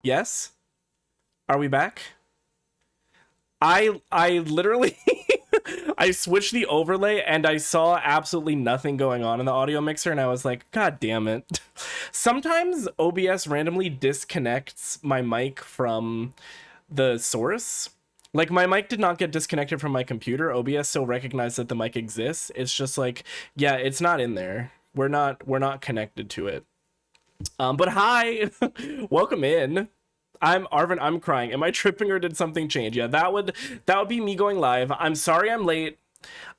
Yes? Are we back? I literally I switched the overlay and I saw absolutely nothing going on in the audio mixer and I was like, God damn it. Sometimes OBS randomly disconnects my mic from the source. Like my mic did not get disconnected from my computer. OBS still recognized that the mic exists. It's just like, yeah, it's not in there. We're not connected to it. But hi, welcome in. I'm Arvin. I'm crying. Am I tripping or did something change? Yeah, that would be me going live. I'm sorry I'm late.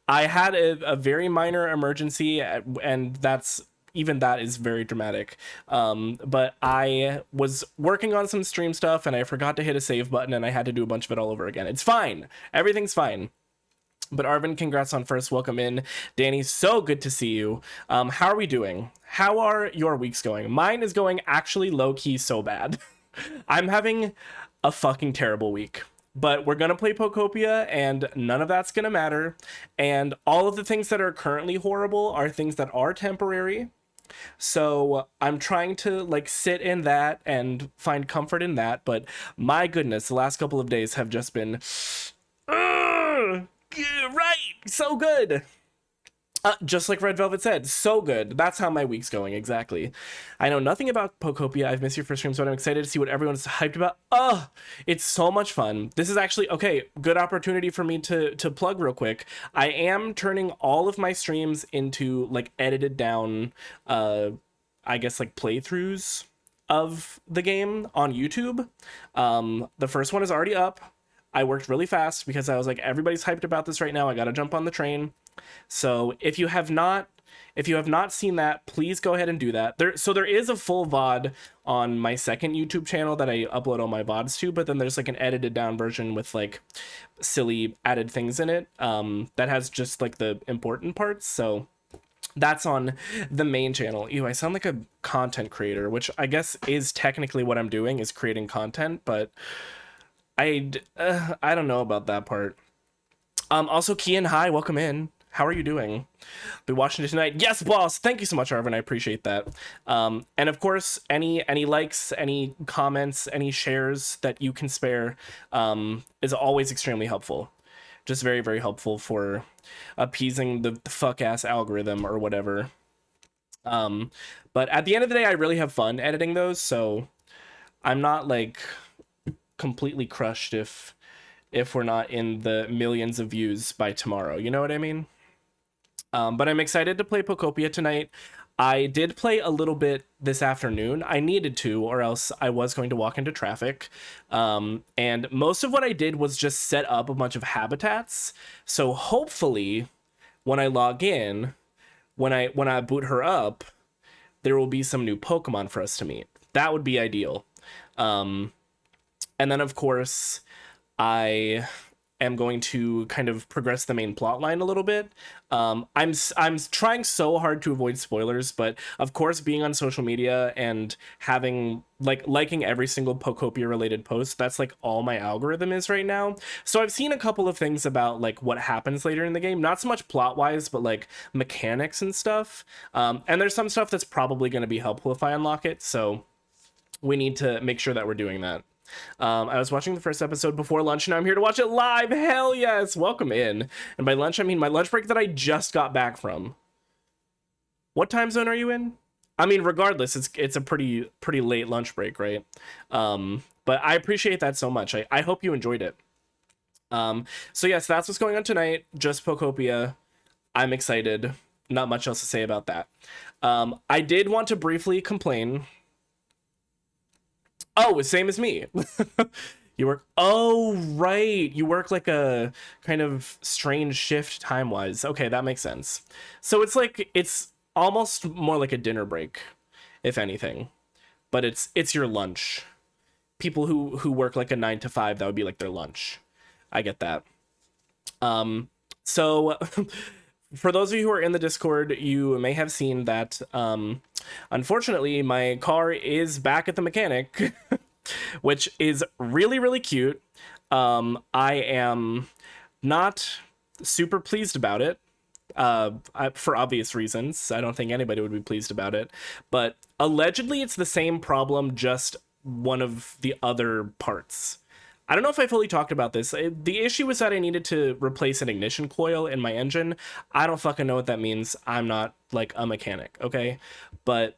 I had a very minor emergency, and that is very dramatic. But I was working on some stream stuff, and I forgot to hit a save button, and I had to do a bunch of it all over again. It's fine. Everything's fine. But Arvin, congrats on first. Welcome in. Danny, so good to see you. How are we doing? How are your weeks going? Mine is going actually low-key so bad. I'm having a fucking terrible week. But we're going to play Pokopia, and none of that's going to matter. And all of the things that are currently horrible are things that are temporary. So I'm trying to like sit in that and find comfort in that. But my goodness, the last couple of days have just been... Yeah, right, so good. Just like Red Velvet said, so good. That's how my week's going, exactly. I know nothing about Pokopia. I've missed your first stream, so I'm excited to see what everyone's hyped about. It's so much fun. This is actually, okay, good opportunity for me to plug real quick. I am turning all of my streams into, like, edited down, I guess, like, playthroughs of the game on YouTube. The first one is already up. I worked really fast because I was like, everybody's hyped about this right now. I gotta jump on the train. So if you have not seen that, please go ahead and do that. There is a full VOD on my second YouTube channel that I upload all my VODs to, but then there's like an edited down version with like silly added things in it that has just like the important parts. So that's on the main channel. Ew, I sound like a content creator, which I guess is technically what I'm doing, is creating content, but I don't know about that part. Also, Kian, hi, welcome in. How are you doing? Be watching it tonight. Yes, boss. Thank you so much, Arvin. I appreciate that. And of course, any likes, any comments, any shares that you can spare is always extremely helpful. Just very, very helpful for appeasing the fuck ass algorithm or whatever. But at the end of the day, I really have fun editing those, so I'm not like completely crushed if we're not in the millions of views by tomorrow, you know what I mean? But I'm excited to play Pokopia tonight. I did play a little bit this afternoon. I needed to, or else I was going to walk into traffic. And most of what I did was just set up a bunch of habitats. So hopefully when I log in, when I boot her up, there will be some new Pokemon for us to meet. That would be ideal. And then, of course, I am going to kind of progress the main plot line a little bit. I'm trying so hard to avoid spoilers, but of course, being on social media and having liking every single Pokopia related post, that's like all my algorithm is right now. So I've seen a couple of things about like what happens later in the game, not so much plot wise, but like mechanics and stuff. And there's some stuff that's probably going to be helpful if I unlock it. So we need to make sure that we're doing that. I was watching the first episode before lunch, and I'm here to watch it live. Hell yes! Welcome in. And by lunch, I mean my lunch break that I just got back from. What time zone are you in? I mean, regardless, it's a pretty late lunch break, right? But I appreciate that so much. I hope you enjoyed it. So yes, that's what's going on tonight. Just Pokopia. I'm excited. Not much else to say about that. I did want to briefly complain. Oh, same as me. You work... Oh, right. You work like a kind of strange shift time-wise. Okay, that makes sense. So it's almost more like a dinner break, if anything. But it's your lunch. People who work like a 9 to 5, that would be like their lunch. I get that. So for those of you who are in the Discord, you may have seen that unfortunately my car is back at the mechanic, which is really, really cute. I am not super pleased about it, for obvious reasons. I don't think anybody would be pleased about it, but allegedly it's the same problem, just one of the other parts. I don't know if I fully talked about this. The issue was that I needed to replace an ignition coil in my engine. I don't fucking know what that means. I'm not like a mechanic, okay? But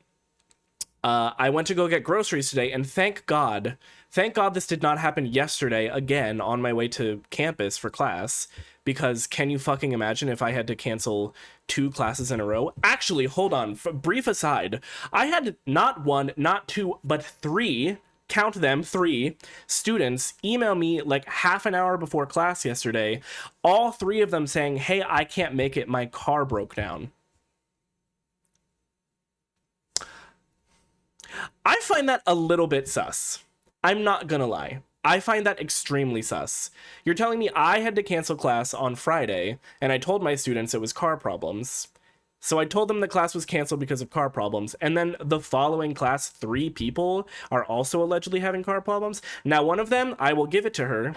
I went to go get groceries today, and thank God this did not happen yesterday again on my way to campus for class, because can you fucking imagine if I had to cancel 2 classes in a row? Actually, hold on, brief aside, I had not 1, not 2, but 3, count them, 3 students email me like half an hour before class yesterday, all 3 of them saying, hey, I can't make it, my car broke down. I find that a little bit sus. I'm not gonna lie. I find that extremely sus. You're telling me I had to cancel class on Friday, and I told my students it was car problems. So I told them the class was canceled because of car problems, and then the following class, 3 people are also allegedly having car problems. Now, one of them, I will give it to her.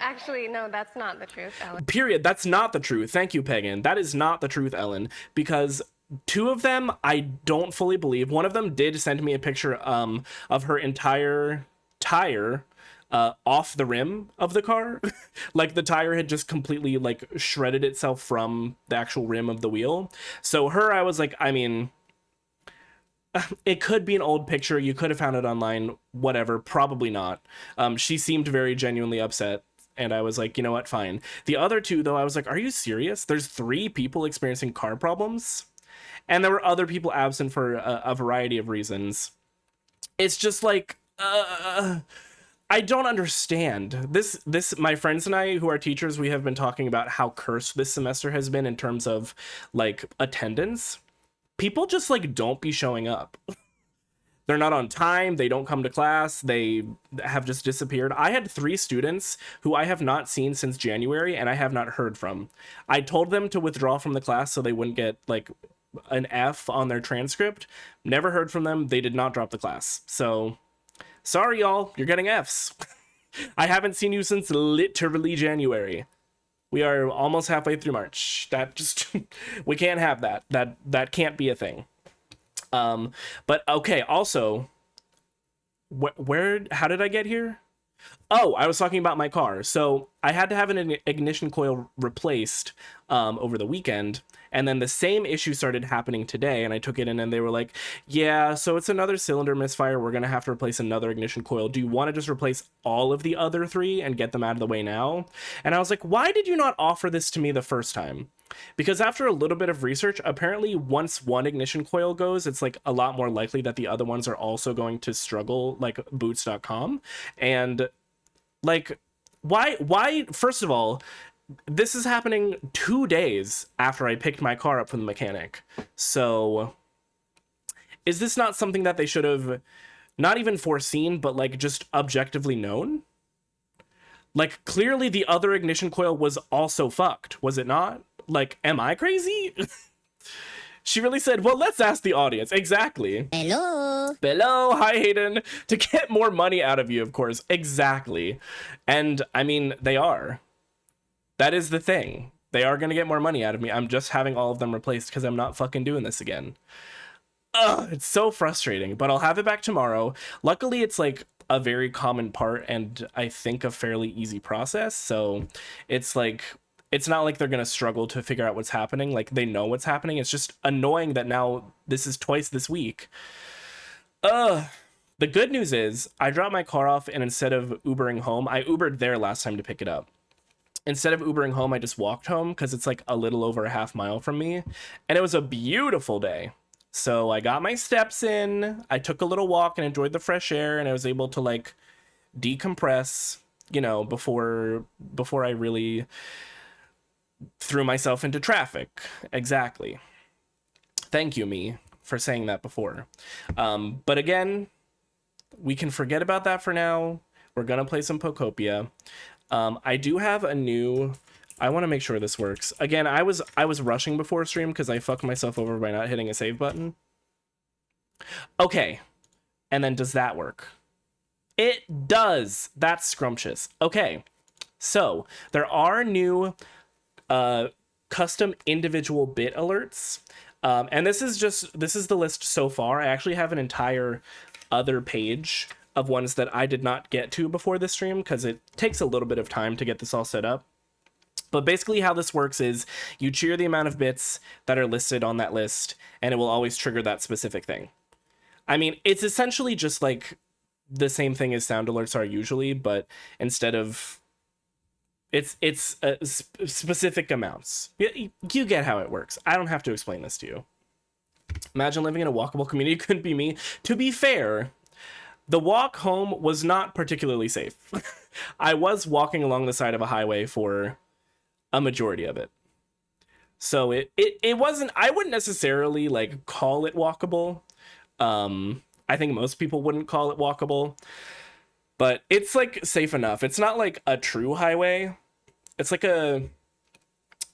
Actually, no, that's not the truth, Ellen. Period. That's not the truth. Thank you, Pagan. That is not the truth, Ellen, because 2 of them I don't fully believe. One of them did send me a picture of her entire tire off the rim of the car. Like the tire had just completely like shredded itself from the actual rim of the wheel. So her, I was like, I mean, it could be an old picture. You could have found it online, whatever. Probably not. She seemed very genuinely upset. And I was like, you know what, fine. The other 2, though, I was like, are you serious? There's 3 people experiencing car problems? And there were other people absent for a variety of reasons. It's just like, I don't understand. This, my friends and I, who are teachers, we have been talking about how cursed this semester has been in terms of, like, attendance. People just, like, don't be showing up. They're not on time, they don't come to class, they have just disappeared. I had 3 students who I have not seen since January, and I have not heard from. I told them to withdraw from the class so they wouldn't get, like, an F on their transcript. Never heard from them. They did not drop the class. So, sorry, y'all, you're getting Fs. I haven't seen you since literally January. We are almost halfway through March. That just, we can't have that. That can't be a thing. But okay, also, how did I get here? Oh, I was talking about my car. So I had to have an ignition coil replaced over the weekend, and then the same issue started happening today, and I took it in and they were like, yeah, so it's another cylinder misfire. We're going to have to replace another ignition coil. Do you want to just replace all of the other 3 and get them out of the way now? And I was like, why did you not offer this to me the first time? Because after a little bit of research, apparently once one ignition coil goes, it's like a lot more likely that the other ones are also going to struggle, like boots.com. And like, why, first of all, this is happening 2 days after I picked my car up from the mechanic. So is this not something that they should have not even foreseen, but like just objectively known? Like, clearly the other ignition coil was also fucked, was it not? Like, am I crazy? She really said, well, let's ask the audience. Exactly. Hello. Hello. Hi, Hayden. To get more money out of you, of course. Exactly. And, I mean, they are. That is the thing. They are going to get more money out of me. I'm just having all of them replaced because I'm not fucking doing this again. Ugh, it's so frustrating. But I'll have it back tomorrow. Luckily, it's, like, a very common part and I think a fairly easy process. So it's like, it's not like they're going to struggle to figure out what's happening. Like, they know what's happening. It's just annoying that now this is twice this week. The good news is I dropped my car off and instead of Ubering home, I Ubered there last time to pick it up. Instead of Ubering home, I just walked home because it's like a little over a half mile from me. And it was a beautiful day. So I got my steps in, I took a little walk and enjoyed the fresh air, and I was able to like decompress, you know, before I really threw myself into traffic. Exactly. Thank you, me, for saying that before. But again, we can forget about that for now. We're gonna play some Pokopia. I do have a new... I want to make sure this works. Again, I was rushing before stream because I fucked myself over by not hitting a save button. Okay. And then does that work? It does. That's scrumptious. Okay. So there are new custom individual bit alerts. And this is the list so far. I actually have an entire other page of ones that I did not get to before this stream because it takes a little bit of time to get this all set up. But basically how this works is you cheer the amount of bits that are listed on that list, and it will always trigger that specific thing. I mean, it's essentially just like the same thing as sound alerts are usually, but instead of... It's specific amounts. You get how it works. I don't have to explain this to you. Imagine living in a walkable community. Couldn't be me. To be fair, the walk home was not particularly safe. I was walking along the side of a highway for a majority of it. So it wasn't... I wouldn't necessarily like call it walkable. I think most people wouldn't call it walkable. But it's like safe enough. It's not like a true highway. It's like a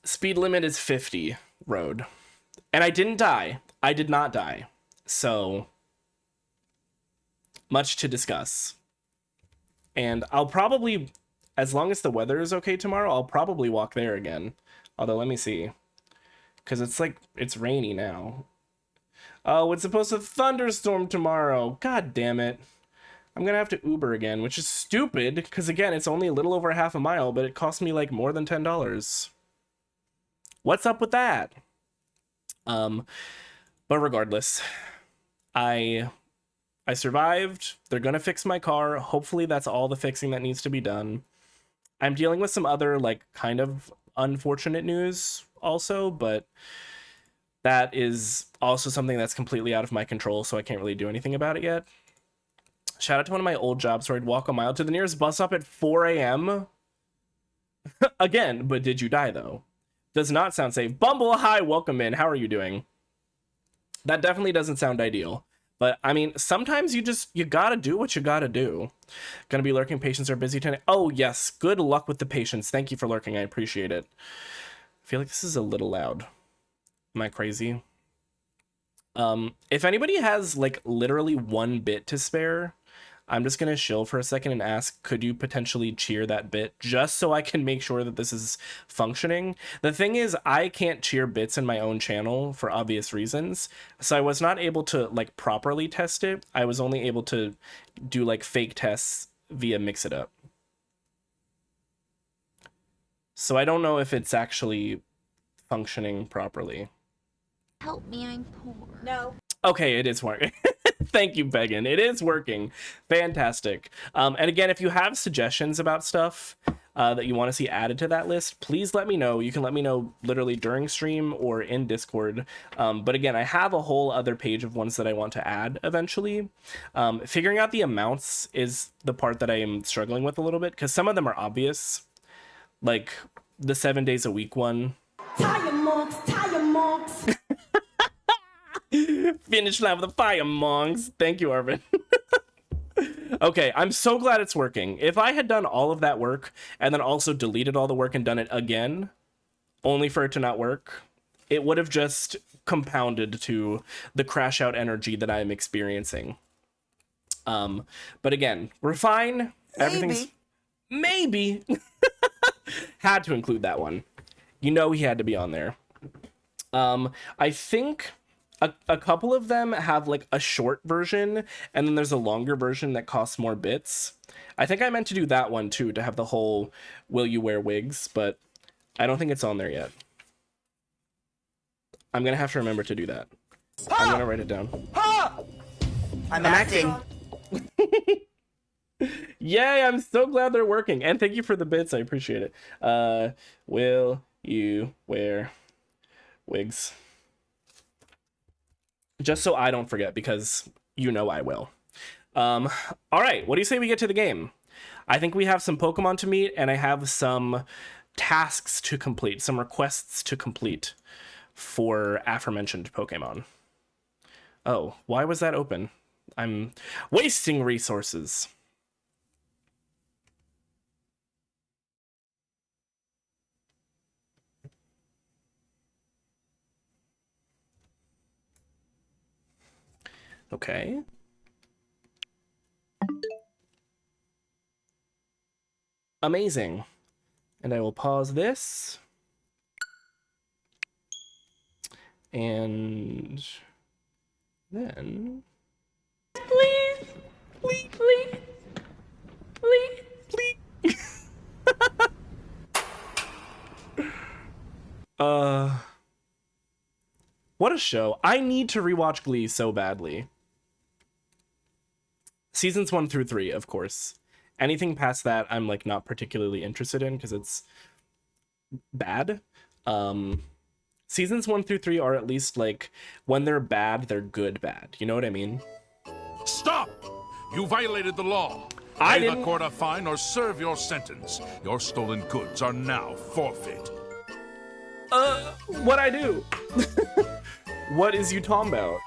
speed limit is 50 road. And I didn't die. I did not die. So much to discuss. And I'll probably, as long as the weather is okay tomorrow, I'll probably walk there again. Although, let me see. Because it's like, it's rainy now. Oh, it's supposed to thunderstorm tomorrow. God damn it. I'm gonna have to Uber again, which is stupid, because again, it's only a little over half a mile, but it cost me like more than $10. What's up with that? But regardless, I survived. They're gonna fix my car. Hopefully that's all the fixing that needs to be done. I'm dealing with some other like kind of unfortunate news also, but that is also something that's completely out of my control, so I can't really do anything about it yet. Shout out to one of my old jobs where I'd walk a mile to the nearest bus stop at 4 a.m. Again, but did you die though? Does not sound safe. Bumble, hi, welcome in. How are you doing? That definitely doesn't sound ideal. But I mean, sometimes you gotta do what you gotta do. Gonna be lurking. Patients are busy tonight. Oh yes, good luck with the patients. Thank you for lurking. I appreciate it. I feel like this is a little loud. Am I crazy? If anybody has like literally 1 bit to spare, I'm just going to chill for a second and ask, could you potentially cheer that bit just so I can make sure that this is functioning? The thing is, I can't cheer bits in my own channel for obvious reasons. So I was not able to like properly test it. I was only able to do like fake tests via Mix It Up. So I don't know if it's actually functioning properly. Help me, I'm poor. No. Okay, it is working. Thank you, Began. It is working. Fantastic. And again, if you have suggestions about stuff that you want to see added to that list, please let me know. You can let me know literally during stream or in Discord. But again, I have a whole other page of ones that I want to add eventually. Figuring out the amounts is the part that I am struggling with a little bit, because some of them are obvious. Like the 7 days a week one. Tire monks, tire monks. Finish line with the fire monks. Thank you, Arvin. Okay, I'm so glad it's working. If I had done all of that work and then also deleted all the work and done it again, only for it to not work, it would have just compounded to the crash out energy that I'm experiencing. But again, we're fine. Everything's maybe had to include that one. You know, he had to be on there. I think a couple of them have like a short version, and then there's a longer version that costs more bits. I think I meant to do that one too, to have the whole will you wear wigs, but I don't think it's on there yet. I'm gonna have to remember to do that. I'm gonna write it down. I'm acting. Yay, I'm so glad they're working. And thank you for the bits, I appreciate it. Will you wear wigs? Just so I don't forget, because you know I will. All right, what do you say we get to the game? I think we have some Pokemon to meet, and I have some tasks to complete, some requests to complete for aforementioned Pokemon. Oh, why was that open? I'm wasting resources. Okay. Amazing. And I will pause this. And then... Please. Please. What a show. I need to rewatch Glee so badly. Seasons 1 through 3, of course. Anything past that, I'm like not particularly interested in because it's bad. Seasons 1 through 3 are at least like, when they're bad, they're good bad. You know what I mean? Stop! You violated the law. I Pay the didn't. court a fine or serve your sentence. Your stolen goods are now forfeit. What'd I do? What is you talking about?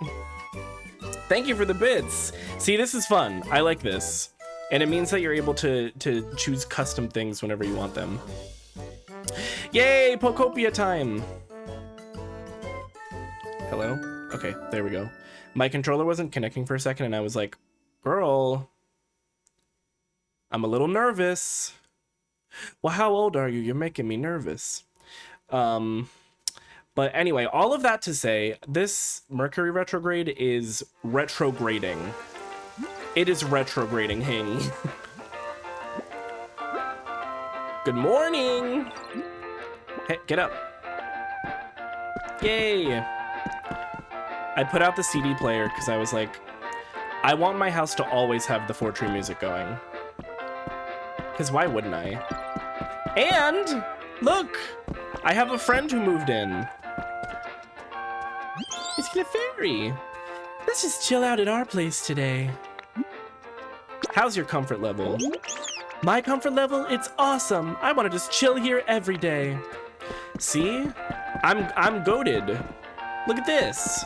Thank you for the bits. See, this is fun. I like this. And it means that you're able to choose custom things whenever you want them. Yay, Pokopia time! Hello? Okay, there we go. My controller wasn't connecting for a second and I was like, girl, I'm a little nervous. Well, how old are you? You're making me nervous. But anyway, all of that to say, this Mercury retrograde is retrograding. It is retrograding, Haney. Good morning! Hey, get up. Yay! I put out the CD player because I was like, I want my house to always have the Fortree music going. Because why wouldn't I? And, look! I have a friend who moved in. It's Clefairy. Let's just chill out at our place today. How's your comfort level? My comfort level? It's awesome. I want to just chill here every day. See? I'm goated. Look at this.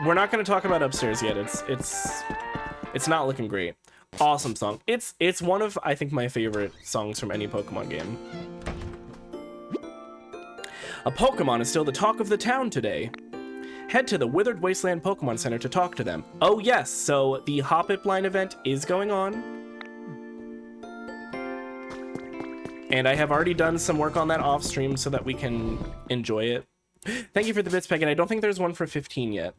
We're not going to talk about upstairs yet. It's not looking great. Awesome song. It's one of, I think, my favorite songs from any Pokemon game. A Pokemon is still the talk of the town today. Head to the Withered Wasteland Pokemon Center to talk to them. Oh yes, so the Hoppip line event is going on. And I have already done some work on that off stream so that we can enjoy it. Thank you for the bits, Peg, and I don't think there's one for 15 yet.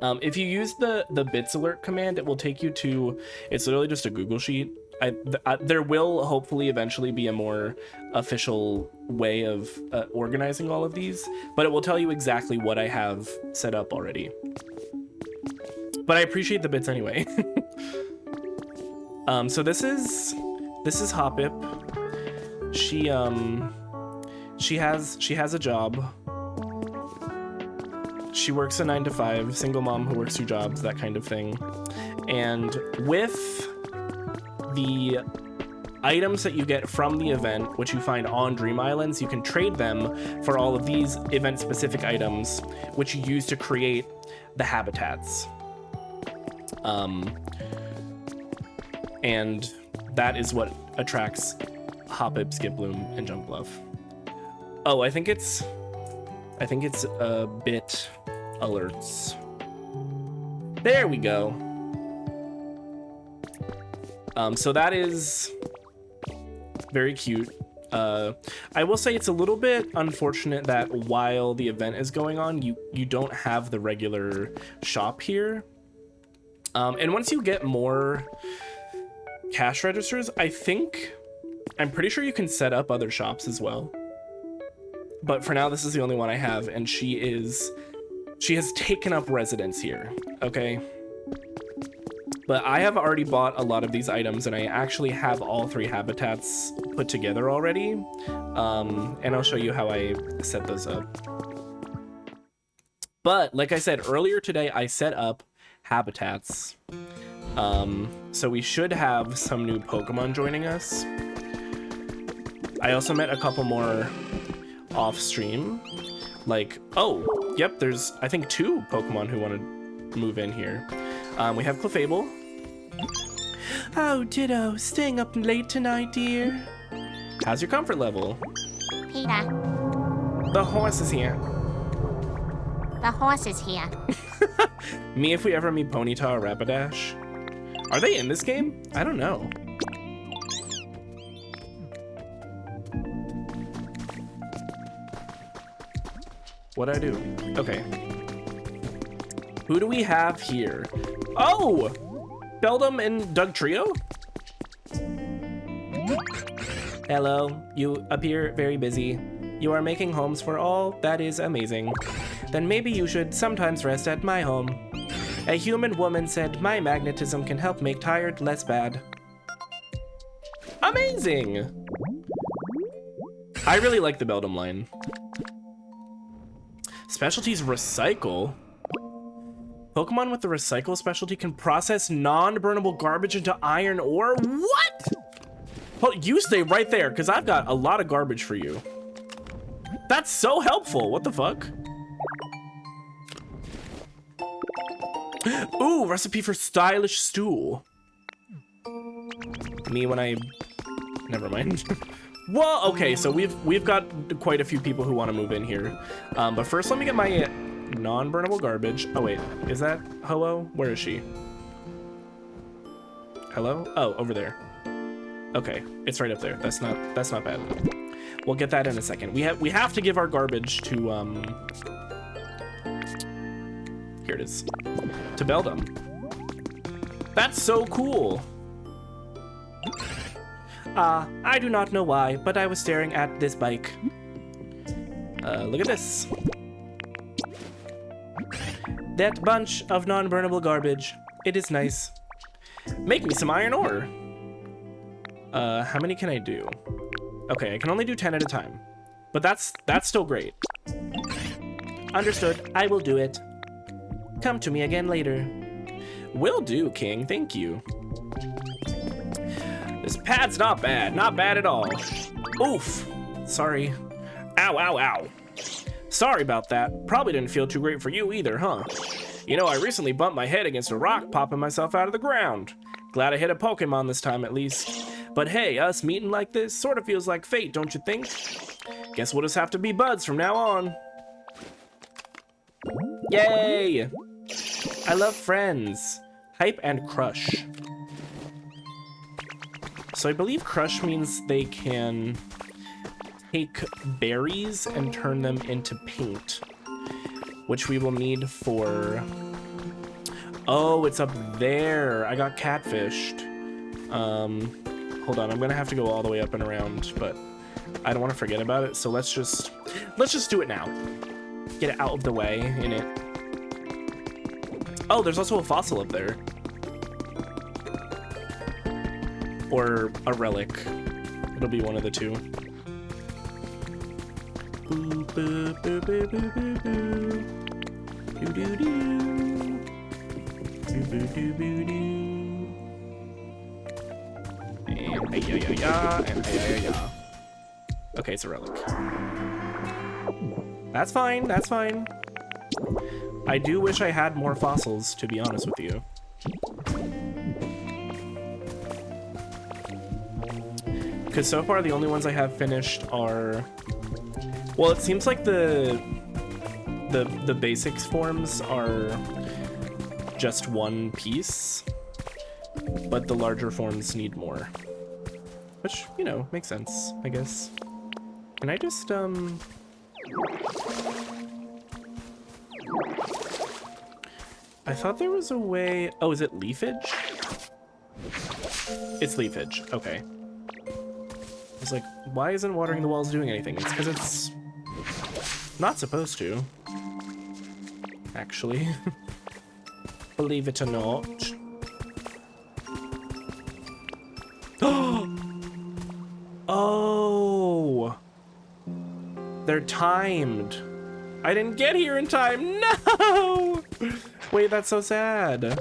If you use the bits alert command, it will take you to, it's literally just a Google sheet. There will hopefully eventually be a more official way of organizing all of these, but it will tell you exactly what I have set up already. But I appreciate the bits anyway. So this is Hoppip. She has a job. She works a 9-to-5, single mom who works 2 jobs, that kind of thing. And with the items that you get from the event, which you find on Dream Islands, you can trade them for all of these event-specific items, which you use to create the habitats. And that is what attracts Hoppip, Skiploom, and Jumpluff. Oh, I think it's a bit alerts. There we go. So that is very cute. I will say it's a little bit unfortunate that while the event is going on, you don't have the regular shop here. And once you get more cash registers, I'm pretty sure you can set up other shops as well. But for now, this is the only one I have, and she has taken up residence here, okay? But I have already bought a lot of these items, and I actually have all 3 habitats put together already. And I'll show you how I set those up. But like I said earlier today, I set up habitats. So we should have some new Pokemon joining us. I also met a couple more off stream. Like, oh, yep, there's I think 2 Pokemon who want to move in here. We have Clefable. Oh, Ditto, staying up late tonight, dear. How's your comfort level? Peter, The horse is here. the horse is here. Me if we ever meet Ponyta or Rapidash. Are they in this game? I don't know. What'd I do? Okay. Who do we have here? Oh! Beldum and Doug Trio? Hello, you appear very busy. You are making homes for all? That is amazing. Then maybe you should sometimes rest at my home. A human woman said my magnetism can help make tired less bad. Amazing! I really like the Beldum line. Specialties recycle? Pokemon with the recycle specialty can process non-burnable garbage into iron ore? What? Hold, you stay right there, because I've got a lot of garbage for you. That's so helpful. What the fuck? Ooh, recipe for stylish stool. Me when I... Never mind. Whoa, okay, so we've got quite a few people who want to move in here. But first, let me get my non-burnable garbage. Oh, wait. Is that Ho-Oh? Where is she? Hello? Oh, over there. Okay, it's right up there. That's not bad. We'll get that in a second. We have to give our garbage to here it is. To Beldum. That's so cool. I do not know why, but I was staring at this bike. Look at this. That bunch of non-burnable garbage. It is nice. Make me some iron ore. How many can I do? Okay, I can only do 10 at a time. But that's still great. Understood. I will do it. Come to me again later. Will do, King. Thank you. This pad's not bad. Not bad at all. Oof. Sorry. Ow, ow, ow. Sorry about that. Probably didn't feel too great for you either, huh? You know, I recently bumped my head against a rock, popping myself out of the ground. Glad I hit a Pokemon this time, at least. But hey, us meeting like this sort of feels like fate, don't you think? Guess we'll just have to be buds from now on. Yay! I love friends. Hype and crush. So I believe crush means they can take berries and turn them into paint, which we will need for... Oh, it's up there. I got catfished. Hold on, I'm gonna have to go all the way up and around, but I don't want to forget about it, so let's just do it now. Get it out of the way, in it. Oh, there's also a fossil up there. Or a relic. It'll be one of the two. Boo, boo, boo, boo, boo, boo, boo. Doo, doo, doo. Doo, boo, doo, boo, doo. And ay-ya-ya-ya, and ay-ya-ya-ya. Okay, it's a relic. That's fine, that's fine. I do wish I had more fossils, to be honest with you. Because so far the only ones I have finished are... Well, it seems like the basics forms are just one piece, but the larger forms need more. Which, you know, makes sense, I guess. Can I just, I thought there was a way... Oh, is it leafage? It's leafage, okay. I was like, why isn't watering the walls doing anything? It's because it's not supposed to. Actually. Believe it or not. Oh! They're timed. I didn't get here in time. No! Wait, that's so sad.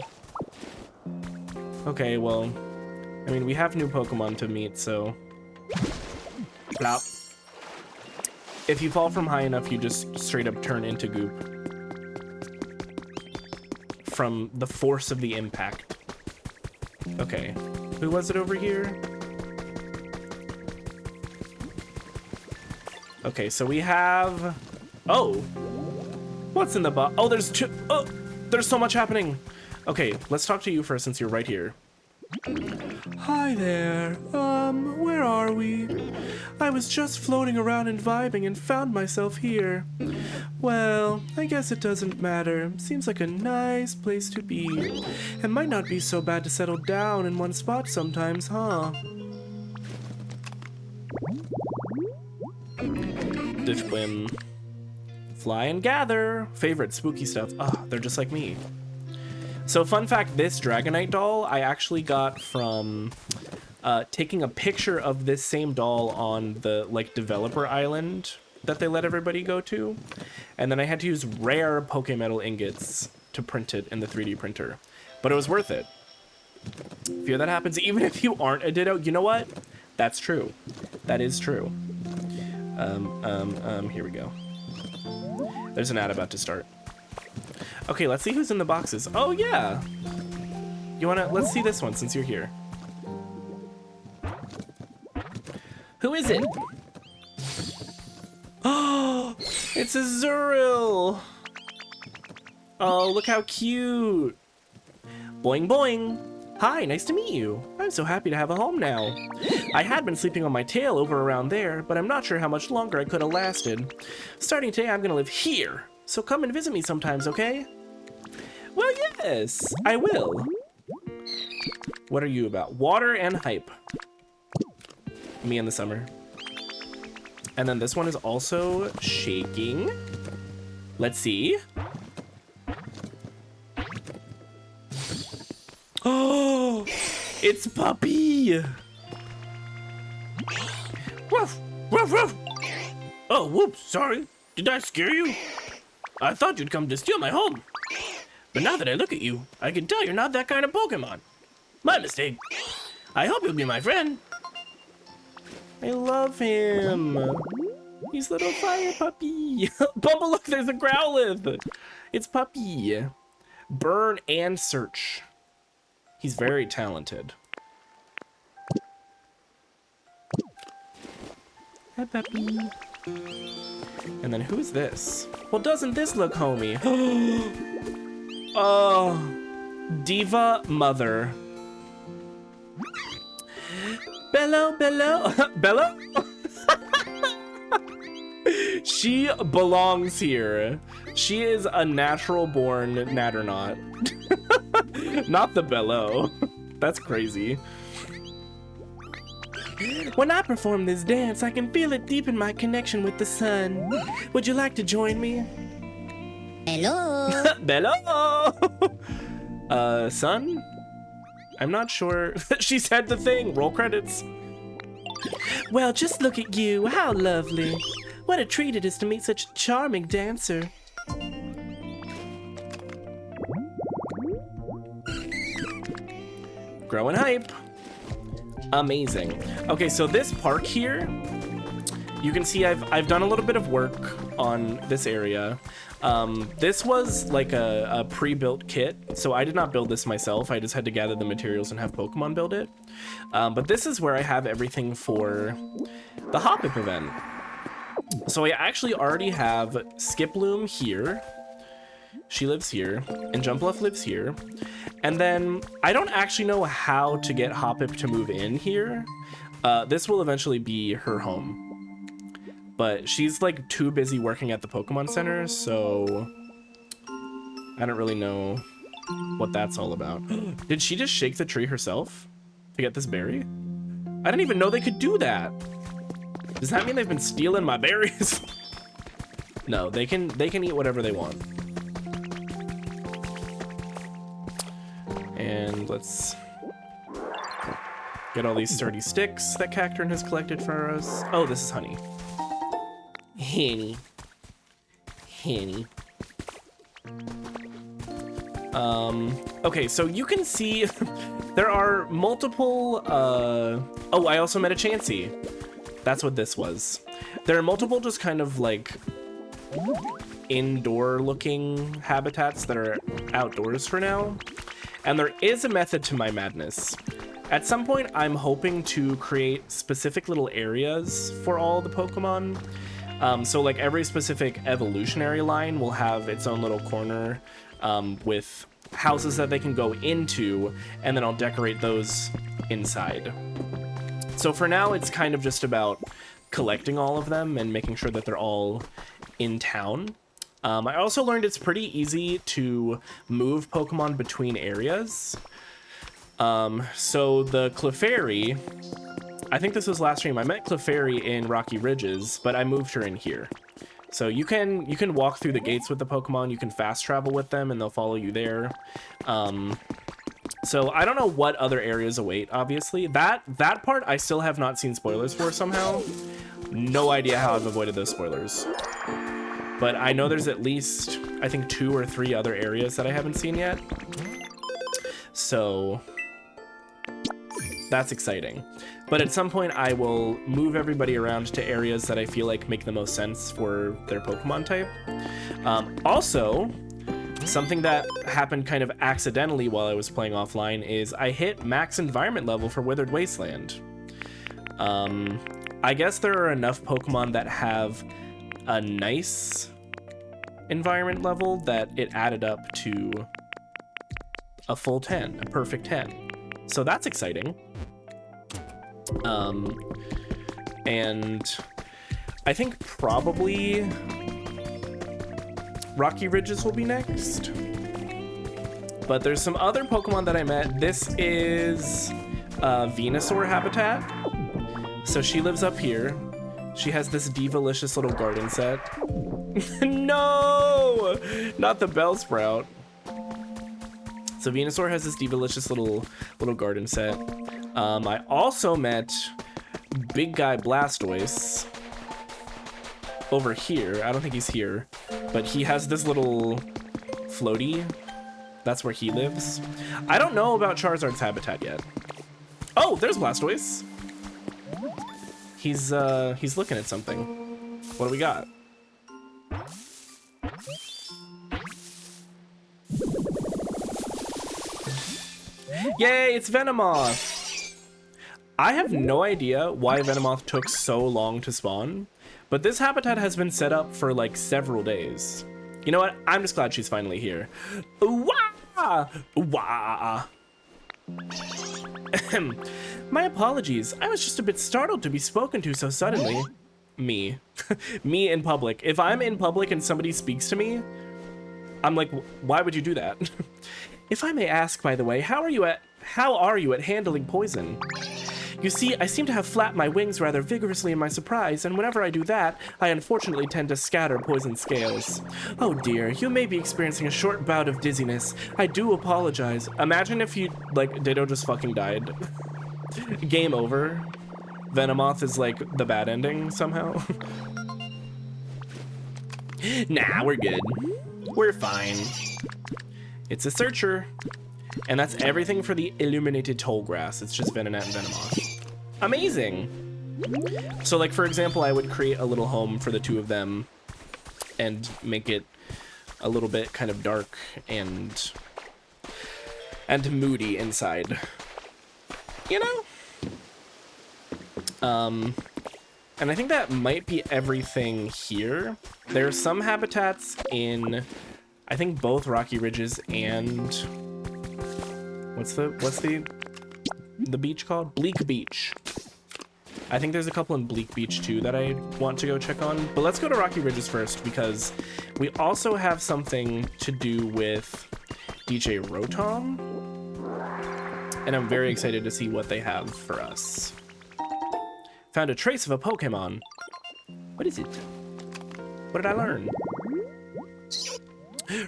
Okay, well, I mean, we have new Pokemon to meet, so... Plop. If you fall from high enough, you just straight up turn into goop. From the force of the impact. Okay, who was it over here? Okay, so we have... Oh! What's in the box? Oh, there's two... Oh! There's so much happening! Okay, let's talk to you first since you're right here. Hi there. Where are we? I was just floating around and vibing and found myself here. Well, I guess it doesn't matter. Seems like a nice place to be. It might not be so bad to settle down in one spot sometimes, huh? Ditchwim. Fly and gather. Favorite spooky stuff. Ah, they're just like me. So fun fact, this Dragonite doll I actually got from taking a picture of this same doll on the like developer island that they let everybody go to. And then I had to use rare Pokemetal ingots to print it in the 3D printer. But it was worth it. Fear that happens even if you aren't a Ditto. You know what? That's true. That is true. Here we go. There's an ad about to start. Okay, let's see who's in the boxes. Oh, yeah. Let's see this one since you're here. Who is it? Oh, it's a Zuril. Oh, look how cute. Boing, boing. Hi, nice to meet you. I'm so happy to have a home now. I had been sleeping on my tail over around there, but I'm not sure how much longer I could have lasted. Starting today, I'm gonna live here. So come and visit me sometimes, okay? Well, yes, I will. What are you about? Water and hype. Me in the summer. And then this one is also shaking. Let's see. Oh, it's Puppy. Ruff, ruff, ruff. Oh, whoops, sorry. Did I scare you? I thought you'd come to steal my home. But now that I look at you, I can tell you're not that kind of Pokemon. My mistake. I hope you'll be my friend. I love him. He's little fire puppy. Bumble, look, there's a Growlithe. It's Puppy. Burn and search. He's very talented. Hi, Puppy. And then who is this? Well, doesn't this look homey? Oh, Diva Mother. Bello, Bello, Bello? She belongs here. She is a natural born Natternaut. Not the Bello. That's crazy. When I perform this dance, I can feel it deep in my connection with the sun. Would you like to join me? Hello. Bello! Son? I'm not sure. She said the thing. Roll credits. Well, just look at you. How lovely. What a treat it is to meet such a charming dancer. Growing hype. Amazing. Okay, so this park here, you can see I've done a little bit of work on this area. This was like a pre-built kit, so I did not build this myself. I just had to gather the materials and have Pokemon build it. But this is where I have everything for the Hoppip event. So I actually already have Skiploom here. She lives here, and Jumpluff lives here. And then I don't actually know how to get Hoppip to move in here. This will eventually be her home. But she's like too busy working at the Pokemon Center, so I don't really know what that's all about. Did she just shake the tree herself to get this berry? I didn't even know they could do that. Does that mean they've been stealing my berries? No, they can eat whatever they want. And let's get all these sturdy sticks that Cacturn has collected for us. Oh, this is honey. Honey. Honey. Okay, so you can see there are multiple, oh, I also met a Chansey. That's what this was. There are multiple just kind of like indoor looking habitats that are outdoors for now. And there is a method to my madness. At some point, I'm hoping to create specific little areas for all the Pokemon. So like every specific evolutionary line will have its own little corner with houses that they can go into, and then I'll decorate those inside. So for now, it's kind of just about collecting all of them and making sure that they're all in town. I also learned it's pretty easy to move Pokemon between areas. So the Clefairy, I think this was last stream, I met Clefairy in Rocky Ridges, but I moved her in here. So you can walk through the gates with the Pokemon, you can fast travel with them, and they'll follow you there. So I don't know what other areas await, obviously. That part I still have not seen spoilers for somehow. No idea how I've avoided those spoilers. But I know there's at least, I think, 2 or 3 other areas that I haven't seen yet. So that's exciting. But at some point I will move everybody around to areas that I feel like make the most sense for their Pokemon type. Also, something that happened kind of accidentally while I was playing offline is I hit max environment level for Withered Wasteland. I guess there are enough Pokemon that have a nice environment level that it added up to a full 10, a perfect 10. So that's exciting. And I think probably Rocky Ridges will be next. But there's some other Pokemon that I met. This is Venusaur habitat. So she lives up here. She has this divalicious little garden set. No! Not the Bellsprout. So Venusaur has this divalicious little garden set. I also met Big Guy Blastoise over here. I don't think he's here, but he has this little floaty. That's where he lives. I don't know about Charizard's habitat yet. Oh, there's Blastoise. He's looking at something. What do we got? Yay, it's Venomoth! I have no idea why Venomoth took so long to spawn, but this habitat has been set up for like several days. You know what? I'm just glad she's finally here. Wah! Wah! My apologies. I was just a bit startled to be spoken to so suddenly. Me. Me in public. If I'm in public and somebody speaks to me, I'm like, why would you do that? If I may ask, by the way, how are you at handling poison? You see, I seem to have flapped my wings rather vigorously in my surprise, and whenever I do that, I unfortunately tend to scatter poison scales. Oh dear, you may be experiencing a short bout of dizziness. I do apologize. Imagine if you, like, Ditto just fucking died. Game over. Venomoth is like the bad ending somehow. Nah, we're good. We're fine. It's a searcher. And that's everything for the illuminated tall grass. It's just Venonat and Venomoth. Amazing. So like, for example, I would create a little home for the two of them and make it a little bit kind of dark and moody inside. You know? And I think that might be everything here. There are some habitats in, I think, both Rocky Ridges and what's the beach called? Bleak Beach. I think there's a couple in Bleak Beach too that I want to go check on. But let's go to Rocky Ridges first because we also have something to do with DJ Rotom. And I'm very excited to see what they have for us. Found a trace of a Pokemon. What is it? What did I learn?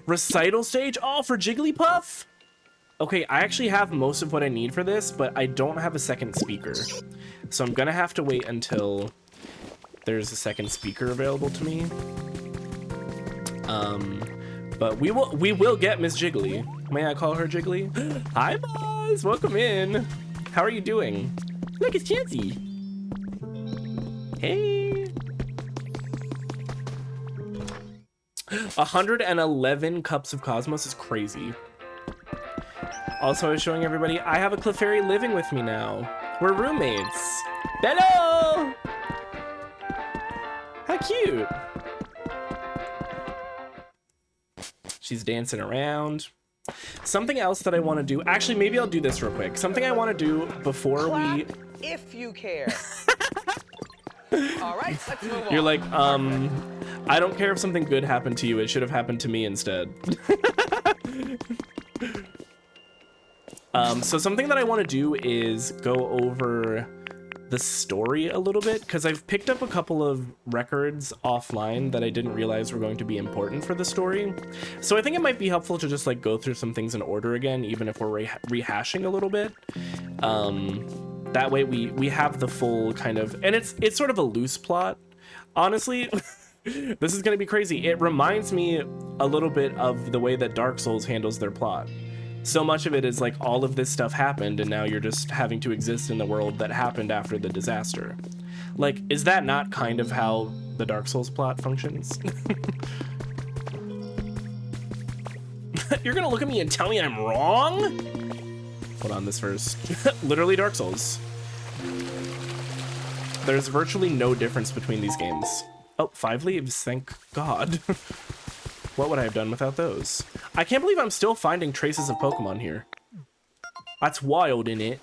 Recital stage? Oh, for Jigglypuff? Okay, I actually have most of what I need for this, but I don't have a second speaker. So I'm gonna have to wait until there's a second speaker available to me. But we will get Miss Jiggly. May I call her Jiggly? Hi, boss! Welcome in. How are you doing? Look, it's Chansey. Hey. 111 cups of Cosmos is crazy. Also, I was showing everybody, I have a Clefairy living with me now. We're roommates. Hello! How cute. She's dancing around. Something else that I want to do. Actually, maybe I'll do this real quick. Something I want to do before we. If you care. All right, let's move on. You're like, I don't care if something good happened to you. It should have happened to me instead. So something that I want to do is go over the story a little bit, because I've picked up a couple of records offline that I didn't realize were going to be important for the story. So I think it might be helpful to just like go through some things in order again, even if we're rehashing a little bit. That way we have the full kind of, and it's sort of a loose plot. Honestly, this is going to be crazy. It reminds me a little bit of the way that Dark Souls handles their plot. So much of it is like all of this stuff happened and now you're just having to exist in the world that happened after the disaster. Like, is that not kind of how the Dark Souls plot functions? You're gonna look at me and tell me I'm wrong? Hold on, this first. Literally Dark Souls. There's virtually no difference between these games. Oh, 5 leaves, thank God. What would I have done without those? I can't believe I'm still finding traces of Pokemon here. That's wild, innit?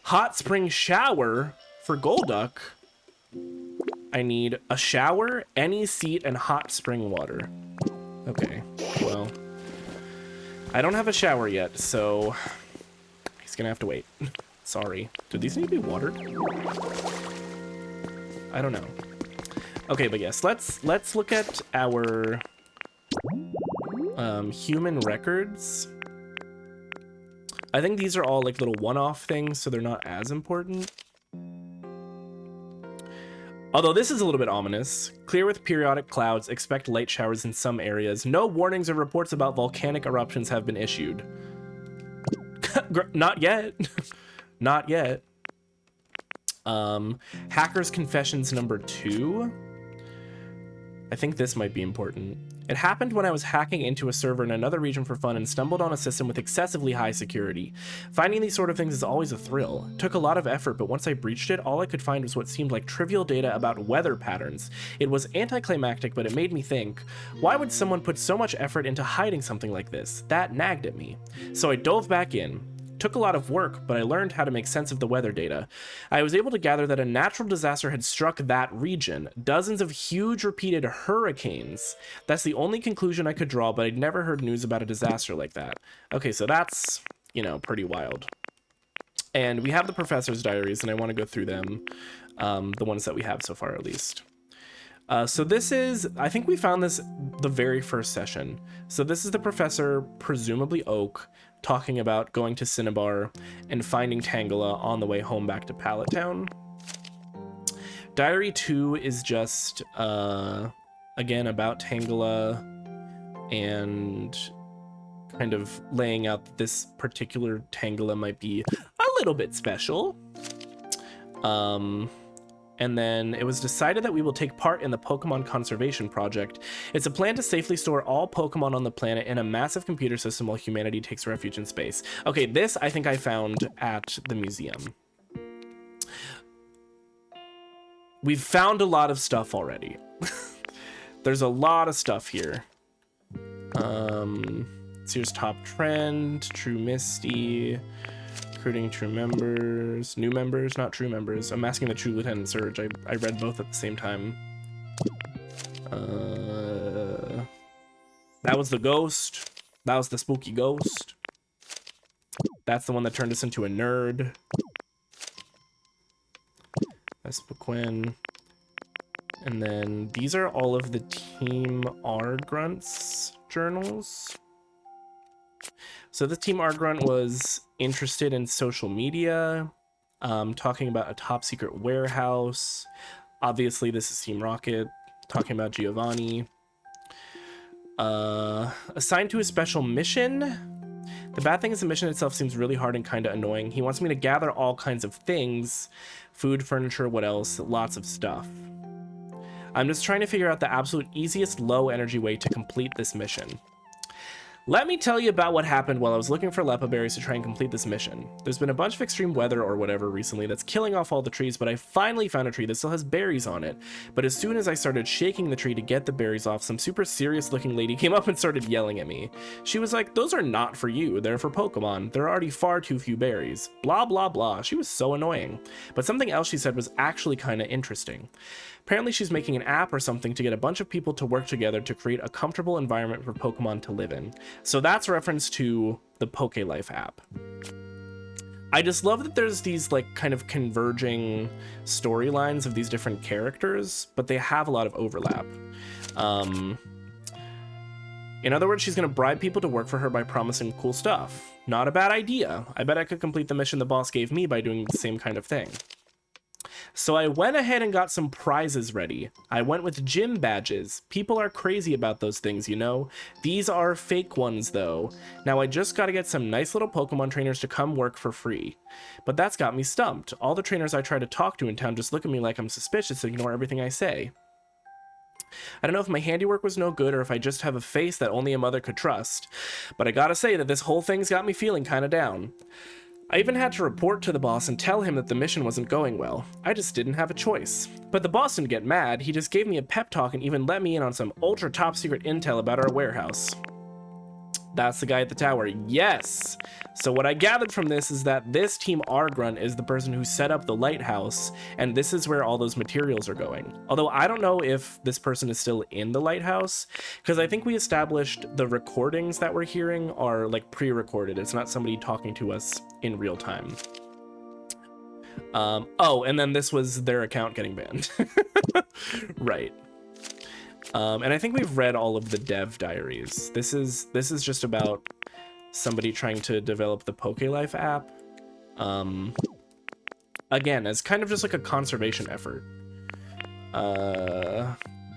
Hot spring shower for Golduck. I need a shower, any seat, and hot spring water. Okay, well. I don't have a shower yet, so he's gonna have to wait. Sorry. Do these need to be watered? I don't know. Okay, but yes, let's look at our human records. I think these are all like little one-off things, so they're not as important. Although this is a little bit ominous. Clear with periodic clouds, expect light showers in some areas. No warnings or reports about volcanic eruptions have been issued. Not yet. Not yet. Hacker's Confessions number 2. I think this might be important. It happened when I was hacking into a server in another region for fun and stumbled on a system with excessively high security. Finding these sort of things is always a thrill. It took a lot of effort, but once I breached it, all I could find was what seemed like trivial data about weather patterns. It was anticlimactic, but it made me think, why would someone put so much effort into hiding something like this? That nagged at me. So I dove back in. Took a lot of work, but I learned how to make sense of the weather data. I was able to gather that a natural disaster had struck that region. Dozens of huge repeated hurricanes. That's the only conclusion I could draw, but I'd never heard news about a disaster like that. Okay, so that's, you know, pretty wild. And we have the professor's diaries, and I want to go through them, the ones that we have so far at least. So this is, I think we found this the very first session. So this is the professor, presumably Oak, talking about going to Cinnabar and finding Tangela on the way home back to Pallet Town. Diary 2 is just, again, about Tangela and kind of laying out that this particular Tangela might be a little bit special. And then it was decided that we will take part in the Pokemon Conservation Project. It's a plan to safely store all Pokemon on the planet in a massive computer system while humanity takes refuge in space. Okay, this I think I found at the museum. We've found a lot of stuff already. There's a lot of stuff here. So here's top trend, True Misty, recruiting true members, new members, not true members. I'm asking the True Lieutenant Surge. I read both at the same time. That was the ghost. That was the spooky ghost. That's the one that turned us into a nerd. That's Quinn. And then these are all of the Team R Grunts journals. So the Team R Grunt was interested in social media, talking about a top secret warehouse. Obviously, this is Team Rocket, talking about Giovanni. Assigned to a special mission. The bad thing is the mission itself seems really hard and kind of annoying. He wants me to gather all kinds of things. Food, furniture, what else? Lots of stuff. I'm just trying to figure out the absolute easiest low energy way to complete this mission. Let me tell you about what happened while I was looking for Lepa berries to try and complete this mission. There's been a bunch of extreme weather or whatever recently that's killing off all the trees, but I finally found a tree that still has berries on it. But as soon as I started shaking the tree to get the berries off, some super serious looking lady came up and started yelling at me. She was like, "Those are not for you, they're for Pokemon. There are already far too few berries." Blah blah blah. She was so annoying. But something else she said was actually kind of interesting. Apparently she's making an app or something to get a bunch of people to work together to create a comfortable environment for Pokemon to live in. So that's a reference to the Pokelife app. I just love that there's these like kind of converging storylines of these different characters, but they have a lot of overlap. In other words, she's going to bribe people to work for her by promising cool stuff. Not a bad idea. I bet I could complete the mission the boss gave me by doing the same kind of thing. So I went ahead and got some prizes ready. I went with gym badges. People are crazy about those things, you know? These are fake ones, though. Now I just gotta get some nice little Pokemon trainers to come work for free. But that's got me stumped. All the trainers I try to talk to in town just look at me like I'm suspicious and ignore everything I say. I don't know if my handiwork was no good or if I just have a face that only a mother could trust, but I gotta say that this whole thing's got me feeling kinda down. I even had to report to the boss and tell him that the mission wasn't going well. I just didn't have a choice. But the boss didn't get mad, he just gave me a pep talk and even let me in on some ultra top secret intel about our warehouse. That's the guy at the tower, yes! So what I gathered from this is that this Team Argrunt is the person who set up the lighthouse, and this is where all those materials are going. Although I don't know if this person is still in the lighthouse, because I think we established the recordings that we're hearing are like pre-recorded. It's not somebody talking to us in real time. Oh, and then this was their account getting banned. Right. And I think we've read all of the dev diaries. This is just about somebody trying to develop the Pokelife app. Again, as kind of just like a conservation effort.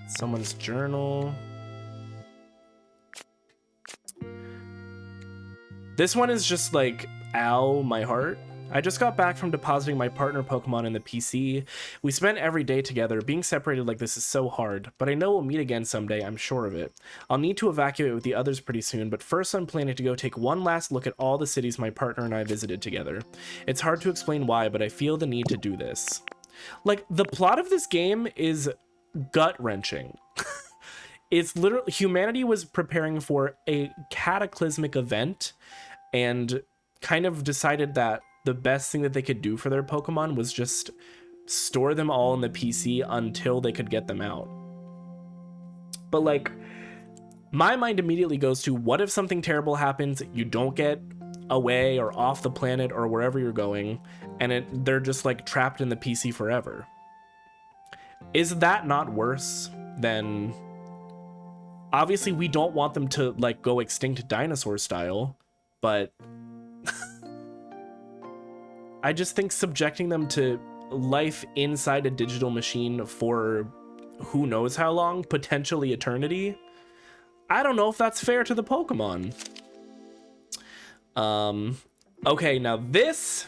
Someone's journal. This one is just like, ow, my heart. I just got back from depositing my partner Pokemon in the PC. We spent every day together. Being separated like this is so hard, but I know we'll meet again someday, I'm sure of it. I'll need to evacuate with the others pretty soon, but first I'm planning to go take one last look at all the cities my partner and I visited together. It's hard to explain why, but I feel the need to do this. Like, the plot of this game is gut-wrenching. It's literally, humanity was preparing for a cataclysmic event and kind of decided that the best thing that they could do for their Pokemon was just store them all in the PC until they could get them out. But like, my mind immediately goes to, what if something terrible happens, you don't get away or off the planet or wherever you're going, and they're just like trapped in the PC forever? Is that not worse than... Obviously, we don't want them to like go extinct dinosaur style, but... I just think subjecting them to life inside a digital machine for who knows how long, potentially eternity, I don't know if that's fair to the Pokemon. Okay, now this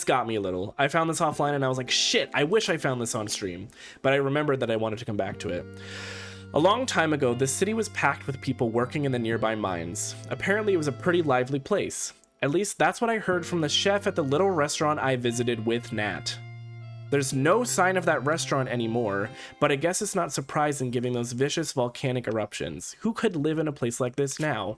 got me a little. I found this offline and I was like, shit, I wish I found this on stream, but I remembered that I wanted to come back to it. A long time ago, this city was packed with people working in the nearby mines. Apparently, it was a pretty lively place. At least that's what I heard from the chef at the little restaurant I visited with Nat. There's no sign of that restaurant anymore, but I guess it's not surprising given those vicious volcanic eruptions. Who could live in a place like this now?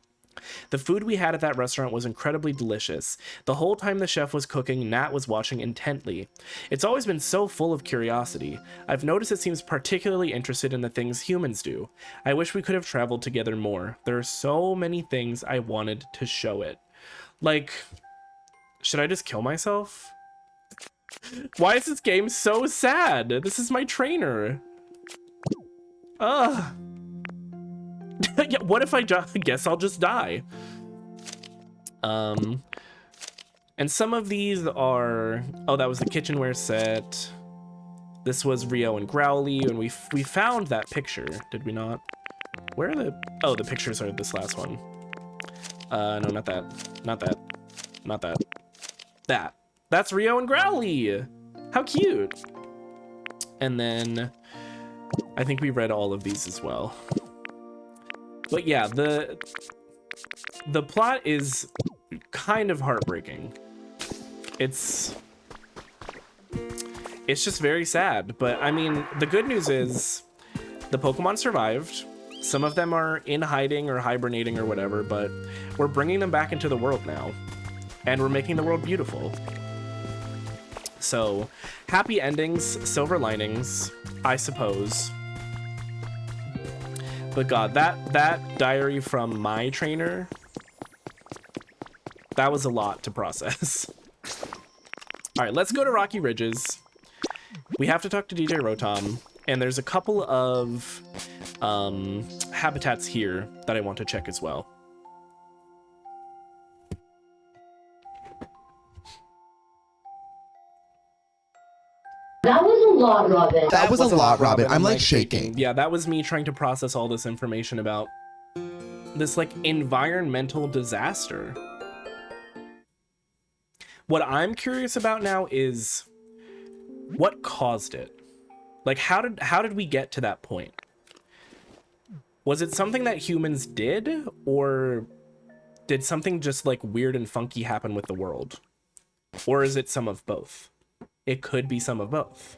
The food we had at that restaurant was incredibly delicious. The whole time the chef was cooking, Nat was watching intently. It's always been so full of curiosity. I've noticed it seems particularly interested in the things humans do. I wish we could have traveled together more. There are so many things I wanted to show it. Like, should I just kill myself? Why is this game so sad? This is my trainer. Ugh. Yeah, what if I guess I'll just die? And some of these are... Oh, that was the kitchenware set. This was Rio and Growly, and we found that picture, did we not? Where are the... Oh, the pictures are this last one. No, not that. Not that. Not that. That. That's Rio and Growly! How cute! And then... I think we read all of these as well. But yeah, the plot is kind of heartbreaking. It's just very sad. But I mean, the good news is the Pokemon survived. Some of them are in hiding or hibernating or whatever, but we're bringing them back into the world now. And we're making the world beautiful. So, happy endings, silver linings, I suppose. But God, that diary from my trainer, that was a lot to process. All right, let's go to Rocky Ridges. We have to talk to DJ Rotom, and there's a couple of habitats here that I want to check as well. That was a lot, Robin. That was a lot, Robin. I'm like shaking. Yeah, that was me trying to process all this information about this like environmental disaster. What I'm curious about now is what caused it? Like how did we get to that point? Was it something that humans did, or did something just like weird and funky happen with the world? Or is it some of both? It could be some of both.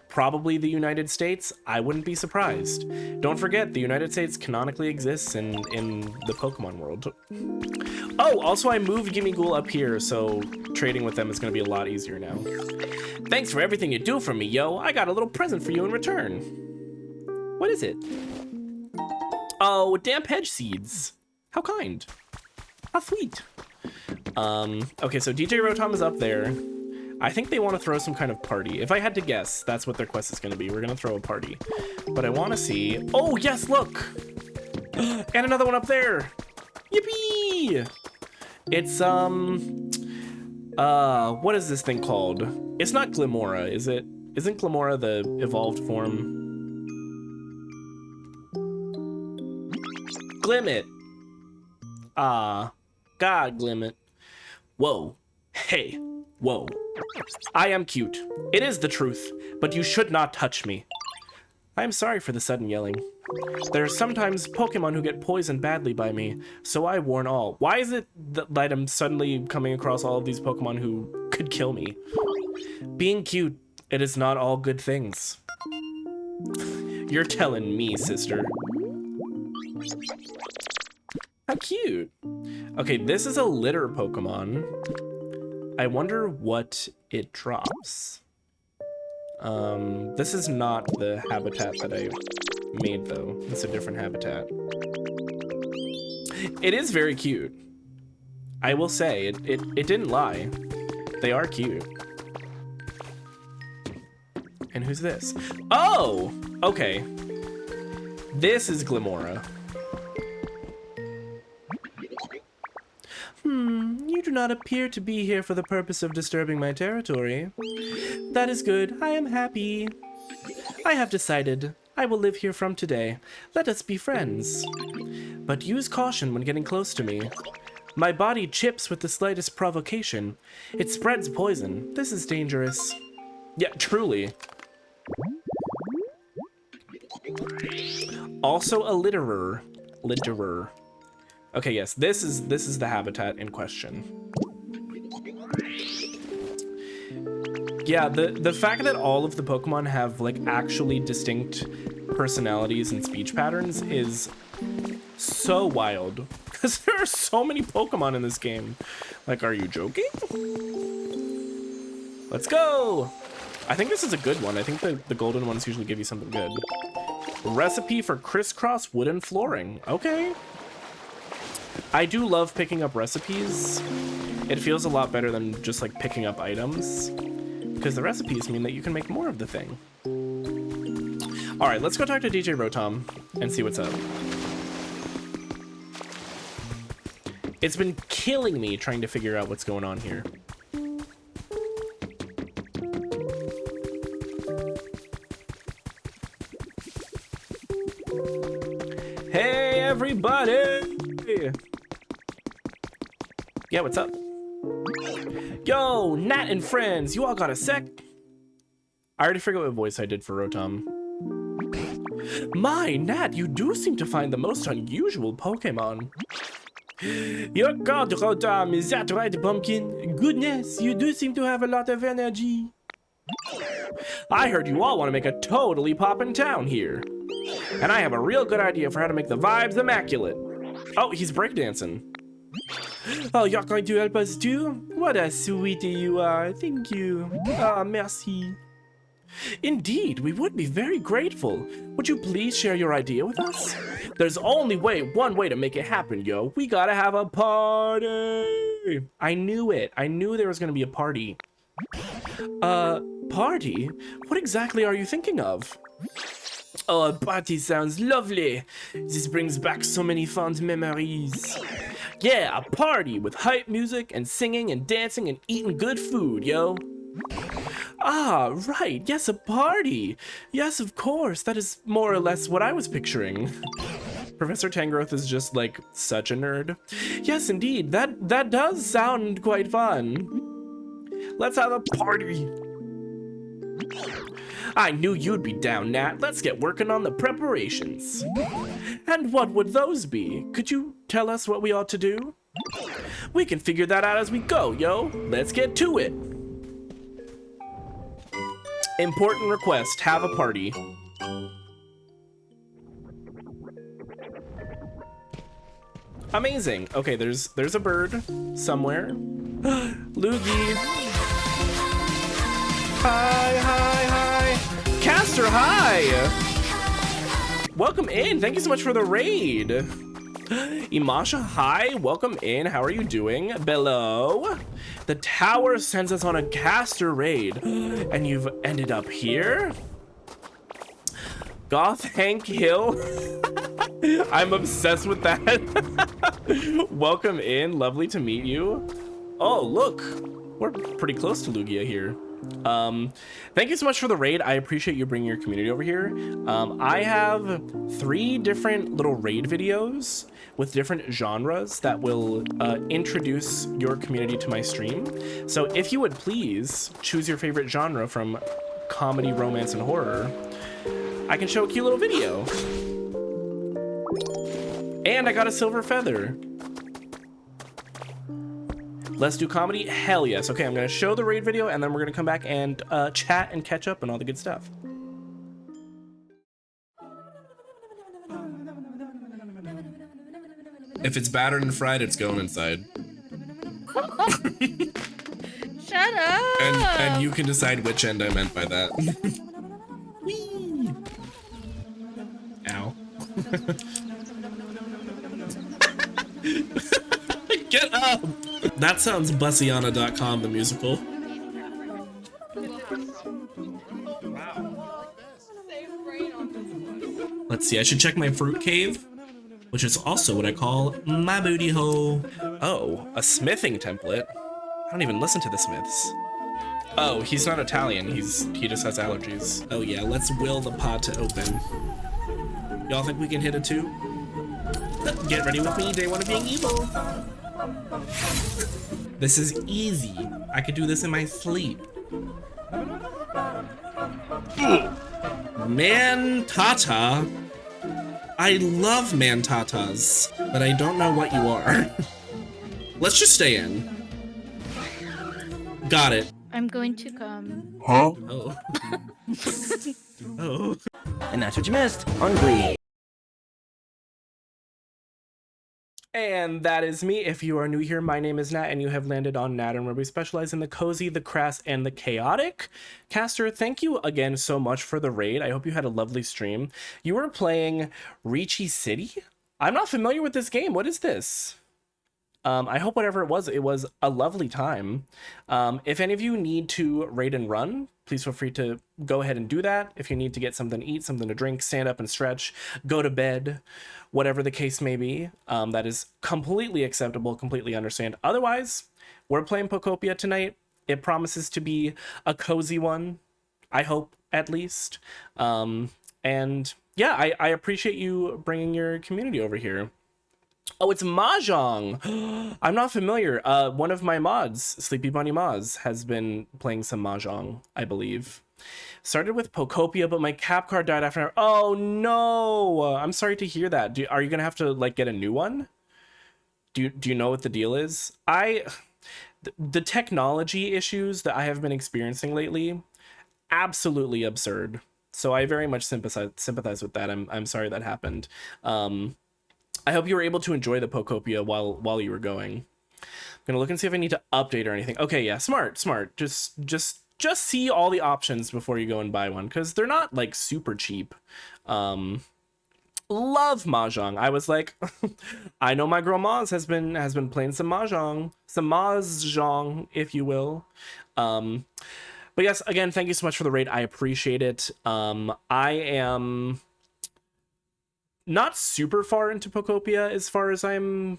Probably the United States. I wouldn't be surprised. Don't forget, the United States canonically exists in the Pokemon world. Oh, also I moved Gimmighoul up here, so trading with them is going to be a lot easier now. Thanks for everything you do for me, yo. I got a little present for you in return. What is it? Oh, damp hedge seeds. How kind. How sweet. Okay, so DJ Rotom is up there. I think they want to throw some kind of party. If I had to guess, that's what their quest is going to be. We're going to throw a party. But I want to see... Oh, yes, look! And another one up there! Yippee! It's, what is this thing called? It's not Glimora, is it? Isn't Glimora the evolved form? Glimmet! Ah. God, Glimmet. Whoa. Hey. Whoa. I am cute. It is the truth, but you should not touch me. I am sorry for the sudden yelling. There are sometimes Pokemon who get poisoned badly by me, so I warn all. Why is it that I'm suddenly coming across all of these Pokemon who could kill me? Being cute, it is not all good things. You're telling me, sister. How cute. Okay, this is a litter Pokemon. I wonder what it drops. This is not the habitat that I made, though. It's a different habitat. It is very cute. I will say, it didn't lie. They are cute. And who's this? Oh! Okay. This is Glimora. You do not appear to be here for the purpose of disturbing my territory. That is good. I am happy. I have decided I will live here from today. Let us be friends. But use caution when getting close to me. My body chips with the slightest provocation. It spreads poison. This is dangerous. Yeah, truly. Also a litterer. Okay, yes, this is the habitat in question. Yeah, the fact that all of the Pokemon have like actually distinct personalities and speech patterns is so wild. Because there are so many Pokemon in this game. Like, are you joking? Let's go! I think this is a good one. I think the golden ones usually give you something good. Recipe for crisscross wooden flooring. Okay. I do love picking up recipes. It feels a lot better than just like picking up items, because the recipes mean that you can make more of the thing. All right, let's go talk to DJ Rotom and see what's up. It's been killing me trying to figure out what's going on here. Hey, everybody! Yeah, what's up? Yo, Nat and friends, you all got a sec? I already forgot what voice I did for Rotom. My, Nat, you do seem to find the most unusual Pokemon. Your god, Rotom, is that right, Pumpkin? Goodness, you do seem to have a lot of energy. I heard you all want to make a totally poppin' town here. And I have a real good idea for how to make the vibes immaculate. Oh, he's breakdancing. Oh, you're going to help us too? What a sweetie you are. Thank you. Ah, merci. Indeed, we would be very grateful. Would you please share your idea with us? There's only one way to make it happen, yo. We gotta have a party. I knew it. I knew there was gonna be a party. Party? What exactly are you thinking of? Oh, a party sounds lovely. This brings back so many fond memories. Yeah, a party with hype music and singing and dancing and eating good food, yo. Ah, right. Yes, a party. Yes, of course. That is more or less what I was picturing. Professor Tangrowth is just like such a nerd. Yes, indeed. That does sound quite fun. Let's have a party. I knew you'd be down, Nat. Let's get working on the preparations. And what would those be? Could you tell us what we ought to do? We can figure that out as we go, yo. Let's get to it. Important request, have a party. Amazing. Okay, there's a bird somewhere. Loogie. Hi. Caster, hi. Welcome in. Thank you so much for the raid. Imasha, hi. Welcome in. How are you doing? Below. The tower sends us on a caster raid. And you've ended up here? Goth Hank Hill. I'm obsessed with that. Welcome in. Lovely to meet you. Oh, look. We're pretty close to Lugia here. Thank you so much for the raid. I appreciate you bringing your community over here. I have 3 different little raid videos with different genres that will introduce your community to my stream. So if you would please choose your favorite genre from comedy, romance, and horror, I can show a cute little video. And I got a silver feather. Let's do comedy? Hell yes. Okay, I'm gonna show the raid video and then we're gonna come back and chat and catch up and all the good stuff. If it's battered and fried, it's going inside. Shut up! And you can decide which end I meant by that. Whee! Ow. Get up! That sounds Bussiana.com, the musical. Let's see, I should check my fruit cave, which is also what I call my booty hole. Oh, a smithing template? I don't even listen to the Smiths. Oh, he's not Italian, he just has allergies. Oh yeah, let's will the pod to open. Y'all think we can hit it too? Get ready with me, day 1 of being evil. This is easy. I could do this in my sleep. Man-tata. I love man-tatas, but I don't know what you are. Let's just stay in. Got it. I'm going to come. Huh? Oh. Oh. And that's what you missed on Glee. And that is me. If you are new here, my name is Nat, and you have landed on Nat, and where we specialize in the cozy, the crass, and the chaotic. Caster, thank you again so much for the raid. I hope you had a lovely stream. You were playing Ricci City? I'm not familiar with this game. What is this? I hope whatever it was a lovely time. If any of you need to raid and run, please feel free to go ahead and do that. If you need to get something to eat, something to drink, stand up and stretch, go to bed, whatever the case may be, that is completely acceptable, completely understand. Otherwise, we're playing Pokopia tonight. It promises to be a cozy one, I hope, at least. And yeah, I appreciate you bringing your community over here. Oh, it's Mahjong. I'm not familiar. One of my mods, Sleepy Bunny Moz, has been playing some Mahjong, I believe. Started with Pokopia, but my cap card died after. Oh no! I'm sorry to hear that. Are you gonna have to like get a new one? Do you know what the deal is? The technology issues that I have been experiencing lately, absolutely absurd. So I very much sympathize with that. I'm sorry that happened. I hope you were able to enjoy the Pokopia while you were going. I'm gonna look and see if I need to update or anything. Okay, yeah, smart. Just see all the options before you go and buy one, because they're not like super cheap. Love mahjong. I was like, I know my girl Maz has been playing some mahjong, if you will. But yes, again, thank you so much for the raid. I appreciate it. I am not super far into Pokopia as far as I'm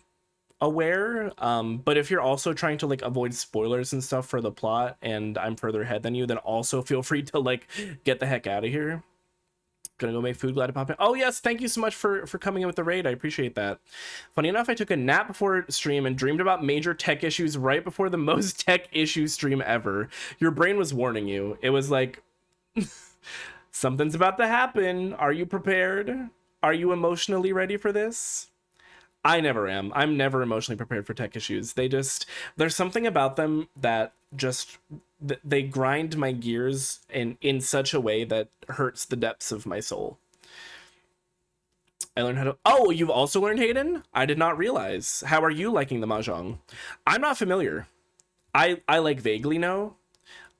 aware. But if you're also trying to like avoid spoilers and stuff for the plot, and I'm further ahead than you, then also feel free to like get the heck out of here. Gonna go make food, glad to pop in. Oh yes, thank you so much for coming in with the raid. I appreciate that. Funny enough, I took a nap before stream and dreamed about major tech issues right before the most tech issue stream ever. Your brain was warning you. It was like, something's about to happen. Are you prepared? Are you emotionally ready for this? I never am. I'm never emotionally prepared for tech issues. There's something about them that just, they grind my gears in such a way that hurts the depths of my soul. I learned how to... Oh, you've also learned, Hayden? I did not realize. How are you liking the mahjong? I'm not familiar. I like vaguely know.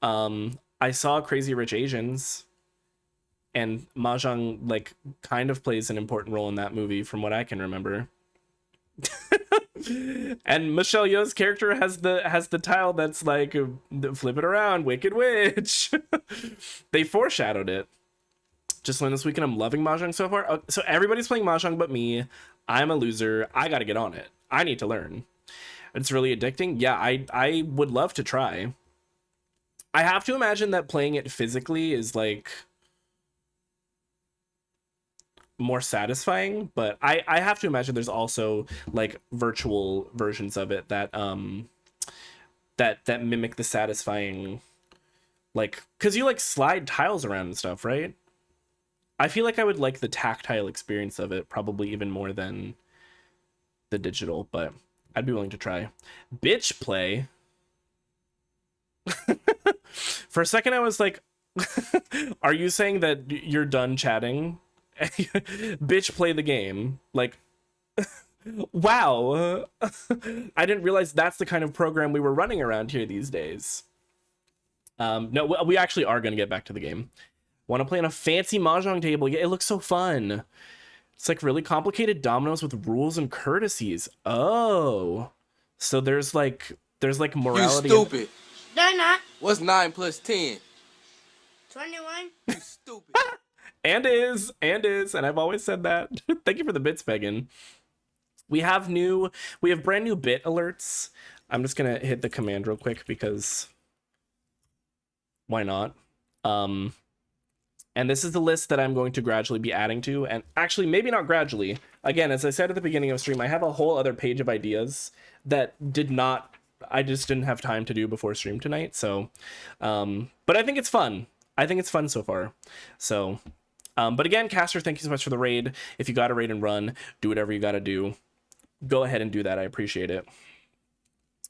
I saw Crazy Rich Asians, and mahjong like kind of plays an important role in that movie from what I can remember. And Michelle Yeoh's character has the tile that's like, flip it around, Wicked Witch. They foreshadowed it. Just learned this weekend. I'm loving mahjong so far. So everybody's playing mahjong but me. I'm a loser. I gotta get on it. I need to learn. It's really addicting. Yeah, I would love to try. I have to imagine that playing it physically is like more satisfying, but I have to imagine there's also like virtual versions of it that that mimic the satisfying, like, because you like slide tiles around and stuff, right? I feel like I would like the tactile experience of it probably even more than the digital, but I'd be willing to try. Bitch play. For a second I was like, are you saying that you're done chatting? Bitch play the game. Like, wow. I didn't realize that's the kind of program we were running around here these days. No, we actually are going to get back to the game. Want to play on a fancy mahjong table? Yeah, it looks so fun. It's like really complicated dominoes with rules and courtesies. Oh, so there's like morality. You stupid. They're not. What's 9 plus 10? 21. You stupid. and and I've always said that. Thank you for the bits, Megan. We have brand new bit alerts. I'm just gonna hit the command real quick because why not? And this is the list that I'm going to gradually be adding to, and actually maybe not gradually. Again, as I said at the beginning of stream, I have a whole other page of ideas that I just didn't have time to do before stream tonight. So, but I think it's fun. I think it's fun so far. So, but again, Caster, thank you so much for the raid. If you got to raid and run, do whatever you got to do. Go ahead and do that. I appreciate it.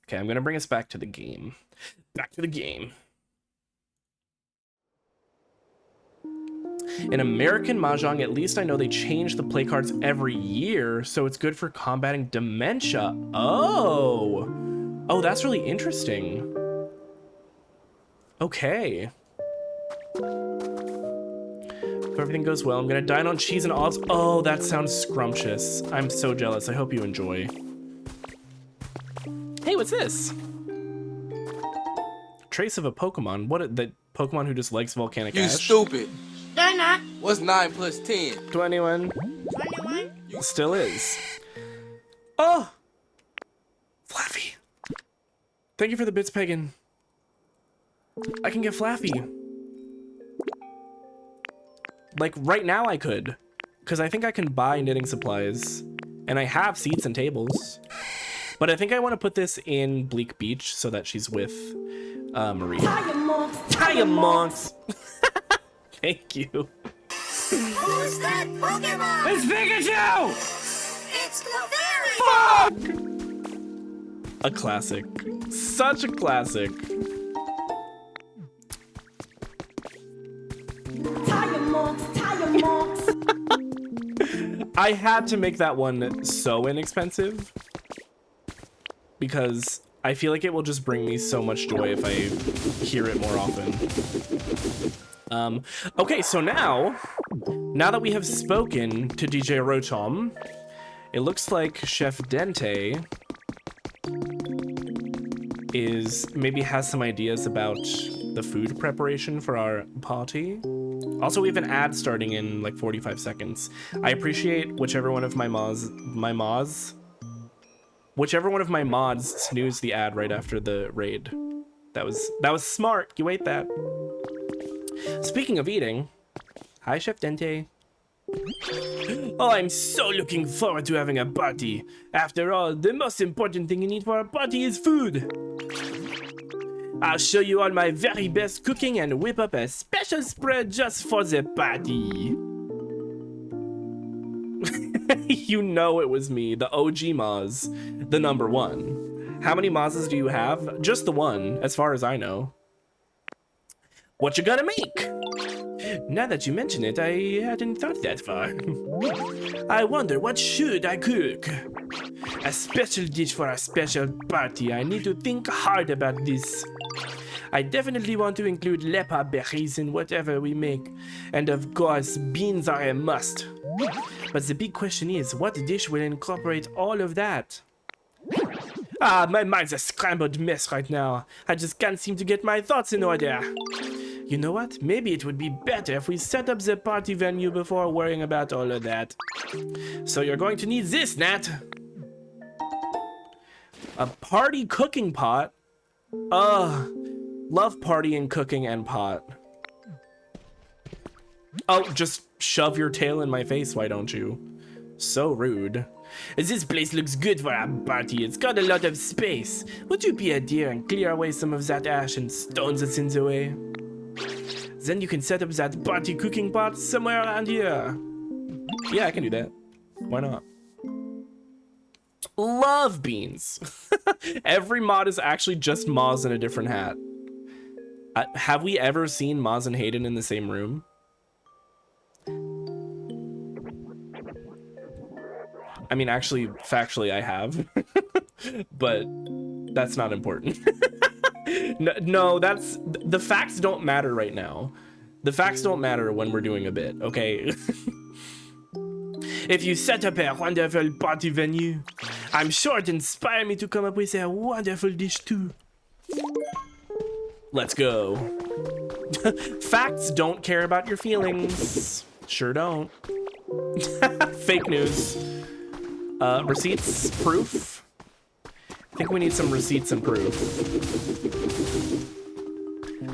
Okay, I'm going to bring us back to the game. Back to the game. In American Mahjong, at least I know they change the play cards every year, so it's good for combating dementia. Oh, that's really interesting. Okay. If everything goes well, I'm gonna dine on cheese and olives. Oh, that sounds scrumptious. I'm so jealous. I hope you enjoy. Hey, what's this? Trace of a Pokemon. What, the Pokemon who just likes volcanic You ash? stupid. They're not. What's 9 plus 10? 21. 21. Still is. Oh! Flaffy. Thank you for the bits, Pagan. I can get Flaffy. Like, right now I could. Because I think I can buy knitting supplies. And I have seats and tables. But I think I want to put this in Bleak Beach so that she's with Marie. Tie 'em, monks. Tie 'em, monks! Thank you. Who's that Pokemon? It's Pikachu! It's Clefairy! Fuck! A classic. Such a classic. Tire marks, tire marks. I had to make that one so inexpensive because I feel like it will just bring me so much joy if I hear it more often. Okay, so now that we have spoken to DJ Rotom, it looks like Chef Dente maybe has some ideas about the food preparation for our party. Also, we have an ad starting in like 45 seconds. I appreciate whichever one of my mods snooze the ad right after the raid. That was smart. You ate that. Speaking of eating, hi Chef Dente. Oh, I'm so looking forward to having a party. After all, the most important thing you need for a party is food. I'll show you all my very best cooking and whip up a special spread just for the party. You know it was me, the OG Moz, the #1. How many Mozes do you have? Just the one, as far as I know. What you gonna make? Now that you mention it, I hadn't thought that far. I wonder, what should I cook? A special dish for a special party. I need to think hard about this. I definitely want to include lepa berries in whatever we make. And of course, beans are a must. But the big question is, what dish will incorporate all of that? Ah, my mind's a scrambled mess right now. I just can't seem to get my thoughts in order. You know what? Maybe it would be better if we set up the party venue before worrying about all of that. So you're going to need this, Nat. A party cooking pot? Love partying, cooking, and pot. Oh, just shove your tail in my face, why don't you? So rude. This place looks good for a party. It's got a lot of space. Would you be a dear and clear away some of that ash and stones that's in the way? Then you can set up that party cooking pot somewhere around here. Yeah, I can do that. Why not? Love beans. Every mod is actually just Moz in a different hat. Have we ever seen Moz and Hayden in the same room? I mean, actually, factually, I have. But that's not important. No, that's... The facts don't matter right now. The facts don't matter when we're doing a bit, okay? If you set up a wonderful party venue, I'm sure it inspired me to come up with a wonderful dish too. Let's go. Facts don't care about your feelings. Sure don't. Fake news. Receipts, proof. I think we need some receipts and proof.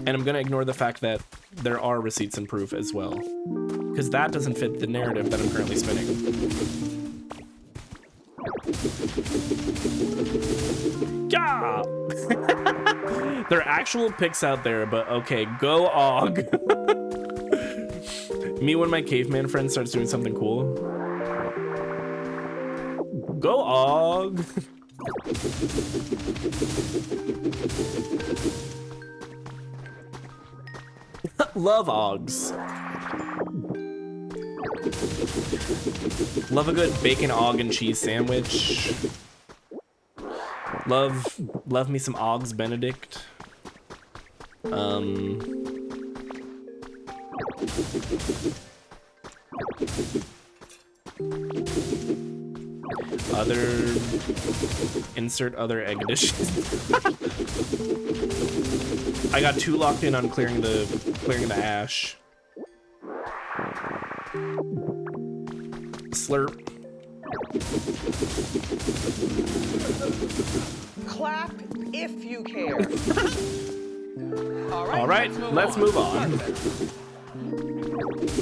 And I'm gonna ignore the fact that there are receipts and proof as well, because that doesn't fit the narrative that I'm currently spinning. Yeah! There are actual pics out there, but okay, go Og. Me when my caveman friend starts doing something cool. Go Og. Love Ogs. Love a good bacon, og, and cheese sandwich. Love me some Oggs Benedict. Insert other egg dishes. I got too locked in on clearing the ash. Slurp. Clap if you care. All right, let's move on.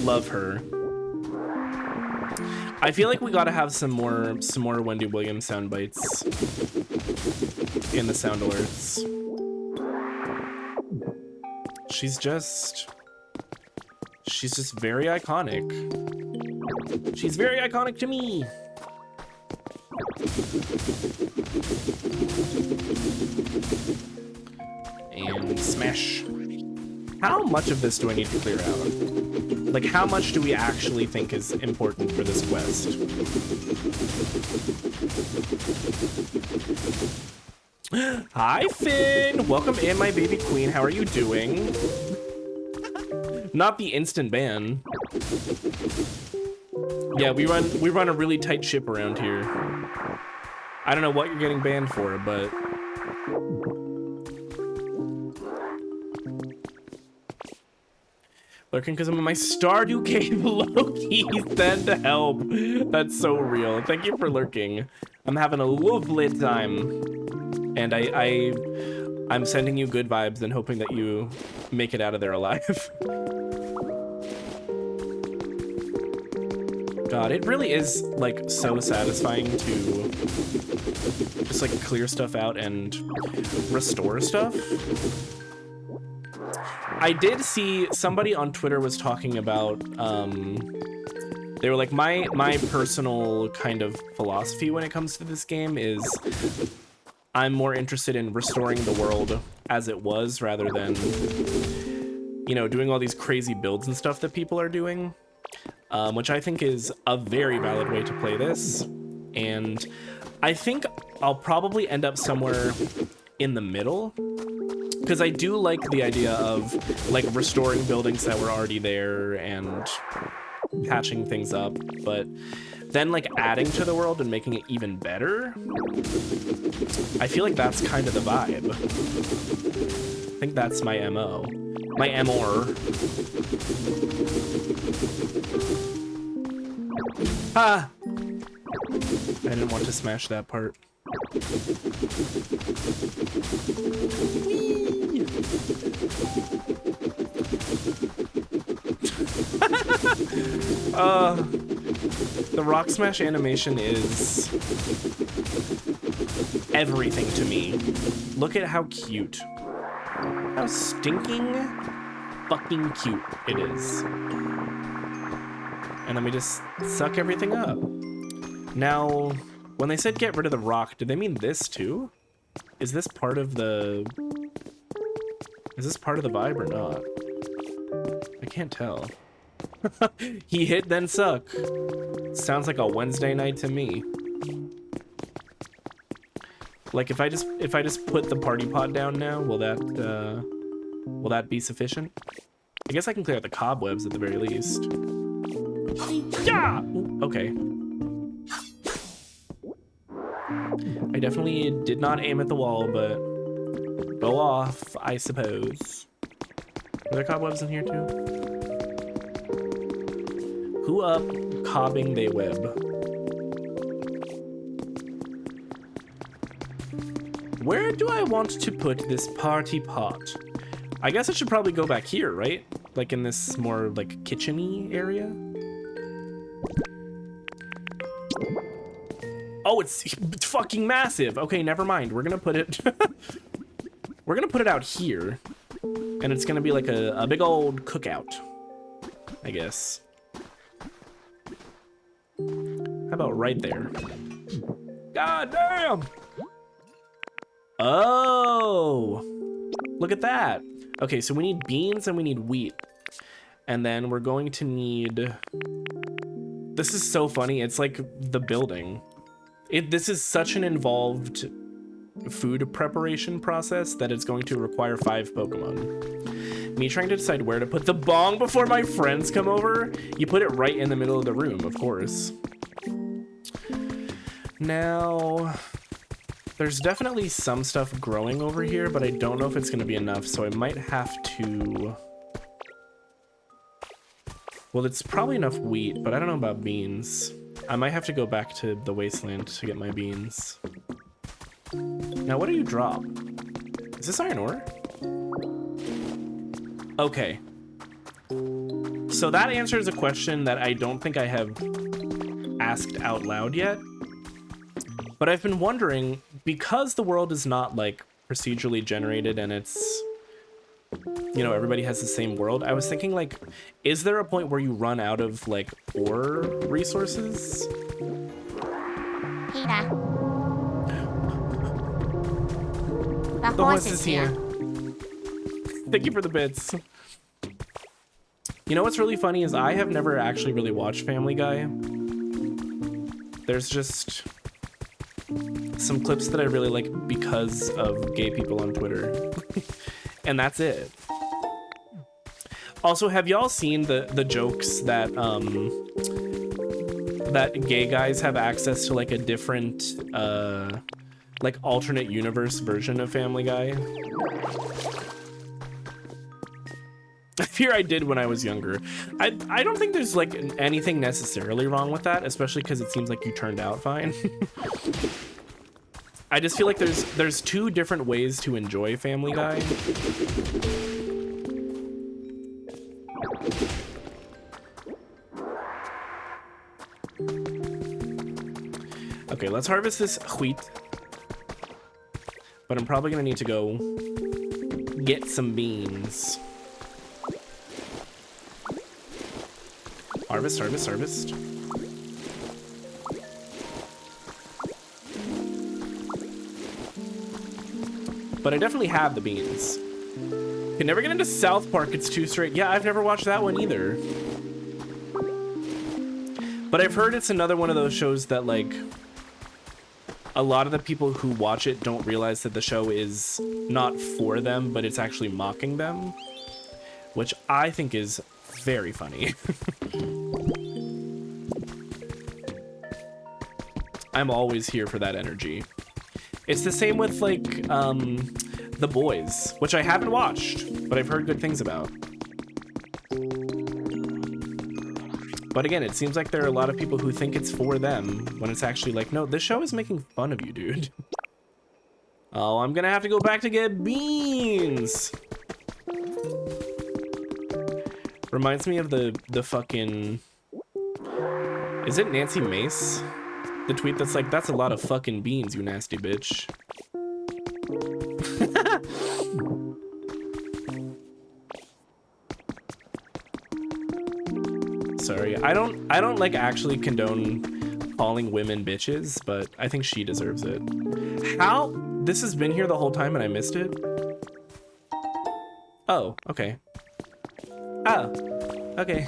Love her. I feel like we gotta have some more Wendy Williams sound bites in the sound alerts. She's just She's just very iconic. She's very iconic to me. And smash. How much of this do I need to clear out? Like, how much do we actually think is important for this quest? Hi, Finn! Welcome in, my baby queen. How are you doing? Not the instant ban. Yeah, we run a really tight ship around here. I don't know what you're getting banned for, but... Lurking because I'm in my Stardew cave. Loki, send help. That's so real. Thank you for lurking. I'm having a lovely time. And I'm sending you good vibes and hoping that you make it out of there alive. God, it really is like so satisfying to just like clear stuff out and restore stuff. I did see somebody on Twitter was talking about, they were like, my personal kind of philosophy when it comes to this game is I'm more interested in restoring the world as it was rather than, you know, doing all these crazy builds and stuff that people are doing, which I think is a very valid way to play this. And I think I'll probably end up somewhere in the middle, because I do like the idea of like restoring buildings that were already there and patching things up, but then like adding to the world and making it even better. I feel like that's kind of the vibe. I think that's my MO. My MOR. Ah! I didn't want to smash that part. The rock smash animation is everything to me. Look at how cute. How stinking fucking cute it is. And then we just suck everything up. Now, when they said get rid of the rock, did they mean this too? Is this part of the... Is this part of the vibe or not? I can't tell. He hit then suck. Sounds like a Wednesday night to me. Like if I just put the party pot down now, will that be sufficient? I guess I can clear out the cobwebs at the very least. Yeah! Ooh, okay. I definitely did not aim at the wall, but go off, I suppose. Are there cobwebs in here too? Who up cobbing they web? Where do I want to put this party pot? I guess it should probably go back here, right? Like in this more like kitchen-y area? Oh, it's fucking massive. Okay, never mind. We're gonna put it we're gonna put it out here. And it's gonna be like a big old cookout, I guess. How about right there? God damn! Oh! Look at that. Okay, so we need beans and we need wheat. And then we're going to need... This is so funny. It's like the building. This is such an involved food preparation process that it's going to require 5 Pokemon. Me trying to decide where to put the bong before my friends come over? You put it right in the middle of the room, of course. Now, there's definitely some stuff growing over here, but I don't know if it's going to be enough, so I might have to... Well, it's probably enough wheat, but I don't know about beans. I might have to go back to the wasteland to get my beans. Now, what do you drop? Is this iron ore? Okay. So that answers a question that I don't think I have asked out loud yet. But I've been wondering, because the world is not like procedurally generated and it's you know, everybody has the same world. I was thinking, like, is there a point where you run out of, like, ore resources? Peter. The horse is here. Thank you for the bits. You know what's really funny is I have never actually really watched Family Guy. There's just some clips that I really like because of gay people on Twitter. And that's it. Also, have y'all seen the jokes that that gay guys have access to like a different like alternate universe version of Family Guy? I fear I did when I was younger. I don't think there's like anything necessarily wrong with that, especially because it seems like you turned out fine. I just feel like there's two different ways to enjoy Family Guy. Okay, let's harvest this wheat. But I'm probably gonna need to go get some beans. Harvest, harvest, harvest. But I definitely have the beans. Can never get into South Park, it's too straight. Yeah, I've never watched that one either. But I've heard it's another one of those shows that, like, a lot of the people who watch it don't realize that the show is not for them, but it's actually mocking them. Which I think is very funny. I'm always here for that energy. It's the same with, like, The Boys, which I haven't watched, but I've heard good things about. But again, it seems like there are a lot of people who think it's for them, when it's actually like, no, this show is making fun of you, dude. Oh, I'm gonna have to go back to get beans! Reminds me of the fucking... Is it Nancy Mace? The tweet that's like, that's a lot of fucking beans, you nasty bitch. Sorry, I don't like actually condone calling women bitches, but I think she deserves it. How? This has been here the whole time and I missed it? Oh, okay. Oh, okay.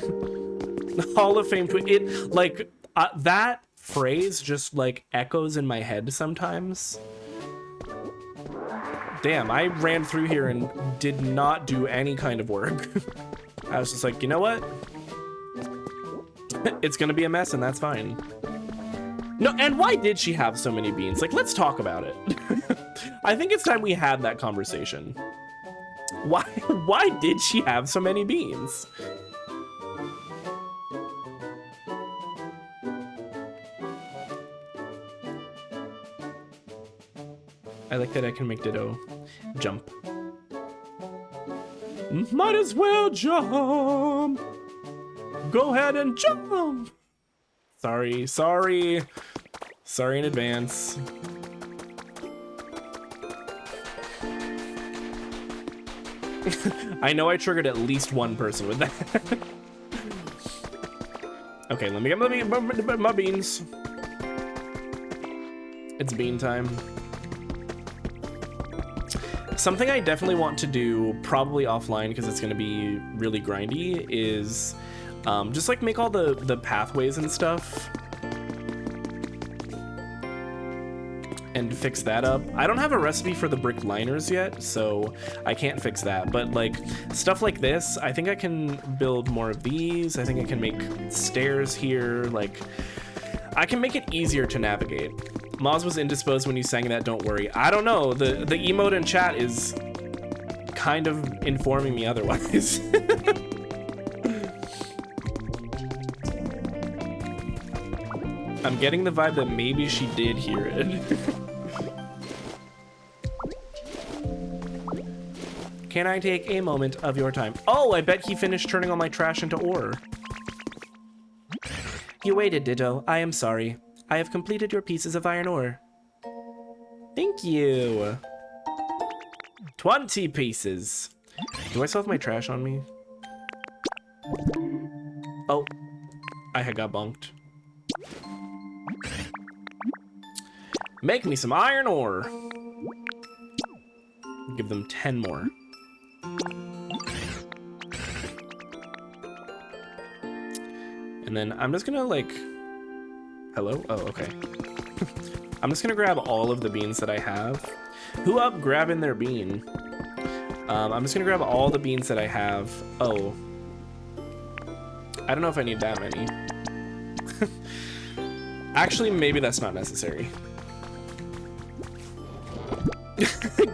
Hall of Fame tweet. It, like, that phrase just, like, echoes in my head sometimes. Damn, I ran through here and did not do any kind of work. I was just like, you know what? It's gonna be a mess and that's fine. No, and why did she have so many beans? Like, let's talk about it. I think it's time we had that conversation. Why did she have so many beans? I like that I can make Ditto jump. Might as well jump. Go ahead and jump. Sorry in advance. I know I triggered at least one person with that. Okay, let me get my beans. It's bean time. Something I definitely want to do, probably offline because it's going to be really grindy, is just like make all the pathways and stuff and fix that up. I don't have a recipe for the brick liners yet, so I can't fix that. But like stuff like this, I think I can build more of these. I think I can make stairs here. Like I can make it easier to navigate. Moz was indisposed when you sang that, don't worry. I don't know, the emote in chat is kind of informing me otherwise. I'm getting the vibe that maybe she did hear it. Can I take a moment of your time? Oh, I bet he finished turning all my trash into ore. You waited, Ditto. I am sorry. I have completed your pieces of iron ore. Thank you. 20 pieces. Do I still have my trash on me? Oh, I had got bonked. Make me some iron ore. Give them 10 more. And then I'm just gonna like, hello? Oh, okay. I'm just gonna grab all of the beans that I have. Who up grabbing their bean? I'm just gonna grab all the beans that I have. Oh. I don't know if I need that many. Actually, maybe that's not necessary.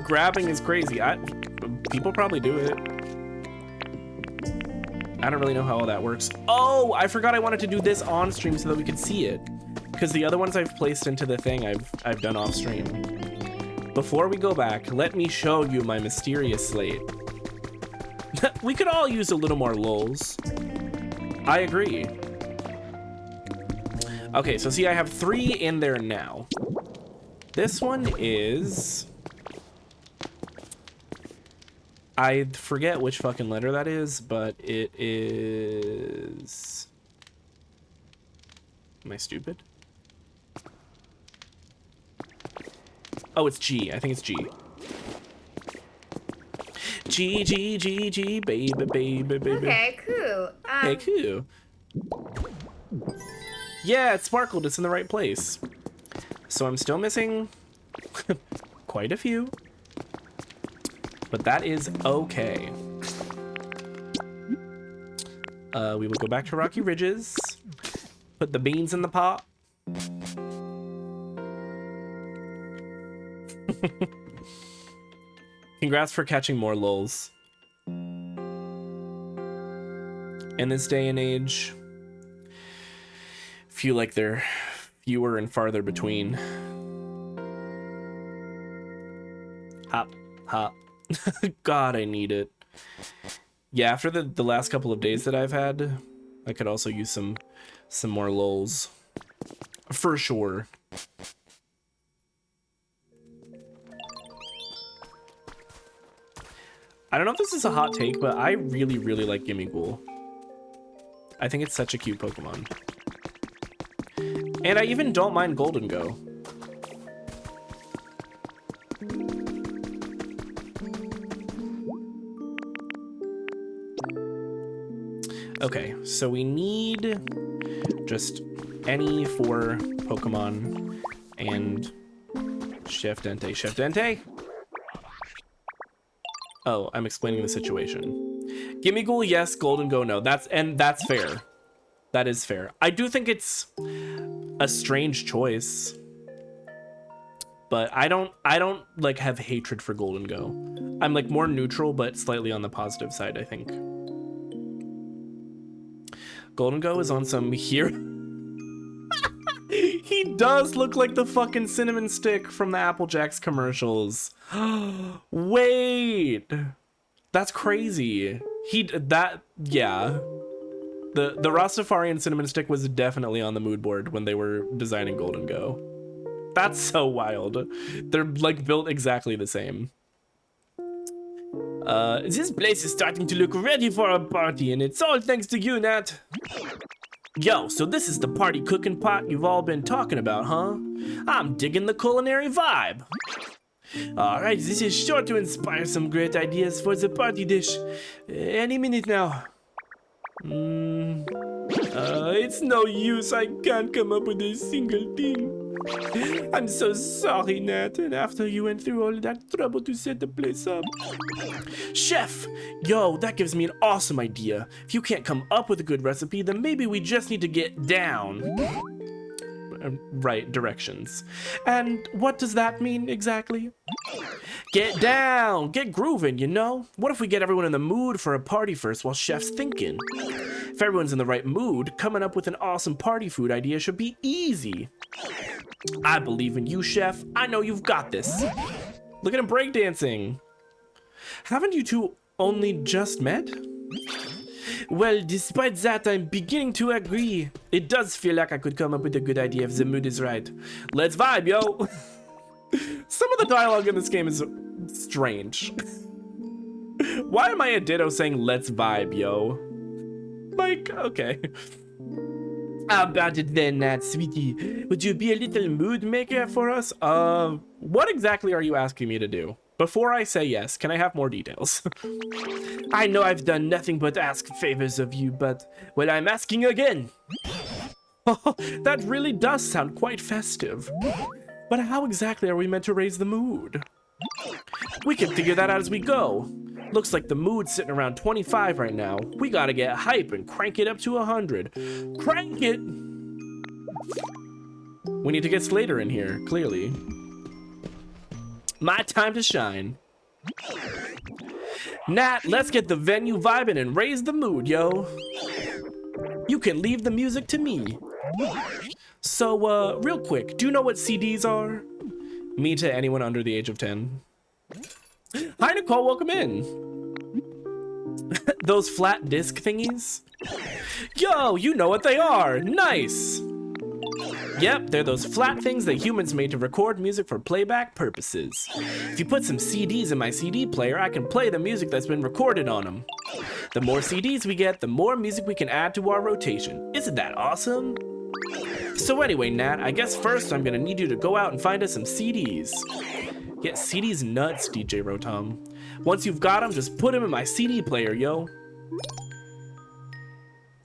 Grabbing is crazy. People probably do it. I don't really know how all that works. Oh, I forgot I wanted to do this on stream so that we could see it. Because the other ones I've placed into the thing I've done off stream. Before we go back, let me show you my mysterious slate. We could all use a little more lulz. I agree. Okay, so see, I have 3 in there now. This one is... I forget which fucking letter that is, but it is... Am I stupid? Oh, it's G. I think it's G. G, G, G, G, baby, baby, baby. Okay, cool. Hey, cool. Yeah, it sparkled. It's in the right place. So I'm still missing quite a few. But that is okay. We will go back to Rocky Ridges. Put the beans in the pot. Congrats for catching more lulz. In this day and age, feel like they're fewer and farther between. Hop, hop. God, I need it. Yeah, after the last couple of days that I've had, I could also use some more lulz. For sure. I don't know if this is a hot take, but I really, really like Gimme Ghoul. I think it's such a cute Pokemon. And I even don't mind Golden Go. Okay, so we need just any 4 Pokemon and Chef Dente. Chef Dente? Oh, I'm explaining the situation. Gimme Ghoul, yes. Golden Go, no. That's fair. That is fair. I do think it's a strange choice, but I don't like have hatred for Golden Go. I'm like more neutral, but slightly on the positive side, I think. Golden Go is on some here. He does look like the fucking cinnamon stick from the Apple Jacks commercials. Wait, that's crazy. Yeah. The Rastafarian cinnamon stick was definitely on the mood board when they were designing Golden Go. That's so wild. They're like built exactly the same. This place is starting to look ready for a party, and it's all thanks to you, Nat. Yo, so this is the party cooking pot you've all been talking about, huh? I'm digging the culinary vibe. Alright, this is sure to inspire some great ideas for the party dish. Any minute now. It's no use, I can't come up with a single thing. I'm so sorry, Nat, and after you went through all that trouble to set the place up. Chef! Yo, that gives me an awesome idea. If you can't come up with a good recipe, then maybe we just need to get down. Right, directions. And what does that mean exactly? Get down! Get grooving, you know? What if we get everyone in the mood for a party first while Chef's thinking? If everyone's in the right mood, coming up with an awesome party food idea should be easy. I believe in you, Chef. I know you've got this. Look at him breakdancing. Haven't you two only just met? Well, despite that, I'm beginning to agree. It does feel like I could come up with a good idea if the mood is right. Let's vibe, yo. Some of the dialogue in this game is strange. Why am I a ditto saying let's vibe, yo? Like, okay. How about it then, Nat, sweetie? Would you be a little mood maker for us? What exactly are you asking me to do? Before I say yes, can I have more details? I know I've done nothing but ask favors of you, but, well, I'm asking again. That really does sound quite festive. But how exactly are we meant to raise the mood? We can figure that out as we go. Looks like the mood's sitting around 25 right now. We gotta get hype and crank it up to 100. Crank it! We need to get Slater in here, clearly. My time to shine. Nat, let's get the venue vibing and raise the mood, yo. You can leave the music to me. So, real quick, do you know what CDs are? Me to anyone under the age of 10. Hi, Nicole, welcome in. Those flat disc thingies? Yo, you know what they are. Nice. Yep, they're those flat things that humans made to record music for playback purposes. If you put some CDs in my CD player, I can play the music that's been recorded on them. The more CDs we get, the more music we can add to our rotation. Isn't that awesome? So anyway, Nat, I guess first I'm gonna need you to go out and find us some CDs. Yeah, CDs nuts, DJ Rotom. Once you've got them, just put them in my CD player, yo.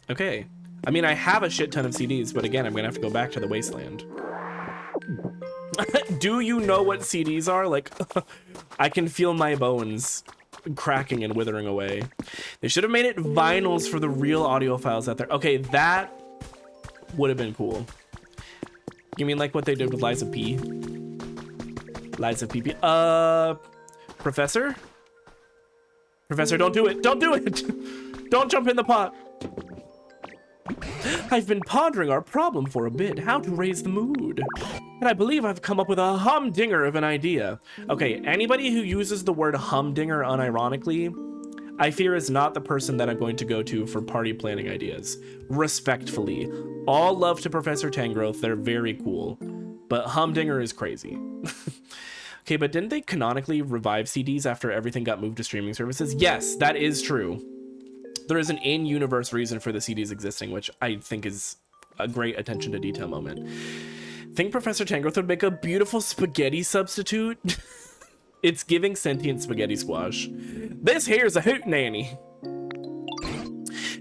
Okay. I mean, I have a shit ton of CDs, but again, I'm gonna have to go back to the wasteland. Do you know what CDs are? Like, I can feel my bones cracking and withering away. They should have made it vinyls for the real audiophiles out there. Okay, that would have been cool. You mean like what they did with Liza P? Liza P. Professor? Professor, don't do it. Don't do it. Don't jump in the pot. I've been pondering our problem for a bit, how to raise the mood. And I believe I've come up with a humdinger of an idea. Okay, anybody who uses the word humdinger unironically, I fear is not the person that I'm going to go to for party planning ideas. Respectfully. All love to Professor Tangrowth, they're very cool. But humdinger is crazy. Okay, but didn't they canonically revive CDs after everything got moved to streaming services? Yes, that is true. There is an in-universe reason for the CDs existing, which I think is a great attention to detail moment. Think Professor Tangrowth would make a beautiful spaghetti substitute? It's giving sentient spaghetti squash. This here's a hootenanny.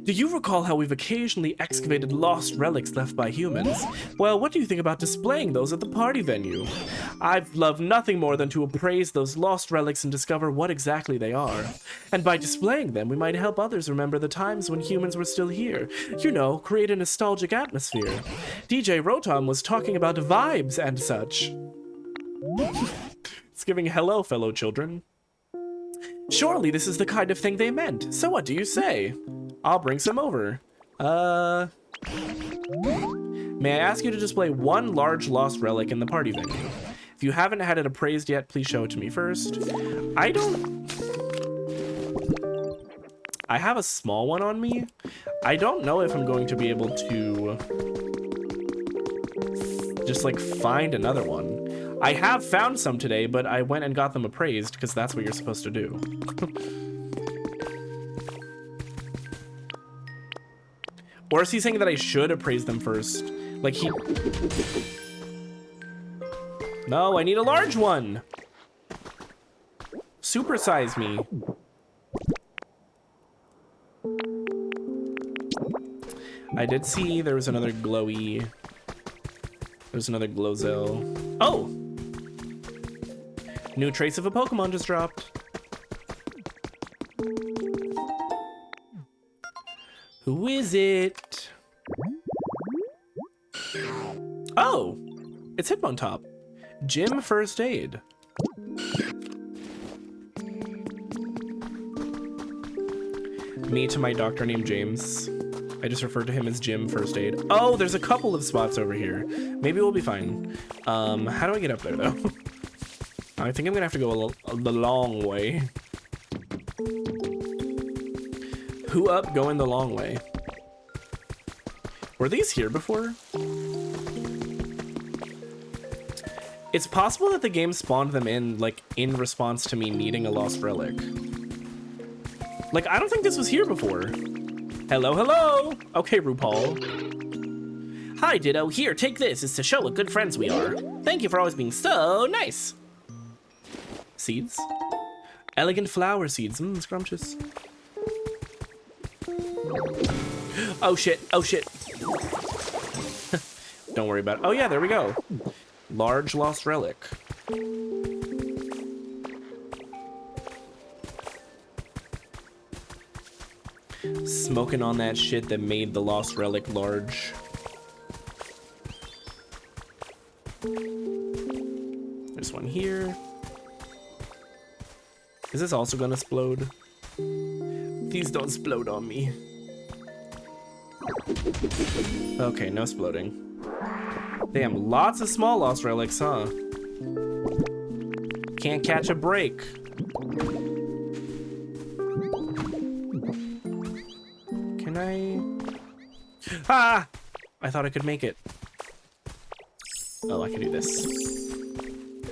Do you recall how we've occasionally excavated lost relics left by humans? Well, what do you think about displaying those at the party venue? I've loved nothing more than to appraise those lost relics and discover what exactly they are. And by displaying them, we might help others remember the times when humans were still here. You know, create a nostalgic atmosphere. DJ Rotom was talking about vibes and such. It's giving hello, fellow children. Surely this is the kind of thing they meant. So what do you say? I'll bring some over. May I ask you to display one large lost relic in the party venue? If you haven't had it appraised yet, please show it to me first. I have a small one on me. I don't know if I'm going to be able to just like find another one. I have found some today, but I went and got them appraised because that's what you're supposed to do. Or is he saying that I should appraise them first? Like he... No, I need a large one! Supersize me. I did see there was another glowy... There's another Glozell. Oh! New trace of a Pokemon just dropped. Who is it? Oh! It's Hitmontop. Gym First Aid. Me to my doctor named James. I just referred to him as Gym First Aid. Oh, there's a couple of spots over here. Maybe we'll be fine. How do I get up there, though? I think I'm gonna have to go the long way. Who up going the long way? Were these here before? It's possible that the game spawned them in, like, in response to me needing a lost relic. Like, I don't think this was here before. Hello, hello. Okay, RuPaul. Hi, Ditto. Here, take this. It's to show what good friends we are. Thank you for always being so nice. Seeds? Elegant flower seeds. Scrumptious. Oh, shit. Oh, shit. Don't worry about it. Oh, yeah, there we go. Large lost relic. Smoking on that shit that made the lost relic large. There's one here. Is this also gonna explode? Please don't explode on me. Okay, no exploding. Damn, lots of small lost relics, huh? Can't catch a break. Can I? Ah! I thought I could make it. Oh, I can do this.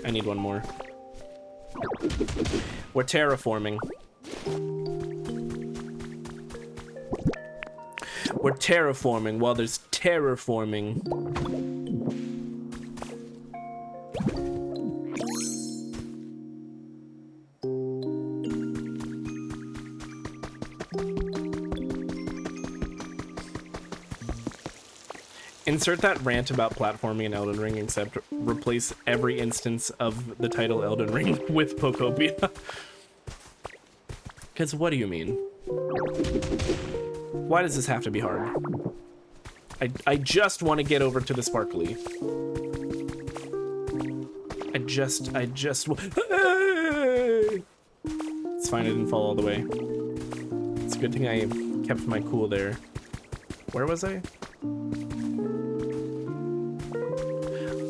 I need one more. We're terraforming. We're terraforming while there's terraforming. Insert that rant about platforming in Elden Ring, except replace every instance of the title Elden Ring with Pokopia. Because what do you mean? Why does this have to be hard? I just want to get over to the sparkly. I just It's fine, I didn't fall all the way. It's a good thing I kept my cool there. Where was I?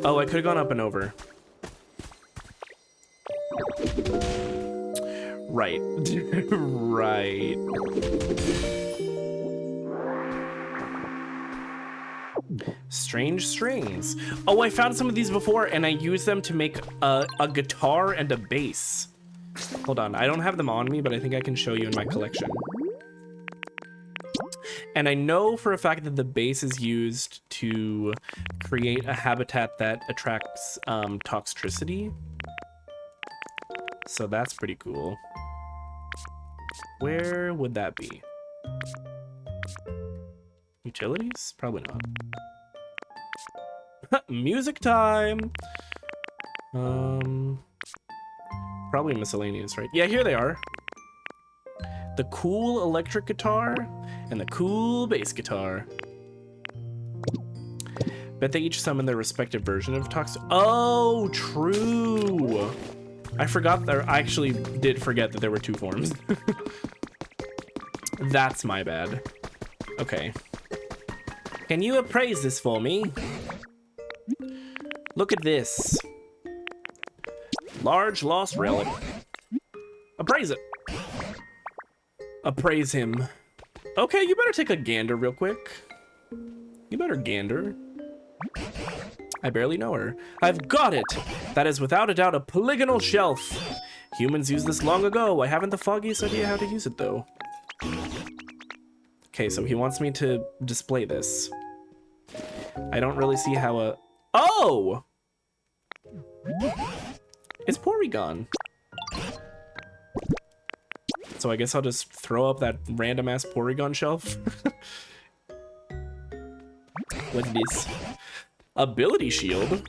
Oh, I could have gone up and over. Right. Right. Strange strings. Oh, I found some of these before and I used them to make a guitar and a bass. Hold on, I don't have them on me, but I think I can show you in my collection. And I know for a fact that the bass is used to create a habitat that attracts toxicity. So that's pretty cool. Where would that be? Utilities? Probably not. Music time! Probably miscellaneous, right? Yeah, here they are. The cool electric guitar and the cool bass guitar. Bet they each summon their respective version of Tox. Oh, true. I forgot there. I actually did forget that there were two forms. That's my bad. Okay. Can you appraise this for me? Look at this. Large lost relic. Appraise it. Appraise him. Okay, you better take a gander real quick. You better gander. I barely know her. I've got it! That is without a doubt a polygonal shelf. Humans used this long ago. I haven't the foggiest idea how to use it though. Okay, so he wants me to display this. I don't really see how a... Oh! It's Porygon. So I guess I'll just throw up that random ass Porygon shelf. What's this? Ability shield?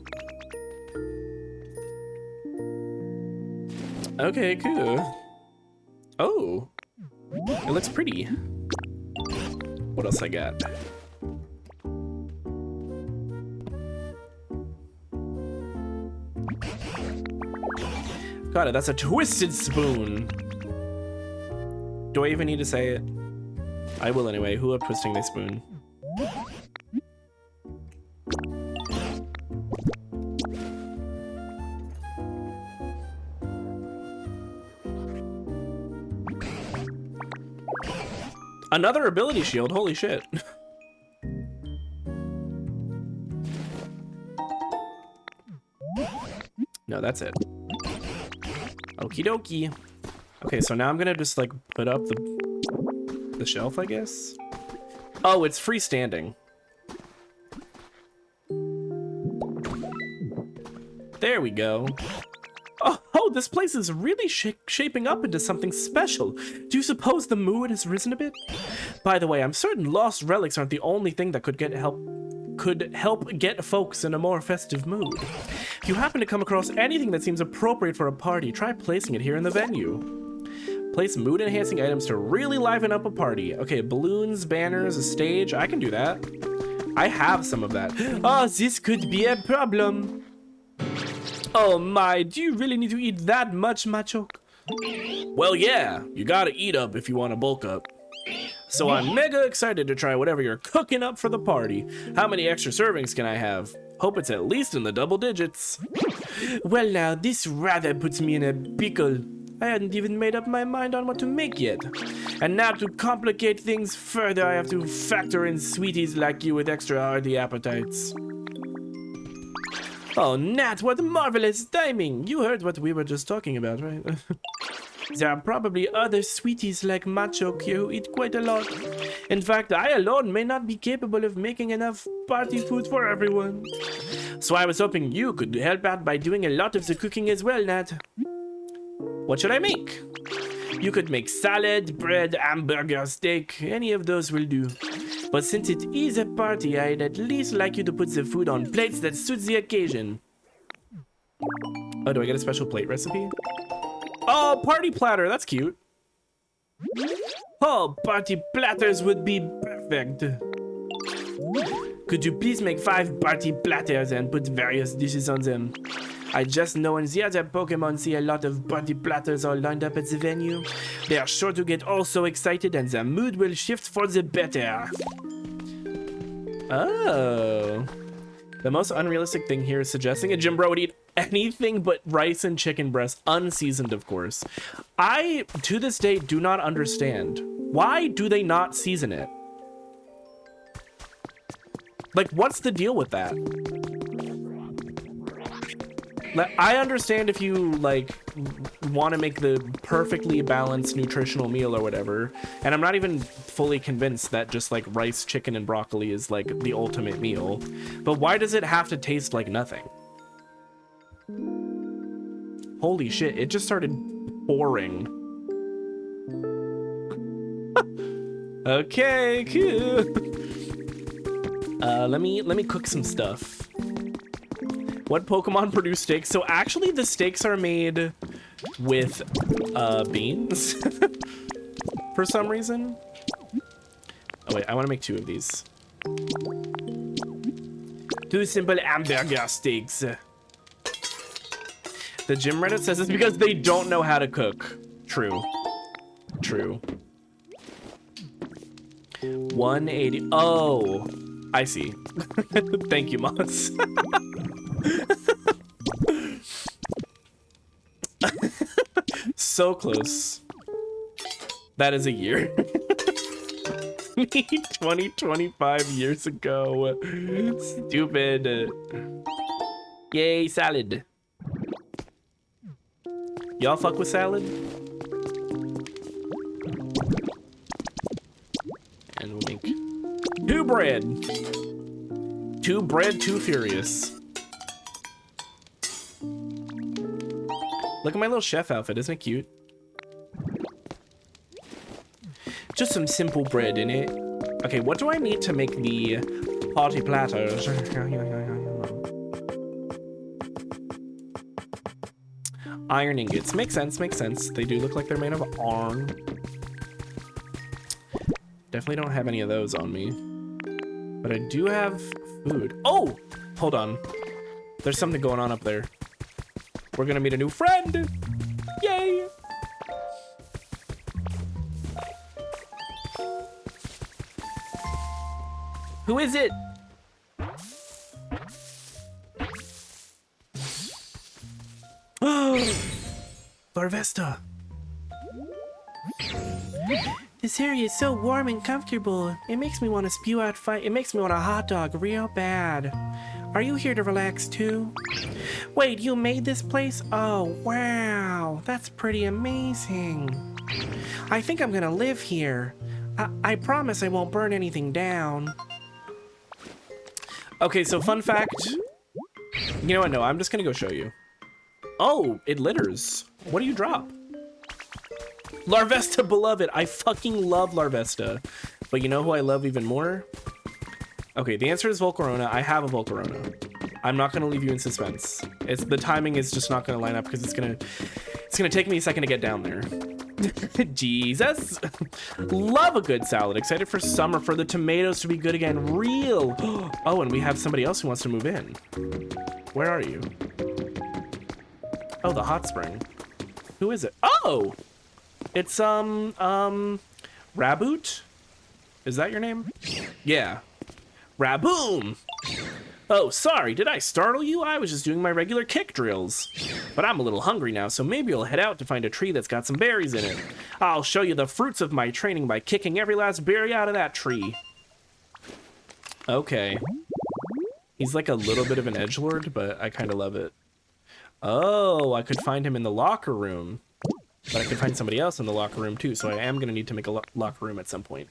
Okay, cool. Oh, it looks pretty. What else I got? Got it, that's a twisted spoon. Do I even need to say it? I will anyway. Who are twisting this spoon? Another ability shield, holy shit. No, that's it. Okie dokie. Okay, so now I'm gonna just like put up the the shelf, I guess. Oh, it's freestanding. There we go. Oh, this place is really shaping up into something special. Do you suppose the mood has risen a bit? By the way, I'm certain lost relics aren't the only thing that could help get folks in a more festive mood. If you happen to come across anything that seems appropriate for a party, try placing it here in the venue. Place mood-enhancing items to really liven up a party. Okay, balloons, banners, a stage. I can do that. I have some of that. Oh, this could be a problem. Oh my, do you really need to eat that much, Macho? Well, yeah, you gotta eat up if you want to bulk up. So I'm mega excited to try whatever you're cooking up for the party. How many extra servings can I have? Hope it's at least in the double digits. Well now, this rather puts me in a pickle. I hadn't even made up my mind on what to make yet. And now to complicate things further, I have to factor in sweeties like you with extra hearty appetites. Oh, Nat, what marvelous timing! You heard what we were just talking about, right? There are probably other sweeties like Macho here who eat quite a lot. In fact, I alone may not be capable of making enough party food for everyone. So I was hoping you could help out by doing a lot of the cooking as well, Nat. What should I make? You could make salad, bread, hamburger, steak, any of those will do. But since it is a party, I'd at least like you to put the food on plates that suits the occasion. Oh, do I get a special plate recipe? Oh, party platter, that's cute. Oh, party platters would be perfect. Could you please make 5 party platters and put various dishes on them? I just know when the other Pokemon see a lot of party platters all lined up at the venue, they are sure to get all so excited and their mood will shift for the better. Oh. The most unrealistic thing here is suggesting a gym bro would eat anything but rice and chicken breast, unseasoned, of course. I, to this day, do not understand. Why do they not season it? Like, what's the deal with that? I understand if you, like, want to make the perfectly balanced nutritional meal or whatever, and I'm not even fully convinced that just, like, rice, chicken, and broccoli is, like, the ultimate meal. But why does it have to taste like nothing? Holy shit, it just started pouring. Okay, cool. Let me cook some stuff. What Pokemon produce steaks? So actually the steaks are made with beans for some reason. Oh wait, I want to make 2 of these. 2 simple hamburger steaks. The gym Reddit says it's because they don't know how to cook. True. True. 180. Oh, I see. Thank you, Moss. So close. That is a year. 25 years ago. Stupid. Yay, salad. Y'all fuck with salad? And we'll make 2 bread. 2 bread, 2 furious. Look at my little chef outfit, isn't it cute? Just some simple bread in it. Okay, what do I need to make the party platters? Iron ingots. Makes sense, makes sense. They do look like they're made of iron. Definitely don't have any of those on me. But I do have food. Oh! Hold on. There's something going on up there. We're gonna meet a new friend! Yay! Who is it? Oh! Larvesta! This area is so warm and comfortable. It makes me want to spew out fight. It makes me want a hot dog real bad. Are you here to relax too? Wait, you made this place? Oh, wow. That's pretty amazing. I think I'm gonna live here. I promise I won't burn anything down. Okay, so fun fact. You know what? No, I'm just gonna go show you. Oh, it litters. What do you drop? Larvesta beloved. I fucking love Larvesta. But you know who I love even more? Okay, the answer is Volcarona. I have a Volcarona. I'm not gonna leave you in suspense. The timing is just not gonna line up because it's gonna take me a second to get down there. Jesus. Love a good salad. Excited for summer, for the tomatoes to be good again. Real. Oh, and we have somebody else who wants to move in. Where are you? Oh, the hot spring. Who is it? Oh! It's, Raboot? Is that your name? Yeah. Raboom! Oh, sorry, did I startle you? I was just doing my regular kick drills. But I'm a little hungry now, so maybe I'll head out to find a tree that's got some berries in it. I'll show you the fruits of my training by kicking every last berry out of that tree. Okay. He's like a little bit of an edgelord, but I kind of love it. Oh, I could find him in the locker room. But I could find somebody else in the locker room too, so I am going to need to make a locker room at some point.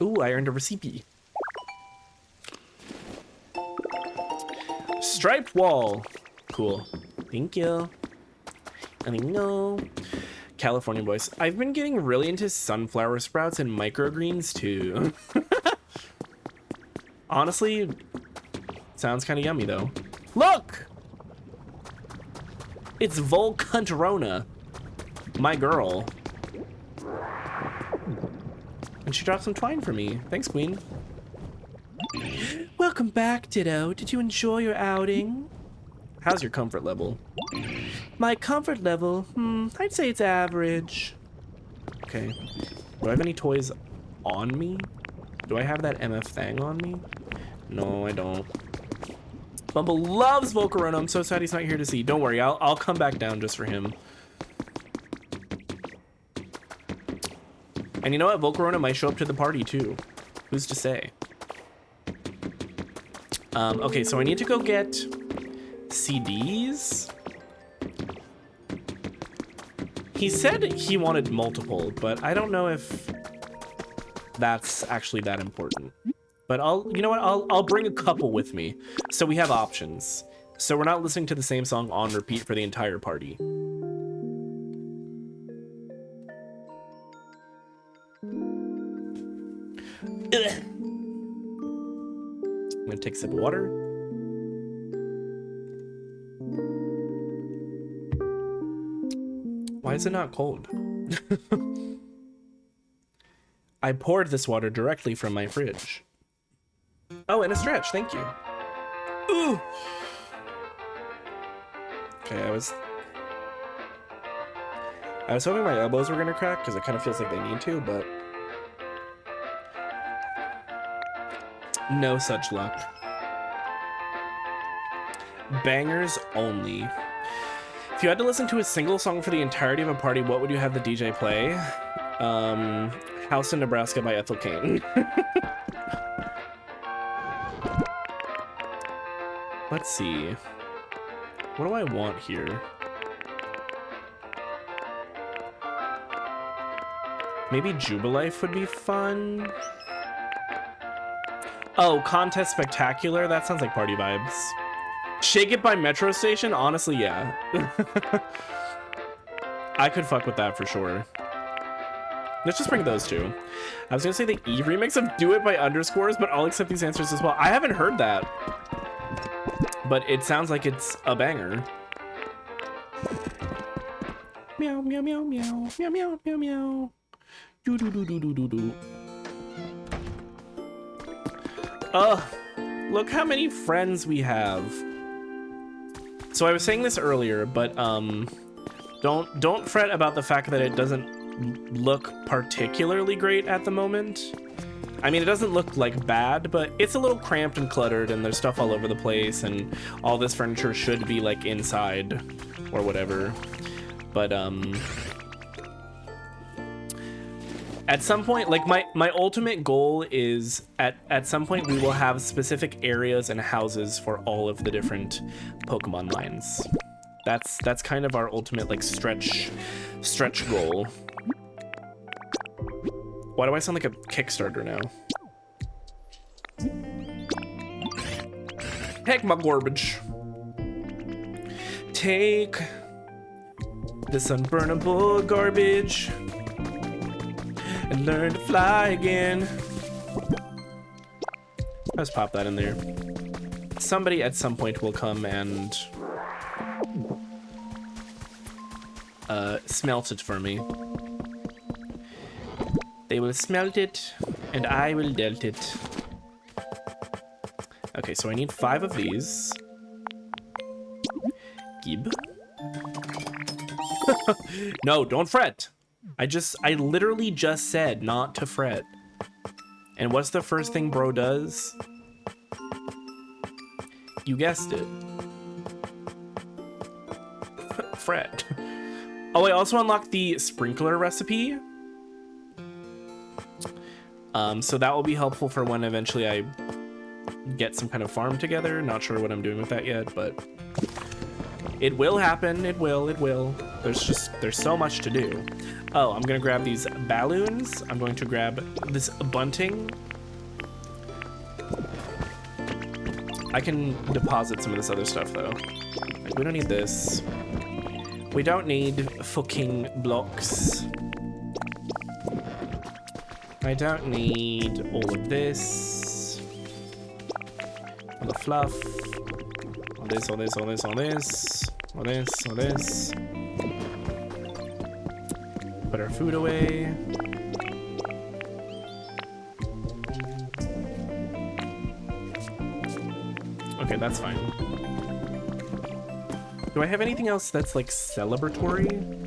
Ooh, I earned a recipe. Striped wall. Cool. Thank you. I mean, no. California boys. I've been getting really into sunflower sprouts and microgreens too. Honestly, sounds kind of yummy though. Look! It's Volcantrona, my girl. And she dropped some twine for me. Thanks, Queen. Welcome back, Ditto. Did you enjoy your outing? How's your comfort level? My comfort level? I'd say it's average. Okay. Do I have any toys on me? Do I have that MF thing on me? No, I don't. Bumble loves Volcarona. I'm so sad he's not here to see. Don't worry, I'll come back down just for him. And you know what? Volcarona might show up to the party too. Who's to say? Okay, so I need to go get CDs. He said he wanted multiple, but I don't know if that's actually that important. But you know what? I'll bring a couple with me, so we have options. So we're not listening to the same song on repeat for the entire party. Ugh. I'm gonna take a sip of water. Why is it not cold? I poured this water directly from my fridge. Oh, and a stretch, thank you. Ooh. Okay, I was hoping my elbows were gonna crack because it kind of feels like they need to, but no such luck. Bangers only. If you had to listen to a single song for the entirety of a party, what would you have the DJ play? House in Nebraska by Ethel Cain. Let's see. What do I want here? Maybe Jubilife would be fun. Oh, Contest Spectacular? That sounds like party vibes. Shake It by Metro Station? Honestly, yeah. I could fuck with that for sure. Let's just bring those two. I was gonna say the Eve remix of Do It by Underscores, but I'll accept these answers as well. I haven't heard that, but it sounds like it's a banger. Meow, meow, meow, meow, meow, meow, meow, meow. Do, do, do, do, do, do, do. Ugh, look how many friends we have. So I was saying this earlier, but don't fret about the fact that it doesn't look particularly great at the moment. I mean, it doesn't look like bad, but it's a little cramped and cluttered, and there's stuff all over the place, and all this furniture should be like inside or whatever. But at some point, like my ultimate goal is at some point we will have specific areas and houses for all of the different Pokemon lines. That's kind of our ultimate like stretch goal. Why do I sound like a Kickstarter now? Take my garbage. Take this unburnable garbage and learn to fly again. Let's pop that in there. Somebody at some point will come and smelt it for me. They will smelt it and I will dealt it. Okay, so I need 5 of these. Gib. No, don't fret. I literally just said not to fret. And what's the first thing bro does? You guessed it. Fret. Oh, I also unlocked the sprinkler recipe. So that will be helpful for when eventually I get some kind of farm together. Not sure what I'm doing with that yet, but it will happen. It will. There's so much to do. Oh, I'm gonna grab these balloons. I'm going to grab this bunting. I can deposit some of this other stuff though. Like, we don't need this. We don't need fucking blocks. I don't need all of this. All the fluff. All this, all this, all this, all this. All this, all this. Put our food away. Okay, that's fine. Do I have anything else that's like celebratory?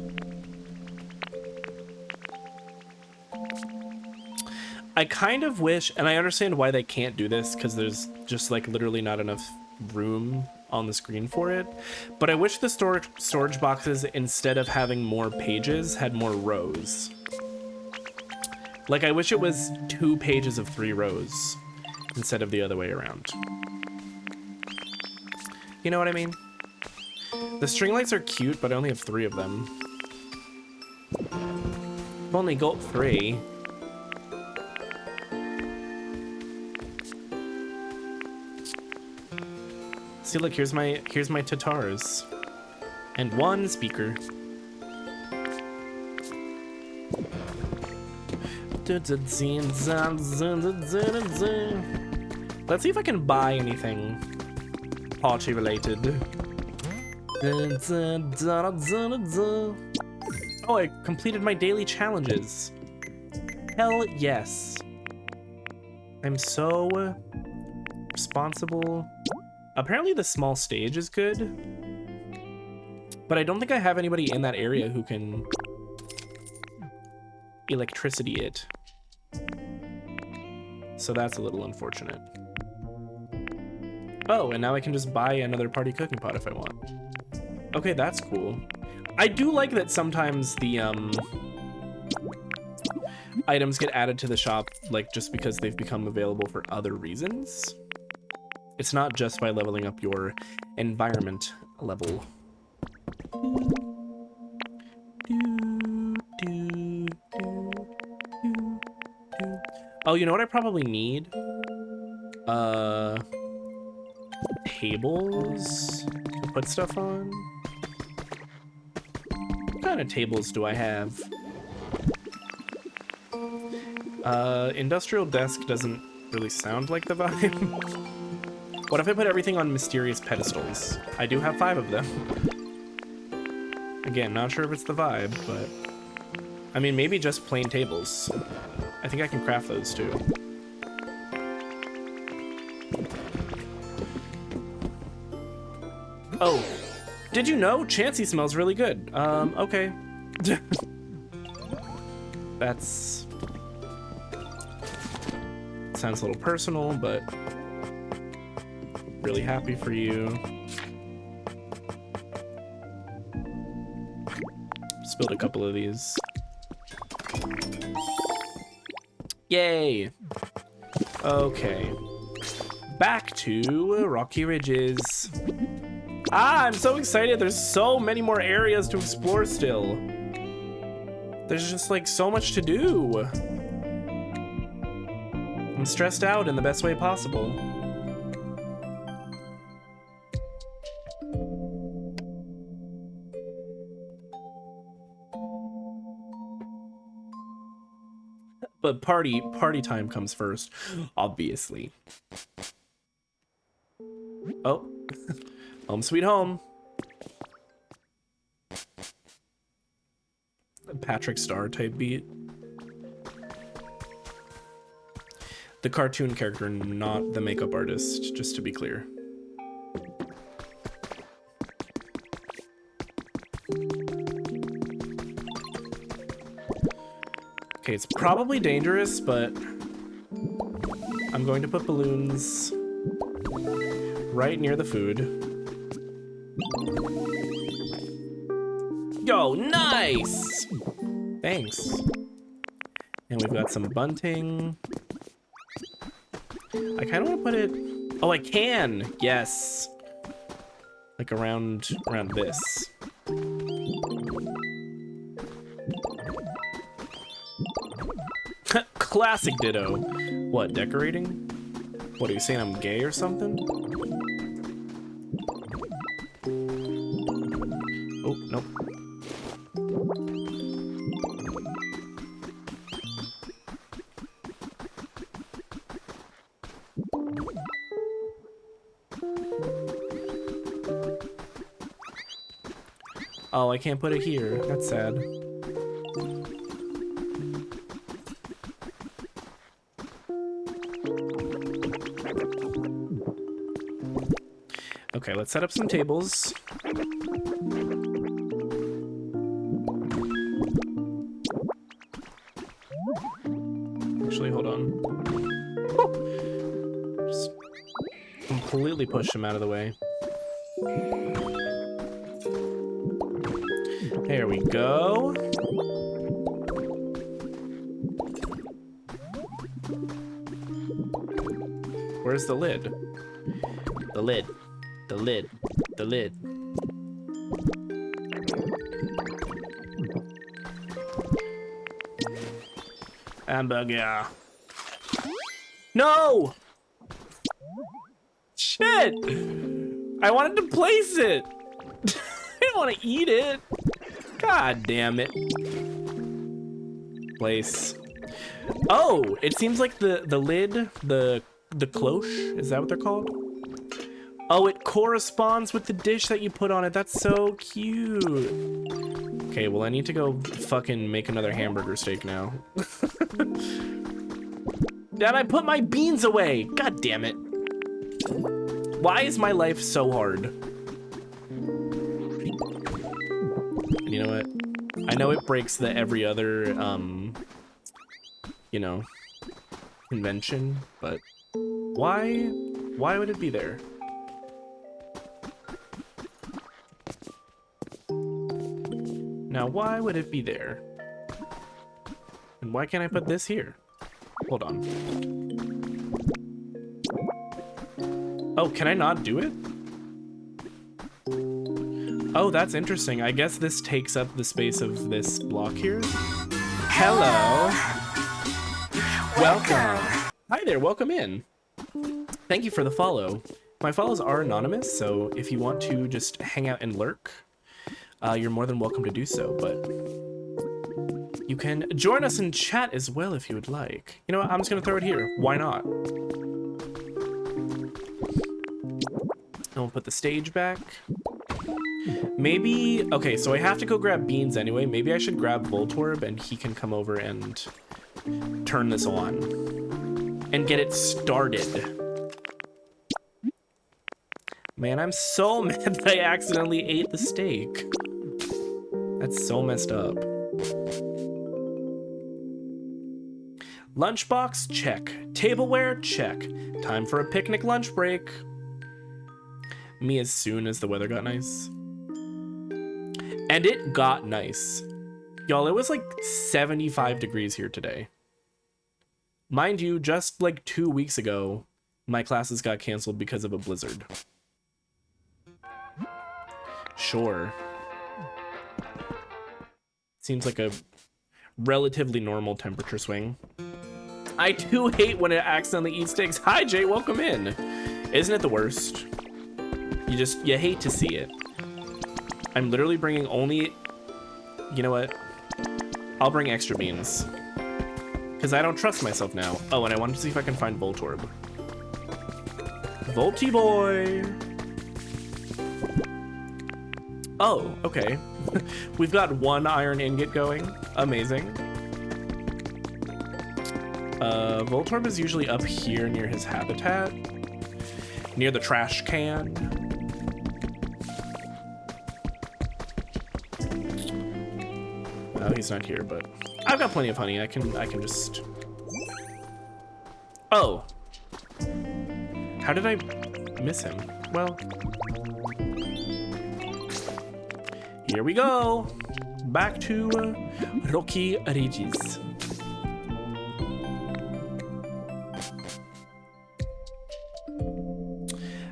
I kind of wish, and I understand why they can't do this because there's just like literally not enough room on the screen for it, but I wish the storage boxes, instead of having more pages, had more rows. Like, I wish it was 2 pages of 3 rows instead of the other way around. You know what I mean? The string lights are cute, but I only have 3 of them. I've only got 3. See, look, here's my Tatars. And 1 speaker. Let's see if I can buy anything party related. Oh, I completed my daily challenges. Hell yes. I'm so responsible. Apparently the small stage is good, but I don't think I have anybody in that area who can electricity it. So that's a little unfortunate. Oh, and now I can just buy another party cooking pot if I want. Okay, that's cool. I do like that sometimes the items get added to the shop, like, just because they've become available for other reasons. It's not just by leveling up your environment level. Oh, you know what I probably need? Tables to put stuff on. What kind of tables do I have? Industrial desk doesn't really sound like the vibe. What if I put everything on mysterious pedestals? I do have 5 of them. Again, not sure if it's the vibe, but I mean, maybe just plain tables. I think I can craft those too. Oh, did you know Chansey smells really good? Okay. That's... sounds a little personal, but really happy for you. Spilled a couple of these. Yay! Okay. Back to Rocky Ridges. Ah, I'm so excited. There's so many more areas to explore still. There's just like so much to do. I'm stressed out in the best way possible. But party time comes first, obviously. Oh, home sweet home. Patrick Star type beat. The cartoon character, not the makeup artist, just to be clear. Okay, it's probably dangerous, but I'm going to put balloons right near the food. Yo, nice! Thanks. And we've got some bunting. I kind of want to put it... Oh, I can! Yes! Like around this. Classic ditto. What, decorating? What, are you saying I'm gay or something? Oh, nope. Oh, I can't put it here. That's sad. Okay, let's set up some tables. Actually, hold on. Woo! Just completely push him out of the way. There we go. Where's the lid? The lid. The lid. The lid. Hamburger. No! Shit! I wanted to place it! I didn't want to eat it! God damn it. Place. Oh, it seems like the lid, the cloche, is that what they're called? Oh, it corresponds with the dish that you put on it. That's so cute. Okay, well, I need to go fucking make another hamburger steak now. And I put my beans away. God damn it. Why is my life so hard? And you know what? I know it breaks the every other, you know, convention, but why would it be there? Now, why would it be there? And why can't I put this here? Hold on. Oh, can I not do it? Oh, that's interesting. I guess this takes up the space of this block here. Hello. Welcome. Hi there, welcome in. Thank you for the follow. My follows are anonymous, so if you want to just hang out and lurk, you're more than welcome to do so, but you can join us in chat as well if you would like. You know what, I'm just gonna throw it here. Why not? And we'll put the stage back. Maybe, okay, so I have to go grab beans anyway. Maybe I should grab Voltorb and he can come over and turn this on and get it started. Man, I'm so mad that I accidentally ate the steak. That's so messed up. Lunchbox, check. Tableware, check. Time for a picnic lunch break. Me as soon as the weather got nice. And it got nice. Y'all, it was like 75 degrees here today. Mind you, just like 2 weeks ago, my classes got canceled because of a blizzard. Sure. Seems like a relatively normal temperature swing. I do hate when it accidentally eats sticks. Hi, Jay, welcome in. Isn't it the worst? You hate to see it. I'm literally bringing only, you know what? I'll bring extra beans. Because I don't trust myself now. Oh, and I wanted to see if I can find Voltorb. Volty boy. Oh, okay. We've got one iron ingot going. Amazing. Voltorb is usually up here near his habitat. Near the trash can. Oh, he's not here, but I've got plenty of honey. I can just... Oh. How did I miss him? Well, here we go. Back to Rocky Regis.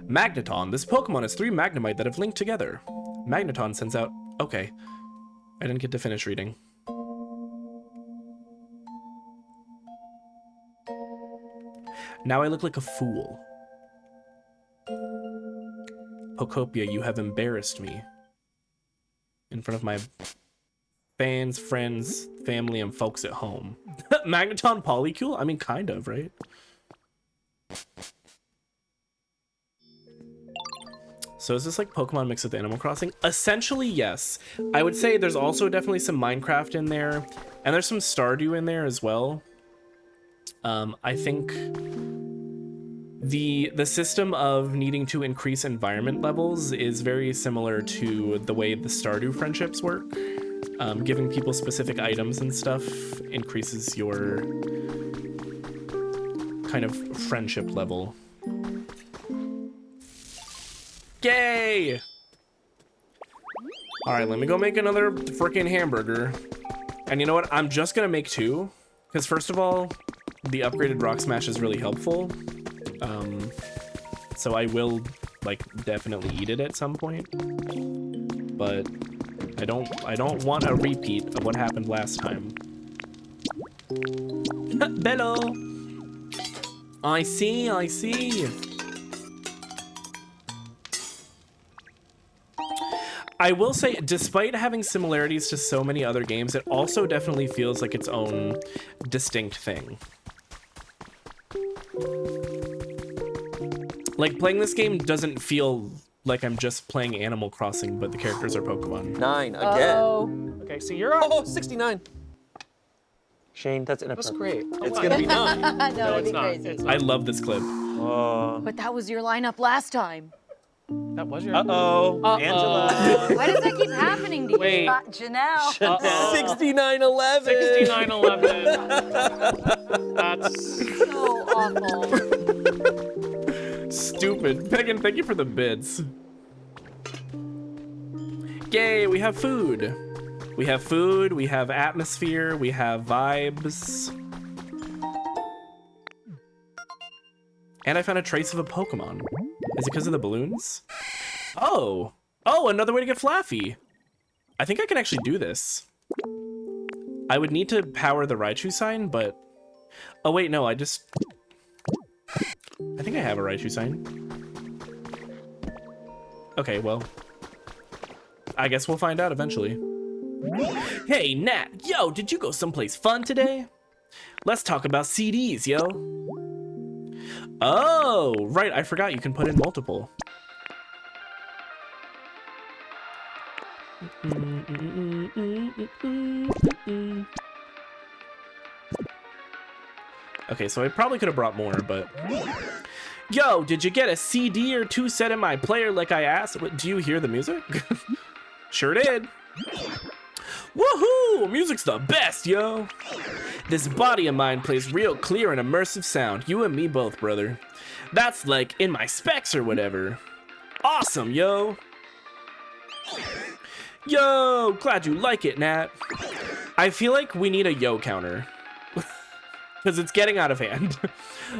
Magneton. This Pokemon has 3 Magnemite that have linked together. Magneton sends out... Okay. I didn't get to finish reading. Now I look like a fool. Pokopia, you have embarrassed me. In front of my fans, friends, family, and folks at home. Magneton Polycule? I mean, kind of, right? So is this like Pokemon mixed with Animal Crossing? Essentially, yes. I would say there's also definitely some Minecraft in there, and there's some Stardew in there as well. I think the system of needing to increase environment levels is very similar to the way the Stardew friendships work. Giving people specific items and stuff increases your kind of friendship level. Yay! Alright, let me go make another freaking hamburger. And you know what? I'm just gonna make 2. Because first of all, the upgraded Rock Smash is really helpful. So I will, like, definitely eat it at some point. But I don't want a repeat of what happened last time. Bello! I see, I see. I will say, despite having similarities to so many other games, it also definitely feels like its own distinct thing. Like, playing this game doesn't feel like I'm just playing Animal Crossing, but the characters are Pokemon. 9 again. Uh-oh. Okay, so you're on. Oh, 69. Shane, that's inappropriate. That's great. It's gonna be 9. No, it'd be it's not. crazy. It's I not. love this clip. But that was your lineup last time. That was your. Uh-oh. Angela. Why does that keep happening to you? Wait. Janelle. 69-11. 69-11. That's So awful. Stupid. Megan, thank you for the bits. Yay, we have food. We have food, we have atmosphere, we have vibes. And I found a trace of a Pokemon. Is it because of the balloons? Oh! Oh, another way to get Flaffy! I think I can actually do this. I would need to power the Raichu sign, but... Oh wait, no, I think I have a Raichu sign. Okay, well... I guess we'll find out eventually. Hey, Nat! Yo, did you go someplace fun today? Let's talk about CDs, yo! Oh, right, I forgot you can put in multiple. Okay, so I probably could have brought more, but... Yo, did you get a CD or 2 set in my player like I asked? Do you hear the music? Sure did. Woohoo! Music's the best, yo! This body of mine plays real clear and immersive sound. You and me both, brother. That's like in my specs or whatever. Awesome, yo! Yo! Glad you like it, Nat. I feel like we need a yo counter. Because it's getting out of hand.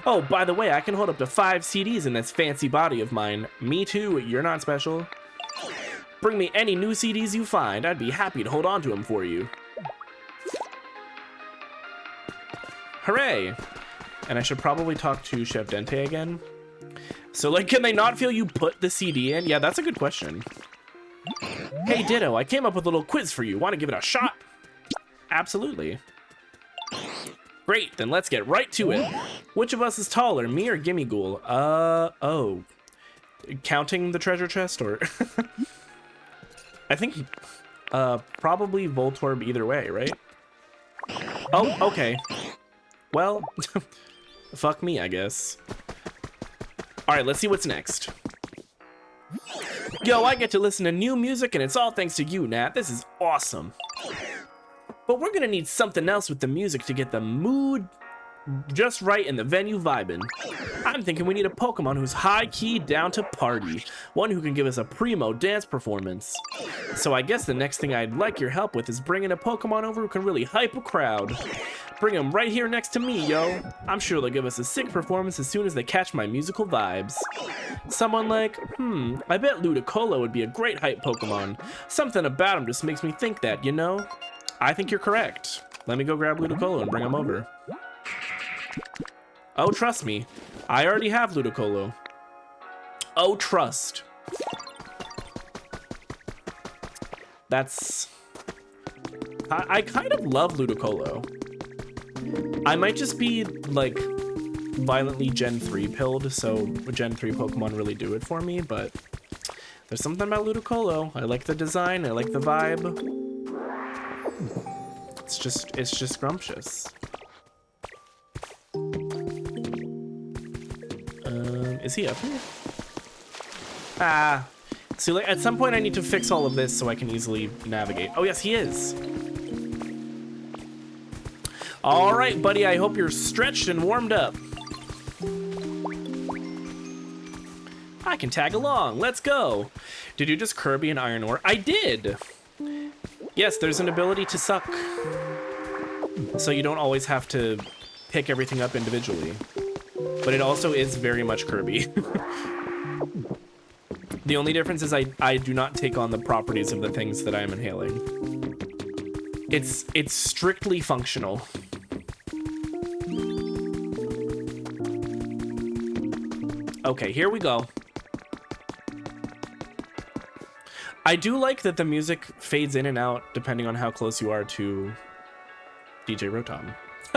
Oh, by the way, I can hold up to 5 CDs in this fancy body of mine. Me too, you're not special. Bring me any new CDs you find. I'd be happy to hold on to them for you. Hooray! And I should probably talk to Chef Dente again. So, like, can they not feel you put the CD in? Yeah, that's a good question. Hey, Ditto, I came up with a little quiz for you. Want to give it a shot? Absolutely. Great, then let's get right to it. Which of us is taller, me or Gimme Ghoul? Oh. Counting the treasure chest, or... I think, probably Voltorb either way, right? Oh, okay. Well, fuck me, I guess. All right, let's see what's next. Yo, I get to listen to new music, and it's all thanks to you, Nat. This is awesome. But we're gonna need something else with the music to get the mood just right and the venue vibing. I'm thinking we need a Pokemon who's high-key down to party. One who can give us a primo dance performance. So I guess the next thing I'd like your help with is bringing a Pokemon over who can really hype a crowd. Bring them right here next to me, yo. I'm sure they'll give us a sick performance as soon as they catch my musical vibes. Someone like, I bet Ludicolo would be a great hype Pokemon. Something about him just makes me think that, you know? I think you're correct. Let me go grab Ludicolo and bring him over. Oh, trust me. I already have Ludicolo. Oh, trust. That's... I kind of love Ludicolo. I might just be, like, violently Gen 3 pilled, so Gen 3 Pokemon really do it for me, but there's something about Ludicolo. I like the design, I like the vibe. It's just scrumptious. Is he up here? Ah. See, like, at some point I need to fix all of this so I can easily navigate. Oh, yes, he is. All right, buddy, I hope you're stretched and warmed up. I can tag along. Let's go. Did you just Kirby and Iron Ore? I did. Yes, there's an ability to suck. So you don't always have to pick everything up individually. But it also is very much Kirby. The only difference is I do not take on the properties of the things that I am inhaling. It's strictly functional. Okay, here we go. I do like that the music fades in and out depending on how close you are to DJ Rotom.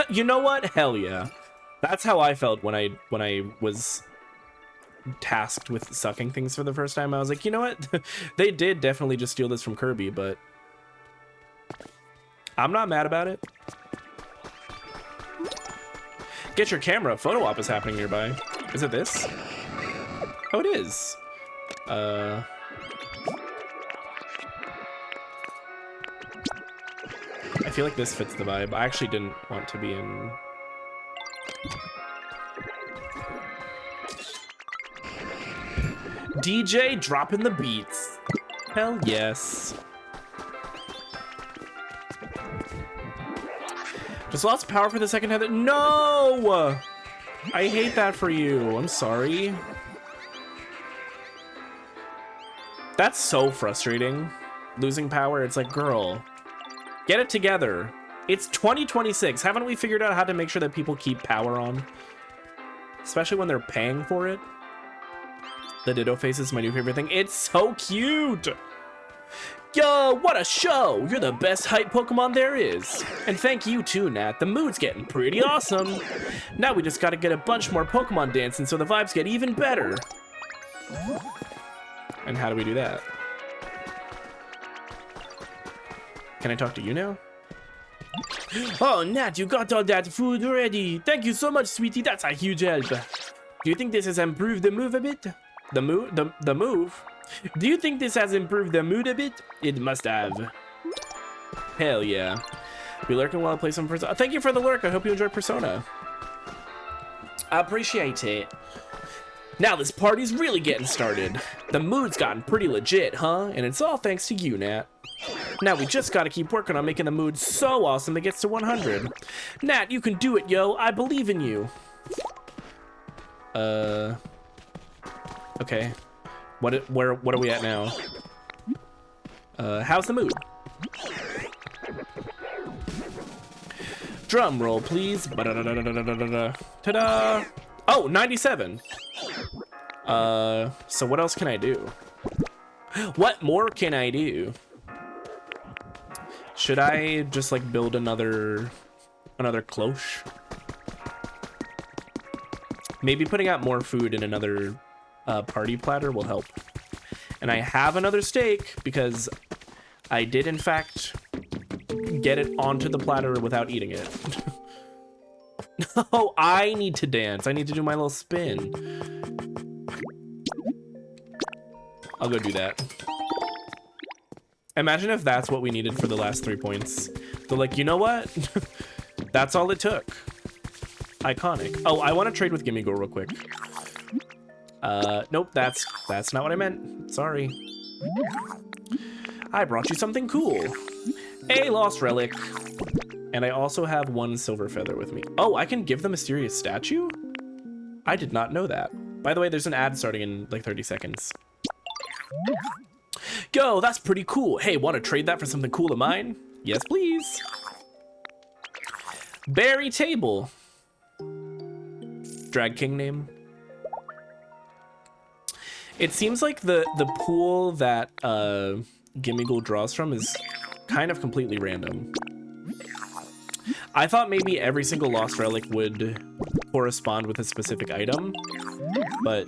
You know what? Hell yeah. That's how I felt when I was tasked with sucking things for the first time. I was like, you know what? They did definitely just steal this from Kirby, but I'm not mad about it. Get your camera. Photo op is happening nearby. Is it this? Oh, it is. I feel like this fits the vibe. I actually didn't want to be in... DJ dropping the beats. Hell yes. Just lost power for the second heather. No! I hate that for you. I'm sorry. That's so frustrating. Losing power, it's like, girl, get it together. It's 2026. Haven't we figured out how to make sure that people keep power on? Especially when they're paying for it. The Ditto face is my new favorite thing. It's so cute. Yo, what a show. You're the best hype Pokemon there is. And thank you too, Nat. The mood's getting pretty awesome. Now we just gotta get a bunch more Pokemon dancing so the vibes get even better. And how do we do that? Can I talk to you now? Oh, Nat, you got all that food ready. Thank you so much, sweetie. That's a huge help. Do you think this has improved the move a bit? The move? Do you think this has improved the mood a bit? It must have. Hell yeah. Be lurking while I play some Persona. Thank you for the lurk. I hope you enjoyed Persona. I appreciate it. Now this party's really getting started. The mood's gotten pretty legit, huh? And it's all thanks to you, Nat. Now we just gotta keep working on making the mood so awesome it gets to 100. Nat, you can do it, yo. I believe in you. Okay. What are we at now? How's the mood? Drum roll, please. Ta-da! Oh, 97. So what else can I do? What more can I do? Should I just like build another cloche? Maybe putting out more food in another party platter will help. And I have another steak because I did in fact get it onto the platter without eating it. No, I need to dance. I need to do my little spin. I'll go do that. Imagine if that's what we needed for the last 3 points. They're like, you know what? That's all it took. Iconic. Oh, I want to trade with Gimme Girl real quick. Nope, that's not what I meant. Sorry. I brought you something cool. A lost relic. And I also have 1 silver feather with me. Oh, I can give the mysterious statue? I did not know that. By the way, there's an ad starting in like 30 seconds. Yo, that's pretty cool. Hey, want to trade that for something cool of mine? Yes, please. Berry table. Drag king name. It seems like the pool that Gimmighoul draws from is kind of completely random. I thought maybe every single lost relic would correspond with a specific item, but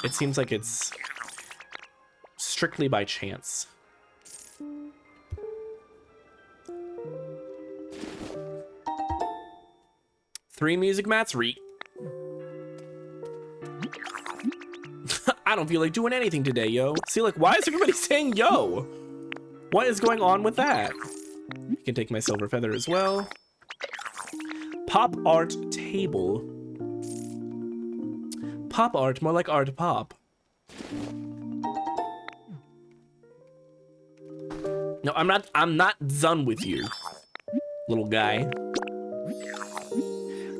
it seems like it's strictly by chance. Three music mats, I don't feel like doing anything today, yo. See, like, why is everybody saying yo? What is going on with that? You can take my silver feather as well. Pop art table. Pop art, more like art pop. No, I'm not done with you, little guy.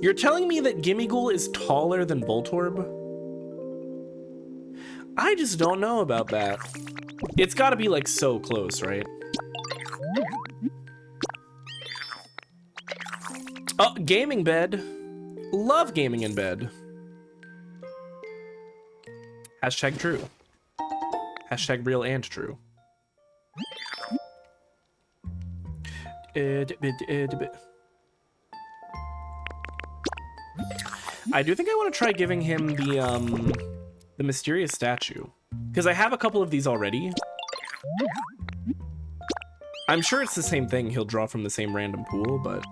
You're telling me that Gimmighoul is taller than Voltorb? I just don't know about that. It's gotta be like so close, right? Oh, gaming bed. Love gaming in bed. Hashtag true. Hashtag real and true. I do think I want to try giving him the mysterious statue, because I have a couple of these already. I'm sure it's the same thing. He'll draw from the same random pool, but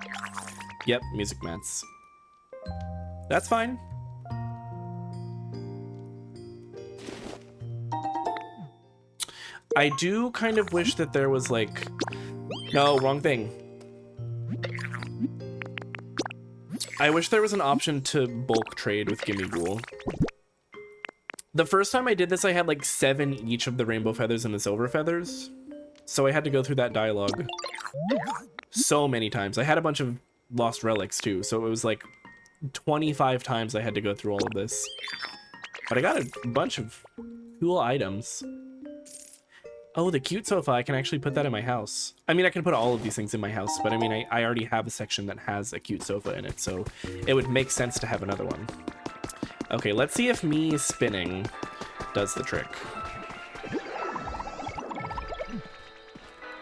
yep, music mats. That's fine. I do kind of wish that there was like, no, wrong thing. I wish there was an option to bulk trade with Gimmighoul. The first time I did this, I had like 7 each of the rainbow feathers and the silver feathers. So I had to go through that dialogue so many times. I had a bunch of lost relics too, so it was like 25 times I had to go through all of this. But I got a bunch of cool items. Oh, the cute sofa, I can actually put that in my house. I mean, I can put all of these things in my house, but I mean, I already have a section that has a cute sofa in it, so it would make sense to have another one. Okay, let's see if me spinning does the trick.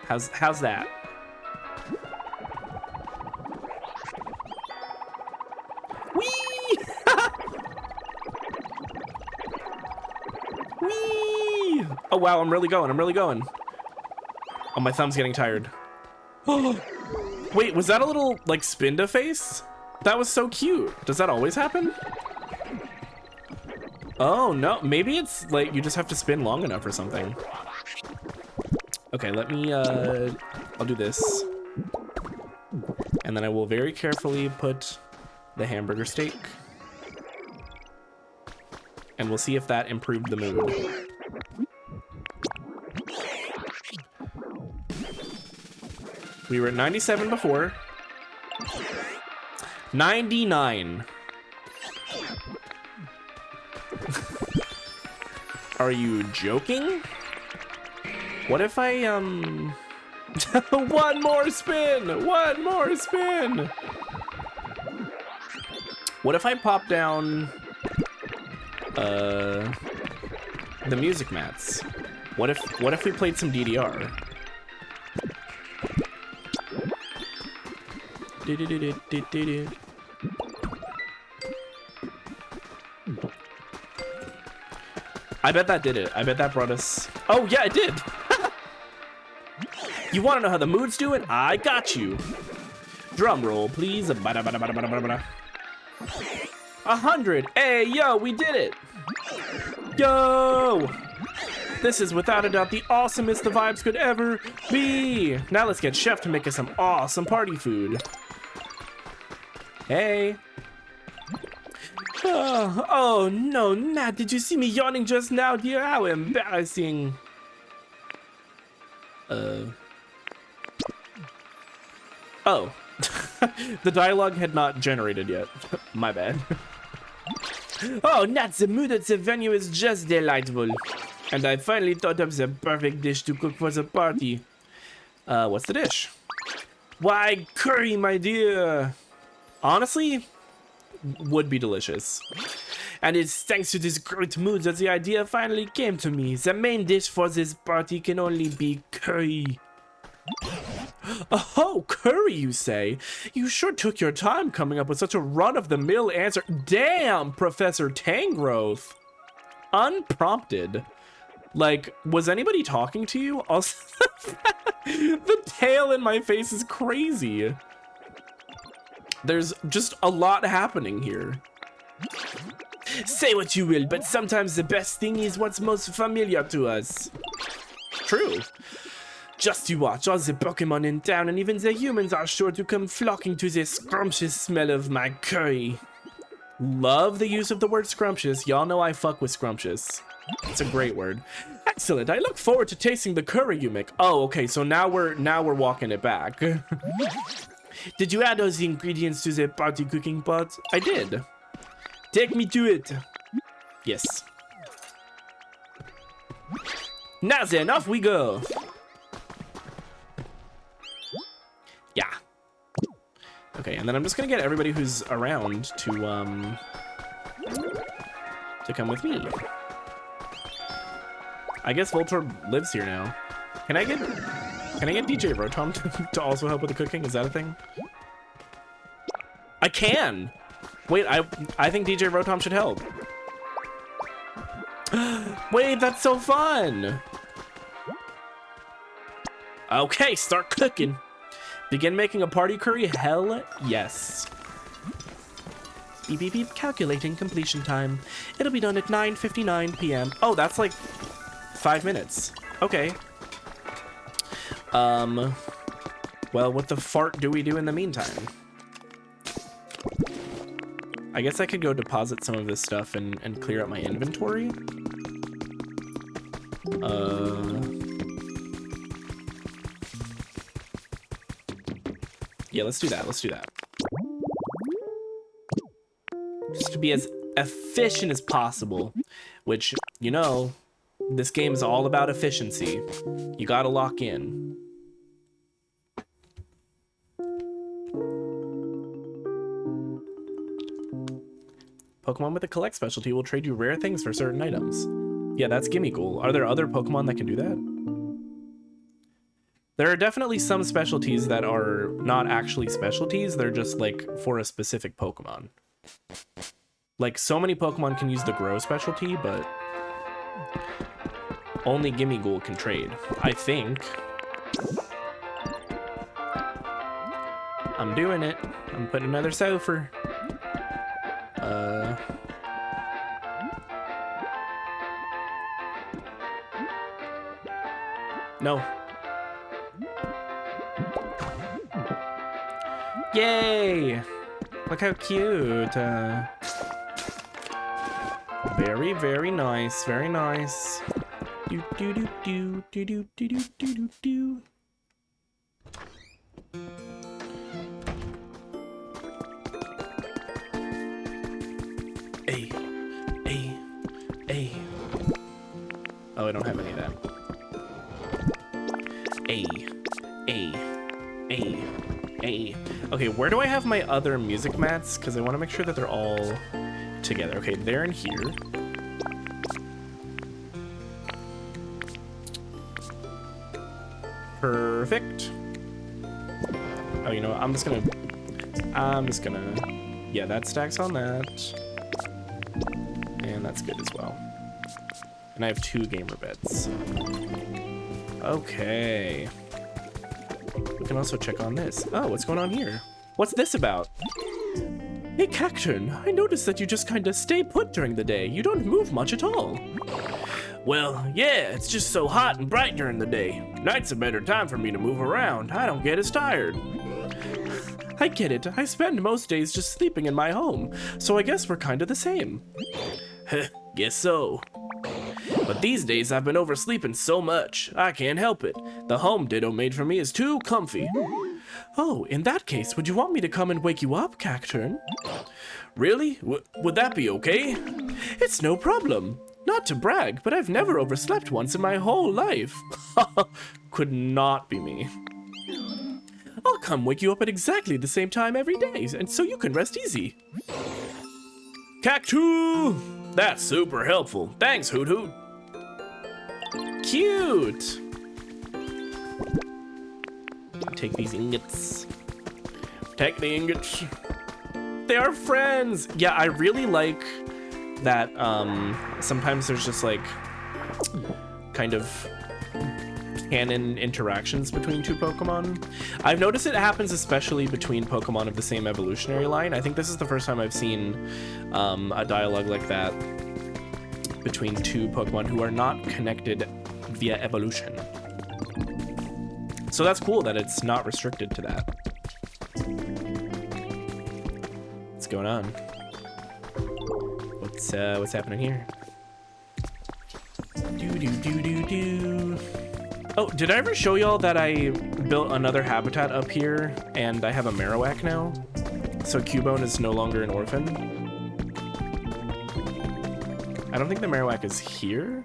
How's that? Whee! Whee! Oh wow, I'm really going. Oh, my thumb's getting tired. Wait, was that a little like spin to face? That was so cute. Does that always happen? Oh no, maybe it's like you just have to spin long enough or something. Okay, let me, I'll do this. And then I will very carefully put the hamburger steak. And we'll see if that improved the mood. We were at 97 before. 99. Are you joking? What if I One more spin! One more spin! What if I pop down the music mats? What if we played some DDR? I bet that did it. I bet that brought us... Oh, yeah, it did! You want to know how the mood's doing? I got you. Drum roll, please. 100. Hey, yo, we did it. Yo! This is without a doubt the awesomest the vibes could ever be. Now let's get Chef to make us some awesome party food. Hey. Oh no, Nat, did you see me yawning just now, dear? How embarrassing. Oh. The dialogue had not generated yet. My bad. Oh, Nat, the mood at the venue is just delightful. And I finally thought of the perfect dish to cook for the party. What's the dish? Why, curry, my dear. Honestly, would be delicious. And it's thanks to this great mood that the idea finally came to me. The main dish for this party can only be curry. Oh, curry, you say? You sure took your time coming up with such a run-of-the-mill answer. Damn, Professor Tangrowth. Unprompted. Like, was anybody talking to you? Also, the tail in my face is crazy. There's just a lot happening here. Say what you will, but sometimes the best thing is what's most familiar to us. True. Just you watch, all the Pokemon in town and even the humans are sure to come flocking to the scrumptious smell of my curry. Love the use of the word scrumptious. Y'all know I fuck with scrumptious. It's a great word. Excellent. I look forward to tasting the curry you make. Oh, okay. So now we're walking it back. Did you add those ingredients to the party cooking pot? I did. Take me to it. Yes. Now then, off we go. Yeah. Okay, and then I'm just gonna get everybody who's around to come with me. I guess Voltorb lives here now. Can I get DJ Rotom to also help with the cooking? Is that a thing? I can. Wait, I think DJ Rotom should help. Wait, that's so fun. Okay, start cooking. Begin making a party curry? Hell yes. Beep, beep, beep. Calculating completion time. It'll be done at 9:59 p.m. Oh, that's like 5 minutes. Okay. Well, what the fart do we do in the meantime? I guess I could go deposit some of this stuff and clear up my inventory. Yeah, let's do that. Let's do that. Just to be as efficient as possible, which, you know, this game is all about efficiency. You gotta lock in. Pokemon with a collect specialty will trade you rare things for certain items. Yeah, that's Gimmighoul. Are there other Pokemon that can do that? There are definitely some specialties that are not actually specialties. They're just like for a specific Pokemon. Like so many Pokemon can use the Grow specialty, but only Gimmighoul can trade, I think. I'm doing it. I'm putting another Sulfur. No. Yay! Look how cute. Very, very nice. Very nice. Do do do do do do do do do do. Hey. Oh, I don't have any of that. Okay, where do I have my other music mats? Because I want to make sure that they're all together. Okay, they're in here. Perfect. Oh, you know what? I'm just gonna, yeah, that stacks on that. And that's good as well. And I have 2 gamer beds. Okay. We can also check on this. Oh, what's going on here? What's this about? Hey, Cacturn, I noticed that you just kinda stay put during the day. You don't move much at all. Well, yeah, it's just so hot and bright during the day. Night's a better time for me to move around. I don't get as tired. I get it. I spend most days just sleeping in my home, so I guess we're kinda the same. Guess so. But these days I've been oversleeping so much, I can't help it. The home Ditto made for me is too comfy. Oh, in that case, would you want me to come and wake you up, Cacturn? Really? Would that be okay? It's no problem. Not to brag, but I've never overslept once in my whole life. Could not be me. I'll come wake you up at exactly the same time every day, and so you can rest easy. Cactu! That's super helpful. Thanks, Hoot Hoot. Cute! Take these ingots. Take the ingots. They are friends! Yeah, I really like that sometimes there's just like kind of canon interactions between 2 Pokemon. I've noticed it happens especially between Pokemon of the same evolutionary line. I think this is the first time I've seen a dialogue like that between 2 Pokemon who are not connected via evolution. So that's cool that it's not restricted to that. What's going on? What's happening here? Do. Oh, did I ever show y'all that I built another habitat up here and I have a Marowak now? So Cubone is no longer an orphan. I don't think the Marowak is here,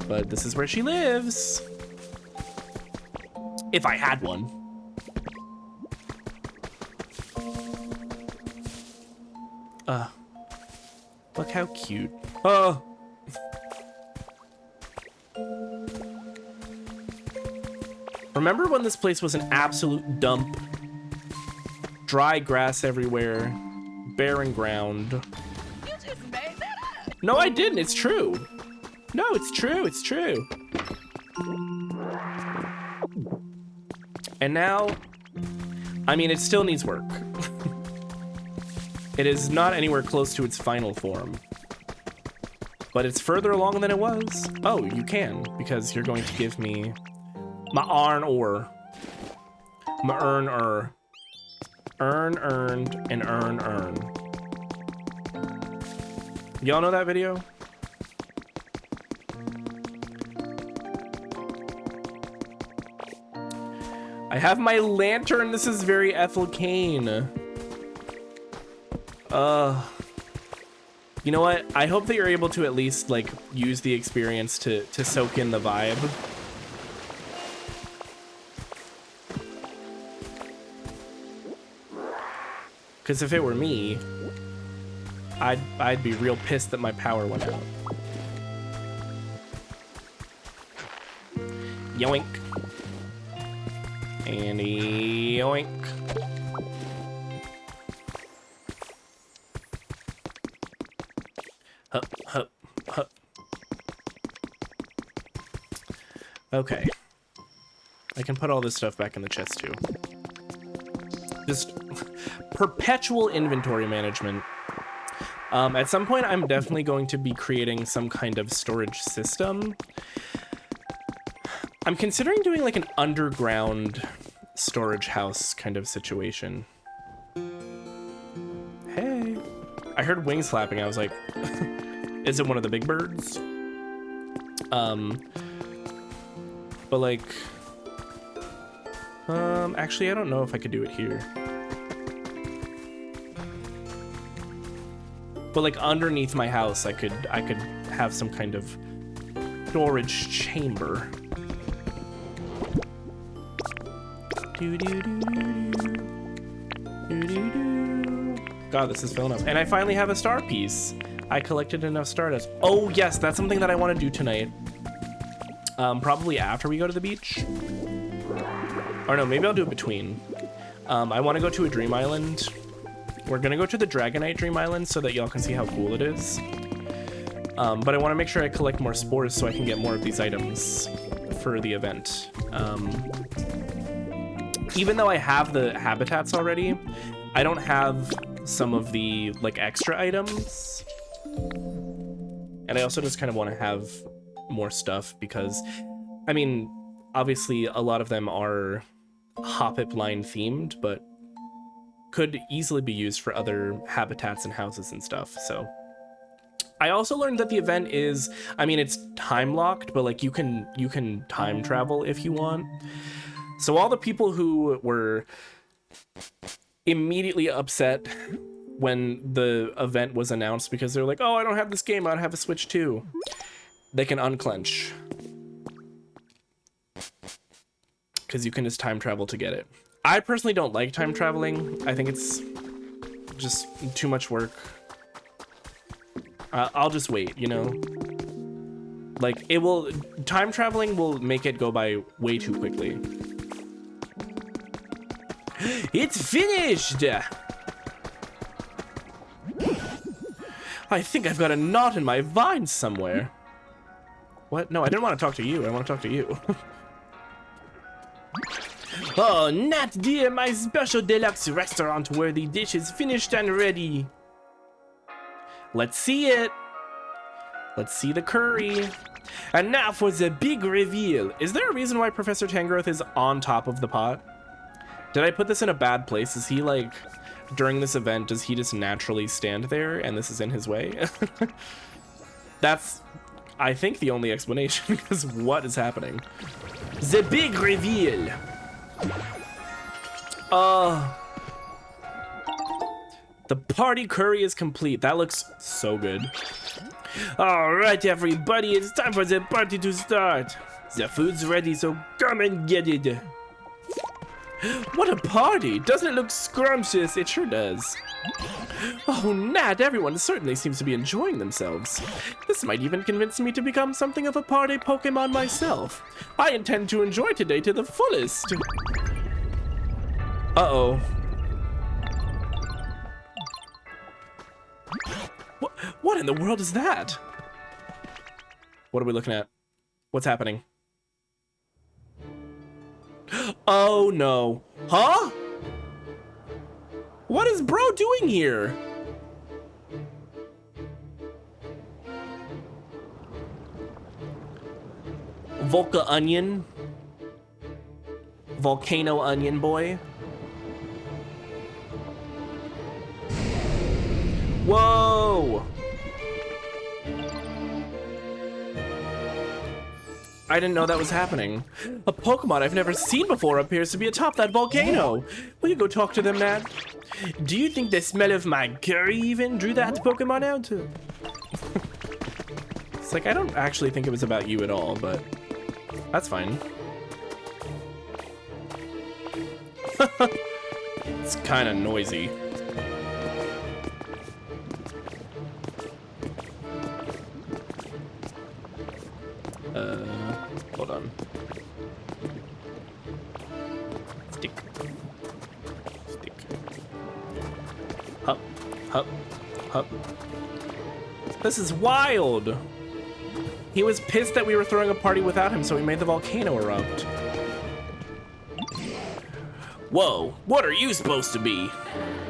but this is where she lives. If I had one. Look how cute. Oh. Remember when this place was an absolute dump? Dry grass everywhere, barren ground. You just made that up. No, I didn't. It's true. No, it's true. It's true. And now, I mean, it still needs work. It is not anywhere close to its final form. But it's further along than it was. Oh, you can, because you're going to give me my Arn Ore. My Earn. Earn, earned, and earn. Y'all know that video? I have my lantern. This is very Ethel Cain. You know what? I hope that you're able to at least like use the experience to soak in the vibe. Because if it were me, I'd be real pissed that my power went out. Yoink. And yoink. Hup, hup, hup. Okay. I can put all this stuff back in the chest too. Just perpetual inventory management. At some point, I'm definitely going to be creating some kind of storage system. I'm considering doing like an underground storage house kind of situation. Hey. I heard wings flapping. I was like, is it one of the big birds? But like, actually, I don't know if I could do it here. But like underneath my house, I could have some kind of storage chamber. Do do do do do. God, this is filling up. And I finally have a star piece. I collected enough stardust. Oh yes, that's something that I want to do tonight. Probably after we go to the beach. Or no, maybe I'll do it between. I want to go to a dream island. We're gonna go to the Dragonite Dream Island so that y'all can see how cool it is. But I want to make sure I collect more spores so I can get more of these items for the event. Even though I have the habitats already, I don't have some of the like extra items. And I also just kind of want to have more stuff because, I mean, obviously a lot of them are Hoppip line themed, but could easily be used for other habitats and houses and stuff. So I also learned that the event is, I mean, it's time locked, but like you can time travel if you want. So all the people who were immediately upset when the event was announced because they're like, oh, I don't have this game, I don't have a Switch 2, they can unclench. Because you can just time travel to get it. I personally don't like time traveling. I think it's just too much work. I'll just wait, you know? Like, time traveling will make it go by way too quickly. It's finished! I think I've got a knot in my vine somewhere. What? No, I didn't want to talk to you. I want to talk to you. Oh, Nat dear, my special deluxe restaurant where the dish is finished and ready. Let's see it. Let's see the curry. And now for the big reveal. Is there a reason why Professor Tangrowth is on top of the pot? Did I put this in a bad place? Is he like, during this event, does he just naturally stand there and this is in his way? That's, I think, the only explanation, because what is happening? The big reveal. The party curry is complete. That looks so good. All right, everybody, it's time for the party to start. The food's ready, so come and get it. What a party! Doesn't it look scrumptious? It sure does. Oh, Nat, everyone certainly seems to be enjoying themselves. This might even convince me to become something of a party Pokemon myself. I intend to enjoy today to the fullest. Uh-oh. What in the world is that? What are we looking at? What's happening? Oh no. Huh? What is bro doing here? Volca Onion? Volcano Onion Boy? Whoa! I didn't know that was happening. A Pokemon I've never seen before appears to be atop that volcano. Will you go talk to them, Nat? Do you think the smell of my curry even drew that Pokemon out? It's like, I don't actually think it was about you at all, but that's fine. It's kind of noisy. Hold on. Stick. Hup, hup, hup. This is wild! He was pissed that we were throwing a party without him, so he made the volcano erupt. Whoa, what are you supposed to be?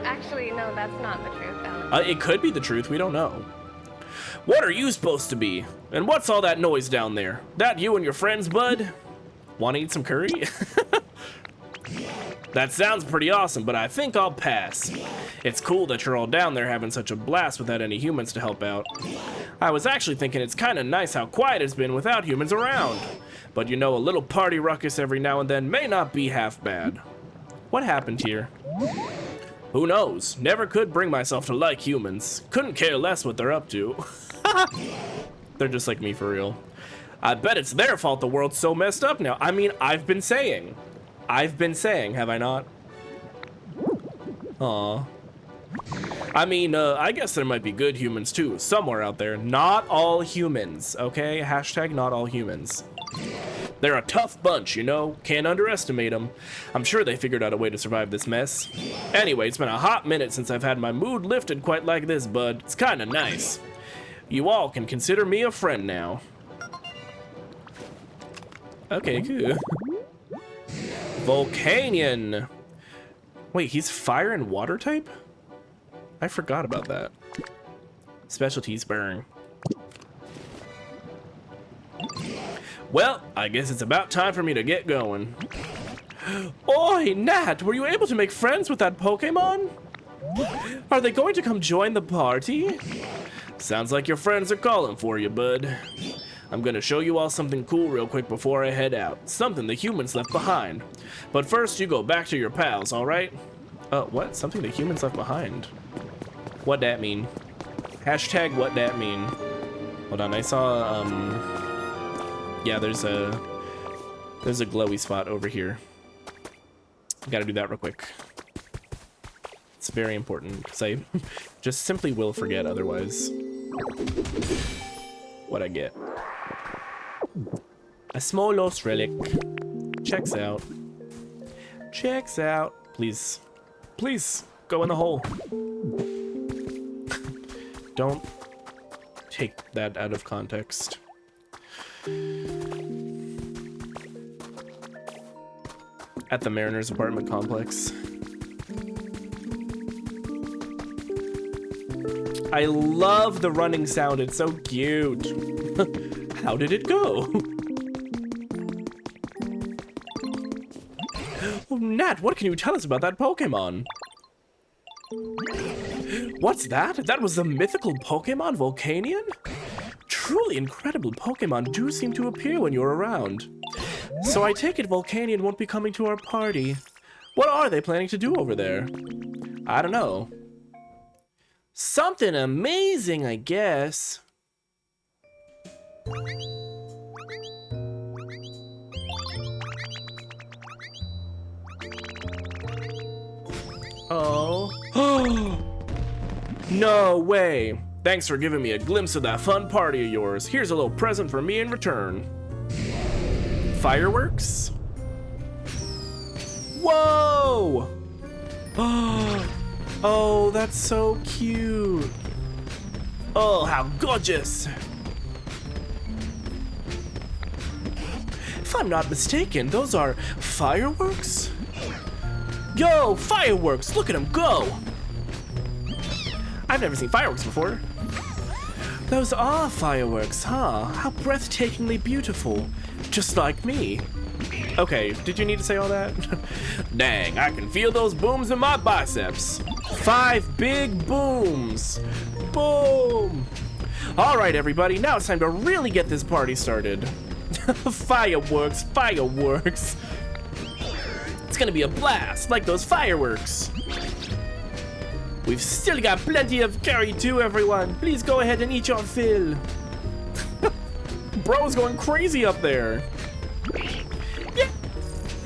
Actually, no, that's not the truth, Alex. It could be the truth, we don't know. What are you supposed to be? And what's all that noise down there? That you and your friends, bud? Want to eat some curry? That sounds pretty awesome, but I think I'll pass. It's cool that you're all down there having such a blast without any humans to help out. I was actually thinking it's kind of nice how quiet it's been without humans around. But you know, a little party ruckus every now and then may not be half bad. What happened here? Who knows? Never could bring myself to like humans. Couldn't care less what they're up to. They're just like me for real. I bet it's their fault the world's so messed up now. I mean, I've been saying, have I not? Aw. I mean, I guess there might be good humans too, somewhere out there. Not all humans, okay? Hashtag not all humans. They're a tough bunch, you know? Can't underestimate them. I'm sure they figured out a way to survive this mess. Anyway, it's been a hot minute since I've had my mood lifted quite like this, bud. It's kinda nice. You all can consider me a friend now. Okay, cool. Volcanion. Wait, he's fire and water type? I forgot about that. Specialties burn. Well, I guess it's about time for me to get going. Oi, Nat, were you able to make friends with that Pokemon? Are they going to come join the party? Sounds like your friends are calling for you, bud. I'm gonna show you all something cool real quick before I head out. Something the humans left behind. But first, you go back to your pals, alright? What? Something the humans left behind? What that mean? Hashtag what that mean? Hold on, I saw, yeah, there's a glowy spot over here. Gotta do that real quick. It's very important, because I just simply will forget otherwise. What I get. A small lost relic. Checks out. Checks out. Please. Please, go in the hole. Don't take that out of context. At the Mariner's apartment complex. I love the running sound, it's so cute. How did it go? Oh, Nat, what can you tell us about that Pokemon? What's that? That was the mythical Pokemon Volcanion? Truly incredible Pokemon do seem to appear when you're around. So I take it Volcanion won't be coming to our party. What are they planning to do over there? I don't know. Something amazing, I guess. Oh. No way. Thanks for giving me a glimpse of that fun party of yours. Here's a little present for me in return. Fireworks? Whoa! Oh, that's so cute. Oh, how gorgeous. If I'm not mistaken, those are fireworks? Yo, fireworks! Look at them go! I've never seen fireworks before. Those are fireworks, huh? How breathtakingly beautiful. Just like me. Okay, did you need to say all that? Dang, I can feel those booms in my biceps. 5 big booms. Boom. All right, everybody, now it's time to really get this party started. Fireworks, fireworks. It's gonna be a blast, like those fireworks. We've still got plenty of curry too, everyone. Please go ahead and eat your fill. Bro's going crazy up there.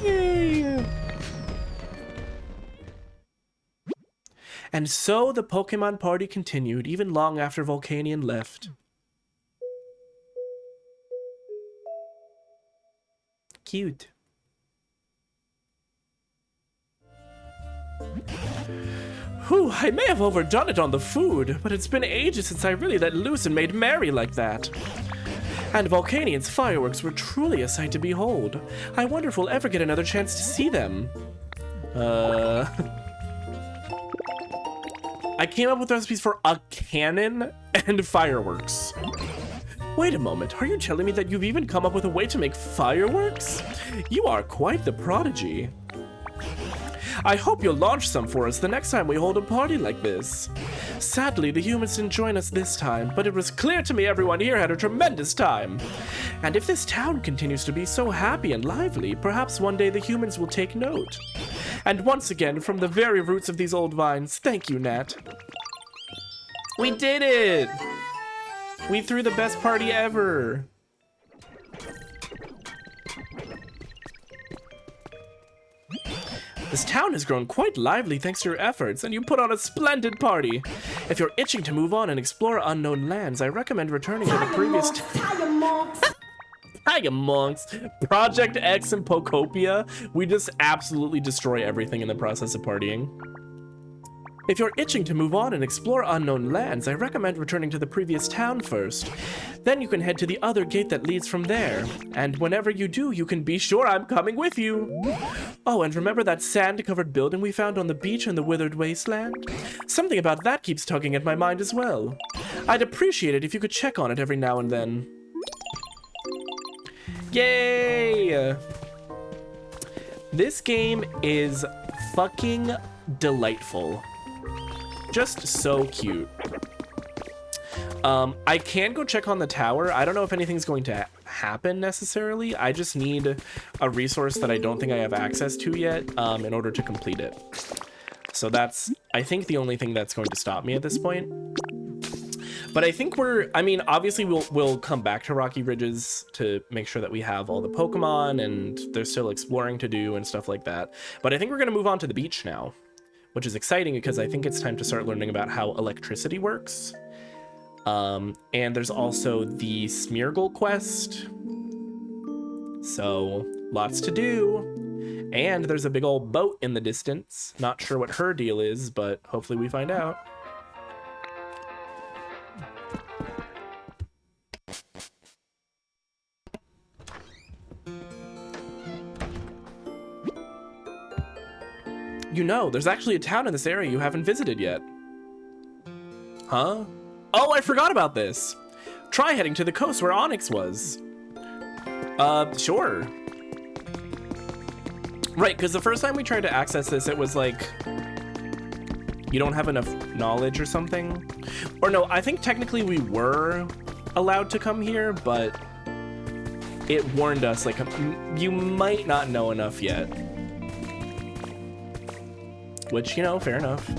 Yay! And so the Pokemon party continued even long after Volcanion left. Cute. Whew, I may have overdone it on the food, but it's been ages since I really let loose and made merry like that. And Volcanion's fireworks were truly a sight to behold. I wonder if we'll ever get another chance to see them. I came up with recipes for a cannon and fireworks. Wait a moment, are you telling me that you've even come up with a way to make fireworks? You are quite the prodigy. I hope you'll launch some for us the next time we hold a party like this. Sadly, the humans didn't join us this time, but it was clear to me everyone here had a tremendous time. And if this town continues to be so happy and lively, perhaps one day the humans will take note. And once again, from the very roots of these old vines, thank you, Nat. We did it! We threw the best party ever. This town has grown quite lively thanks to your efforts, and you put on a splendid party. If you're itching to move on and explore unknown lands, I recommend returning to the previous... Tire monks. Hiya, monks. Project X and Pokopia. We just absolutely destroy everything in the process of partying. If you're itching to move on and explore unknown lands, I recommend returning to the previous town first. Then you can head to the other gate that leads from there. And whenever you do, you can be sure I'm coming with you. Oh, and remember that sand-covered building we found on the beach in the withered wasteland? Something about that keeps tugging at my mind as well. I'd appreciate it if you could check on it every now and then. Yay! This game is fucking delightful. Just so cute. I can go check on the tower. I don't know if anything's going to happen necessarily. I just need a resource that I don't think I have access to yet in order to complete it. So that's, I think, the only thing that's going to stop me at this point. But I think I mean, obviously we'll come back to Rocky Ridges to make sure that we have all the Pokemon and there's still exploring to do and stuff like that. But I think we're going to move on to the beach now, which is exciting because I think it's time to start learning about how electricity works. And there's also the Smeargle quest. So lots to do. And there's a big old boat in the distance. Not sure what her deal is, but hopefully we find out. You know, there's actually a town in this area you haven't visited yet. Huh? Oh, I forgot about this. Try heading to the coast where Onyx was. Sure. Right, because the first time we tried to access this, it was like, you don't have enough knowledge or something. Or no, I think technically we were allowed to come here, but it warned us, like, you might not know enough yet. Which, you know, fair enough.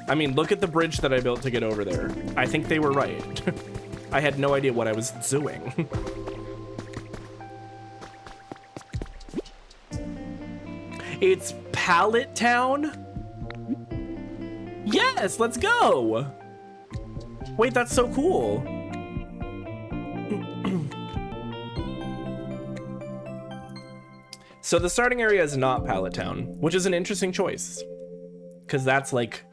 I mean, look at the bridge that I built to get over there. I think they were right. I had no idea what I was doing. It's Pallet Town? Yes, let's go! Wait, that's so cool. So the starting area is not Pallet Town, which is an interesting choice. Because that's like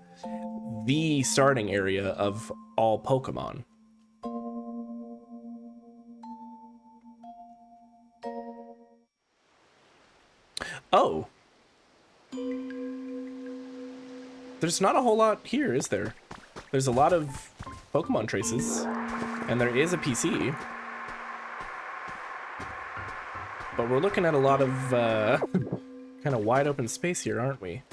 the starting area of all Pokemon. Oh. There's not a whole lot here, is there? There's a lot of Pokemon traces, and there is a PC. But we're looking at a lot of kind of wide open space here, aren't we?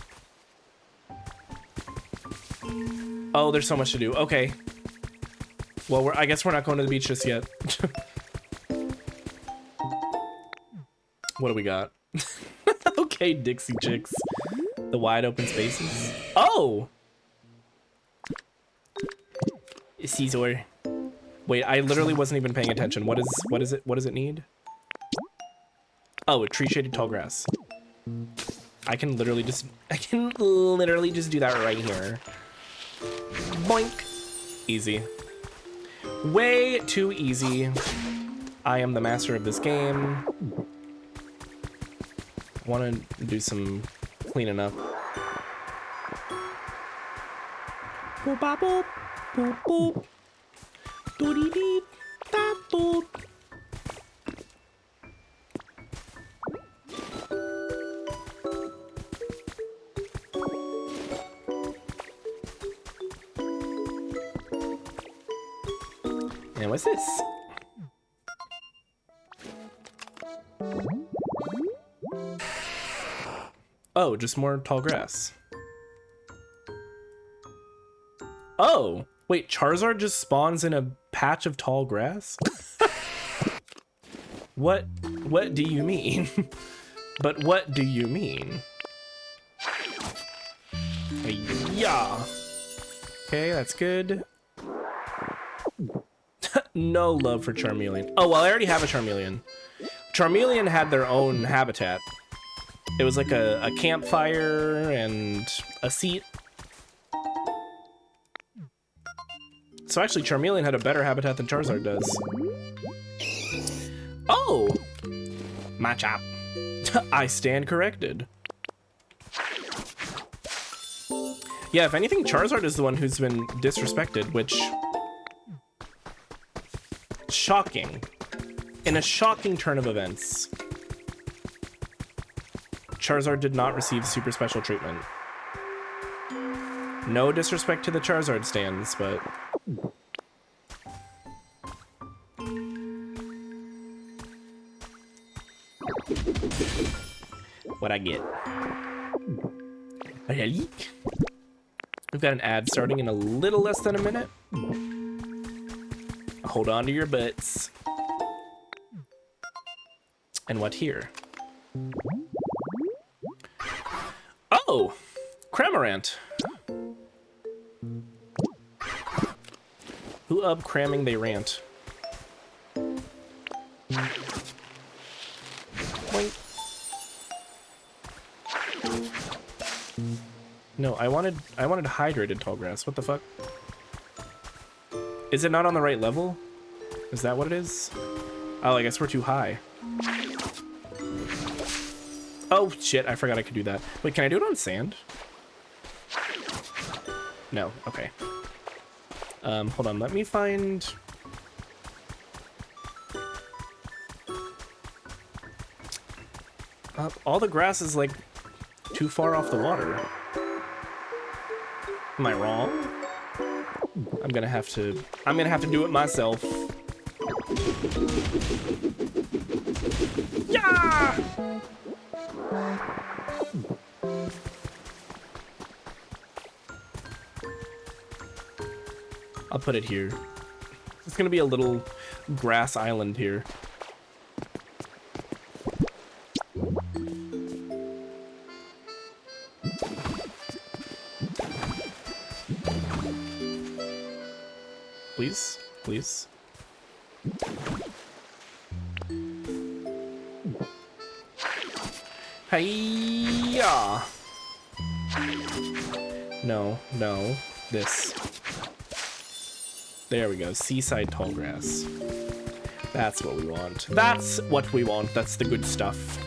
Oh, there's so much to do. Okay. Well, I guess we're not going to the beach just yet. What do we got? Okay, Dixie Chicks. The wide open spaces. Oh! Caesar. Wait, I literally wasn't even paying attention. What is it? What does it need? Oh, a tree shaded tall grass. I can literally just do that right here. Boink. Easy. Way too easy. I am the master of this game. Want to do some cleaning up. Boop, bop, boop, boop, boop. Doody-dee, da, doop. And what's this? Oh, just more tall grass. Oh, wait, Charizard just spawns in a patch of tall grass? What do you mean? But what do you mean? Yeah. Okay, that's good. No love for Charmeleon. Oh, well, I already have a Charmeleon. Charmeleon had their own habitat. It was like a campfire and a seat. So actually, Charmeleon had a better habitat than Charizard does. Oh! Matchup. I stand corrected. Yeah, if anything, Charizard is the one who's been disrespected, which... Shocking. In a shocking turn of events, Charizard did not receive super special treatment. No disrespect to the Charizard stands, but... What I get? A leak? We've got an ad starting in a little less than a minute. Hold on to your butts. And what here? Oh! Cramorant! Who up cramming they rant? Boink. No, I wanted hydrated tall grass. What the fuck? Is it not on the right level? Is that what it is? Oh, I guess we're too high. Oh shit, I forgot I could do that. Wait, can I do it on sand? No, okay. Hold on, let me find... all the grass is like too far off the water. Am I wrong? I'm gonna have to do it myself. Yeah! I'll put it here. It's gonna be a little grass island here. Please, please. Hiya! No, no, this. There we go, seaside tall grass. That's what we want. That's what we want. That's the good stuff.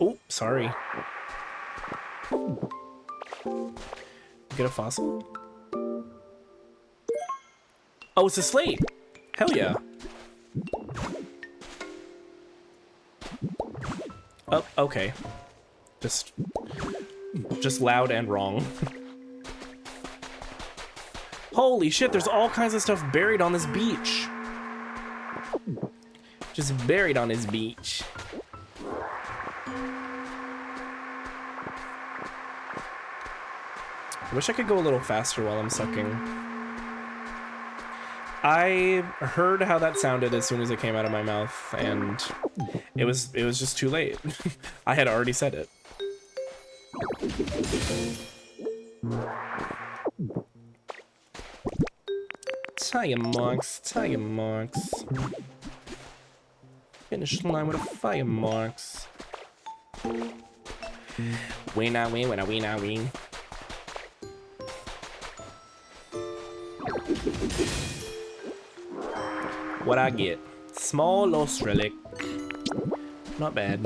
Oh, sorry. Get a fossil? Oh, it's a slate. Hell yeah. Oh, okay. Just loud and wrong. Holy shit, there's all kinds of stuff buried on this beach. Just buried on his beach. I wish I could go a little faster while I'm sucking. I heard how that sounded as soon as it came out of my mouth, and it was just too late. I had already said it. Tire marks, tire marks. Finish the line with a fire marks. Win, I win, when I win, I win. What I get? Small lost relic. Not bad.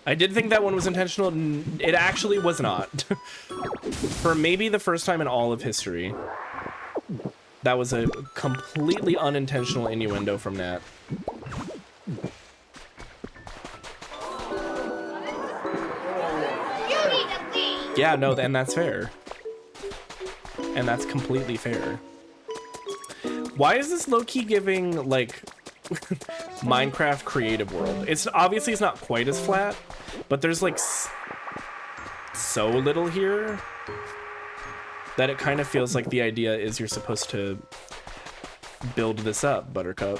I did think that one was intentional. It actually was not. For maybe the first time in all of history, that was a completely unintentional innuendo from Nat. Yeah, no, and that's fair. And that's completely fair. Why is this low-key giving, like, Minecraft creative world? It's obviously it's not quite as flat, but there's, like, so little here that it kind of feels like the idea is you're supposed to build this up, Buttercup,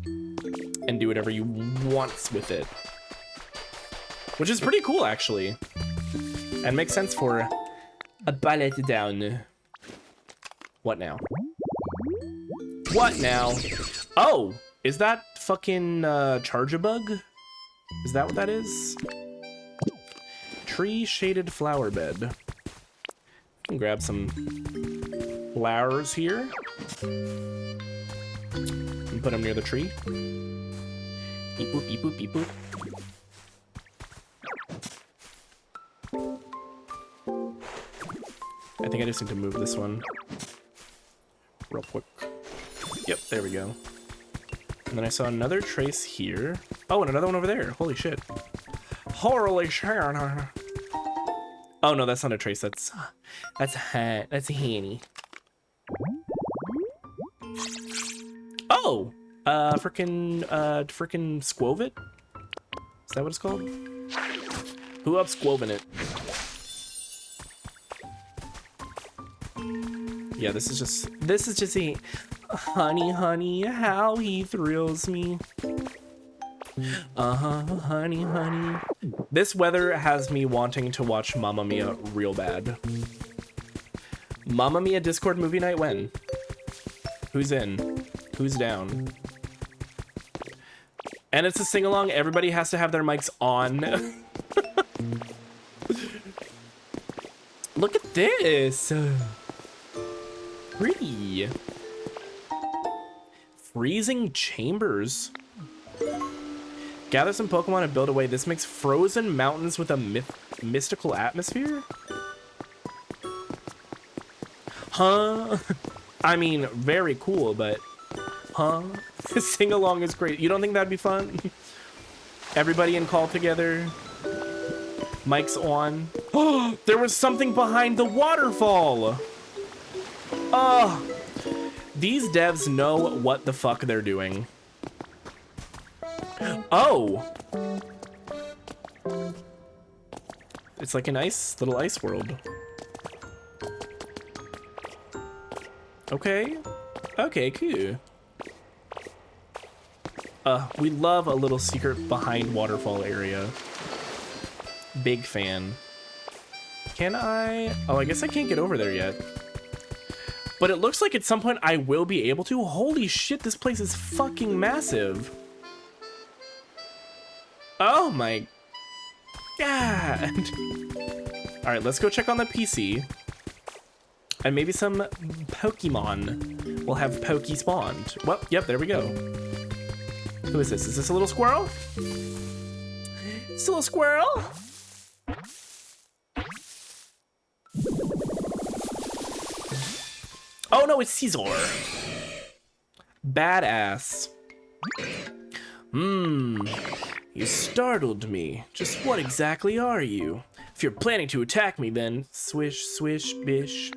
and do whatever you want with it. Which is pretty cool, actually. And makes sense for a ballet down. What now? What now? Oh, is that fucking Charge-a-Bug? Is that what that is? Tree shaded flower bed. Can grab some flowers here and put them near the tree. Beep boop, beep boop, beep boop. I think I just need to move this one real quick. Yep, there we go. And then I saw another trace here. Oh, and another one over there. Holy shit. Holy shit. Oh no, that's not a trace. That's a Hanny. Oh, frickin' Squovit? Is that what it's called? Who up Squovin' it? Yeah, this is just a honey, how he thrills me. Honey. This weather has me wanting to watch Mamma Mia real bad. Mamma Mia Discord movie night when? Who's in? Who's down? And it's a sing-along. Everybody has to have their mics on. Look at this. Pretty. Freezing chambers. Gather some Pokemon and build away. This makes frozen mountains with a mystical atmosphere? Huh? I mean, very cool, but... Huh? Sing-along is great. You don't think that'd be fun? Everybody in call together. Mic's on. Oh, there was something behind the waterfall! Oh! These devs know what the fuck they're doing. Oh! It's like a nice little ice world. Okay. Okay, cool. We love a little secret behind waterfall area. Big fan. Can I? Oh, I guess I can't get over there yet. But it looks like at some point I will be able to. Holy shit, this place is fucking massive. Oh my god. All right, let's go check on the PC. And maybe some Pokemon will have Poke spawned. Well, yep, there we go. Who is this? Is this a little squirrel? It's a little squirrel? Oh no, it's Caesar. Badass. You startled me. Just what exactly are you? If you're planning to attack me, then swish, swish, bish.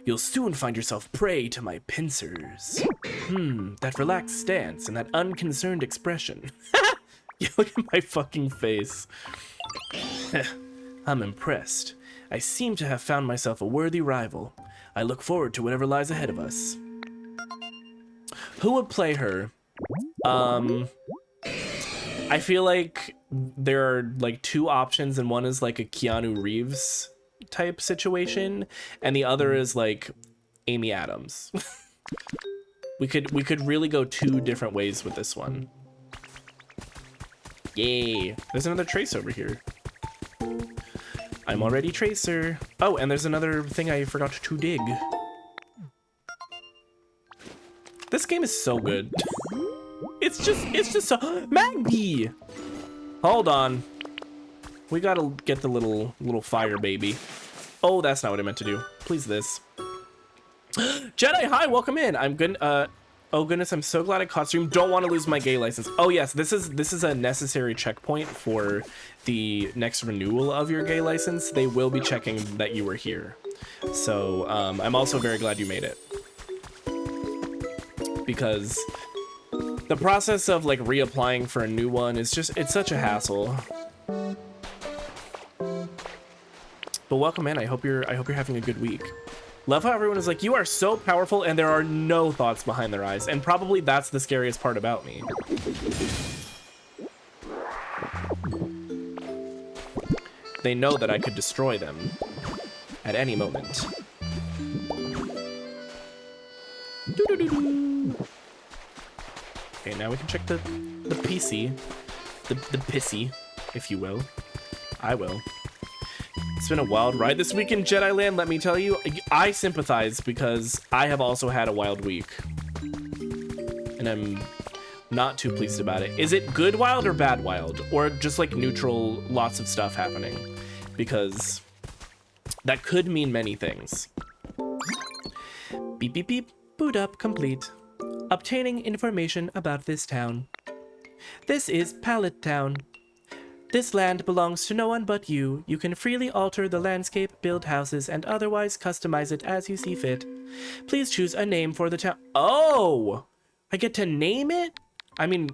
You'll soon find yourself prey to my pincers. That relaxed stance and that unconcerned expression. You look at my fucking face. I'm impressed. I seem to have found myself a worthy rival. I look forward to whatever lies ahead of us. Who would play her? I feel like there are like two options, and one is like a Keanu Reeves type situation, and the other is like Amy Adams. we could really go two different ways with this one. Yay! There's another trace over here. I'm already Tracer. Oh, and there's another thing I forgot to dig. This game is so good. It's just so Maggie. Hold on. We gotta get the little fire baby. Oh, that's not what I meant to do. Please this. Jedi, hi, welcome in. I'm good. Oh goodness, I'm so glad I caught stream. Don't want to lose my gay license. Oh yes, this is a necessary checkpoint for the next renewal of your gay license. They will be checking that you were here. So I'm also very glad you made it. Because the process of like reapplying for a new one is just, it's such a hassle. But welcome in. I hope you're having a good week. Love how everyone is like, you are so powerful, and there are no thoughts behind their eyes. And probably that's the scariest part about me. They know that I could destroy them at any moment. now we can check the PC. The pissy, if you will. I will. It's been a wild ride this week in Jedi Land, let me tell you. I sympathize because I have also had a wild week. And I'm not too pleased about it. Is it good wild or bad wild? Or just like neutral, lots of stuff happening? Because that could mean many things. Beep, beep, beep. Boot up complete. Obtaining information about this town. This is Pallet Town. This land belongs to no one but you. You can freely alter the landscape, build houses, and otherwise customize it as you see fit. Please choose a name for the town. Oh! I get to name it? I mean,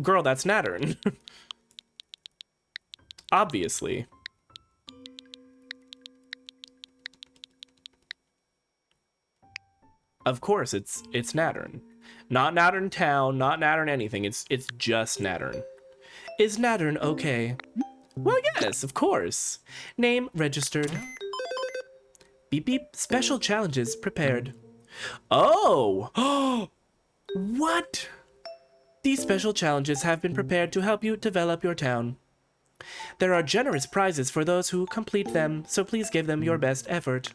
girl, that's Nattern. Obviously. Of course, it's Nattern. Not Nattern Town, not Nattern anything. It's just Nattern. Is Nattern okay? Well, yes, of course. Name registered. Beep beep. Special challenges prepared. Oh! What? These special challenges have been prepared to help you develop your town. There are generous prizes for those who complete them, so please give them your best effort.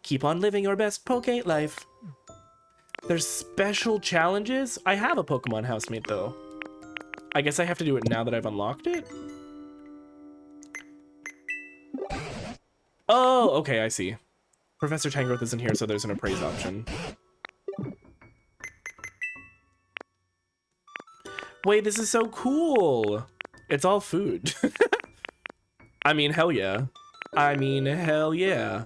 Keep on living your best Poke life. There's special challenges? I have a Pokemon housemate, though. I guess I have to do it now that I've unlocked it? Oh, okay, I see. Professor Tangrowth isn't here, so there's an appraise option. Wait, this is so cool! It's all food. I mean, hell yeah. I mean, hell yeah.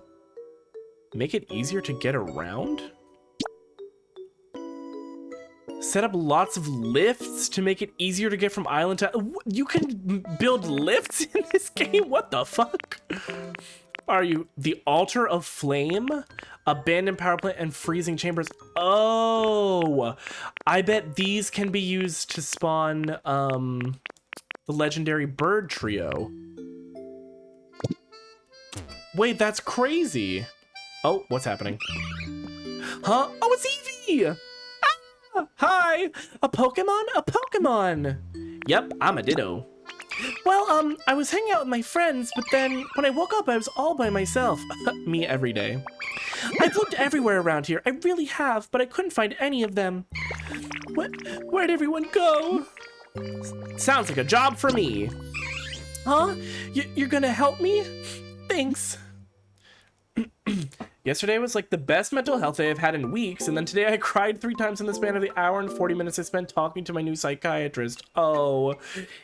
Make it easier to get around? Set up lots of lifts to make it easier to get from island to... You can build lifts in this game? What the fuck? Are you... The Altar of Flame? Abandoned power plant and freezing chambers. Oh! I bet these can be used to spawn, the legendary bird trio. Wait, that's crazy! Oh, what's happening? Huh? Oh, it's Eevee! Ah! Hi! A Pokemon? A Pokemon! Yep, I'm a Ditto. Well, I was hanging out with my friends, but then when I woke up, I was all by myself. Me every day. I've looked everywhere around here. I really have, but I couldn't find any of them. Where'd everyone go? Sounds like a job for me. Huh? You're gonna help me? Thanks. Yesterday was like the best mental health day I've had in weeks, and then today I cried 3 times in the span of the hour and 40 minutes I spent talking to my new psychiatrist. Oh,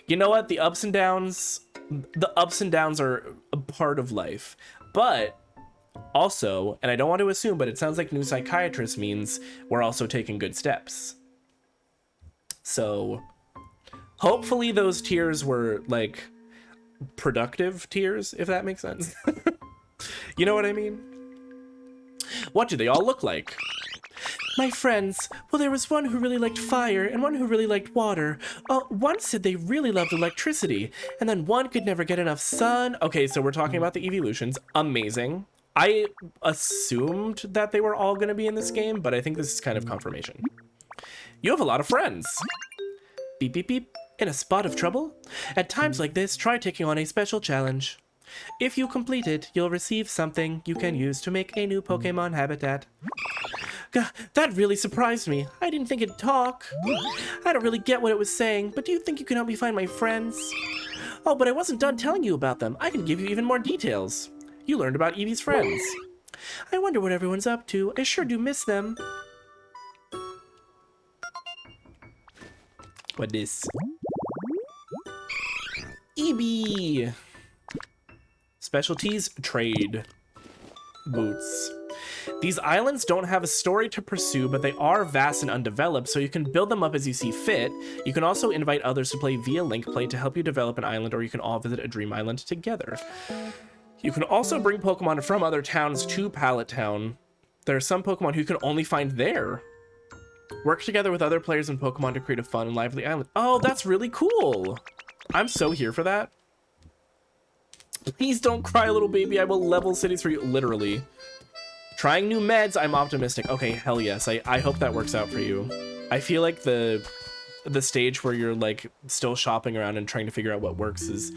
you know what? The ups and downs are a part of life. But also, and I don't want to assume, but it sounds like new psychiatrist means we're also taking good steps. So hopefully those tears were like productive tears, if that makes sense. You know what I mean? What do they all look like? My friends. Well, there was one who really liked fire and one who really liked water. One said they really loved electricity, and then one could never get enough sun. Okay, so we're talking about the evolutions. Amazing. I assumed that they were all going to be in this game, but I think this is kind of confirmation. You have a lot of friends. Beep, beep, beep. In a spot of trouble? At times like this, try taking on a special challenge. If you complete it, you'll receive something you can use to make a new Pokemon habitat. God, that really surprised me. I didn't think it'd talk. I don't really get what it was saying, but do you think you can help me find my friends? Oh, but I wasn't done telling you about them. I can give you even more details. You learned about Eevee's friends. I wonder what everyone's up to. I sure do miss them. What this? Eevee! Specialties, trade. Boots. These islands don't have a story to pursue, but they are vast and undeveloped, so you can build them up as you see fit. You can also invite others to play via link play to help you develop an island, or you can all visit a dream island together. You can also bring Pokemon from other towns to Pallet Town. There are some Pokemon who you can only find there. Work together with other players and Pokemon to create a fun and lively island. Oh, that's really cool. I'm so here for that. Please don't cry, little baby. I will level cities for you, literally. Trying new meds, I'm optimistic. Okay, hell yes. I hope that works out for you. I feel like the stage where you're like still shopping around and trying to figure out what works is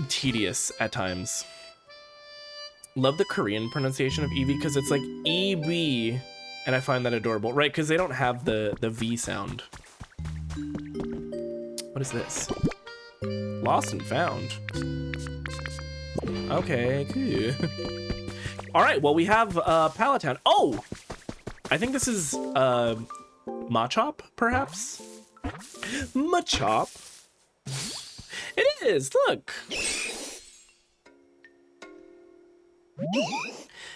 tedious at times. Love the Korean pronunciation of Eevee because it's like EB, and I find that adorable, right? Because they don't have the V sound. What is this? Lost and found. Okay, cool. All right, well, we have Pallet Town. Oh, I think this is Machop, perhaps? Machop. It is, look.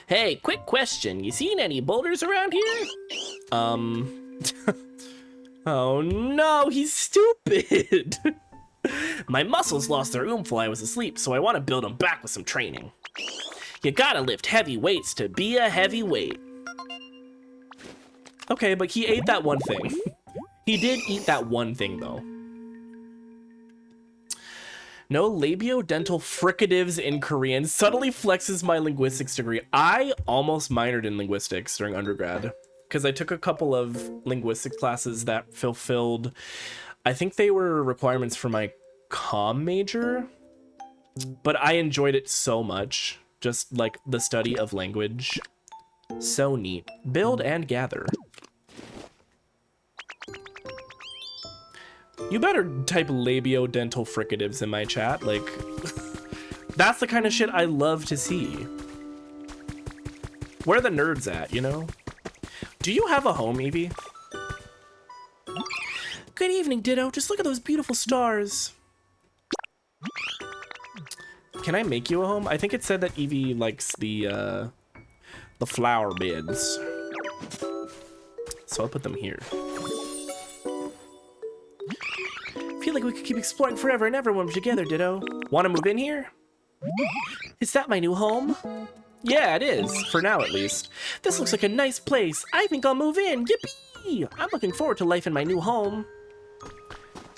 Hey, quick question. You seen any boulders around here? Oh no, he's stupid. My muscles lost their oomph while I was asleep, so I want to build them back with some training. You gotta lift heavy weights to be a heavyweight. Okay, but he ate that one thing. He did eat that one thing, though. No labiodental fricatives in Korean suddenly flexes my linguistics degree. I almost minored in linguistics during undergrad because I took a couple of linguistics classes that fulfilled, I think they were requirements for my comm major, but I enjoyed it so much. Just like the study of language. So neat. Build and gather. You better type labiodental fricatives in my chat. Like, that's the kind of shit I love to see. Where are the nerds at, you know? Do you have a home, Eevee? Good evening, Ditto. Just look at those beautiful stars. Can I make you a home? I think it said that Eevee likes the flower beds. So I'll put them here. Feel like we could keep exploring forever and ever when we're together, Ditto. Want to move in here? Is that my new home? Yeah, it is. For now, at least. This looks like a nice place. I think I'll move in. Yippee! I'm looking forward to life in my new home.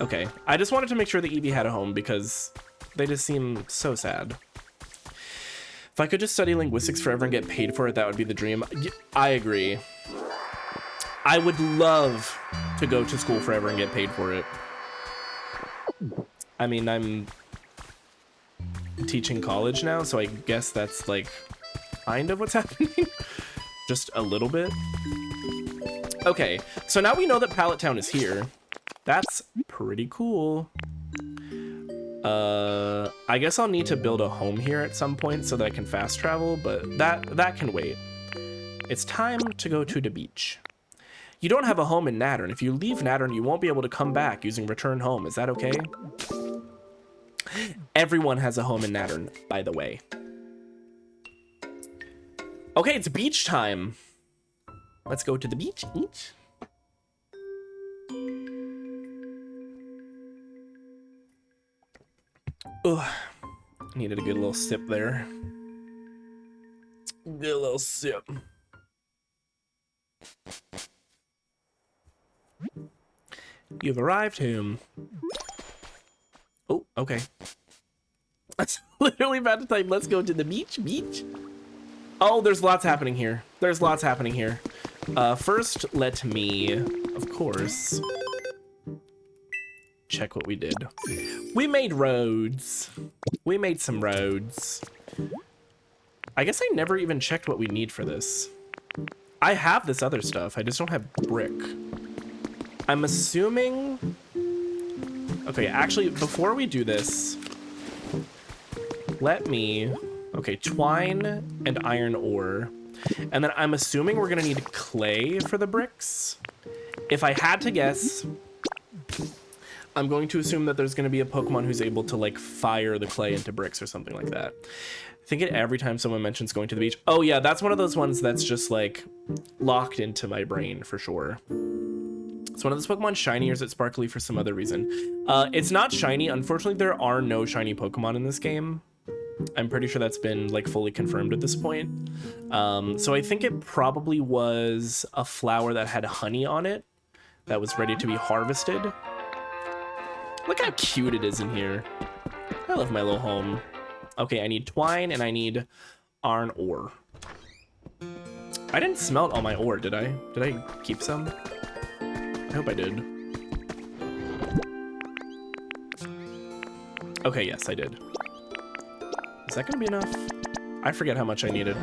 Okay, I just wanted to make sure that Eevee had a home because they just seem so sad. If I could just study linguistics forever and get paid for it, that would be the dream. I agree. I would love to go to school forever and get paid for it. I mean, I'm teaching college now, so I guess that's like kind of what's happening. Just a little bit. Okay, so now we know that Pallet Town is here. That's pretty cool. I guess I'll need to build a home here at some point so that I can fast travel, but that can wait. It's time to go to the beach. You don't have a home in Nattern. If you leave Nattern, you won't be able to come back using return home. Is that okay? Everyone has a home in Nattern, by the way. Okay, it's beach time. Let's go to the beach. Ugh, needed a good little sip there. Good little sip. You've arrived home. Oh, okay. That's literally about to type, let's go to the beach. Oh, there's lots happening here. First, let me, of course, check what we did. We made roads. We made some roads. I guess I never even checked what we need for this. I have this other stuff. I just don't have brick. I'm assuming... Okay, actually, before we do this, let me... Okay, twine and iron ore. And then I'm assuming we're gonna need clay for the bricks. If I had to guess, I'm going to assume that there's gonna be a Pokemon who's able to like fire the clay into bricks or something like that. I think it every time someone mentions going to the beach. Oh yeah, that's one of those ones that's just like locked into my brain for sure. It's one of those Pokemon shiny, or is it sparkly for some other reason? It's not shiny. Unfortunately, there are no shiny Pokemon in this game. I'm pretty sure that's been like fully confirmed at this point. So I think it probably was a flower that had honey on it that was ready to be harvested. Look how cute it is in here. I love my little home. Okay, I need twine and I need iron ore. I didn't smelt all my ore, did I? Did I keep some? I hope I did. Okay, yes, I did. Is that gonna be enough? I forget how much I needed.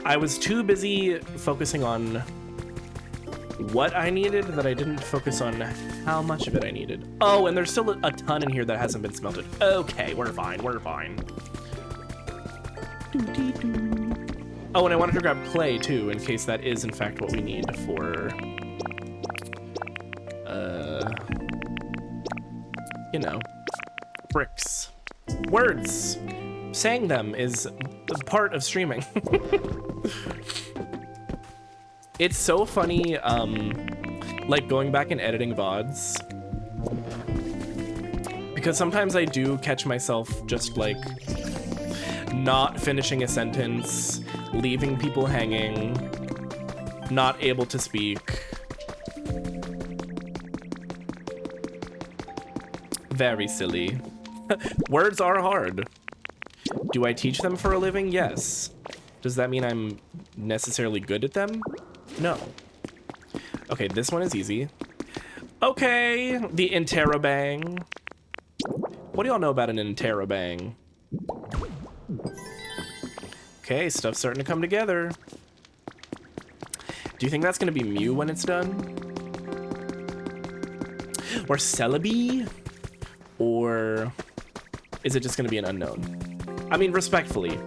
I was too busy focusing on what I needed that I didn't focus on how much of it I needed. Oh, and there's still a ton in here that hasn't been smelted. Okay, we're fine, we're fine. Oh, and I wanted to grab clay too, in case that is in fact what we need for, you know, bricks. Words! Saying them is a part of streaming. It's so funny, like going back and editing VODs, because sometimes I do catch myself just like not finishing a sentence, leaving people hanging, not able to speak. Very silly. Words are hard. Do I teach them for a living? Yes. Does that mean I'm necessarily good at them? No. Okay, this one is easy. Okay, the interrobang. What do y'all know about an interrobang? Okay, stuff's starting to come together. Do you think that's gonna be Mew when it's done? Or Celebi? Or is it just gonna be an unknown? I mean, respectfully.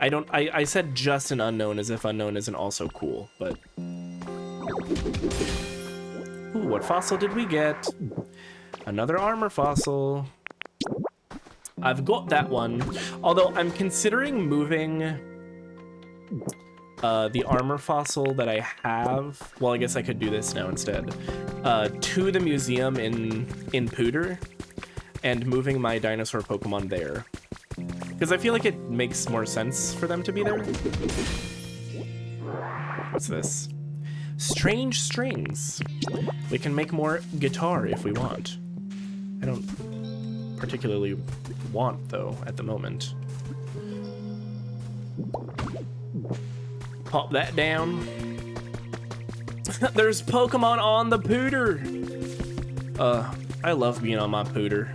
I said just an unknown as if unknown isn't also cool, but... Ooh, what fossil did we get? Another armor fossil. I've got that one. Although I'm considering moving the armor fossil that I have. Well, I guess I could do this now instead. To the museum in Pooter, and moving my dinosaur Pokemon there. Because I feel like it makes more sense for them to be there. What's this? Strange strings. We can make more guitar if we want. I don't particularly want, though, at the moment. Pop that down. There's Pokemon on the Pooter. I love being on my Pooter.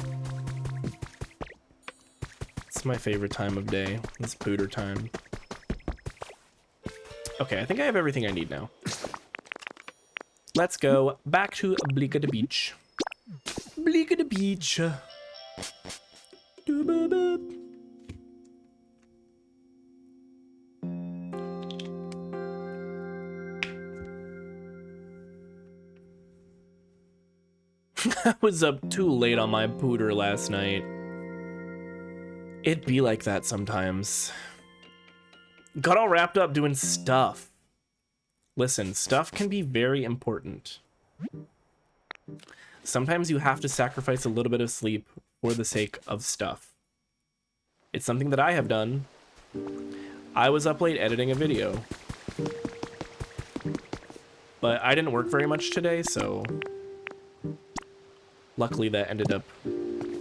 It's my favorite time of day. It's Pooter time. Okay, I think I have everything I need now. Let's go back to Bleaka the Beach. Bleaka the Beach. I was up too late on my Pooter last night. It'd be like that sometimes. Got all wrapped up doing stuff. Listen, stuff can be very important. Sometimes you have to sacrifice a little bit of sleep for the sake of stuff. It's something that I have done. I was up late editing a video. But I didn't work very much today, so... luckily that ended up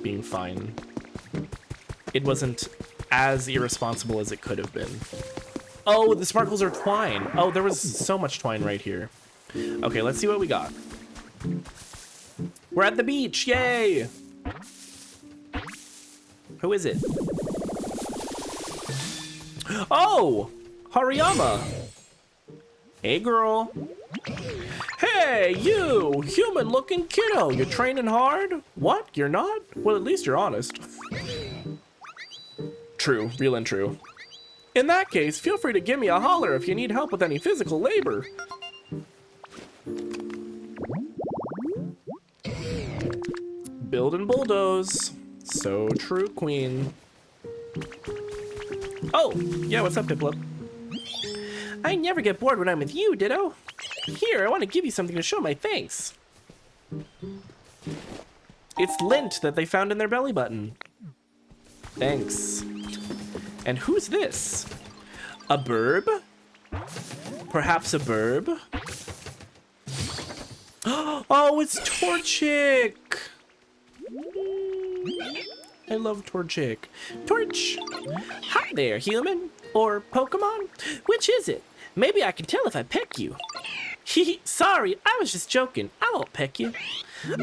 being fine. It wasn't as irresponsible as it could have been. Oh, the sparkles are twine. Oh, there was so much twine right here. Okay, let's see what we got. We're at the beach, yay! Who is it? Oh, Hariyama. Hey, girl. Hey, you, human-looking kiddo. You training hard? What, you're not? Well, at least you're honest. True, real and true. In that case, feel free to give me a holler if you need help with any physical labor. Build and bulldoze. So true, queen. Oh, yeah, what's up, Piplup? I never get bored when I'm with you, Ditto. Here, I want to give you something to show my thanks. It's lint that they found in their belly button. Thanks. And who's this? A burb? Perhaps a burb? Oh, it's Torchic! I love Torchic. Torch! Hi there, human. Or Pokemon? Which is it? Maybe I can tell if I pick you. Hee, sorry, I was just joking. I won't peck you.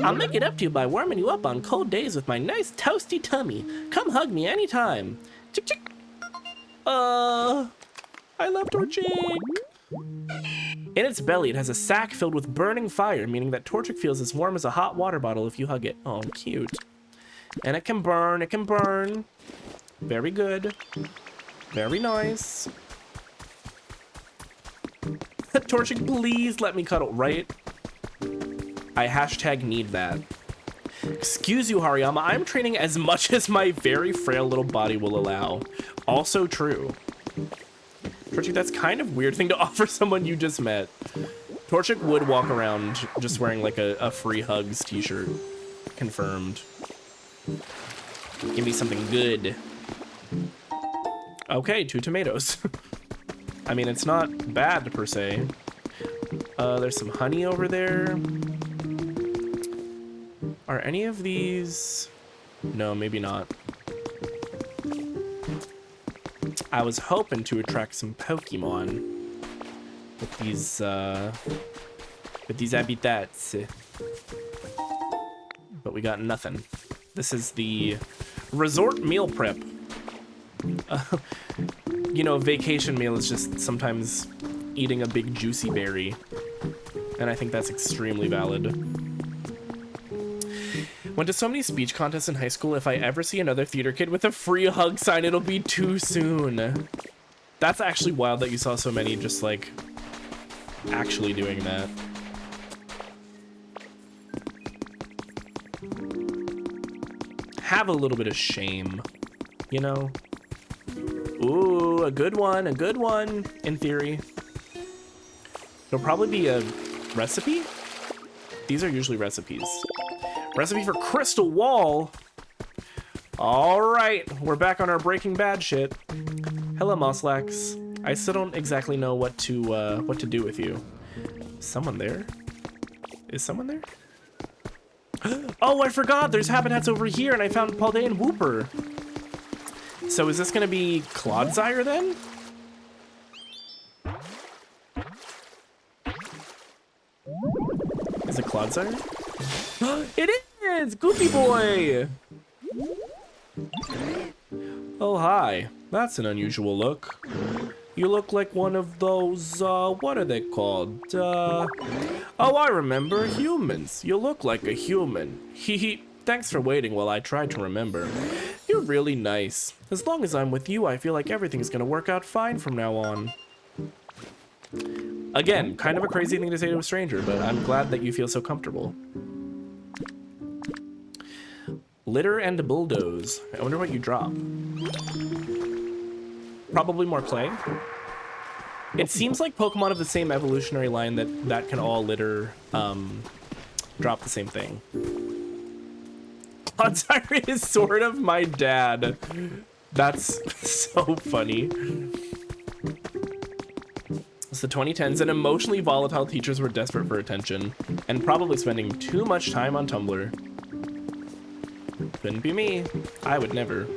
I'll make it up to you by warming you up on cold days with my nice toasty tummy. Come hug me anytime. Chick, chick. I love Torchic. In its belly, it has a sack filled with burning fire, meaning that Torchic feels as warm as a hot water bottle if you hug it. Oh, cute. And it can burn, it can burn. Very good. Very nice. Torchic, please let me cuddle, right? I hashtag need that. Excuse you, Hariyama, I'm training as much as my very frail little body will allow. Also true. Torchic, that's kind of weird thing to offer someone you just met. Torchic would walk around just wearing like a free hugs t-shirt. Confirmed. Give me something good. Okay, 2 tomatoes. I mean, it's not bad per se. There's some honey over there. Are any of these... No, maybe not. I was hoping to attract some Pokemon with these habitats. But we got nothing. This is the resort meal prep. You know, vacation meal is just sometimes eating a big juicy berry. And I think that's extremely valid. Went to so many speech contests in high school. If I ever see another theater kid with a free hug sign, it'll be too soon. That's actually wild that you saw so many just like actually doing that. Have a little bit of shame, you know? Ooh, a good one, in theory. It'll probably be a recipe? These are usually recipes. Recipe for Crystal Wall. All right, we're back on our Breaking Bad shit. Hello, Mosslax. I still don't exactly know what to do with you. Someone there? Is someone there? Oh, I forgot. There's habitats over here, and I found Paldean Whooper. So is this gonna be Clodsire then? Is it Clodsire? It is! Goofy boy! Oh, hi. That's an unusual look. You look like one of those, what are they called? Oh, I remember. Humans. You look like a human. Hee. Thanks for waiting while I tried to remember. You're really nice. As long as I'm with you, I feel like everything's gonna work out fine from now on. Again, kind of a crazy thing to say to a stranger, but I'm glad that you feel so comfortable. Litter and bulldoze. I wonder what you drop. Probably more clay. It seems like Pokemon of the same evolutionary line that can all litter, drop the same thing. Clodsire is sort of my dad. That's so funny. It's the 2010s, and emotionally volatile teachers were desperate for attention, and probably spending too much time on Tumblr. Couldn't be me. I would never.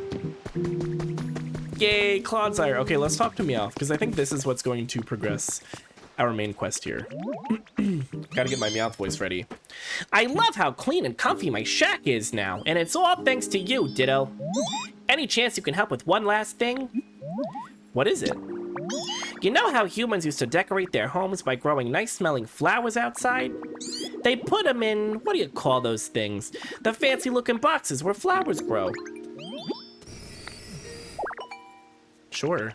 Yay, Clodsire. Okay, let's talk to Meowth, because I think this is what's going to progress our main quest here. Gotta get my Meowth voice ready. I love how clean and comfy my shack is now, and it's all thanks to you, Ditto. Any chance you can help with one last thing? What is it? You know how humans used to decorate their homes by growing nice-smelling flowers outside? They put them in, what do you call those things? The fancy-looking boxes where flowers grow. Sure.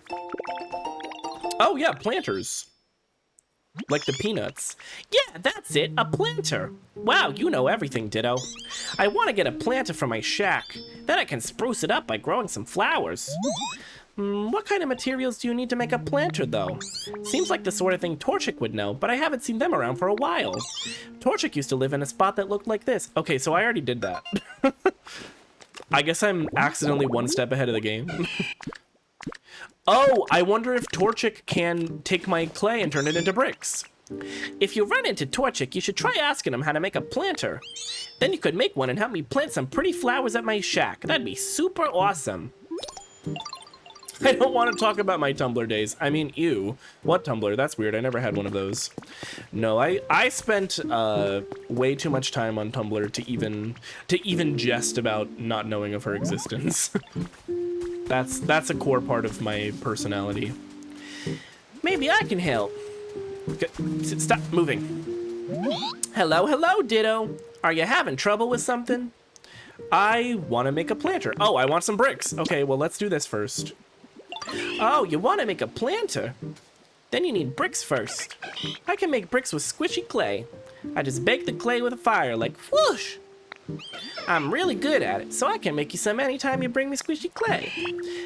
Oh, yeah, planters. Like the peanuts. Yeah, that's it, a planter. Wow, you know everything, Ditto. I want to get a planter for my shack. Then I can spruce it up by growing some flowers. What kind of materials do you need to make a planter, though? Seems like the sort of thing Torchic would know, but I haven't seen them around for a while. Torchic used to live in a spot that looked like this. Okay, so I already did that. I guess I'm accidentally one step ahead of the game. Oh, I wonder if Torchic can take my clay and turn it into bricks. If you run into Torchic, you should try asking him how to make a planter. Then you could make one and help me plant some pretty flowers at my shack. That'd be super awesome. I don't want to talk about my Tumblr days. I mean, ew. What Tumblr? That's weird. I never had one of those. No, I spent way too much time on Tumblr to even jest about not knowing of her existence. That's a core part of my personality. Maybe I can help. Stop moving. Hello, Ditto. Are you having trouble with something? I want to make a planter. Oh, I want some bricks. Okay, well, let's do this first. Oh, you want to make a planter? Then you need bricks first. I can make bricks with squishy clay. I just bake the clay with a fire, like whoosh. I'm really good at it, so I can make you some anytime you bring me squishy clay.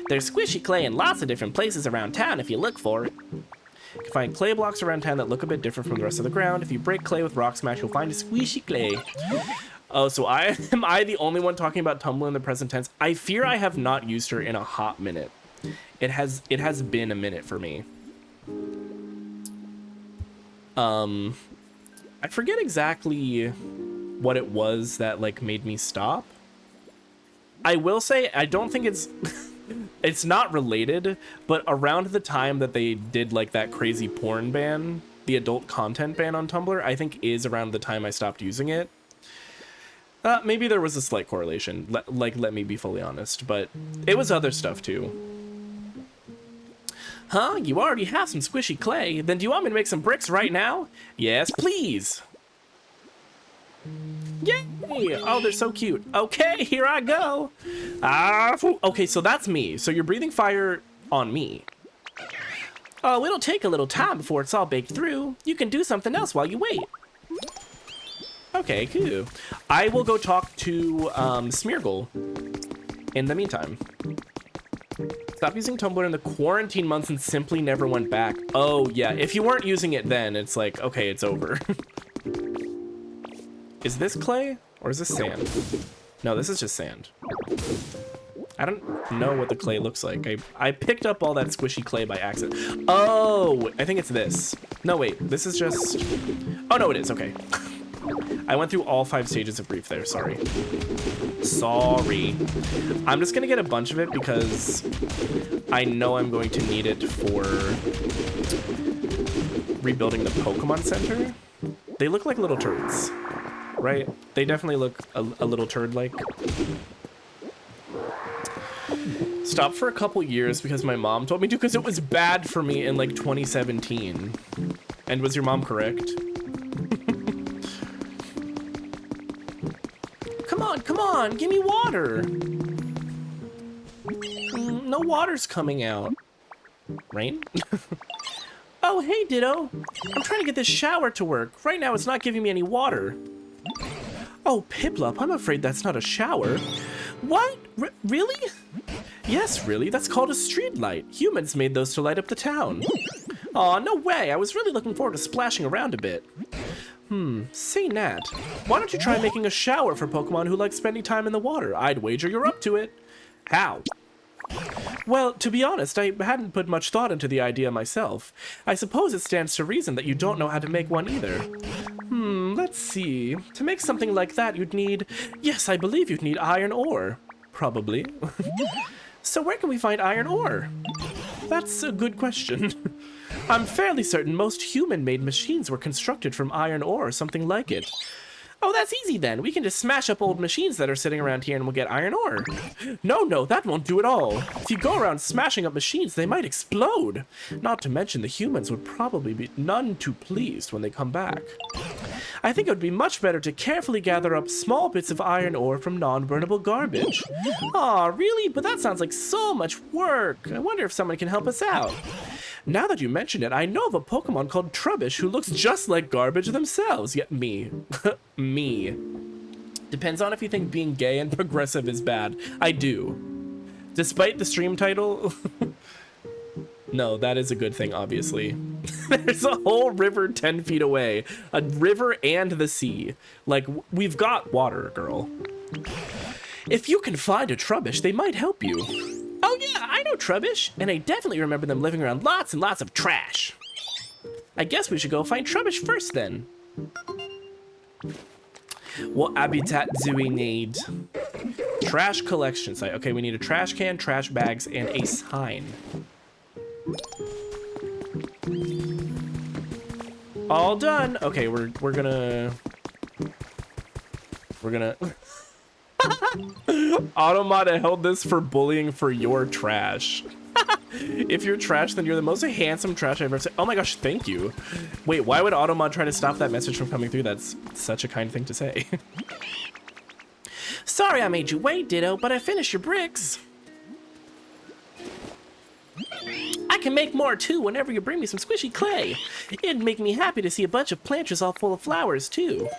There's squishy clay in lots of different places around town if you look for it. You can find clay blocks around town that look a bit different from the rest of the ground. If you break clay with rock smash, you'll find a squishy clay. Oh, so am I the only one talking about Tumblr in the present tense? I fear I have not used her in a hot minute. It has been a minute for me. I forget exactly what it was that like made me stop. I will say I don't think it's it's not related, but around the time that they did like that crazy porn ban, the adult content ban on Tumblr, I think is around the time I stopped using it. Maybe there was a slight correlation, let me be fully honest, but it was other stuff too. Huh? You already have some squishy clay? Then do you want me to make some bricks right now? Yes, please. Yay! Oh, they're so cute. Okay, here I go. Okay, so that's me. So you're breathing fire on me. Oh, it'll take a little time before it's all baked through. You can do something else while you wait. Okay, cool. I will go talk to Smeargle in the meantime. Stop using Tumblr in the quarantine months and simply never went back. Oh, yeah. If you weren't using it then, it's like, okay, it's over. Is this clay or is this sand? No, this is just sand. I don't know what the clay looks like. I picked up all that squishy clay by accident. Oh, I think it's this. No, wait, this is just... Oh, no, it is. Okay. I went through all 5 stages of grief there. Sorry. Sorry. I'm just going to get a bunch of it because I know I'm going to need it for rebuilding the Pokemon Center. They look like little turds, right? They definitely look a little turd-like. Stopped for a couple years because my mom told me to because it was bad for me in like 2017. And was your mom correct? Come on, give me water. No water's coming out. Rain? Oh, hey, Ditto. I'm trying to get this shower to work. Right now, it's not giving me any water. Oh, Piplup, I'm afraid that's not a shower. What? Really? Yes, really. That's called a street light. Humans made those to light up the town. Aw, no way. I was really looking forward to splashing around a bit. Say Nat, why don't you try making a shower for Pokemon who like spending time in the water? I'd wager you're up to it. How? Well, to be honest, I hadn't put much thought into the idea myself. I suppose it stands to reason that you don't know how to make one either. Let's see. To make something like that, you'd need... Yes, I believe you'd need iron ore. Probably. So where can we find iron ore? That's a good question. I'm fairly certain most human-made machines were constructed from iron ore or something like it. Oh, that's easy then. We can just smash up old machines that are sitting around here and we'll get iron ore. No, that won't do at all. If you go around smashing up machines, they might explode. Not to mention the humans would probably be none too pleased when they come back. I think it would be much better to carefully gather up small bits of iron ore from non-burnable garbage. Aw, really? But that sounds like so much work. I wonder if someone can help us out. Now that you mention it, I know of a Pokemon called Trubbish who looks just like garbage themselves. Yet me. Me. Depends on if you think being gay and progressive is bad. I do. Despite the stream title... No, that is a good thing, obviously. There's a whole river 10 feet away. A river and the sea. Like, we've got water, girl. If you can find a Trubbish, they might help you. Oh yeah, I know Trubbish, and I definitely remember them living around lots and lots of trash. I guess we should go find Trubbish first then. What habitat do we need? Trash collection site. Okay, we need a trash can, trash bags, and a sign. All done. Okay, we're gonna Automata held this for bullying for your trash. If you're trash, then you're the most handsome trash I've ever seen. Oh my gosh, thank you. Wait, why would Automod try to stop that message from coming through? That's such a kind thing to say. Sorry I made you wait, Ditto, but I finished your bricks. I can make more too whenever you bring me some squishy clay. It'd make me happy to see a bunch of planters all full of flowers too.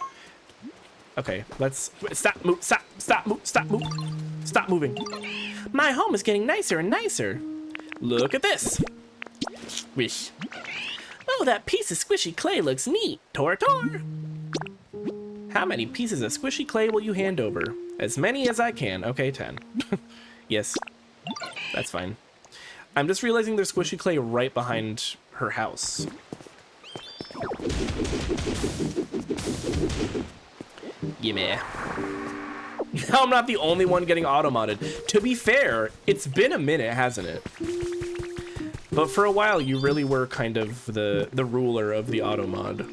Okay, let's stop moving. My home is getting nicer and nicer. Look at this. Squish. Oh, that piece of squishy clay looks neat. Tor. How many pieces of squishy clay will you hand over? As many as I can. Okay, 10. Yes, that's fine. I'm just realizing there's squishy clay right behind her house. Gimme. Now I'm not the only one getting automodded. To be fair, it's been a minute, hasn't it? But for a while, you really were kind of the ruler of the automod.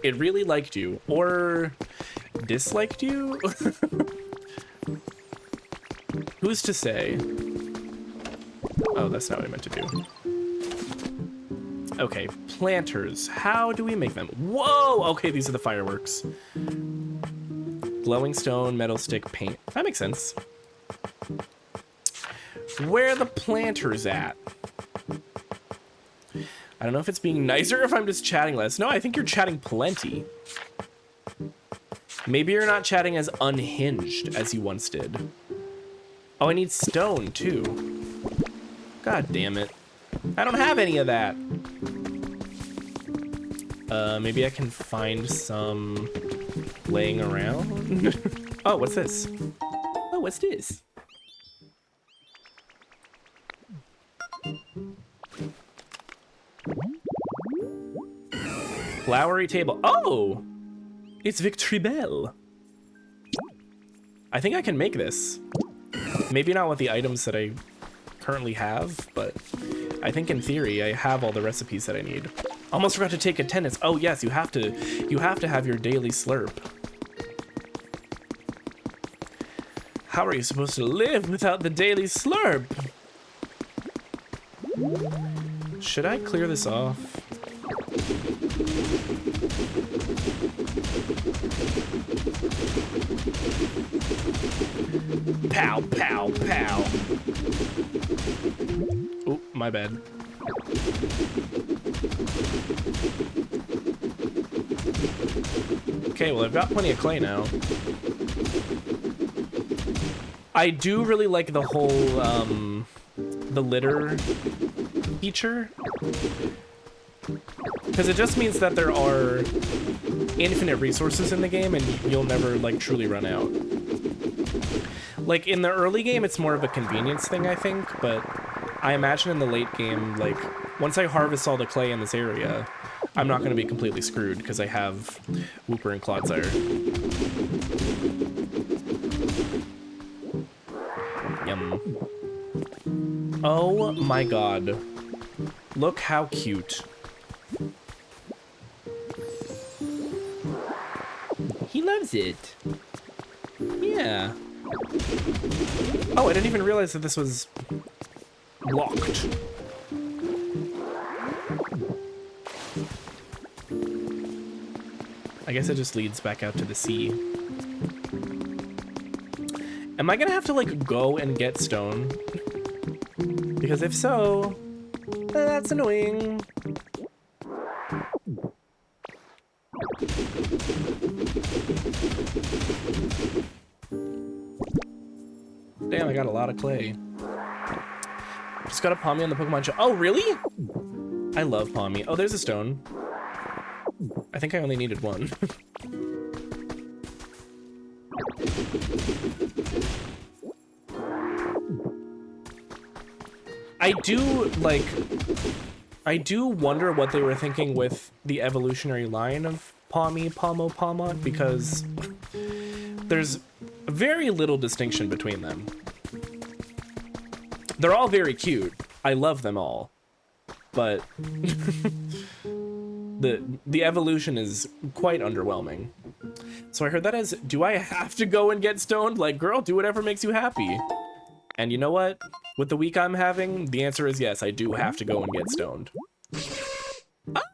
It really liked you, or disliked you? Who's to say? Oh, that's not what I meant to do. Okay, planters. How do we make them? Whoa! Okay, these are the fireworks. Glowing stone, metal stick, paint. That makes sense. Where are the planters at? I don't know if it's being nicer or if I'm just chatting less. No, I think you're chatting plenty. Maybe you're not chatting as unhinged as you once did. Oh, I need stone too. God damn it. I don't have any of that. Maybe I can find some laying around. Oh, what's this? Oh, what's this? Flowery table. Oh! It's Victory Bell. I think I can make this. Maybe not with the items that I currently have, but I think in theory I have all the recipes that I need. Almost forgot to take attendance. Oh yes, you have to have your daily slurp. How are you supposed to live without the daily slurp? Should I clear this off? Pow, pow, pow. Oh, my bad. Okay, well, I've got plenty of clay now. I do really like the whole, the litter feature. Because it just means that there are infinite resources in the game and you'll never, like, truly run out. Like, in the early game, it's more of a convenience thing, I think, but I imagine in the late game, like, once I harvest all the clay in this area, I'm not going to be completely screwed because I have Wooper and Clodsire. Yum. Oh my god. Look how cute. He loves it. Yeah. Oh, I didn't even realize that this was locked. I guess it just leads back out to the sea. Am I gonna have to, like, go and get stone? Because if so, that's annoying. Damn, I got a lot of clay. Just got a Pommy on the Pokemon show. Oh, really? I love Pommy. Oh, there's a stone. I think I only needed one. I do wonder what they were thinking with the evolutionary line of Pommy, Pomo, Pomot, because there's very little distinction between them. They're all very cute. I love them all. But the evolution is quite underwhelming. So I heard that as, do I have to go and get stoned? Like, girl, do whatever makes you happy. And you know what? With the week I'm having, the answer is yes, I do have to go and get stoned.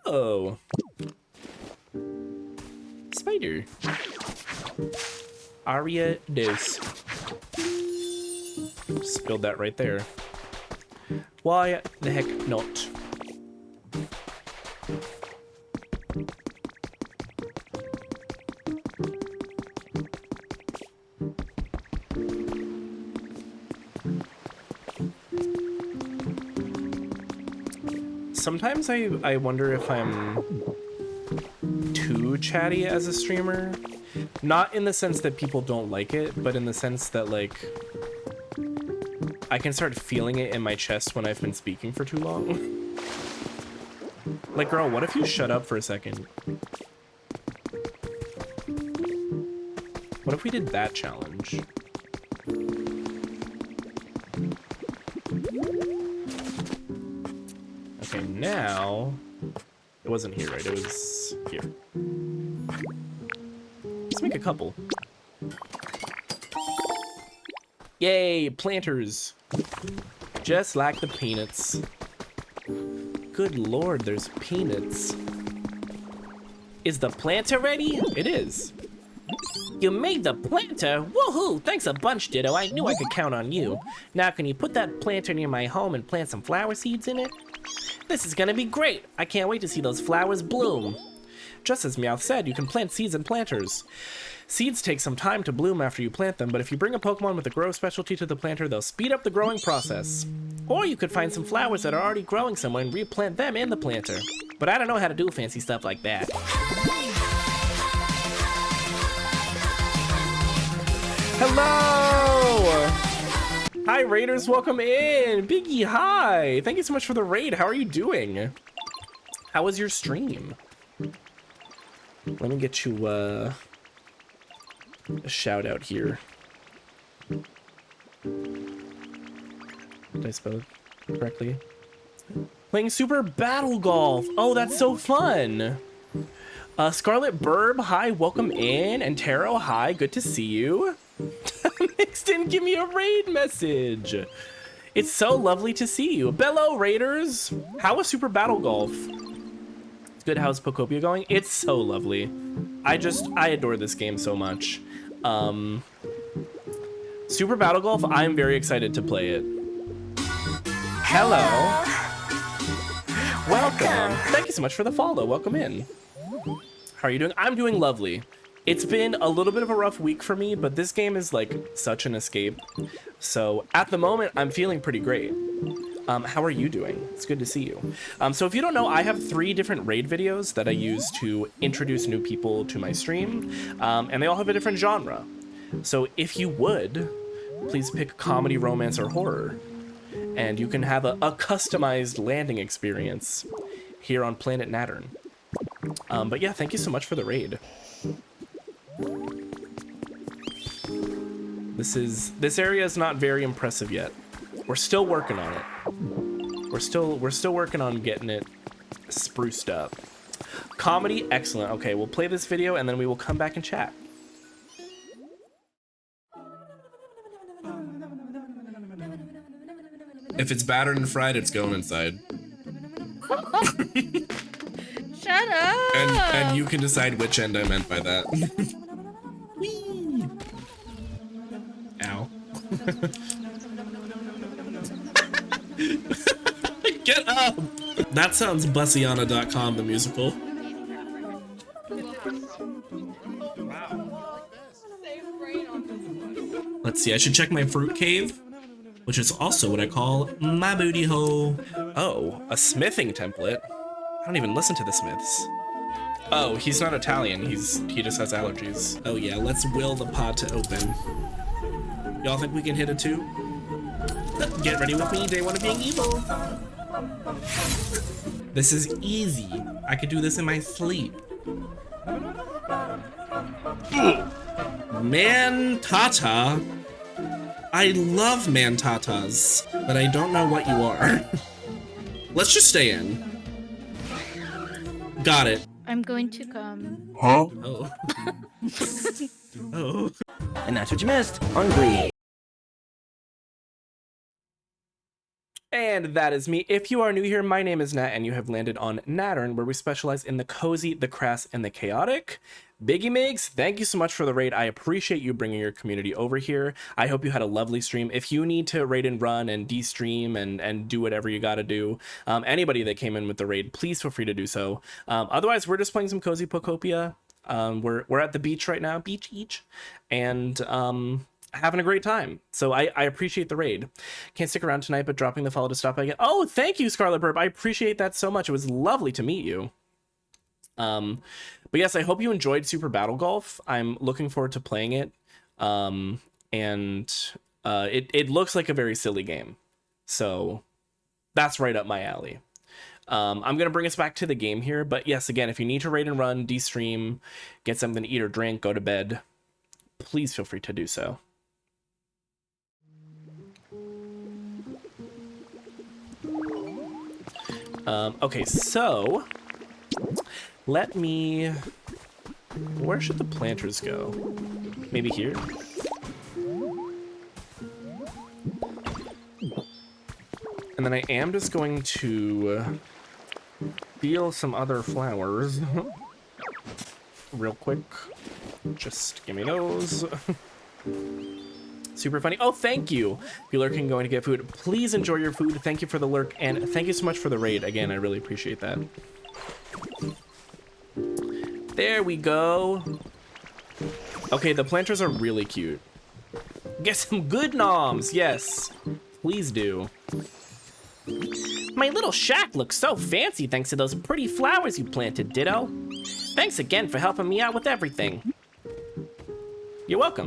Oh. Spider. Aria dose. Spilled that right there. Why the heck not? Sometimes I wonder if I'm too chatty as a streamer. Not in the sense that people don't like it, but in the sense that, like, I can start feeling it in my chest when I've been speaking for too long. Like, girl, what if you shut up for a second? What if we did that challenge? Okay, now... It wasn't here, right? It was here. Let's make a couple. Yay, planters. Just like the peanuts. Good lord, there's peanuts. Is the planter ready? It is. You made the planter? Woohoo! Thanks a bunch, Ditto. I knew I could count on you. Now can you put that planter near my home and plant some flower seeds in it? This is gonna be great. I can't wait to see those flowers bloom. Just as Meowth said, you can plant seeds in planters. Seeds take some time to bloom after you plant them, but if you bring a Pokemon with a grow specialty to the planter, they'll speed up the growing process. Or you could find some flowers that are already growing somewhere and replant them in the planter. But I don't know how to do fancy stuff like that. Hello! Hi, Raiders, welcome in! Biggie, hi! Thank you so much for the raid. How are you doing? How was your stream? Let me get you a shout out here. Did I spell it correctly? Playing Super Battle Golf. Oh, that's so fun. Scarlet Burb, hi, welcome in. And Taro, hi, good to see you. Mix didn't give me a raid message. It's so lovely to see you. Bello Raiders, how was Super Battle Golf? It's good. How's Pokopia going? It's so lovely. I adore this game so much. Super Battle Golf, I'm very excited to play it. Hello. Welcome. Thank you so much for the follow. Welcome in. How are you doing? I'm doing lovely. It's been a little bit of a rough week for me, but this game is like such an escape. So at the moment, I'm feeling pretty great. How are you doing? It's good to see you. So if you don't know, I have 3 different raid videos that I use to introduce new people to my stream, and they all have a different genre. So if you would, please pick comedy, romance, or horror, and you can have a customized landing experience here on Planet Nattern. But yeah, thank you so much for the raid. This area is not very impressive yet. We're still working on it. We're still working on getting it spruced up. Comedy, excellent. Okay, we'll play this video and then we will come back and chat. If it's battered and fried, it's going inside. Shut up! And you can decide which end I meant by that. Whee! Ow. Get up! That sounds Bussiana.com, the musical. Let's see, I should check my fruit cave, which is also what I call my booty hole. Oh, a smithing template? I don't even listen to the Smiths. Oh, he's not Italian, he just has allergies. Oh yeah, let's will the pod to open. Y'all think we can hit a 2? Get ready with me, day 1 of being evil. This is easy. I could do this in my sleep. Man-tata? I love man-tatas, but I don't know what you are. Let's just stay in. Got it. I'm going to come. Huh? Oh. Oh. And that's what you missed on Glee. And that is me. If you are new here, my name is Nat, and you have landed on Nattern, where we specialize in the cozy, the crass, and the chaotic. Biggie Migs, thank you so much for the raid. I appreciate you bringing your community over here. I hope you had a lovely stream. If you need to raid and run and de-stream and do whatever you got to do, anybody that came in with the raid, please feel free to do so. Otherwise, we're just playing some cozy Pokopia. We're at the beach right now, and having a great time. So I appreciate the raid. Can't stick around tonight, but dropping the follow to stop by again. Oh, thank you, Scarlet Burp. I appreciate that so much. It was lovely to meet you. But yes, I hope you enjoyed Super Battle Golf. I'm looking forward to playing it. It looks like a very silly game. So that's right up my alley. I'm going to bring us back to the game here. But yes, again, if you need to raid and run, de-stream, get something to eat or drink, go to bed, please feel free to do so. Okay, so let me... Where should the planters go? Maybe here? And then I am just going to steal some other flowers real quick. Just give me those. Super funny. Oh, thank you. If you're lurking, going to get food, please enjoy your food. Thank you for the lurk, and thank you so much for the raid. Again, I really appreciate that. There we go. Okay, the planters are really cute. Get some good noms. Yes, please do. My little shack looks so fancy thanks to those pretty flowers you planted, Ditto. Thanks again for helping me out with everything. You're welcome.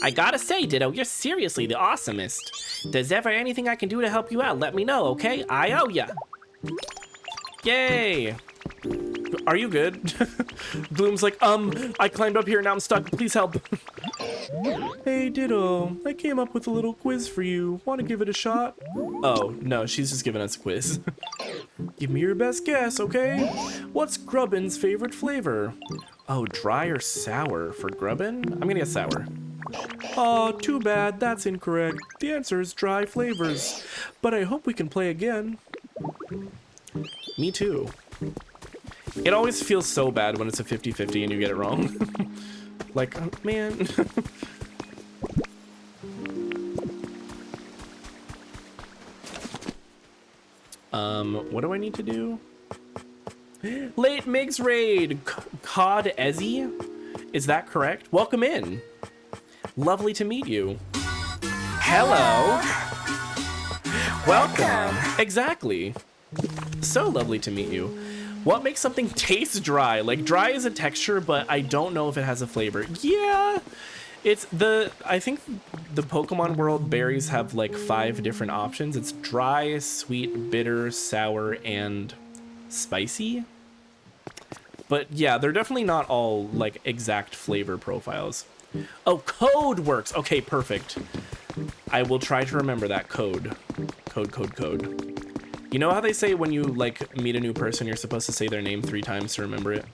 I gotta say, Ditto, you're seriously the awesomest. If there's ever anything I can do to help you out, let me know, okay? I owe ya. Yay. Are you good? Gloom's like, I climbed up here, now I'm stuck. Please help. Hey, Ditto, I came up with a little quiz for you. Want to give it a shot? Oh, no, she's just giving us a quiz. Give me your best guess, okay? What's Grubbin's favorite flavor? Oh, dry or sour for Grubbin? I'm gonna guess sour. Aw, too bad, that's incorrect. The answer is dry flavors. But I hope we can play again. Me too. It always feels so bad when it's a 50-50 and you get it wrong. Like, oh, man. What do I need to do? Late Migs raid! Cod Ezzy? Is that correct? Welcome in. Lovely to meet you. Hello. Welcome. Exactly. So lovely to meet you. What makes something taste dry? Like, dry is a texture, but I don't know if it has a flavor. Yeah, it's I think the Pokemon world berries have like 5 different options. It's dry, sweet, bitter, sour, and spicy. But yeah, they're definitely not all like exact flavor profiles. Oh, code works. Okay, perfect. I will try to remember that code. Code. You know how they say when you like meet a new person, you're supposed to say their name 3 times to remember it?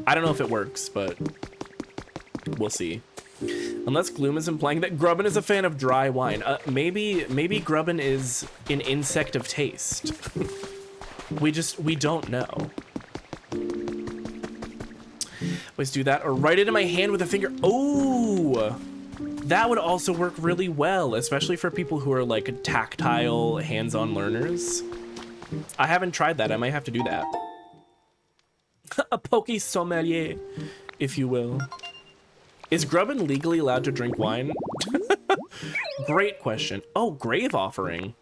I don't know if it works, but we'll see. Unless Gloom is implying that Grubbin is a fan of dry wine. Maybe Grubbin is an insect of taste. we don't know. Always do that or write it in my hand with a finger. Oh! That would also work really well, especially for people who are like tactile, hands-on learners. I haven't tried that. I might have to do that. A Poke sommelier, if you will. Is Grubbin legally allowed to drink wine? Great question. Oh, grave offering.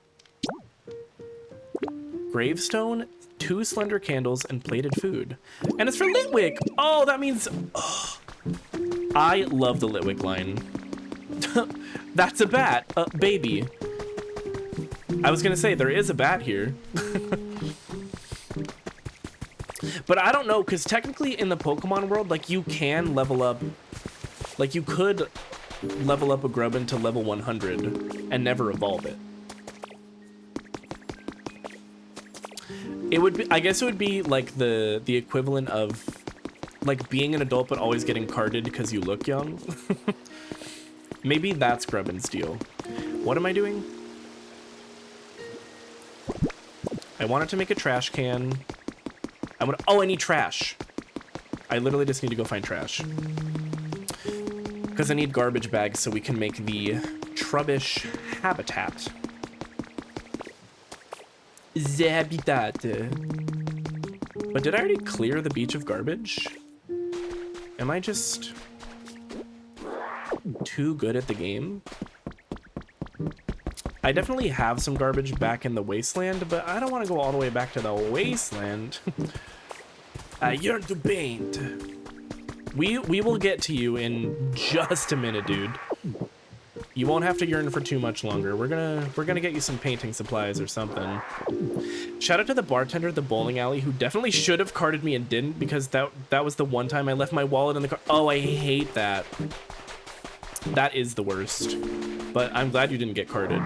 Gravestone, 2 slender candles, and plated food. And it's for Litwick. Oh, that means... Oh, I love the Litwick line. That's a bat, baby. I was gonna say there is a bat here. But I don't know, because technically in the Pokemon world, like, you can level up, like, you could level up a Grubbin to level 100 and never evolve it. It would be, I guess it would be like the equivalent of like being an adult but always getting carded because you look young. Maybe that's Grubbin's deal. What am I doing? I wanted to make a trash can. Oh, I need trash. I literally just need to go find trash. Because I need garbage bags so we can make the Trubbish habitat. The habitat. But did I already clear the beach of garbage? Am I just too good at the game? I definitely have some garbage back in the wasteland, but I don't want to go all the way back to the wasteland. I yearn to paint. We will get to you in just a minute, dude. You won't have to yearn for too much longer. We're gonna get you some painting supplies or something. Shout out to the bartender at the bowling alley who definitely should have carded me and didn't, because that was the one time I left my wallet in the car. Oh, I hate that. That is the worst. But I'm glad you didn't get carded.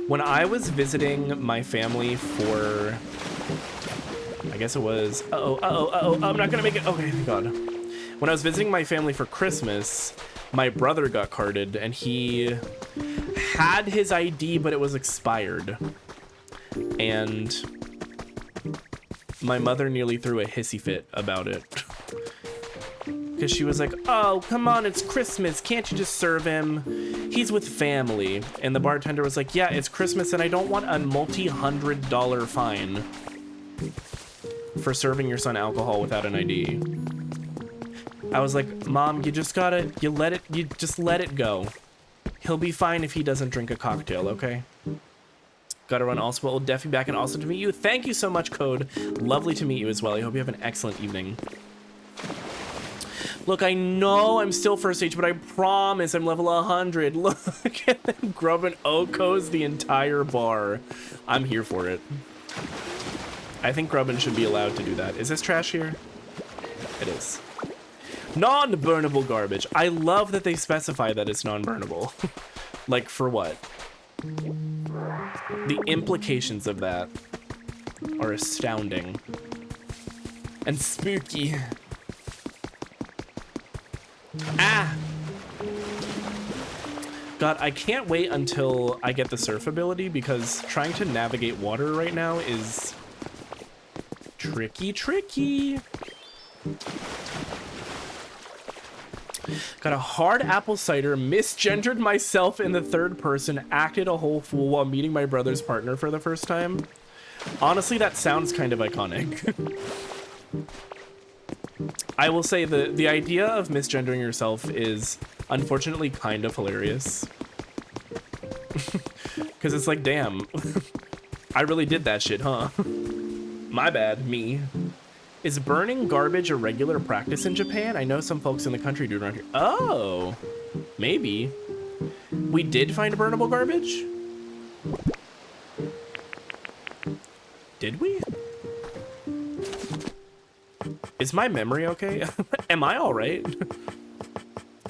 When I was visiting my family for, I guess it was, I'm not gonna make it. Okay, thank God. When I was visiting my family for Christmas, my brother got carded and he had his ID, but it was expired. And my mother nearly threw a hissy fit about it. Because she was like, oh, come on, it's Christmas. Can't you just serve him? He's with family. And the bartender was like, yeah, it's Christmas and I don't want a multi-$100 fine for serving your son alcohol without an ID. I was like, Mom, you just let it go. He'll be fine if he doesn't drink a cocktail, okay? Gotta run also, but old Deafy back and also to meet you. Thank you so much, Code. Lovely to meet you as well. I hope you have an excellent evening. Look, I know I'm still first stage, but I promise I'm level 100. Look at them grubbing Okos the entire bar. I'm here for it. I think Grubbin should be allowed to do that. Is this trash here? It is. Non-burnable garbage. I love that they specify that it's non-burnable. Like, for what? The implications of that are astounding. And spooky. Ah! God, I can't wait until I get the surf ability, because trying to navigate water right now is tricky. Got a hard apple cider, misgendered myself in the third person, acted a whole fool while meeting my brother's partner for the first time. Honestly, that sounds kind of iconic. I will say the idea of misgendering yourself is unfortunately kind of hilarious. Because it's like, damn, I really did that shit, huh? My bad, me. Is burning garbage a regular practice in Japan? I know some folks in the country do around here. Oh, maybe. We did find burnable garbage? Did we? Is my memory okay? Am I all right?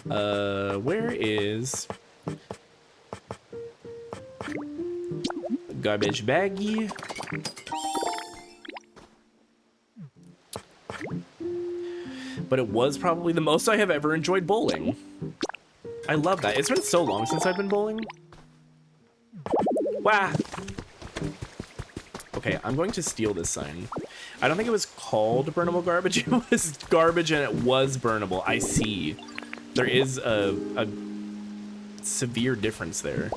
Where is garbage baggie? But it was probably the most I have ever enjoyed bowling. I love that. It's been so long since I've been bowling. Wah! Okay, I'm going to steal this sign. I don't think it was called burnable garbage. It was garbage and it was burnable. I see. There is a severe difference there.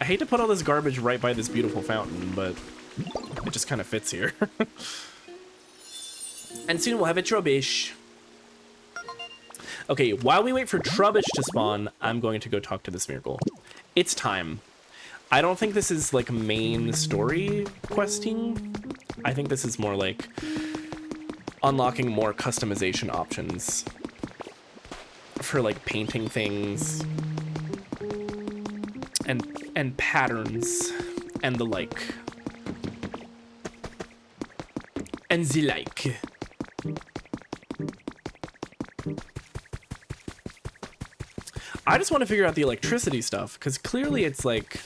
I hate to put all this garbage right by this beautiful fountain, but it just kind of fits here. And soon we'll have a Trubbish. Okay, while we wait for Trubbish to spawn, I'm going to go talk to this Miracle. It's time. I don't think this is like main story questing. I think this is more like unlocking more customization options for like painting things and and patterns and the like. And the like. I just want to figure out the electricity stuff, because clearly it's like,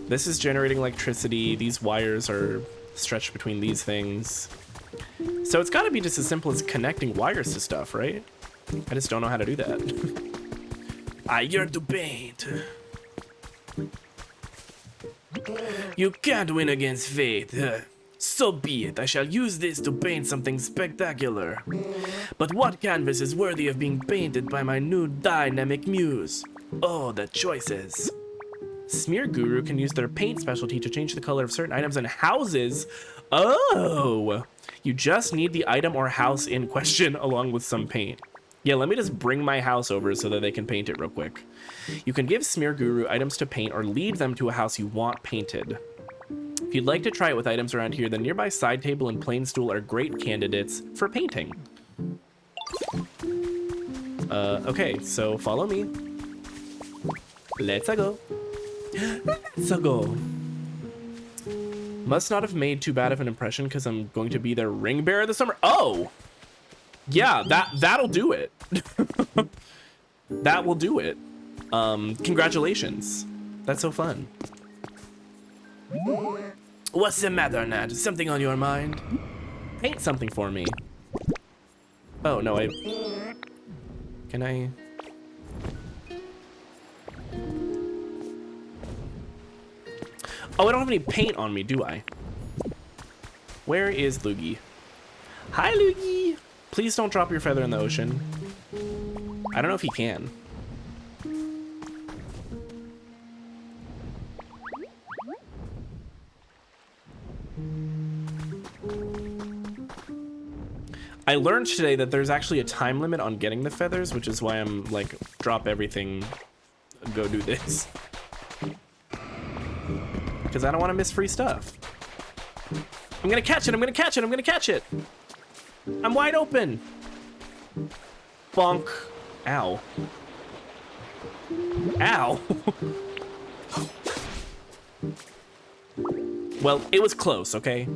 this is generating electricity, these wires are stretched between these things. So it's got to be just as simple as connecting wires to stuff, right? I just don't know how to do that. I yearn to paint. You can't win against fate. So be it, I shall use this to paint something spectacular. But what canvas is worthy of being painted by my new dynamic muse? Oh, the choices. Smear Guru can use their paint specialty to change the color of certain items and houses. Oh, you just need the item or house in question along with some paint. Yeah, let me just bring my house over so that they can paint it real quick. You can give Smear Guru items to paint or lead them to a house you want painted. If you'd like to try it with items around here, the nearby side table and plain stool are great candidates for painting. Okay, so follow me. Let's go. Let's go. Must not have made too bad of an impression because I'm going to be their ring bearer this summer. Oh! Yeah, that'll do it. That will do it. Congratulations. That's so fun. What's the matter, Nat? Something on your mind? Paint something for me. Oh, no, Can I... Oh, I don't have any paint on me, do I? Where is Loogie? Hi, Loogie! Please don't drop your feather in the ocean. I don't know if he can. I learned today that there's actually a time limit on getting the feathers, which is why I'm like, drop everything, go do this. Because I don't want to miss free stuff. I'm gonna catch it, I'm gonna catch it, I'm gonna catch it! I'm wide open! Bonk. Ow. Ow! Well, it was close, okay?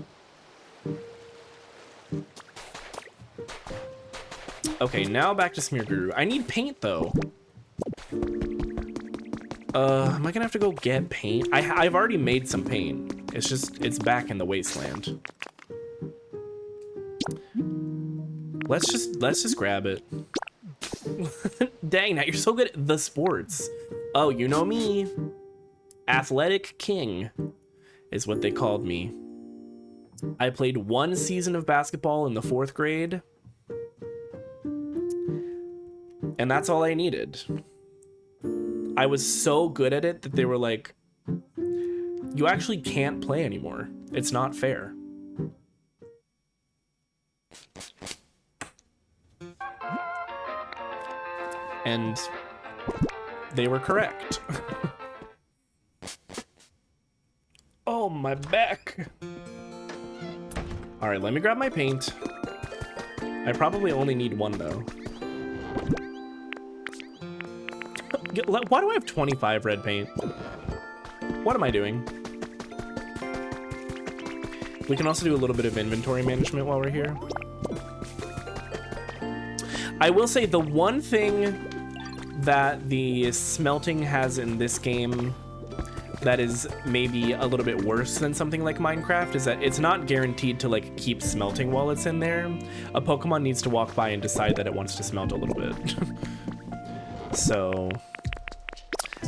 Okay, now back to Smear Guru. I need paint, though. Am I gonna have to go get paint? I've already made some paint. It's just, it's back in the wasteland. Let's just grab it. Dang, Nat, you're so good at the sports. Oh, you know me. Athletic King is what they called me. I played 1 season of basketball in the 4th grade. And that's all I needed. I was so good at it that they were like, you actually can't play anymore. It's not fair. And they were correct. Oh, my back. All right, let me grab my paint. I probably only need 1 though. Why do I have 25 red paint? What am I doing? We can also do a little bit of inventory management while we're here. I will say the one thing that the smelting has in this game that is maybe a little bit worse than something like Minecraft is that it's not guaranteed to like keep smelting while it's in there. A Pokemon needs to walk by and decide that it wants to smelt a little bit. So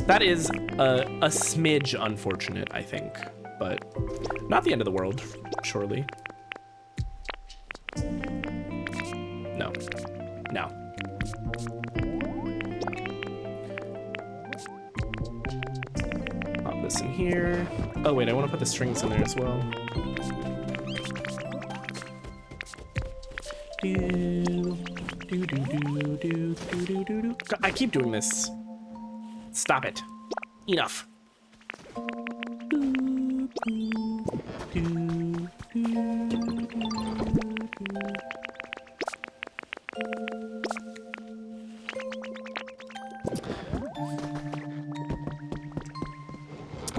that is a smidge unfortunate, I think, but not the end of the world, surely. No. No. Pop this in here. Oh wait, I want to put the strings in there as well. I keep doing this. Stop it. Enough.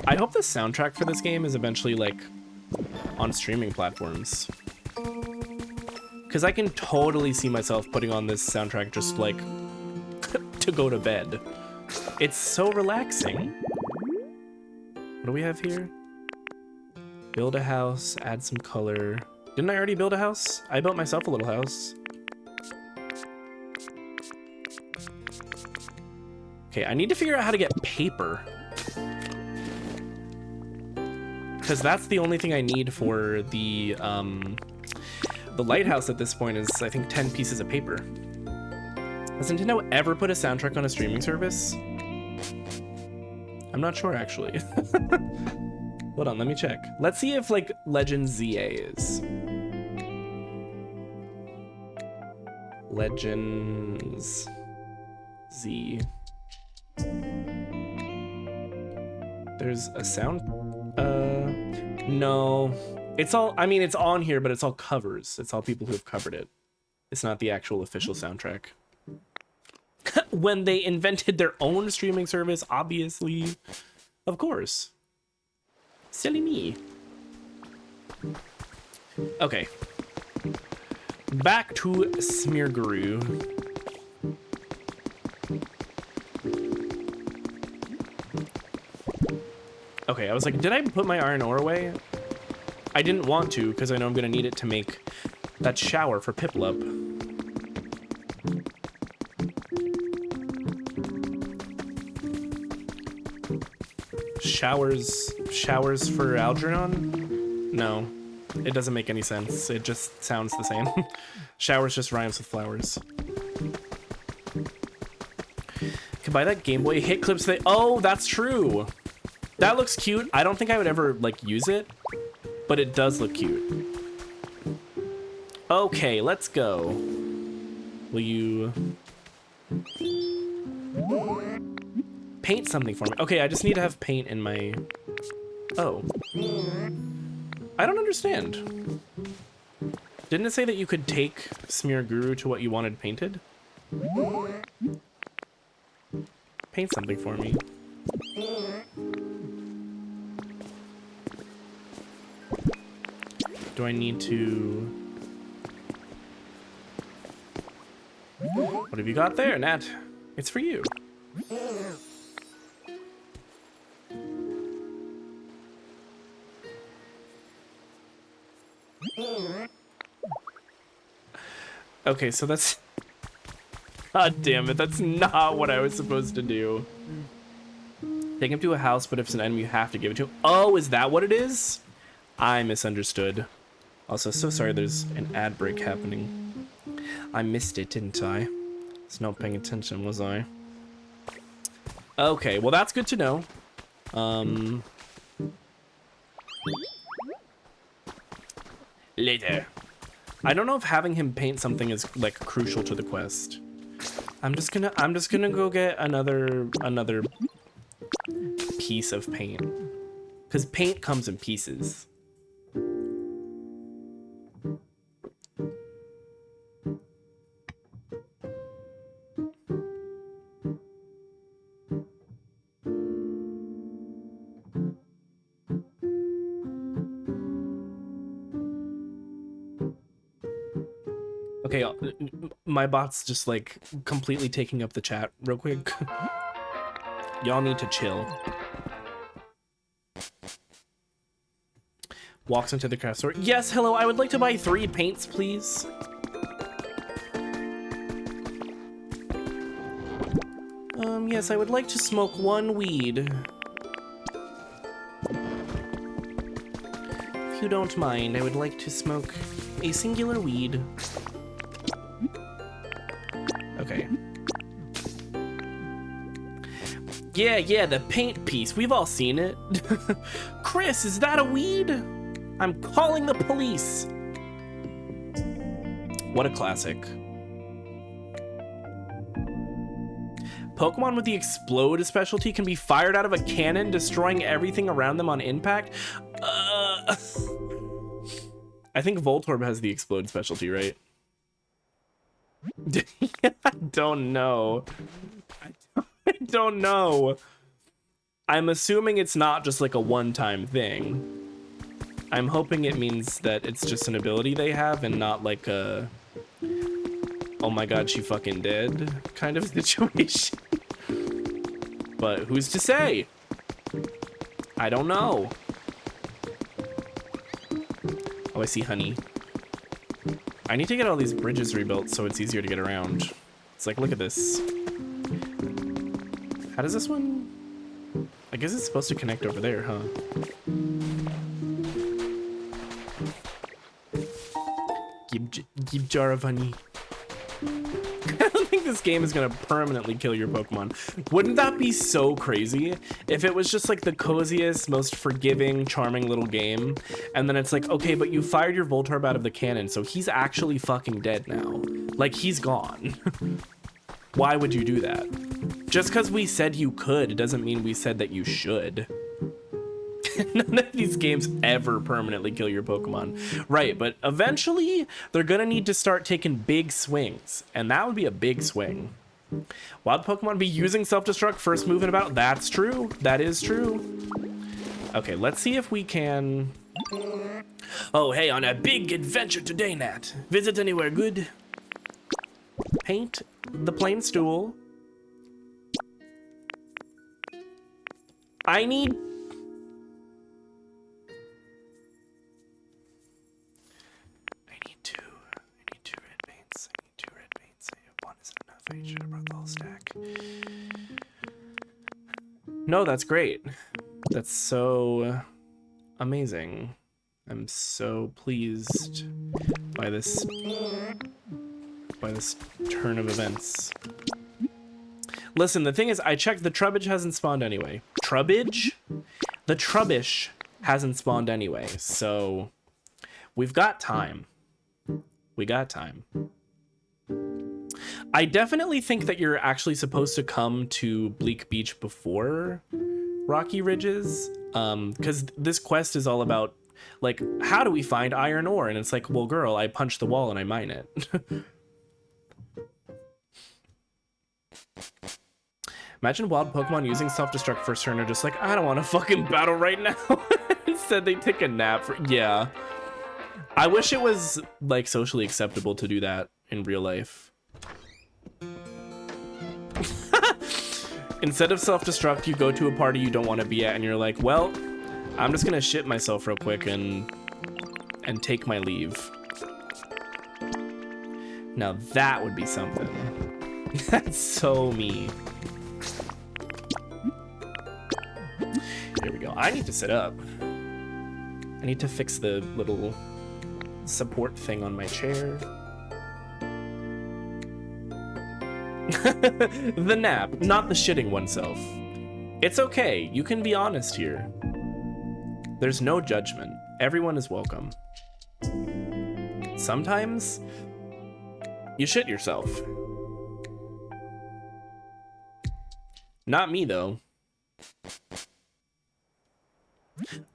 I hope the soundtrack for this game is eventually like on streaming platforms. Because I can totally see myself putting on this soundtrack just like to go to bed. It's so relaxing. What do we have here? Build a house, add some color. Didn't I already build a house? I built myself a little house. Okay, I need to figure out how to get paper. Because that's the only thing I need for the lighthouse at this point is, I think, 10 pieces of paper. Has Nintendo ever put a soundtrack on a streaming service? I'm not sure, actually. Hold on, let me check. Let's see if, like, Legends ZA is. Legends Z. There's a sound... no. It's all... I mean, it's on here, but it's all covers. It's all people who have covered it. It's not the actual official soundtrack. When they invented their own streaming service, obviously. Of course. Silly me. Okay. Back to Smear Guru. Okay, I was like, did I put my iron ore away? I didn't want to, because I know I'm going to need it to make that shower for Piplup. Showers for Algernon? No, it doesn't make any sense. It just sounds the same. Showers just rhymes with flowers. Can buy that Game Boy hit clips. Oh, that's true. That looks cute. I don't think I would ever like use it, but it does look cute. Okay, let's go. Will you paint something for me? Okay, I just need to have paint in my... Oh. I don't understand. Didn't it say that you could take Smear Guru to what you wanted painted? Paint something for me. Do I need to... What have you got there, Nat? It's for you. Okay, so that's... God damn it, that's not what I was supposed to do. Take him to a house, but if it's an enemy, you have to give it to him. Oh, is that what it is? I misunderstood. Also, so sorry there's an ad break happening. I missed it, didn't I? Was not paying attention, was I? Okay, well that's good to know. Later. I don't know if having him paint something is like crucial to the quest. I'm just gonna go get another piece of paint. Because paint comes in pieces. Okay, my bot's just like completely taking up the chat real quick. Y'all need to chill. Walks into the craft store. Yes, hello, I would like to buy 3 paints, please. Yes, I would like to smoke 1 weed. If you don't mind, I would like to smoke a singular weed. Okay. Yeah, the paint piece. We've all seen it. Chris, is that a weed? I'm calling the police. What a classic. Pokemon with the Explode specialty can be fired out of a cannon, destroying everything around them on impact. I think Voltorb has the Explode specialty, right? I don't know. I don't know. I'm assuming it's not just like a one-time thing. I'm hoping it means that it's just an ability they have and not like a, oh my god, she fucking dead kind of situation. But who's to say? I don't know. Oh, I see honey. I need to get all these bridges rebuilt so it's easier to get around. It's like, look at this. How does this one? I guess it's supposed to connect over there, huh? Give jar of honey. I don't think this game is gonna permanently kill your Pokemon. Wouldn't that be so crazy if it was just like the coziest, most forgiving, charming little game, and then it's like, okay, but you fired your Voltorb out of the cannon, so he's actually fucking dead now. Like, he's gone. Why would you do that? Just because we said you could doesn't mean we said that you should. None of these games ever permanently kill your Pokemon. Right, but eventually they're gonna need to start taking big swings, and that would be a big swing. Wild Pokemon be using self-destruct first move and about? That's true. That is true. Okay, let's see if we can... Oh, hey, on a big adventure today, Nat. Visit anywhere good? Paint the plain stool. I need two red paints. I need 2 red paints. One isn't enough. I should have brought the whole stack. No, that's great. That's so amazing. I'm so pleased by this turn of events. Listen, the thing is, I checked, the Trubbish hasn't spawned anyway. Trubbish? The Trubbish hasn't spawned anyway, so we've got time. We got time. I definitely think that you're actually supposed to come to Bleak Beach before Rocky Ridges, because this quest is all about, like, how do we find iron ore? And it's like, well, girl, I punch the wall and I mine it. Imagine wild Pokemon using self-destruct first turn are just like, I don't want to fucking battle right now. Instead, they take a nap. Yeah. I wish it was, like, socially acceptable to do that in real life. Instead of self-destruct, you go to a party you don't want to be at, and you're like, well, I'm just gonna shit myself real quick and take my leave. Now that would be something. That's so me. Here we go. I need to sit up. I need to fix the little support thing on my chair. The nap, not the shitting oneself. It's okay. You can be honest here. There's no judgment. Everyone is welcome. Sometimes you shit yourself. Not me, though.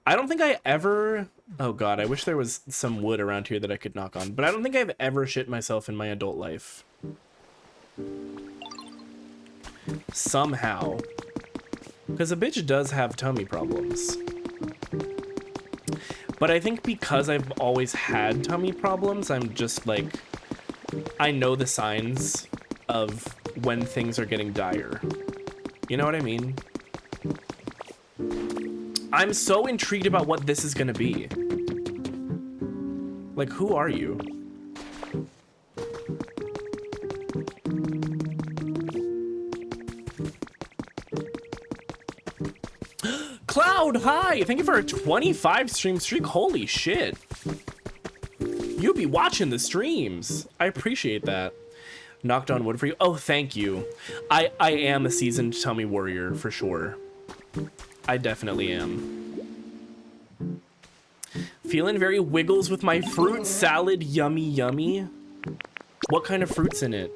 I don't think I ever... Oh god, I wish there was some wood around here that I could knock on. But I don't think I've ever shit myself in my adult life. Somehow. Because a bitch does have tummy problems. But I think because I've always had tummy problems, I'm just like... I know the signs of when things are getting dire. You know what I mean? I'm so intrigued about what this is gonna be. Like, who are you? Cloud, hi! Thank you for a 25 stream streak. Holy shit. You be watching the streams. I appreciate that. Knocked on wood for you. Oh, thank you. I am a seasoned tummy warrior for sure. I definitely am. Feeling very wiggles with my fruit salad. Yummy, yummy. What kind of fruit's in it?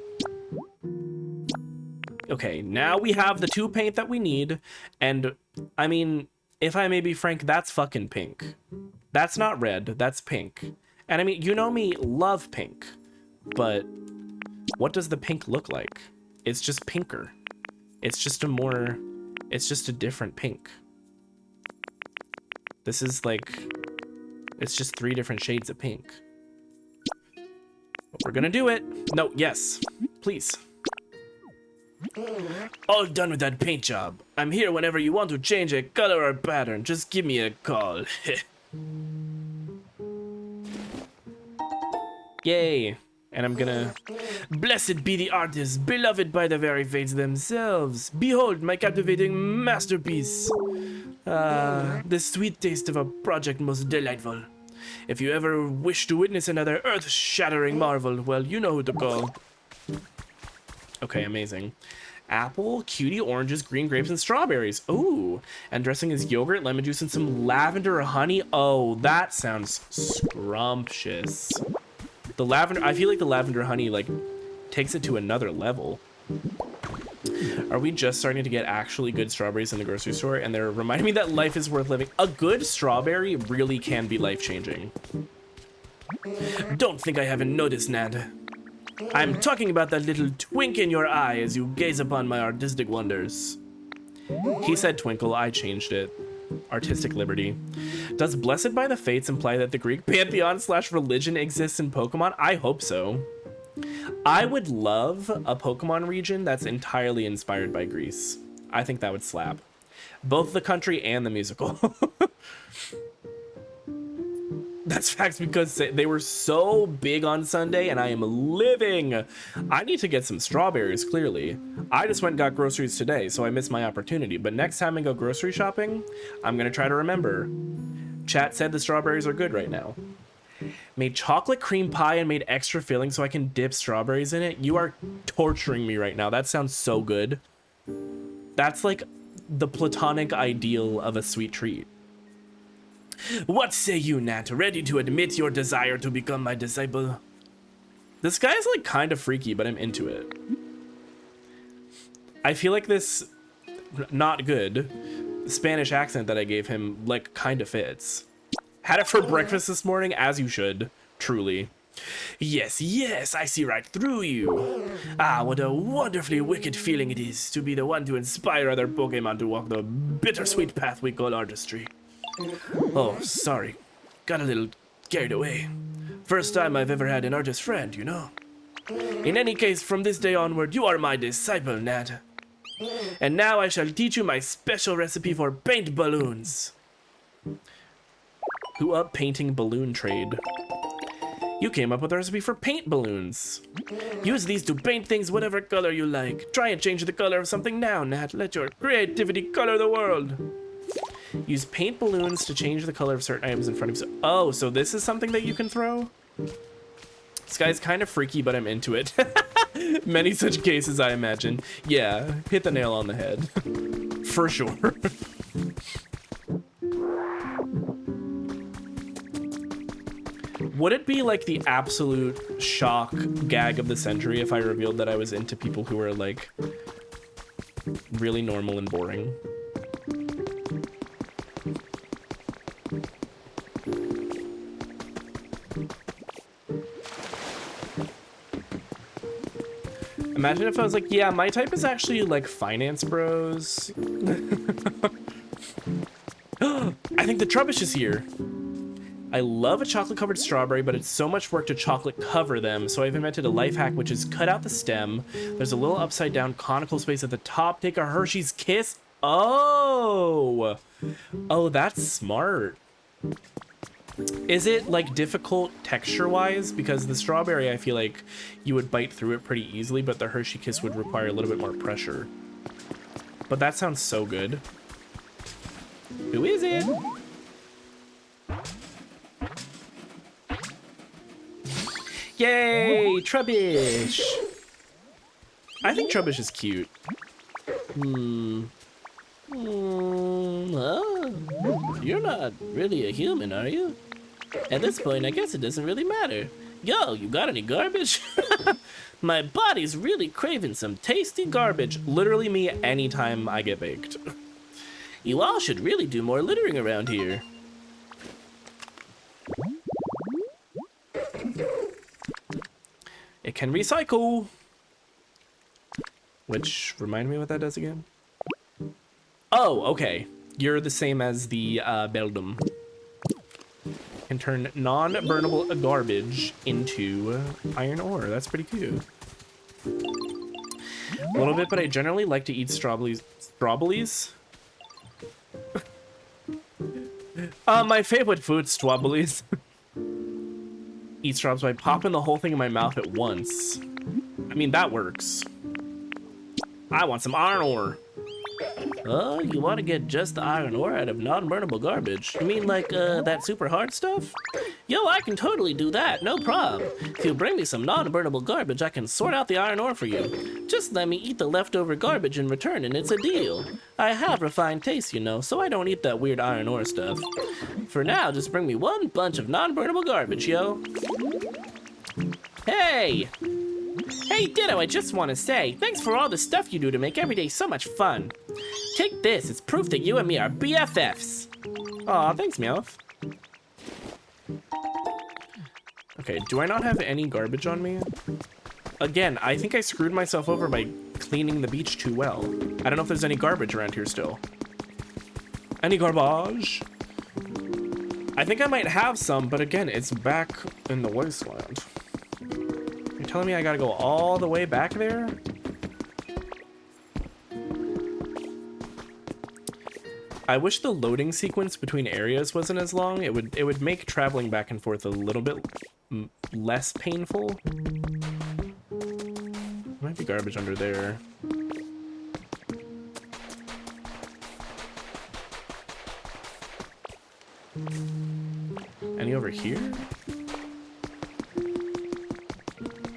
Okay, now we have the 2 paint that we need. And, I mean, if I may be frank, that's fucking pink. That's not red, that's pink. And I mean, you know me, love pink. But what does the pink look like? It's just pinker. It's just a more It's just a different pink. This is like, it's just 3 different shades of pink. But we're gonna do it. No, yes, please. All done with that paint job. I'm here whenever you want to change a color or pattern. Just give me a call. Yay. And I'm gonna... Blessed be the artist, beloved by the very fates themselves. Behold my captivating masterpiece. The sweet taste of a project most delightful. If you ever wish to witness another earth-shattering marvel, well, you know who to call. Okay, amazing. Apple, cutie, oranges, green grapes, and strawberries. Ooh, and dressing is yogurt, lemon juice, and some lavender or honey. Oh, that sounds scrumptious. The lavender, I feel like the lavender honey, like, takes it to another level. Are we just starting to get actually good strawberries in the grocery store? And they're reminding me that life is worth living. A good strawberry really can be life-changing. Don't think I haven't noticed, Nad. I'm talking about that little twink in your eye as you gaze upon my artistic wonders. He said twinkle, I changed it. Artistic liberty. Does Blessed by the Fates imply that the Greek pantheon/religion exists in Pokemon? I hope so. I would love a Pokemon region that's entirely inspired by Greece. I think that would slap. Both the country and the musical. That's facts because they were so big on Sunday and I am living. I need to get some strawberries, clearly. I just went and got groceries today, so I missed my opportunity. But next time I go grocery shopping, I'm going to try to remember. Chat said the strawberries are good right now. Made chocolate cream pie and made extra filling so I can dip strawberries in it. You are torturing me right now. That sounds so good. That's like the platonic ideal of a sweet treat. What say you, Nat? Ready to admit your desire to become my disciple? This guy's like kind of freaky, but I'm into it. I feel like this not good Spanish accent that I gave him like kind of fits. Had it for breakfast this morning, as you should, truly. Yes, yes, I see right through you. Ah, what a wonderfully wicked feeling it is to be the one to inspire other Pokemon to walk the bittersweet path we call artistry. Oh, sorry. Got a little carried away. First time I've ever had an artist friend, you know. In any case, from this day onward, you are my disciple, Nat. And now I shall teach you my special recipe for paint balloons. Who up painting balloon trade? You came up with a recipe for paint balloons. Use these to paint things whatever color you like. Try and change the color of something now, Nat. Let your creativity color the world. Use paint balloons to change the color of certain items in front of you. Oh, so this is something that you can throw? This guy's kind of freaky, but I'm into it. Many such cases, I imagine. Yeah, hit the nail on the head. For sure. Would it be like the absolute shock gag of the century if I revealed that I was into people who are like really normal and boring? Imagine if I was like, yeah, my type is actually like finance bros. I think the Trubbish is here. I love a chocolate-covered strawberry, but it's so much work to chocolate cover them, so I've invented a life hack, which is cut out the stem. There's a little upside-down conical space at the top. Take a Hershey's Kiss. Oh! Oh, that's smart. Is it, like, difficult texture-wise? Because the strawberry, I feel like you would bite through it pretty easily, but the Hershey Kiss would require a little bit more pressure. But that sounds so good. Who is it? Yay! Trubbish! I think Trubbish is cute. Oh, you're not really a human, are you? At this point, I guess it doesn't really matter. Yo, you got any garbage? My body's really craving some tasty garbage. Literally me anytime I get baked. You all should really do more littering around here. It can recycle. Which, remind me what that does again? Oh, okay. You're the same as the Beldum. Can turn non-burnable garbage into iron ore. That's pretty cool. A little bit, but I generally like to eat strawberries. Strawberries? My favorite food, strawberries. Eat strawberries by popping the whole thing in my mouth at once. I mean, that works. I want some iron ore. Oh, you want to get just the iron ore out of non-burnable garbage? You mean like that super hard stuff? Yo, I can totally do that, no problem. If you bring me some non-burnable garbage, I can sort out the iron ore for you. Just let me eat the leftover garbage in return and it's a deal. I have refined taste, you know, so I don't eat that weird iron ore stuff. For now, just bring me one bunch of non-burnable garbage, yo. Hey! Hey, Ditto, I just want to say, thanks for all the stuff you do to make every day so much fun. Take this, it's proof that you and me are BFFs. Aw, thanks, Meowth. Okay, do I not have any garbage on me? Again, I think I screwed myself over by cleaning the beach too well. I don't know if there's any garbage around here still. Any garbage? I think I might have some, but again, it's back in the wasteland. You're telling me I gotta go all the way back there? I wish the loading sequence between areas wasn't as long. It would make traveling back and forth a little bit less painful. Might be garbage under there. Any over here?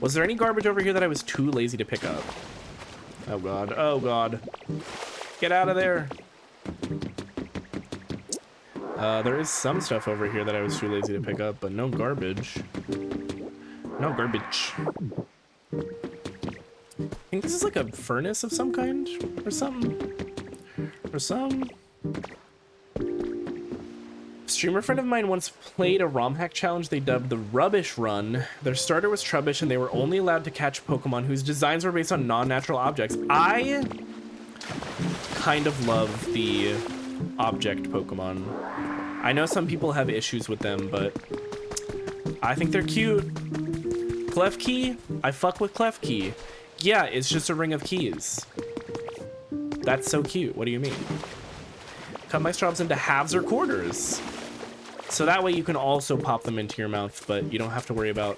Was there any garbage over here that I was too lazy to pick up? Oh god, oh god. Get out of there. There is some stuff over here that I was too lazy to pick up, but no garbage. No garbage. I think this is like a furnace of some kind or something. Or some. Streamer friend of mine once played a ROM hack challenge they dubbed the Rubbish Run. Their starter was Trubbish and they were only allowed to catch Pokemon whose designs were based on non-natural objects. I kind of love the object Pokemon. I know some people have issues with them, but I think they're cute. Klefki? I fuck with Klefki. Yeah, it's just a ring of keys. That's so cute. What do you mean? Cut my straws into halves or quarters. So that way you can also pop them into your mouth, but you don't have to worry about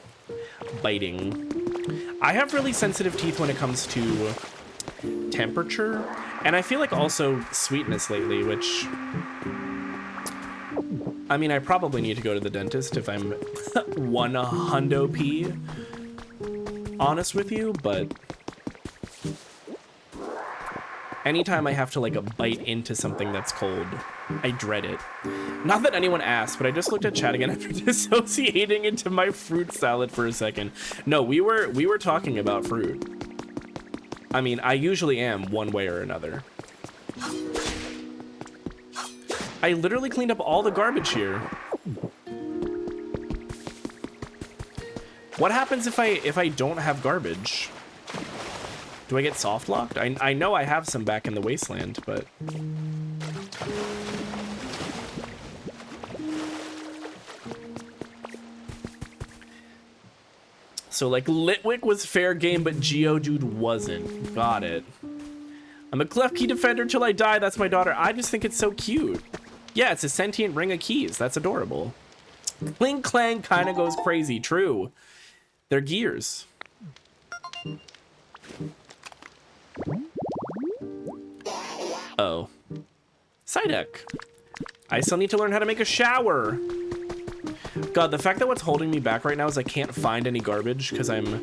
biting. I have really sensitive teeth when it comes to temperature, and I feel like also sweetness lately, which... I mean, I probably need to go to the dentist if I'm 100p honest with you, but... anytime I have to like bite into something that's cold, I dread it. Not that anyone asked, but I just looked at chat again after dissociating into my fruit salad for a second. No, we were talking about fruit. I mean, I usually am one way or another. I literally cleaned up all the garbage here. What happens if I don't have garbage? Do I get soft locked? I know I have some back in the wasteland, but... so like Litwick was fair game, but Geodude wasn't. Got it. I'm a Klefki defender till I die. That's my daughter. I just think it's so cute. Yeah, it's a sentient ring of keys. That's adorable. Cling Clang kind of goes crazy. True. They're gears. Oh. Psyduck. I still need to learn how to make a shower. God, the fact that what's holding me back right now is I can't find any garbage because I'm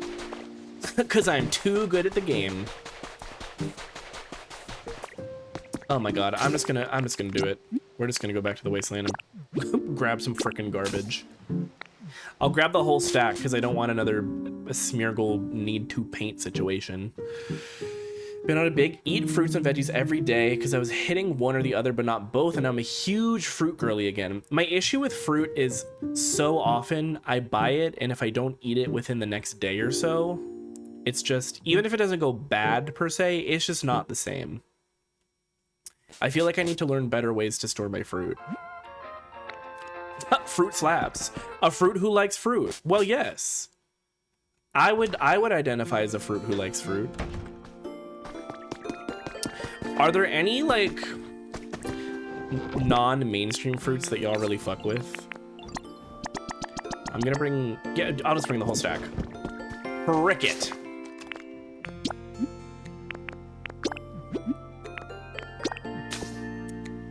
too good at the game. Oh my god, I'm just gonna do it. We're just gonna go back to the wasteland and grab some frickin' garbage. I'll grab the whole stack because I don't want another Smeargle need to paint situation. Been on a big eat fruits and veggies every day because I was hitting one or the other but not both, and I'm a huge fruit girly again. My issue with fruit is so often I buy it, and if I don't eat it within the next day or so, it's just, even if it doesn't go bad per se, it's just not the same. I feel like I need to learn better ways to store my fruit. Fruit slaps. A fruit who likes fruit. Well, yes. I would identify as a fruit who likes fruit. Are there any like non-mainstream fruits that y'all really fuck with? I'm gonna bring, yeah, I'll just bring the whole stack. Frick it.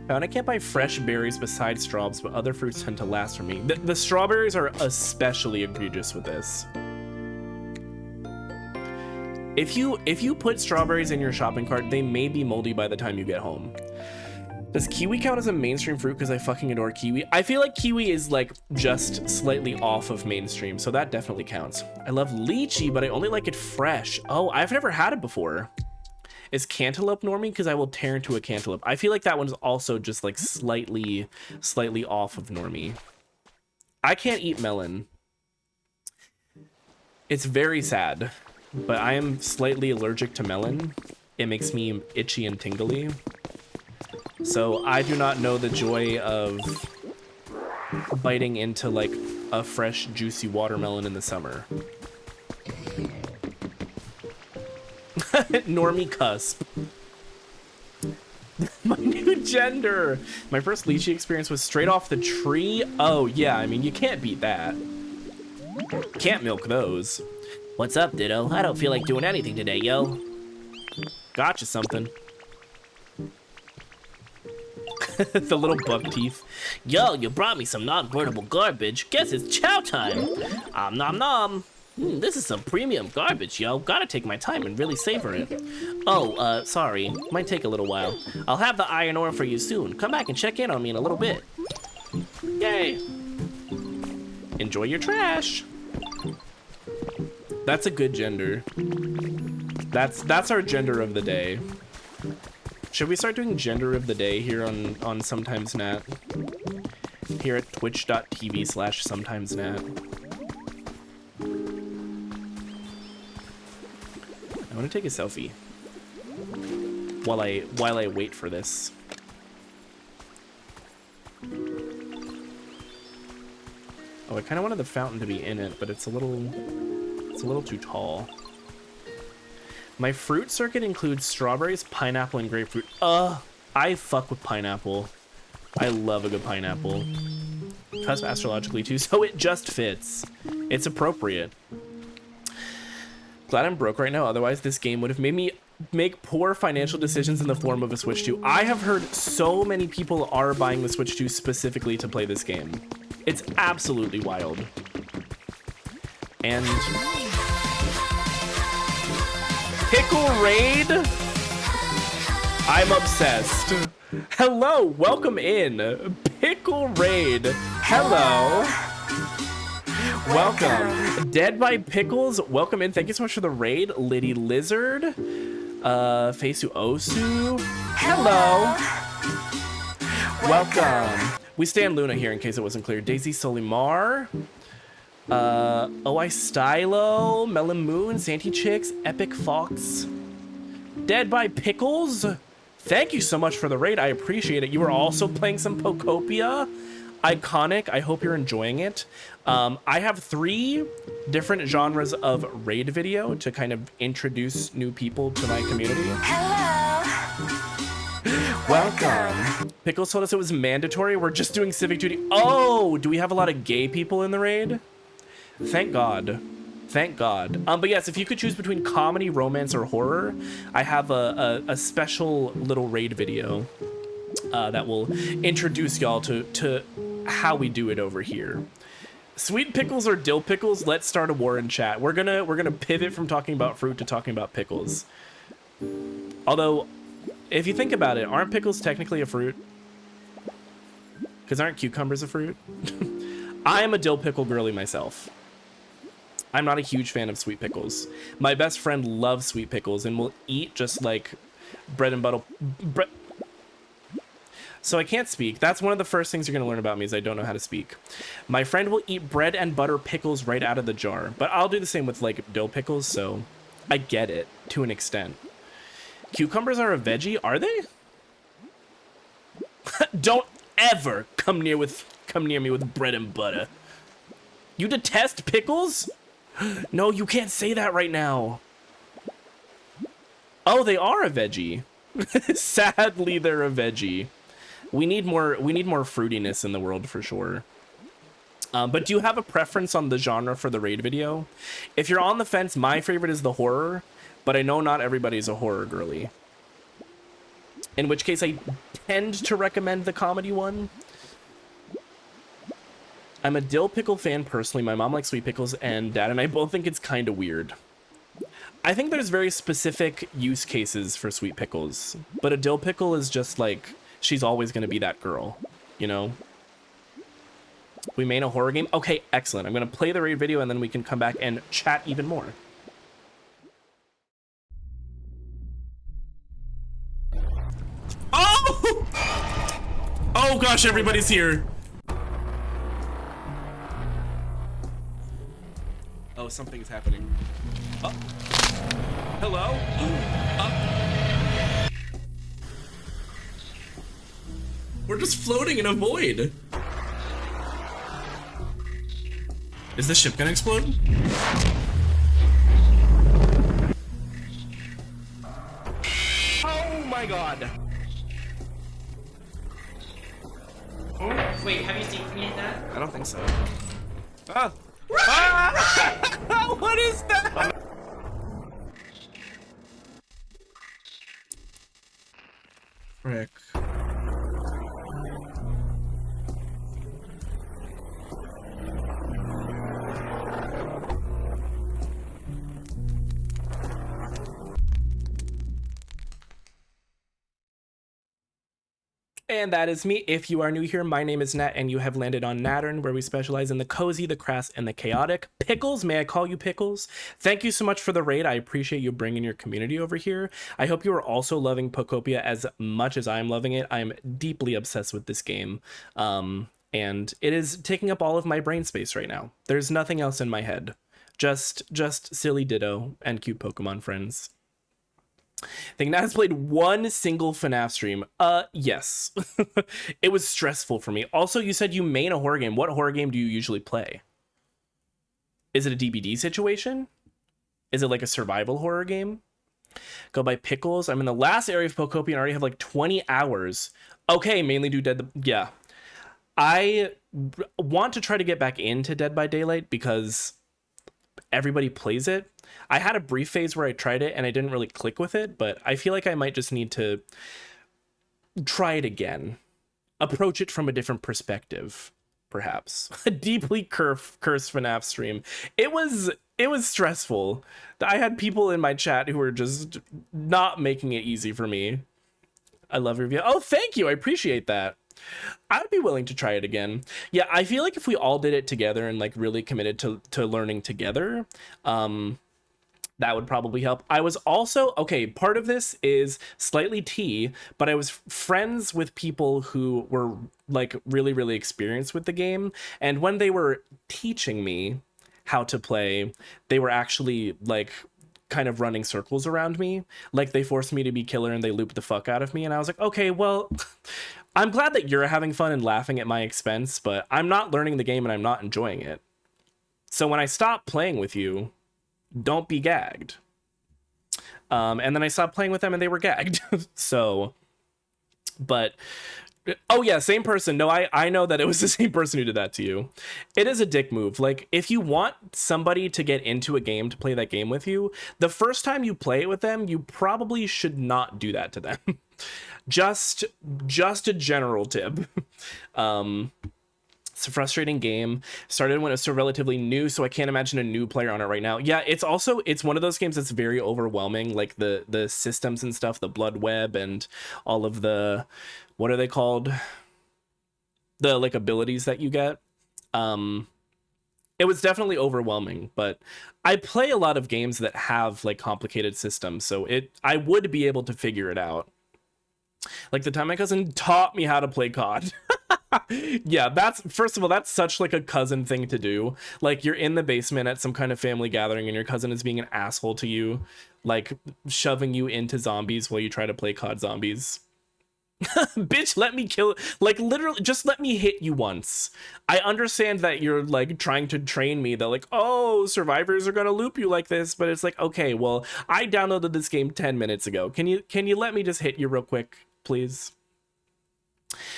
Found I can't buy fresh berries besides strawberries, but other fruits tend to last for me. The strawberries are especially egregious with this. If you put strawberries in your shopping cart, they may be moldy by the time you get home. Does kiwi count as a mainstream fruit because I fucking adore kiwi? I feel like kiwi is like just slightly off of mainstream, so that definitely counts. I love lychee, but I only like it fresh. Oh, I've never had it before. Is cantaloupe normie? Because I will tear into a cantaloupe. I feel like that one's also just like slightly off of normie. I can't eat melon. It's very sad, but I am slightly allergic to melon. It makes me itchy and tingly. So I do not know the joy of biting into like a fresh, juicy watermelon in the summer. Normie cusp. My new gender. My first lychee experience was straight off the tree. Oh yeah, I mean, you can't beat that. Can't milk those. What's up, Ditto? I don't feel like doing anything today, yo. Gotcha something. The little buck teeth. Yo, you brought me some non-burnable garbage. Guess it's chow time. Nom nom. This is some premium garbage, yo. Gotta take my time and really savor it. Oh, sorry. Might take a little while. I'll have the iron ore for you soon. Come back and check in on me in a little bit. Yay. Enjoy your trash. That's a good gender. That's our gender of the day. Should we start doing gender of the day here on SometimesNat? Here at twitch.tv/sometimesnat. I want to take a selfie while I wait for this. Oh, I kind of wanted the fountain to be in it, but it's a little too tall. My fruit circuit includes strawberries, pineapple, and grapefruit. I fuck with pineapple. I love a good pineapple. Cusp astrologically too, so it just fits. It's appropriate. Glad I'm broke right now, otherwise this game would have made me make poor financial decisions in the form of a Switch 2. I have heard so many people are buying the Switch 2 specifically to play this game. It's absolutely wild. And Pickle Raid? I'm obsessed. Hello, welcome in. Pickle Raid. Hello. Welcome. Dead by Pickles, welcome in. Thank you so much for the raid. Liddy Lizard. Feisu Osu. Hello. Welcome. We stand Luna here in case it wasn't clear. Daisy Solimar. OI Stylo. Melon Moon. Santy Chicks. Epic Fox. Dead by Pickles. Thank you so much for the raid. I appreciate it. You are also playing some Pokopia. Iconic. I hope you're enjoying it. I have 3 different genres of raid video to kind of introduce new people to my community. Hello. Welcome. Pickles told us it was mandatory. We're just doing civic duty. Oh, do we have a lot of gay people in the raid? Thank God. Thank God. But yes, if you could choose between comedy, romance, or horror, I have a special little raid video that will introduce y'all to how we do it over here. Sweet pickles or dill pickles? Let's start a war in chat. We're gonna pivot from talking about fruit to talking about pickles. Although, if you think about it, aren't pickles technically a fruit? Because aren't cucumbers a fruit? I am a dill pickle girly myself. I'm not a huge fan of sweet pickles. My best friend loves sweet pickles and will eat just like bread and butter. So I can't speak. That's one of the first things you're gonna learn about me is I don't know how to speak. My friend will eat bread and butter pickles right out of the jar, but I'll do the same with like dill pickles, so I get it to an extent. Cucumbers are a veggie, are they? Don't ever come near me with bread and butter. You detest pickles? No, you can't say that right now. Oh, they are a veggie. Sadly, they're a veggie. We need more fruitiness in the world for sure. But do you have a preference on the genre for the raid video? If you're on the fence, my favorite is the horror, but I know not everybody's a horror girly. In which case, I tend to recommend the comedy one. I'm a dill pickle fan personally. My mom likes sweet pickles, and Dad and I both think it's kind of weird. I think there's very specific use cases for sweet pickles, but a dill pickle is just like, she's always going to be that girl, you know? We made a horror game? Okay, excellent. I'm going to play the raid video and then we can come back and chat even more. Oh! Oh gosh, everybody's here. Oh, something's happening. Oh. Hello? We're just floating in a void. Is the ship gonna explode? Oh my god. Oh, wait, have you seen me in that? I don't think so. Ah! Ah! What is that? Frick. And that is me. If you are new here, my name is Nat, and you have landed on Nattern, where we specialize in the cozy, the crass, and the chaotic. Pickles, may I call you Pickles? Thank you so much for the raid. I appreciate you bringing your community over here. I hope you are also loving Pokopia as much as I'm loving it. I'm deeply obsessed with this game, and it is taking up all of my brain space right now. There's nothing else in my head. Just silly Ditto and cute Pokemon friends. I think Nat has played one single FNAF stream. Yes. It was stressful for me. Also, you said you main a horror game. What horror game do you usually play? Is it a DBD situation? Is it like a survival horror game? Go by Pickles. I'm in the last area of Pokopia and already have like 20 hours. Okay, mainly do Dead... Yeah. I want to try to get back into Dead by Daylight because everybody plays it. I had a brief phase where I tried it and I didn't really click with it, but I feel like I might just need to try it again. Approach it from a different perspective, perhaps. A deeply cursed FNAF stream. It was stressful. I had people in my chat who were just not making it easy for me. I love your review. Oh, thank you. I appreciate that. I'd be willing to try it again. Yeah, I feel like if we all did it together and like really committed to learning together, that would probably help. I was also, okay, part of this is slightly tea, but I was friends with people who were like really, really experienced with the game. And when they were teaching me how to play, they were actually like kind of running circles around me. Like they forced me to be killer and they looped the fuck out of me. And I was like, okay, well, I'm glad that you're having fun and laughing at my expense, but I'm not learning the game and I'm not enjoying it. So when I stop playing with you, don't be gagged. And then I stopped playing with them and they were gagged. So, but, oh yeah, same person. No, I know that it was the same person who did that to you. It is a dick move. Like, if you want somebody to get into a game to play that game with you, the first time you play it with them, you probably should not do that to them. Just a general tip. It's a frustrating game. Started when it was still relatively new, so I can't imagine a new player on it right now. Yeah, it's one of those games that's very overwhelming, like the systems and stuff, the blood web and all of the, what are they called? The like abilities that you get. It was definitely overwhelming, but I play a lot of games that have like complicated systems, so I would be able to figure it out. Like the time my cousin taught me how to play COD. Yeah, first of all, that's such like a cousin thing to do. Like you're in the basement at some kind of family gathering and your cousin is being an asshole to you, like shoving you into zombies while you try to play COD Zombies. Bitch, let me kill, like, literally, just let me hit you once. I understand that you're, like, trying to train me that, like, oh, survivors are gonna loop you like this, but it's like, okay, well, I downloaded this game 10 minutes ago. Can you let me just hit you real quick, please?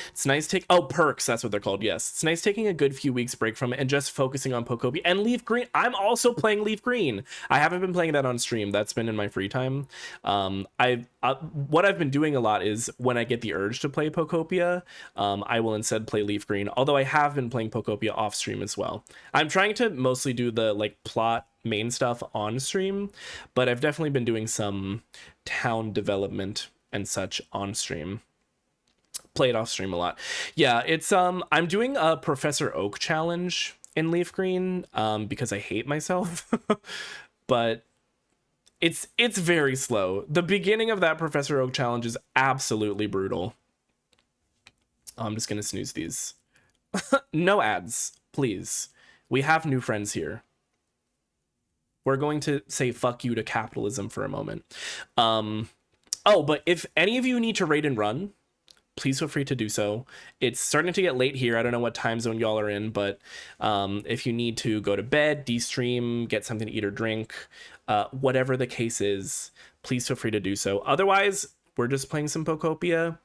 It's nice perks, that's what they're called. Yes, it's nice taking a good few weeks break from it and just focusing on Pokopia and Leaf Green. I'm also playing Leaf Green. I haven't been playing that on stream. That's been in my free time. What I've been doing a lot is when I get the urge to play Pokopia, I will instead play Leaf Green, although I have been playing Pokopia off stream as well. I'm trying to mostly do the like plot main stuff on stream, but I've definitely been doing some town development and such on stream. Play it off stream a lot. Yeah, it's I'm doing a Professor Oak challenge in Leaf Green because I hate myself. But it's very slow. The beginning of that Professor Oak challenge is absolutely brutal. I'm just gonna snooze these. No ads, please. We have new friends here. We're going to say fuck you to capitalism for a moment. Oh, but if any of you need to raid and run, please feel free to do so. It's starting to get late here. I don't know what time zone y'all are in, but if you need to go to bed, de-stream, get something to eat or drink, whatever the case is, please feel free to do so. Otherwise, we're just playing some Pokopia.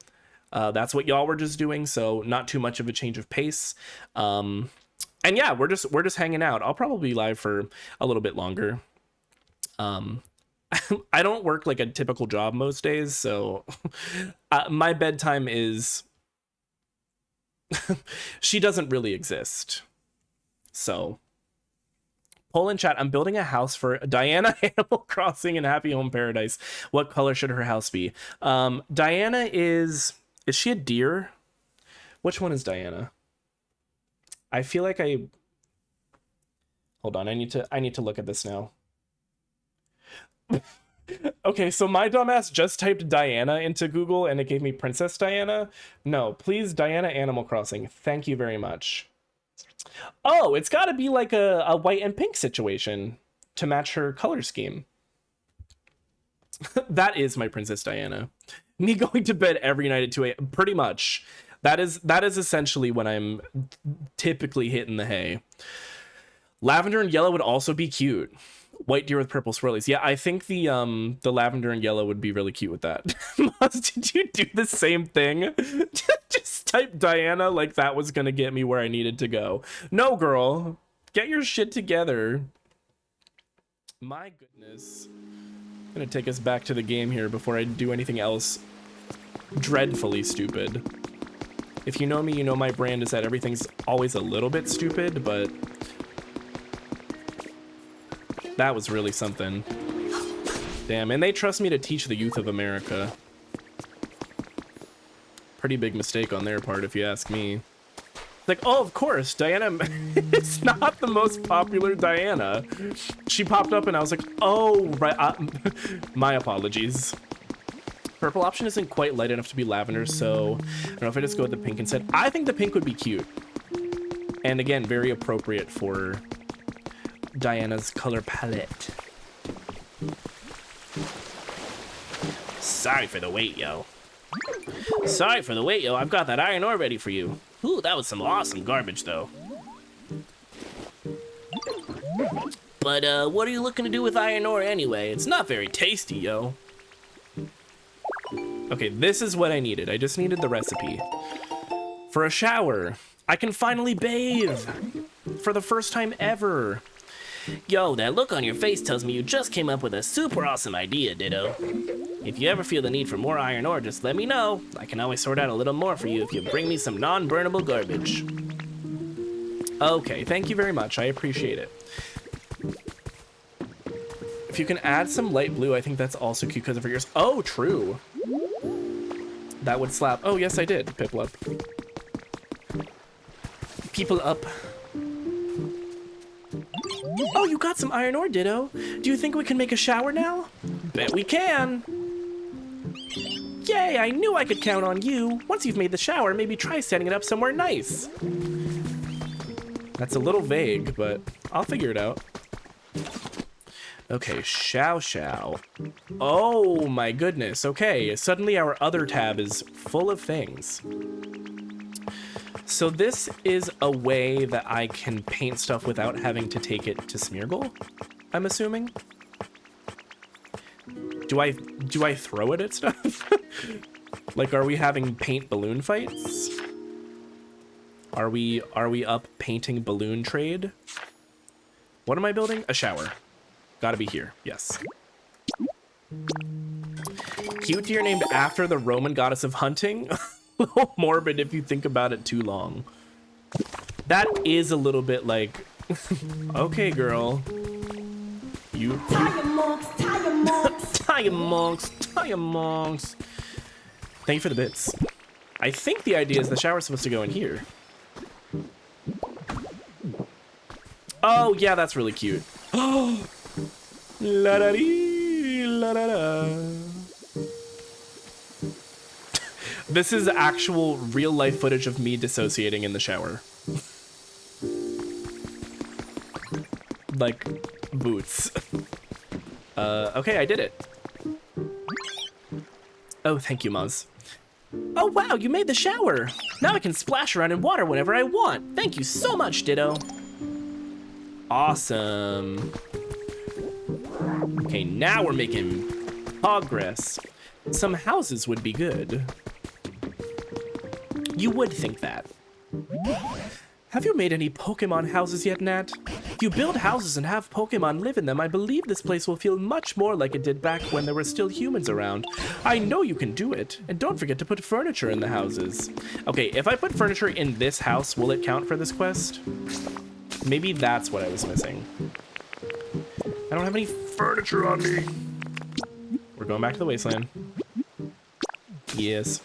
That's what y'all were just doing, so not too much of a change of pace. And yeah, we're just hanging out. I'll probably be live for a little bit longer. I don't work like a typical job most days, so my bedtime is she doesn't really exist. So poll in chat, I'm building a house for Diana, Animal Crossing and Happy Home Paradise. What color should her house be? Diana is she a deer? Which one is Diana? I feel like hold on, I need to look at this now. Okay, so my dumbass just typed Diana into Google and it gave me Princess Diana. No, please, Diana Animal Crossing. Thank you very much. Oh, it's got to be like a white and pink situation to match her color scheme. That is my Princess Diana. Me going to bed every night at 2 a.m. Pretty much. That is essentially when I'm typically hitting the hay. Lavender and yellow would also be cute. White deer with purple swirlies. Yeah, I think the lavender and yellow would be really cute with that. Did you do the same thing? Just type Diana like that was gonna get me where I needed to go. No, girl. Get your shit together. My goodness. I'm gonna take us back to the game here before I do anything else dreadfully stupid. If you know me, you know my brand is that everything's always a little bit stupid, but that was really something. Damn, and they trust me to teach the youth of America. Pretty big mistake on their part, if you ask me. Like, oh, of course, Diana. It's not the most popular Diana. She popped up and I was like, oh, right. My apologies. Purple option isn't quite light enough to be lavender, so I don't know if I just go with the pink instead. I think the pink would be cute. And again, very appropriate for Diana's color palette. Sorry for the wait, yo. Sorry for the wait, yo. I've got that iron ore ready for you. Ooh, that was some awesome garbage, though. But, what are you looking to do with iron ore anyway? It's not very tasty, yo. Okay, this is what I needed. I just needed the recipe. For a shower. I can finally bathe! For the first time ever. Yo, that look on your face tells me you just came up with a super awesome idea, Ditto. If you ever feel the need for more iron ore, just let me know. I can always sort out a little more for you if you bring me some non-burnable garbage. Okay, thank you very much. I appreciate it. If you can add some light blue, I think that's also cute because of her ears. Oh, true. That would slap. Oh, yes, I did. Piplup. People up. Oh, you got some iron ore, Ditto. Do you think we can make a shower now? Bet we can. Yay, I knew I could count on you. Once you've made the shower, maybe try setting it up somewhere nice. That's a little vague, but I'll figure it out. Okay, Shao. Oh my goodness. Okay, suddenly our other tab is full of things. So this is a way that I can paint stuff without having to take it to Smeargle, I'm assuming. Do I throw it at stuff? Like, are we having paint balloon fights? Are we up painting balloon trade? What am I building? A shower. Gotta be here, yes. Cute deer named after the Roman goddess of hunting? A little morbid if you think about it too long. That is a little bit like, okay, girl. You Tire monks, tire monks. Tire monks, tire monks. Thank you for the bits. I think the idea is the shower's supposed to go in here. Oh, yeah, that's really cute. Oh, la da dee, la da da. This is actual real life footage of me dissociating in the shower. Like boots. Okay, I did it. Oh, thank you, Muzz. Oh, wow, you made the shower. Now I can splash around in water whenever I want. Thank you so much, Ditto. Awesome. Okay, now we're making progress. Some houses would be good. You would think that. Have you made any Pokemon houses yet, Nat? If you build houses and have Pokemon live in them, I believe this place will feel much more like it did back when there were still humans around. I know you can do it. And don't forget to put furniture in the houses. Okay, if I put furniture in this house, will it count for this quest? Maybe that's what I was missing. I don't have any furniture on me. We're going back to the wasteland. Yes.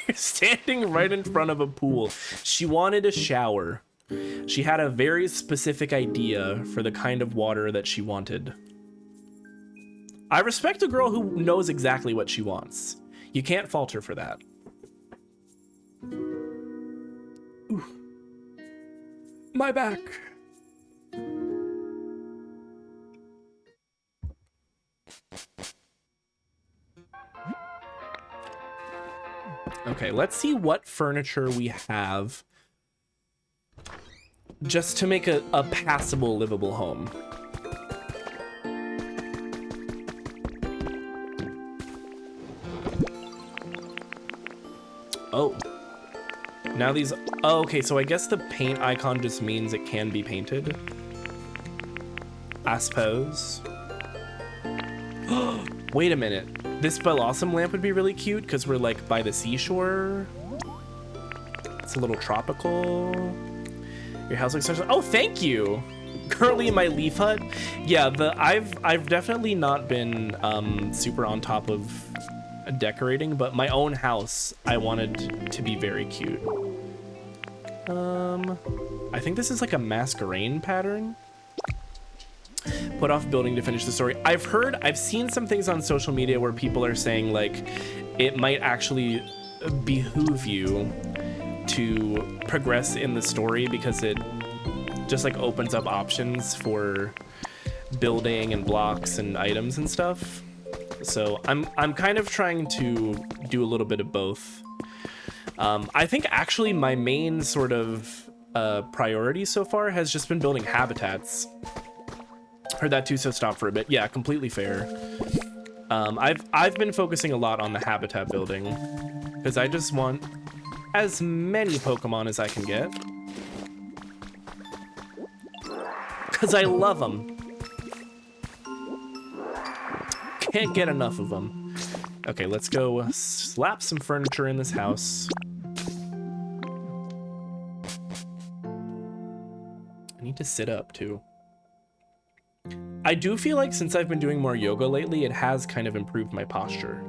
You're standing right in front of a pool. She wanted a shower. She had a very specific idea for the kind of water that she wanted. I respect a girl who knows exactly what she wants. You can't fault her for that. Ooh. My back. Okay, let's see what furniture we have just to make a passable, livable home. Oh. Now these... Oh, okay, so I guess the paint icon just means it can be painted. I suppose. Wait a minute. This Blossom lamp would be really cute because we're like by the seashore. It's a little tropical. Your house looks... Oh, thank you! Currently in my leaf hut. Yeah, I've definitely not been super on top of decorating, but my own house I wanted to be very cute. I think this is like a masquerade pattern. Put off building to finish the story. I've seen some things on social media where people are saying like it might actually behoove you to progress in the story because it just like opens up options for building and blocks and items and stuff. So I'm kind of trying to do a little bit of both. I think actually my main sort of priority so far has just been building habitats. Heard that too, so stop for a bit. Yeah, completely fair. I've been focusing a lot on the habitat building because I just want as many Pokemon as I can get. Because I love them. Can't get enough of them. Okay, let's go slap some furniture in this house. I need to sit up too. I do feel like since I've been doing more yoga lately, it has kind of improved my posture.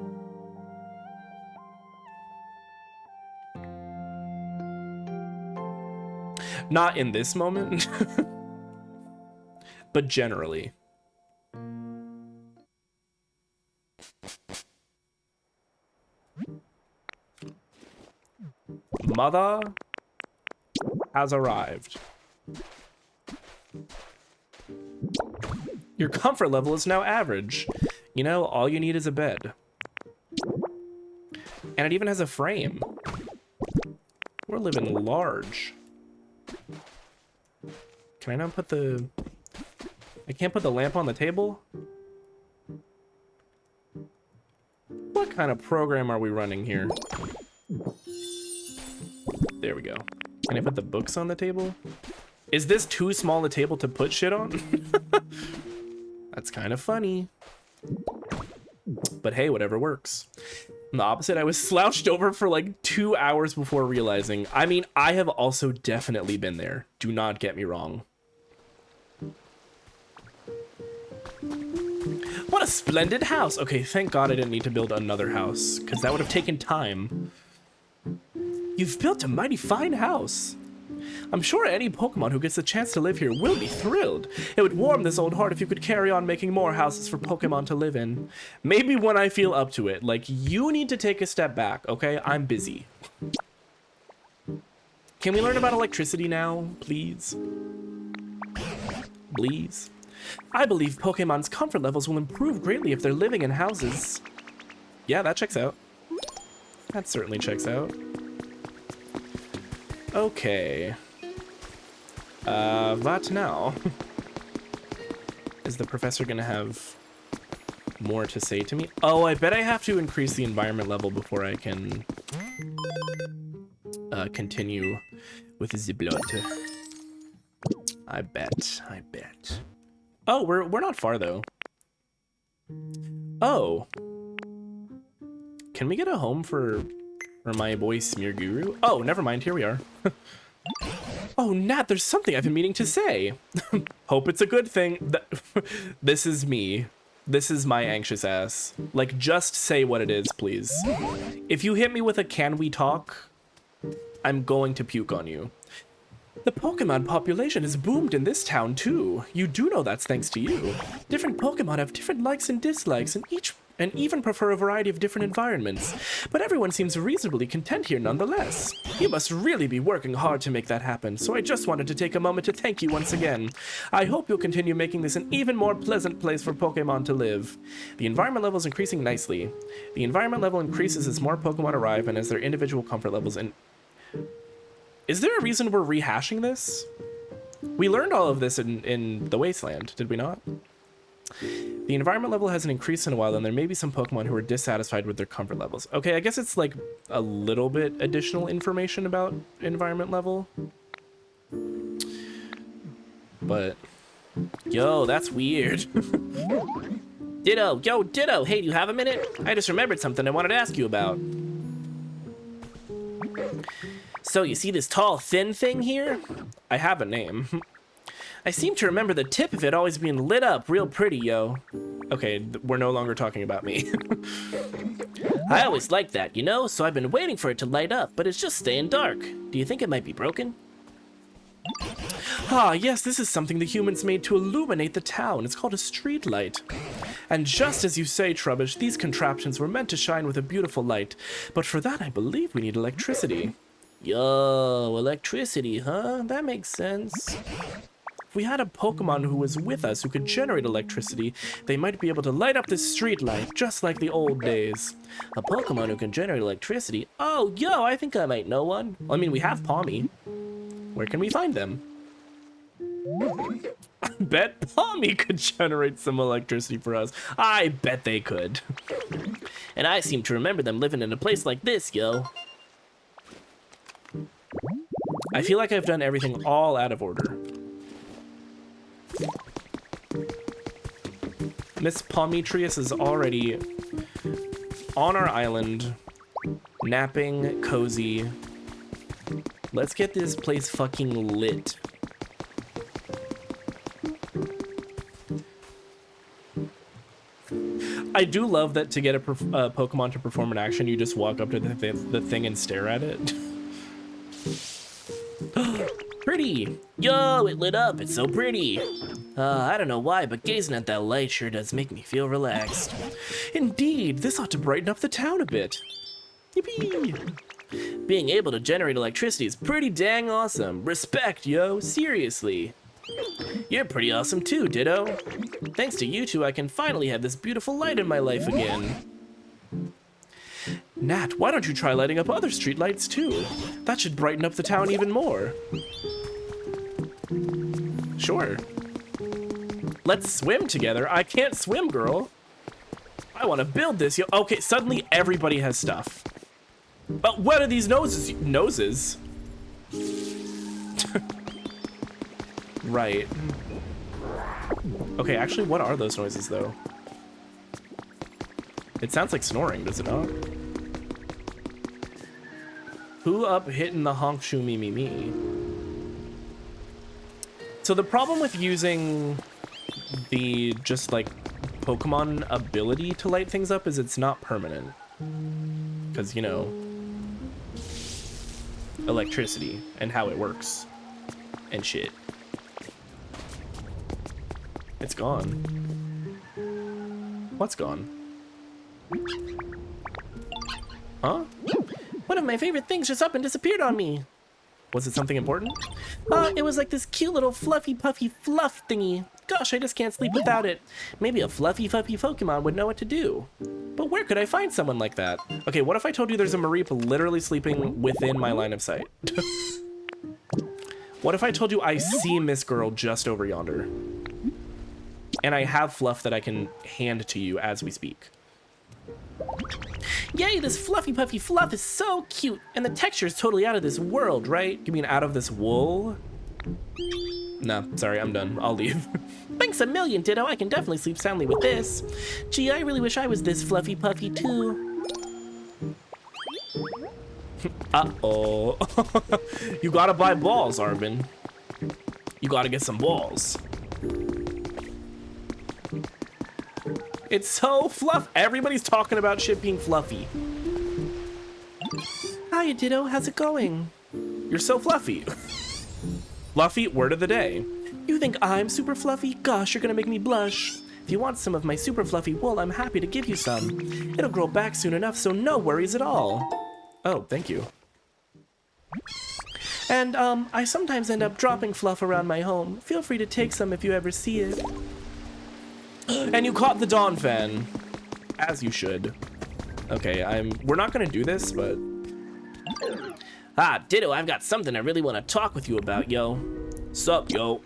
Not in this moment, but generally. Mother has arrived. Your comfort level is now average. You know, all you need is a bed. And it even has a frame. We're living large. Can I not put the... I can't put the lamp on the table? What kind of program are we running here? There we go. Can I put the books on the table? Is this too small a table to put shit on? That's kind of funny. But hey, whatever works. On the opposite, I was slouched over for like 2 hours before realizing. I mean, I have also definitely been there. Do not get me wrong. What a splendid house. Okay, thank God I didn't need to build another house, because that would have taken time. You've built a mighty fine house. I'm sure any Pokemon who gets the chance to live here will be thrilled. It would warm this old heart if you could carry on making more houses for Pokemon to live in. Maybe when I feel up to it. Like, you need to take a step back, okay? I'm busy. Can we learn about electricity now, please? Please? I believe Pokemon's comfort levels will improve greatly if they're living in houses. Yeah, that checks out. That certainly checks out. Okay. What now? Is the professor gonna have more to say to me? Oh, I bet I have to increase the environment level before I can continue with the blood. I bet. Oh, we're not far though. Oh. Can we get a home for my boy Smear Guru? Oh, never mind, here we are. Oh, Nat, there's something I've been meaning to say. Hope it's a good thing. This is me. This is my anxious ass. Like, just say what it is, please. If you hit me with a "can we talk," I'm going to puke on you. The Pokemon population has boomed in this town, too. You do know that's thanks to you. Different Pokemon have different likes and dislikes, and even prefer a variety of different environments. But everyone seems reasonably content here nonetheless. You must really be working hard to make that happen, so I just wanted to take a moment to thank you once again. I hope you'll continue making this an even more pleasant place for Pokemon to live. The environment level is increasing nicely. The environment level increases as more Pokemon arrive and as their individual comfort levels Is there a reason we're rehashing this? We learned all of this in the Wasteland, did we not? The environment level hasn't increased in a while, and there may be some Pokemon who are dissatisfied with their comfort levels. Okay, I guess it's like a little bit additional information about environment level. But, yo, that's weird. Ditto, yo, Ditto, hey, do you have a minute? I just remembered something I wanted to ask you about. So, you see this tall, thin thing here? I have a name. I seem to remember the tip of it always being lit up real pretty, yo. Okay, we're no longer talking about me. I always liked that, you know, so I've been waiting for it to light up, but it's just staying dark. Do you think it might be broken? Ah, yes, this is something the humans made to illuminate the town. It's called a street light. And just as you say, Trubbish, these contraptions were meant to shine with a beautiful light. But for that, I believe we need electricity. Yo, electricity, huh? That makes sense. If we had a Pokemon who was with us who could generate electricity, they might be able to light up this street light, just like the old days. A Pokemon who can generate electricity? Oh, yo, I think I might know one. I mean, we have Palmy. Where can we find them? I bet Palmy could generate some electricity for us. I bet they could. And I seem to remember them living in a place like this, yo. I feel like I've done everything all out of order. Miss Palmetrius is already on our island, napping, cozy. Let's get this place fucking lit. I do love that to get a Pokemon to perform an action, you just walk up to the thing and stare at it. Pretty! Yo, it lit up, it's so pretty! I don't know why, but gazing at that light sure does make me feel relaxed. Indeed, this ought to brighten up the town a bit. Yippee! Being able to generate electricity is pretty dang awesome. Respect, yo, seriously. You're pretty awesome too, Ditto. Thanks to you two, I can finally have this beautiful light in my life again. Nat, why don't you try lighting up other streetlights too? That should brighten up the town even more. Sure. Let's swim together. I can't swim, girl. I want to build this. Okay, suddenly everybody has stuff. But what are these noses? Noses? Right. Okay, actually, what are those noises, though? It sounds like snoring, does it not? Who up hitting the honk shoe me me me? So the problem with using the just like Pokemon ability to light things up is it's not permanent. Because, you know, electricity and how it works and shit. It's gone. What's gone? Huh? One of my favorite things just up and disappeared on me. Was it something important? It was like this cute little fluffy puffy fluff thingy. Gosh, I just can't sleep without it. Maybe a fluffy puffy Pokemon would know what to do. But where could I find someone like that? Okay, what if I told you there's a Mareep literally sleeping within my line of sight? What if I told you I see Miss Girl just over yonder? And I have fluff that I can hand to you as we speak. Yay, this fluffy puffy fluff is so cute, and the texture is totally out of this world, right? You mean out of this wool? No, sorry, I'm done. I'll leave. Thanks a million, Ditto. I can definitely sleep soundly with this. Gee, I really wish I was this fluffy puffy too. Uh-oh. You gotta buy balls, Arvin. You gotta get some balls. It's so fluff. Everybody's talking about shit being fluffy. Hiya, Ditto. How's it going? You're so fluffy. Fluffy, word of the day. You think I'm super fluffy? Gosh, you're gonna make me blush. If you want some of my super fluffy wool, I'm happy to give you some. It'll grow back soon enough, so no worries at all. Oh, thank you. And, I sometimes end up dropping fluff around my home. Feel free to take some if you ever see it. And you caught the Dawn Fan. As you should. Okay, we're not gonna do this, but... Ah, Ditto, I've got something I really want to talk with you about, yo. Sup, yo?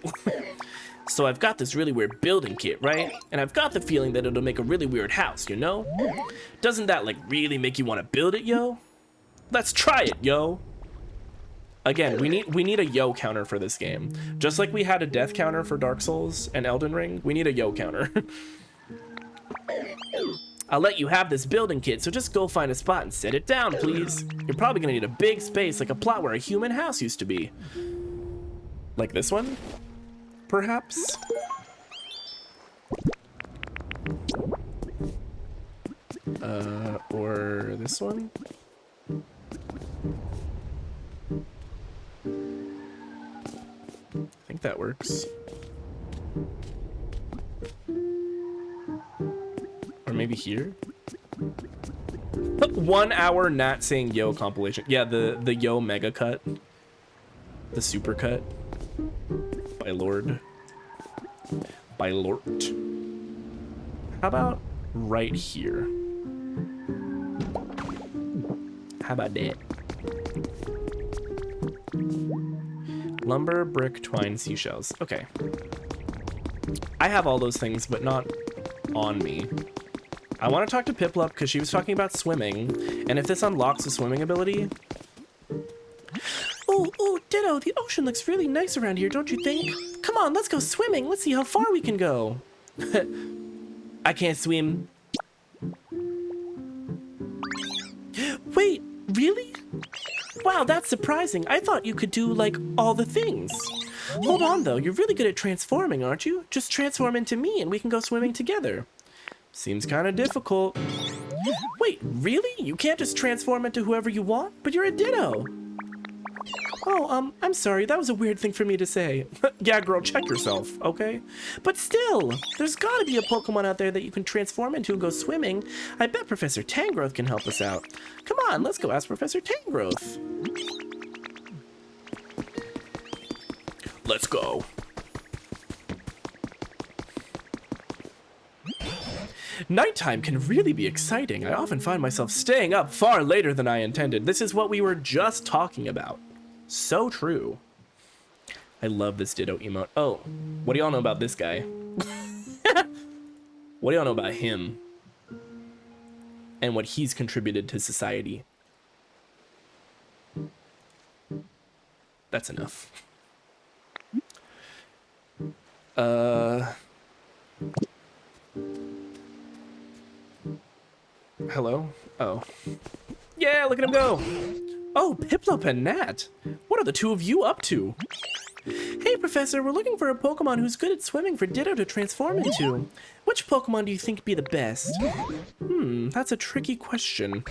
So I've got this really weird building kit, right? And I've got the feeling that it'll make a really weird house, you know? Doesn't that, like, really make you want to build it, yo? Let's try it, yo. Again, we need a yo counter for this game. Just like we had a death counter for Dark Souls and Elden Ring, we need a yo counter. I'll let you have this building kit, so just go find a spot and set it down, please. You're probably gonna need a big space, like a plot where a human house used to be. Like this one? Perhaps? Or this one? I think that works. Or maybe here? 1 hour Nat saying yo compilation. Yeah, the yo mega cut. The super cut. By Lord. By Lord. How about right here? How about that? Lumber, brick, twine, seashells. Okay. I have all those things, but not on me. I want to talk to Piplup because she was talking about swimming, and if this unlocks the swimming ability... Oh, Ditto, the ocean looks really nice around here, don't you think? Come on, let's go swimming. Let's see how far we can go. I can't swim. Wait, really? Wow, that's surprising. I thought you could do, like, all the things. Hold on, though. You're really good at transforming, aren't you? Just transform into me and we can go swimming together. Seems kind of difficult. Wait, really? You can't just transform into whoever you want? But you're a Ditto. Oh, I'm sorry. That was a weird thing for me to say. Yeah, girl, check yourself, okay? But still, there's gotta be a Pokemon out there that you can transform into and go swimming. I bet Professor Tangrowth can help us out. Come on, let's go ask Professor Tangrowth. Let's go. Nighttime can really be exciting. I often find myself staying up far later than I intended. This is what we were just talking about. So true. I love this Ditto emote. Oh, what do y'all know about this guy? What do y'all know about him? And what he's contributed to society? That's enough. Hello? Oh. Yeah, look at him go! Oh, Piplup and Nat! What are the two of you up to? Hey, Professor, we're looking for a Pokemon who's good at swimming for Ditto to transform into. Which Pokemon do you think would be the best? That's a tricky question.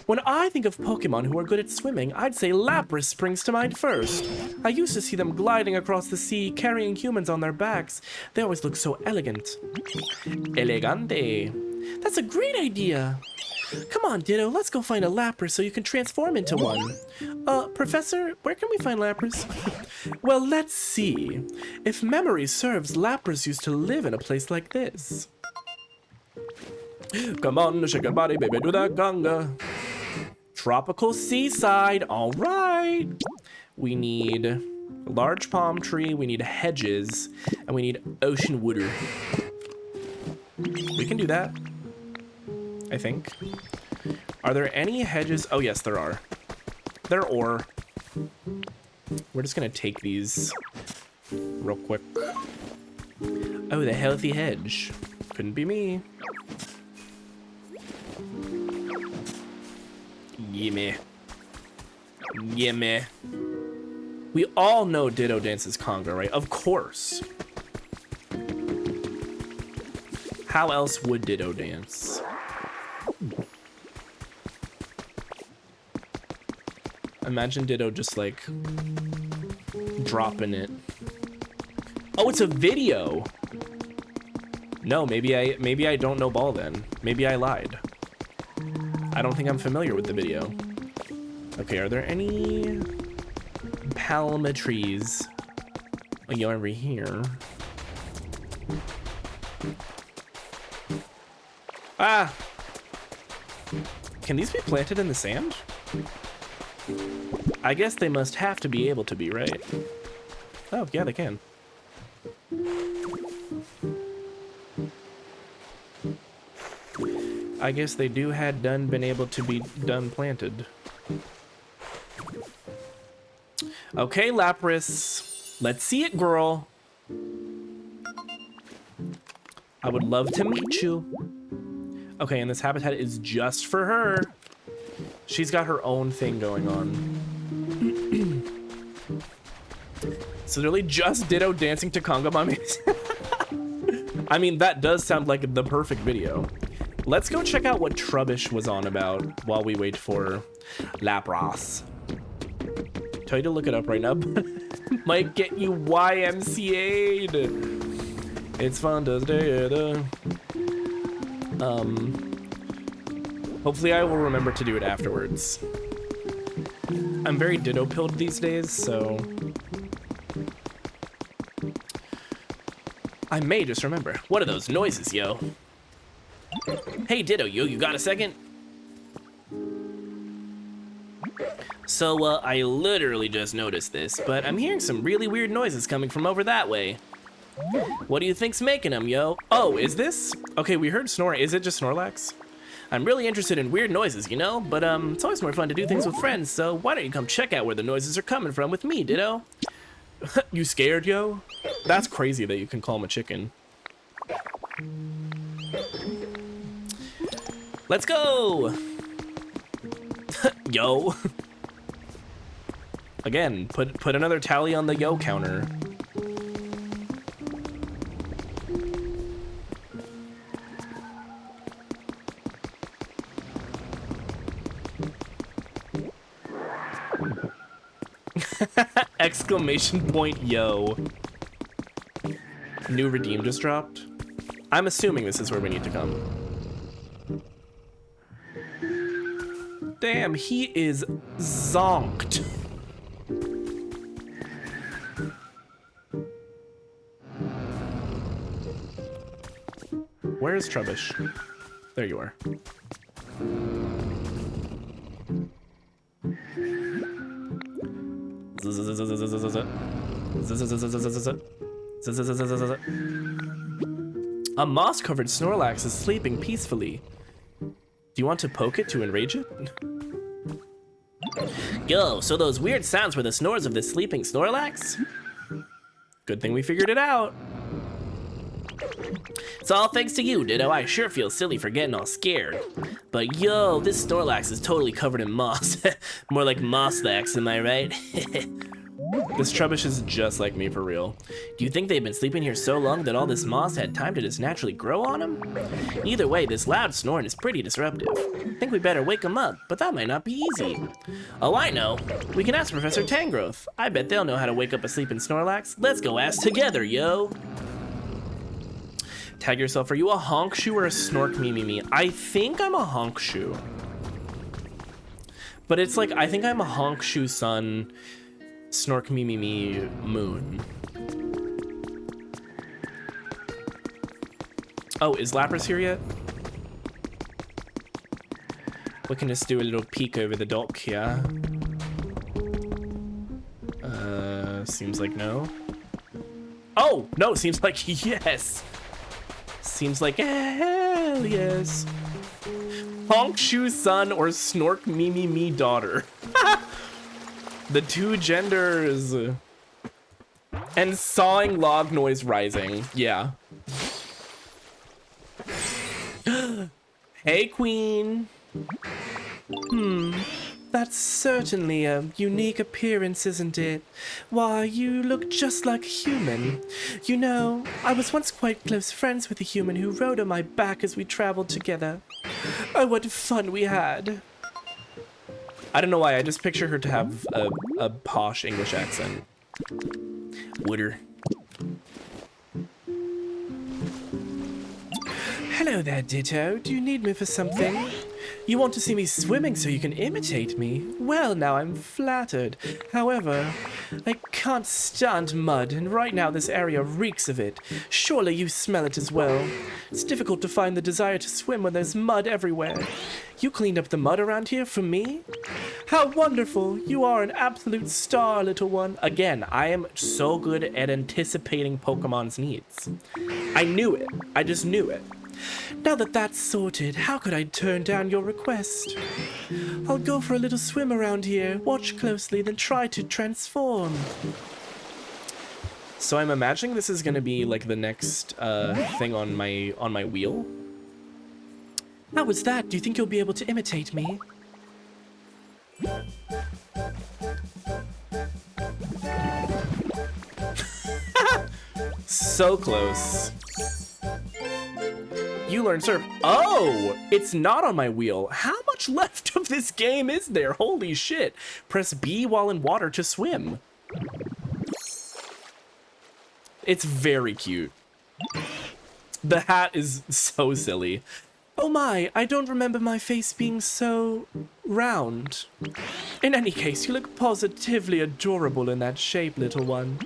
When I think of Pokemon who are good at swimming, I'd say Lapras springs to mind first. I used to see them gliding across the sea, carrying humans on their backs. They always look so elegant. Elegante. That's a great idea. Come on, Ditto, let's go find a Lapras so you can transform into one. Professor, where can we find Lapras? Well, let's see. If memory serves, Lapras used to live in a place like this. Come on, shake your body, baby, do that conga. Tropical seaside, all right. We need a large palm tree, we need hedges, and we need ocean water. We can do that, I think. Are there any hedges? Oh yes, there are. There are. We're just gonna take these real quick. Oh, the healthy hedge. Couldn't be me. Gimme. Gimme. We all know Ditto dances conga, right? Of course. How else would Ditto dance? Imagine Ditto just like dropping it. Oh, it's a video. No, maybe I don't know ball then. Maybe I lied. I don't think I'm familiar with the video. Okay, are there any palma trees? Oh, you're over here. Ah! Can these be planted in the sand? I guess they must have to be able to be, right? Oh, yeah, they can. I guess they do had been able to be done planted. Okay, Lapras. Let's see it, girl. I would love to meet you. Okay, and this habitat is just for her. She's got her own thing going on. So literally just Ditto dancing to conga mummies. I mean, that does sound like the perfect video. Let's go check out what Trubbish was on about while we wait for Lapras. Tell you to look it up right now. Might get you YMCA'd. It's fun to stay there. Hopefully I will remember to do it afterwards. I'm very Ditto pilled these days, so I may just remember. What are those noises, yo? Hey Ditto, yo, you got a second? So, I literally just noticed this, but I'm hearing some really weird noises coming from over that way. What do you think's making them, yo? Oh, is this? Okay, we heard snore. Is it just Snorlax? I'm really interested in weird noises, you know? But, it's always more fun to do things with friends, so why don't you come check out where the noises are coming from with me, Ditto? You scared, yo? That's crazy that you can call him a chicken. Let's go! Yo. Again, put another tally on the yo counter. Exclamation point, yo. New redeem just dropped. I'm assuming this is where we need to come. Damn, he is zonked. Where is Trubbish? There you are. A moss-covered Snorlax is sleeping peacefully. Do you want to poke it to enrage it? Yo, so those weird sounds were the snores of the sleeping Snorlax? Good thing we figured it out. It's all thanks to you, Ditto. I sure feel silly for getting all scared. But yo, this Snorlax is totally covered in moss. More like Mosslax, am I right? This Trubbish is just like me for real. Do you think they've been sleeping here so long that all this moss had time to just naturally grow on them? Either way, this loud snoring is pretty disruptive. I think we better wake them up, but that might not be easy. Oh, I know. We can ask Professor Tangrowth. I bet they'll know how to wake up a sleeping Snorlax. Let's go ask together, yo. Tag yourself. Are you a Honkshoe or a Snork me? I think I'm a Honkshoe. But it's like, I think I'm a Honkshoe sun, Snork me moon. Oh, is Lapras here yet? We can just do a little peek over the dock here. Seems like no. Oh, no, seems like yes. Seems like hell yes. Honkshoe son or Snork me daughter. The two genders. And sawing log noise rising. Yeah. Hey, queen. That's certainly a unique appearance, isn't it? Why, you look just like a human. You know, I was once quite close friends with a human who rode on my back as we traveled together. Oh, what fun we had. I don't know why, I just picture her to have a posh English accent. Would her? Hello there, Ditto. Do you need me for something? You want to see me swimming so you can imitate me? Well, now I'm flattered. However, I can't stand mud, and right now this area reeks of it. Surely you smell it as well. It's difficult to find the desire to swim when there's mud everywhere. You cleaned up the mud around here for me? How wonderful! You are an absolute star, little one. Again, I am so good at anticipating Pokemon's needs. I knew it. I just knew it. Now that that's sorted, how could I turn down your request? I'll go for a little swim around here, watch closely, then try to transform. So I'm imagining this is gonna be like the next thing on my wheel. How was that? Do you think you'll be able to imitate me? So close. You learn surf. Oh, it's not on my wheel. How much left of this game is there? Holy shit. Press B while in water to swim. It's very cute. The hat is so silly. Oh my, I don't remember my face being so round. In any case, you look positively adorable in that shape, little one.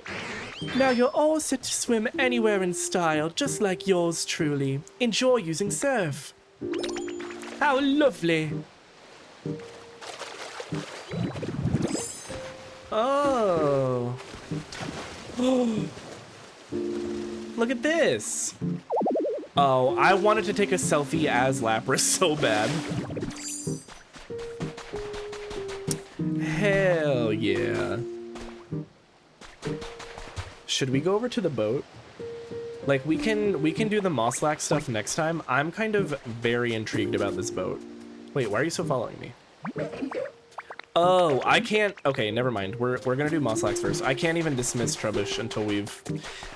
Now you're all set to swim anywhere in style, just like yours truly. Enjoy using surf. How lovely. Oh. Look at this. Oh, I wanted to take a selfie as Lapras so bad. Hell yeah. Should we go over to the boat? Like, we can do the Mosslax stuff next time. I'm kind of very intrigued about this boat. Wait, why are you still following me? Oh, I can't. Okay, never mind. We're gonna do Mosslax first. I can't even dismiss Trubbish until we've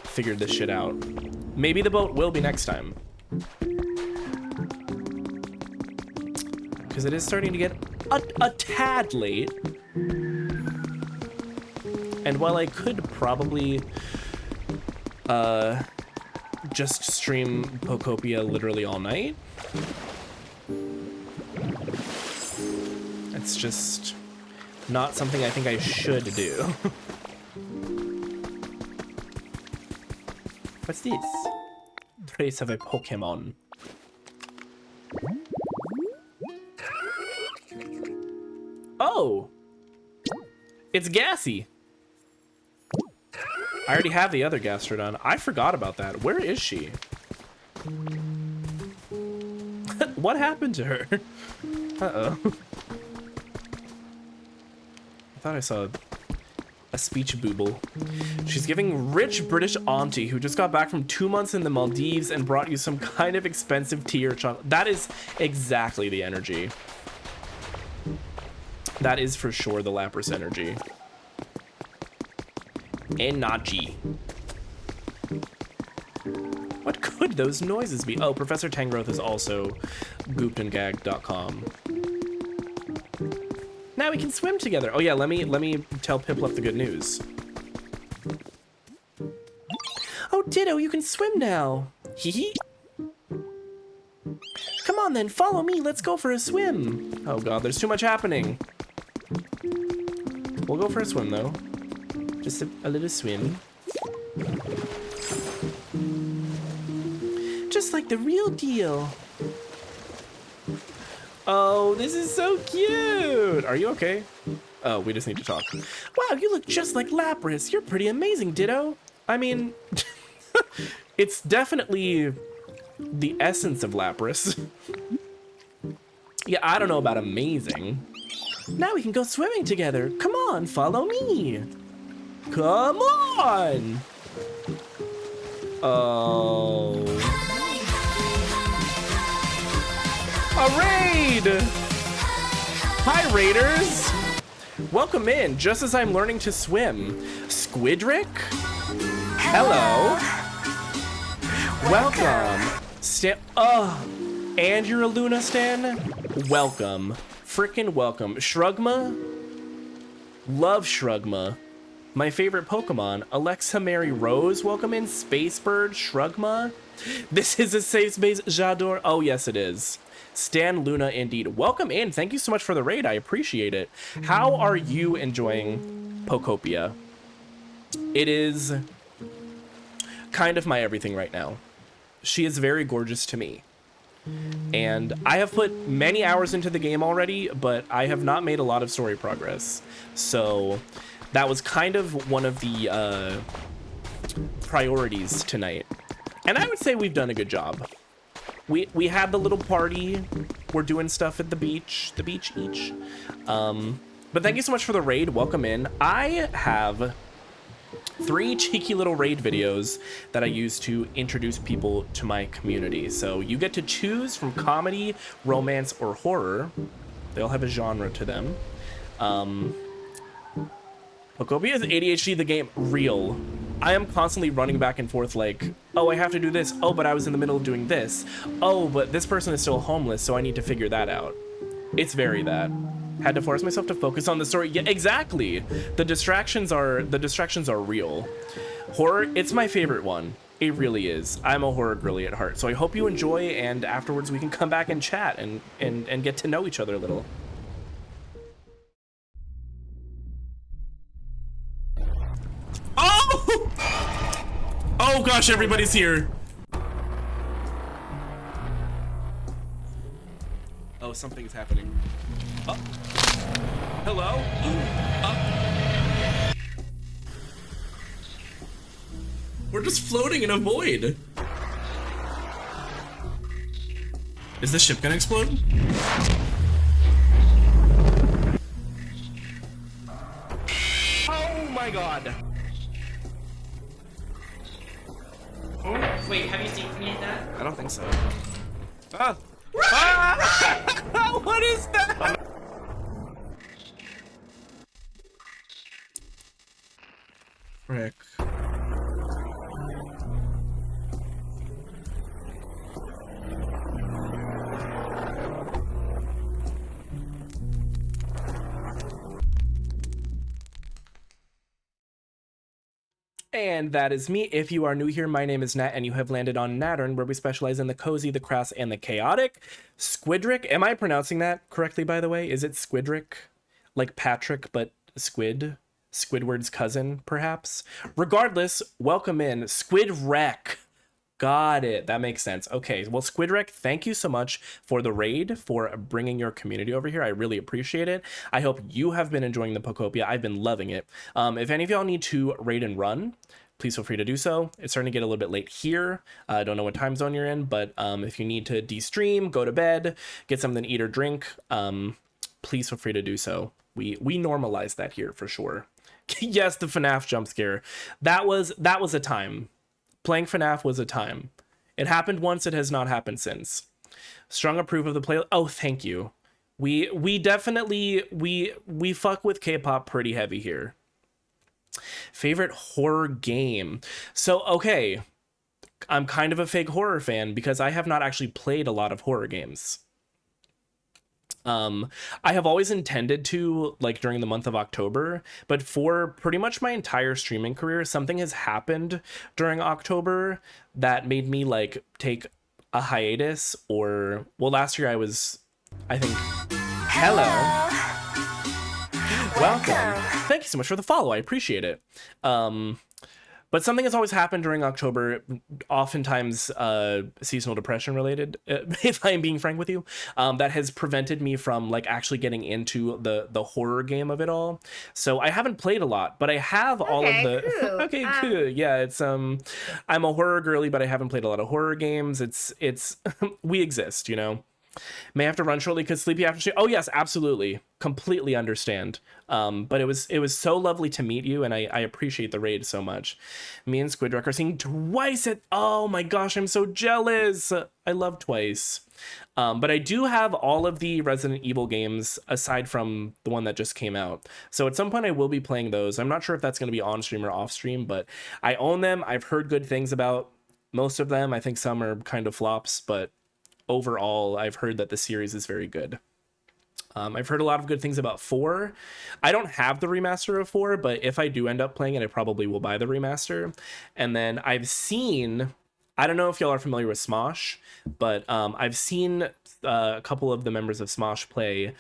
figured this shit out. Maybe the boat will be next time. Because it is starting to get a tad late. And while I could probably just stream Pokopia literally all night, it's just not something I think I should do. What's this? Trace of a Pokemon. Oh! It's Gassy. I already have the other Gastrodon. I forgot about that. Where is she? What happened to her? Uh-oh. I thought I saw a speech booble. She's giving rich British auntie who just got back from 2 months in the Maldives and brought you some kind of expensive tea or chocolate. That is exactly the energy. That is for sure the Lapras energy. Energy. What could those noises be? Oh, Professor Tangrowth is also goopedandgagged.com. Now we can swim together. Oh yeah, let me tell Piplup the good news. Oh, Ditto, you can swim now. Hee hee. Come on then, follow me. Let's go for a swim. Oh god, there's too much happening. We'll go for a swim though. Just a little swim. Just like the real deal. Oh, this is so cute. Are you okay? Oh, we just need to talk. Wow, you look just like Lapras. You're pretty amazing, Ditto. I mean, it's definitely the essence of Lapras. Yeah, I don't know about amazing. Now we can go swimming together. Come on, follow me. Come on. Oh. A raid! Hi, raiders! Welcome in, just as I'm learning to swim. Squidrick? Hello. Welcome. And you're a Luna Stan? Welcome. Frickin' welcome. Shrugma? Love Shrugma. My favorite Pokemon, Alexa Mary Rose. Welcome in, Spacebird, Shrugma. This is a safe space, J'adore. Oh, yes, it is. Stan Luna, indeed. Welcome in. Thank you so much for the raid. I appreciate it. How are you enjoying Pokopia? It is kind of my everything right now. She is very gorgeous to me. And I have put many hours into the game already, but I have not made a lot of story progress. So that was kind of one of the priorities tonight. And I would say we've done a good job. We had the little party. We're doing stuff at the beach each. But thank you so much for the raid. Welcome in. I have 3 cheeky little raid videos that I use to introduce people to my community. So you get to choose from comedy, romance, or horror. They all have a genre to them. Pokopia is ADHD the game real. I am constantly running back and forth like, oh, I have to do this. Oh, but I was in the middle of doing this. Oh, but this person is still homeless, so I need to figure that out. It's very that. Had to force myself to focus on the story. Yeah, exactly. The distractions are real. Horror, it's my favorite one. It really is. I'm a horror girly at heart. So I hope you enjoy, and afterwards we can come back and chat and get to know each other a little. Oh! Oh gosh, everybody's here. Oh, something's happening. Oh. Hello? We're just floating in a void. Is this ship gonna explode? Oh my god. Wait, have you seen me that? I don't think so. Ah! Ah! What is that? Frick. And that is me. If you are new here, my name is Nat, and you have landed on Nattern, where we specialize in the cozy, the crass, and the chaotic. Squidrick, am I pronouncing that correctly, by the way? Is it Squidrick? Like Patrick, but Squid? Squidward's cousin, perhaps? Regardless, welcome in. Squidwreck. Got it. That makes sense. Okay. Well, Squidrek, thank you so much for the raid, for bringing your community over here. I really appreciate it. I hope you have been enjoying the Pokopia. I've been loving it. If any of y'all need to raid and run, please feel free to do so. It's starting to get a little bit late here. I don't know what time zone you're in, but if you need to de-stream, go to bed, get something to eat or drink, please feel free to do so. We normalize that here for sure. Yes, the FNAF jump scare. That was a time. Playing FNAF was a time. It happened once, it has not happened since. Strong approve of the play. Oh, thank you. We definitely we fuck with K-pop pretty heavy here. Favorite horror game. So, okay. I'm kind of a fake horror fan because I have not actually played a lot of horror games. I have always intended to, like, during the month of October, but for pretty much my entire streaming career, something has happened during October that made me, like, take a hiatus, or, well, last year I think, hello. Welcome. Thank you so much for the follow. I appreciate it. But something has always happened during October, oftentimes seasonal depression related, if I'm being frank with you, that has prevented me from like actually getting into the horror game of it all. So I haven't played a lot, but I have all of the Cool. okay, cool. Yeah, it's I'm a horror girly, but I haven't played a lot of horror games. It's we exist, you know. May have to run shortly because sleepy after stream. Oh yes, absolutely, completely understand. But it was so lovely to meet you, and I appreciate the raid so much. Me and Squidrek are seeing Twice at. Oh my gosh, I'm so jealous. I love Twice. But I do have all of the Resident Evil games aside from the one that just came out. So at some point I will be playing those. I'm not sure if that's going to be on stream or off stream, but I own them. I've heard good things about most of them. I think some are kind of flops, but overall, I've heard that the series is very good. I've heard a lot of good things about 4. I don't have the remaster of 4, but if I do end up playing it, I probably will buy the remaster. And then I've seen, I don't know if y'all are familiar with Smosh, but I've seen a couple of the members of Smosh play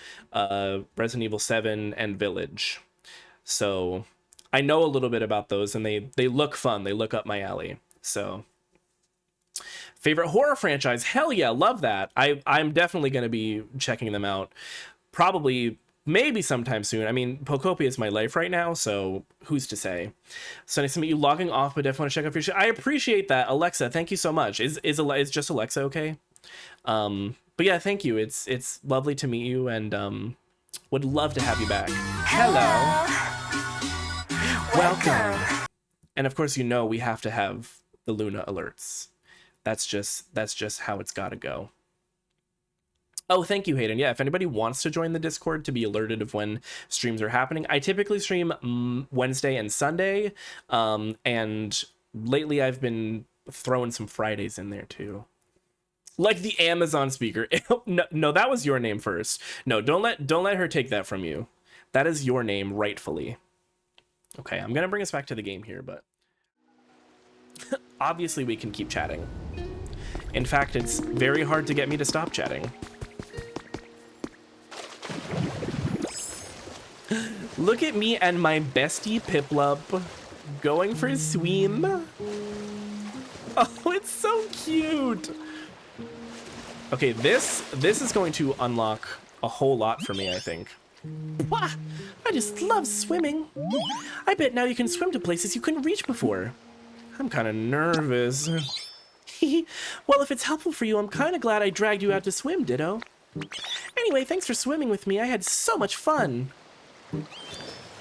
Resident Evil 7 and Village. So I know a little bit about those, and they look fun. They look up my alley. So favorite horror franchise? Hell yeah, love that. I'm definitely going to be checking them out. Probably, maybe sometime soon. I mean, Pokopia is my life right now, so who's to say? So nice to meet you. Logging off, but definitely want to check out your shit. I appreciate that, Alexa. Thank you so much. Is just Alexa okay? But yeah, thank you. It's lovely to meet you, and would love to have you back. Hello. Welcome. And of course, you know we have to have the Luna alerts. That's just how it's got to go. Oh, thank you, Hayden. Yeah, if anybody wants to join the Discord to be alerted of when streams are happening, I typically stream Wednesday and Sunday, and lately I've been throwing some Fridays in there too. Like the Amazon speaker. No, that was your name first. No, don't let her take that from you. That is your name rightfully. Okay, I'm gonna bring us back to the game here, but obviously we can keep chatting. In fact, it's very hard to get me to stop chatting. Look at me and my bestie Piplup going for a swim. Oh, it's so cute. Okay, this is going to unlock a whole lot for me, I think. Wah! I just love swimming. I bet now you can swim to places you couldn't reach before. I'm kind of nervous. Well, if it's helpful for you, I'm kind of glad I dragged you out to swim, Ditto. Anyway, thanks for swimming with me. I had so much fun.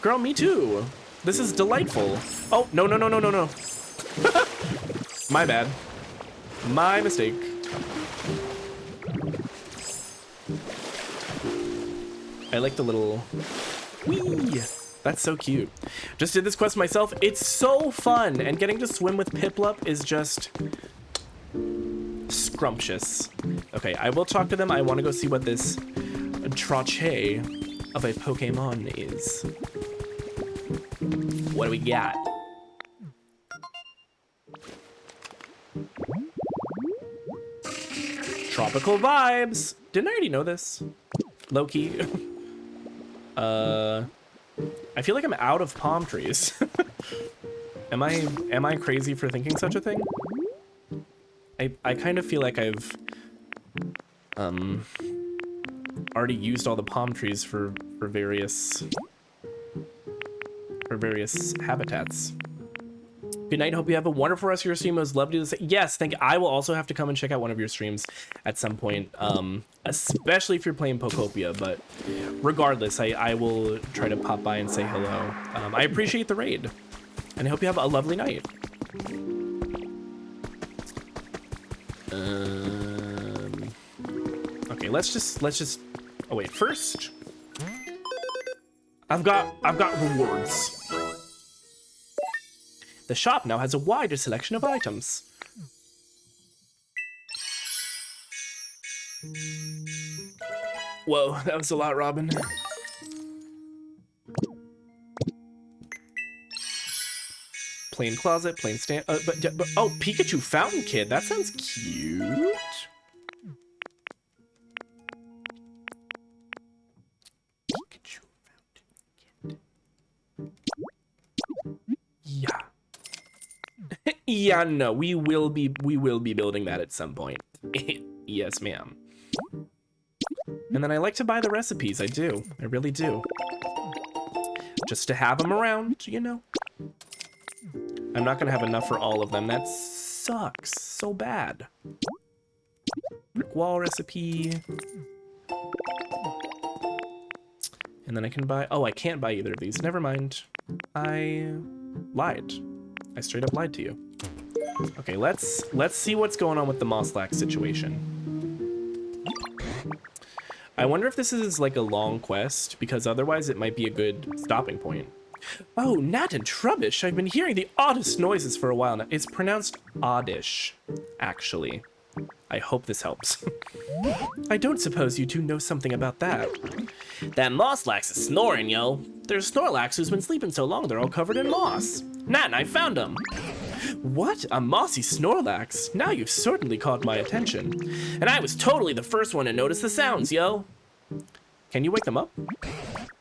Girl, me too. This is delightful. Oh, no. My bad. My mistake. I like the little... Whee! That's so cute. Just did this quest myself. It's so fun, and getting to swim with Piplup is just scrumptious. Okay, I will talk to them. I want to go see what this troche of a Pokemon is. What do we got? Tropical vibes. Didn't I already know this? Low-key. I feel like I'm out of palm trees. Am I crazy for thinking such a thing? I kind of feel like I've already used all the palm trees for various habitats. Good night. Hope you have a wonderful rest of your stream. It was lovely to say. Yes, thank you. I will also have to come and check out one of your streams at some point, especially if you're playing Pokopia. But regardless, I will try to pop by and say hello. I appreciate the raid, and I hope you have a lovely night. Okay, let's just. Oh wait, first, I've got rewards. The shop now has a wider selection of items. Whoa, that was a lot, Robin. Plain closet, plain stand. But oh, Pikachu fountain kid. That sounds cute. Pikachu fountain kid. Yeah. Yeah, no, we will be building that at some point. Yes, ma'am. And then I like to buy the recipes. I do. I really do. Just to have them around, you know. I'm not gonna have enough for all of them. That sucks so bad. Brick wall recipe. And then I can buy. Oh, I can't buy either of these. Never mind. I lied. I straight up lied to you. Okay, let's see what's going on with the Mosslax situation. I wonder if this is like a long quest, because otherwise it might be a good stopping point. Oh, Nat and Trubbish, I've been hearing the oddest noises for a while now. It's pronounced oddish, actually. I hope this helps. I don't suppose you two know something about that. That Mosslax is snoring, yo. There's Snorlax who's been sleeping so long they're all covered in moss. Nat and I found him. What? A mossy Snorlax? Now you've certainly caught my attention. And I was totally the first one to notice the sounds, yo. Can you wake them up?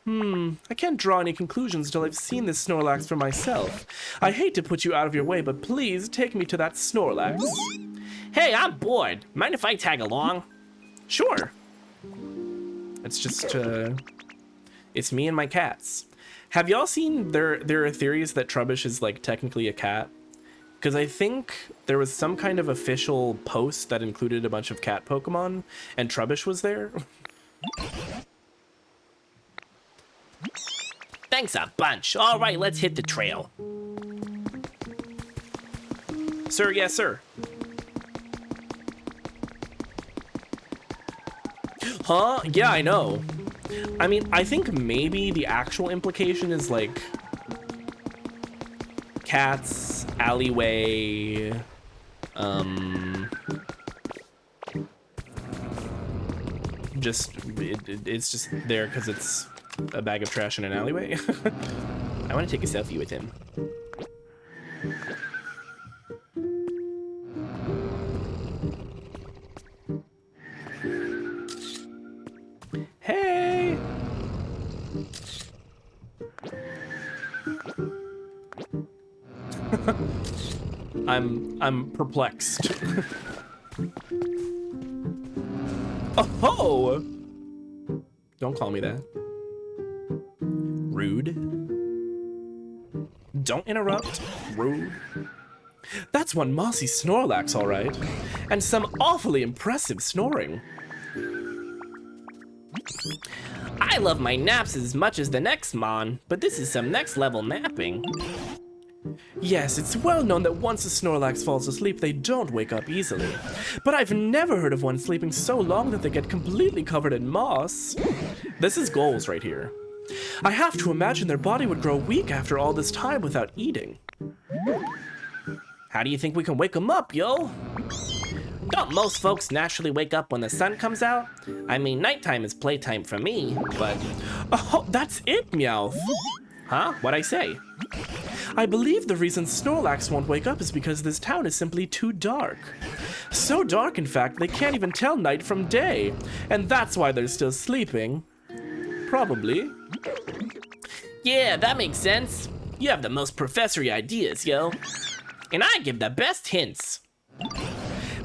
I can't draw any conclusions until I've seen this Snorlax for myself. I hate to put you out of your way, but please take me to that Snorlax. Hey, I'm bored. Mind if I tag along? Sure. It's just, it's me and my cats. Have y'all seen, there are theories that Trubbish is like technically a cat? Because I think there was some kind of official post that included a bunch of cat Pokemon, and Trubbish was there. Thanks a bunch. All right, let's hit the trail. Sir, yes, sir. Huh? Yeah, I know. I mean, I think maybe the actual implication is like cats, alleyway, just it's just there because it's a bag of trash in an alleyway. I want to take a selfie with him. Hey! I'm perplexed. Oh! Don't call me that. Rude. Don't interrupt. Rude. That's one mossy Snorlax, all right. And some awfully impressive snoring. I love my naps as much as the next mon, but this is some next level napping. Yes, it's well known that once a Snorlax falls asleep, they don't wake up easily. But I've never heard of one sleeping so long that they get completely covered in moss. This is goals right here. I have to imagine their body would grow weak after all this time without eating. How do you think we can wake them up, yo? Don't most folks naturally wake up when the sun comes out? I mean, nighttime is playtime for me, but... Oh, that's it, Meowth. Huh? What'd I say? I believe the reason Snorlax won't wake up is because this town is simply too dark. So dark, in fact, they can't even tell night from day. And that's why they're still sleeping. Probably. Yeah, that makes sense. You have the most professory ideas, yo. And I give the best hints.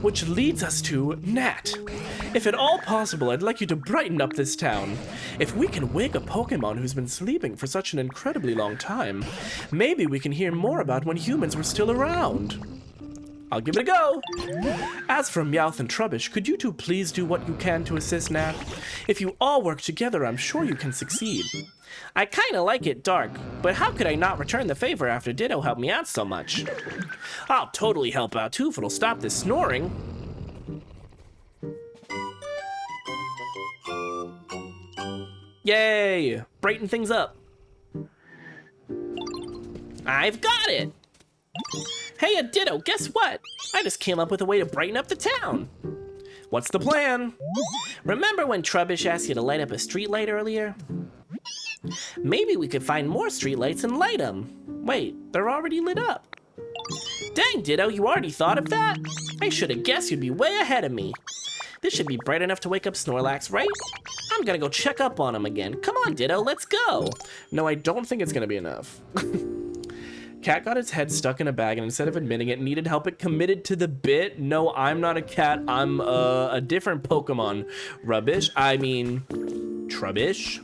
Which leads us to Nat. If at all possible, I'd like you to brighten up this town. If we can wake a Pokemon who's been sleeping for such an incredibly long time, maybe we can hear more about when humans were still around. I'll give it a go. As for Meowth and Trubbish, could you two please do what you can to assist Nat? If you all work together, I'm sure you can succeed. I kinda like it dark, but how could I not return the favor after Ditto helped me out so much? I'll totally help out too if it'll stop this snoring. Yay! Brighten things up. I've got it! Hey, Ditto, guess what? I just came up with a way to brighten up the town. What's the plan? Remember when Trubbish asked you to light up a streetlight earlier? Maybe we could find more streetlights and light them. Wait, they're already lit up. Dang, Ditto, you already thought of that? I should have guessed you'd be way ahead of me. This should be bright enough to wake up Snorlax, right? I'm gonna go check up on him again. Come on, Ditto, let's go. No, I don't think it's gonna be enough. Cat got its head stuck in a bag and instead of admitting it, needed help. It committed to the bit. No, I'm not a cat. I'm a different Pokemon. Rubbish. I mean, Trubbish.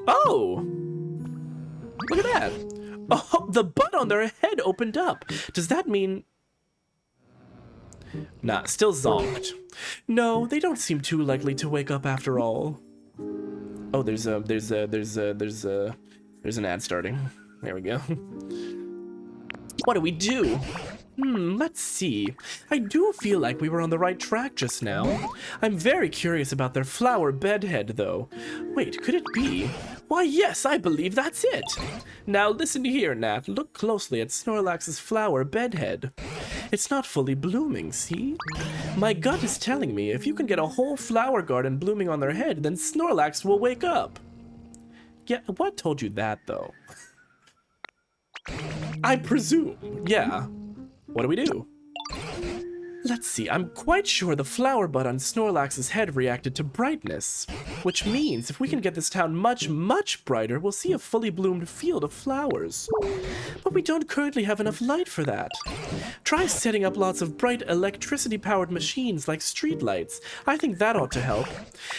Oh! Look at that. Oh, the butt on their head opened up. Does that mean... Nah, still zonked. No, they don't seem too likely to wake up after all. Oh, there's an ad starting. There we go. What do we do? Let's see. I do feel like we were on the right track just now. I'm very curious about their flower bedhead, though. Wait, could it be? Why, yes, I believe that's it. Now listen here, Nat. Look closely at Snorlax's flower bedhead. It's not fully blooming, see? My gut is telling me if you can get a whole flower garden blooming on their head, then Snorlax will wake up. Yeah, what told you that, though? I presume, yeah. What do we do? Let's see, I'm quite sure the flower bud on Snorlax's head reacted to brightness. Which means if we can get this town much, much brighter, we'll see a fully bloomed field of flowers. But we don't currently have enough light for that. Try setting up lots of bright electricity-powered machines like streetlights. I think that ought to help.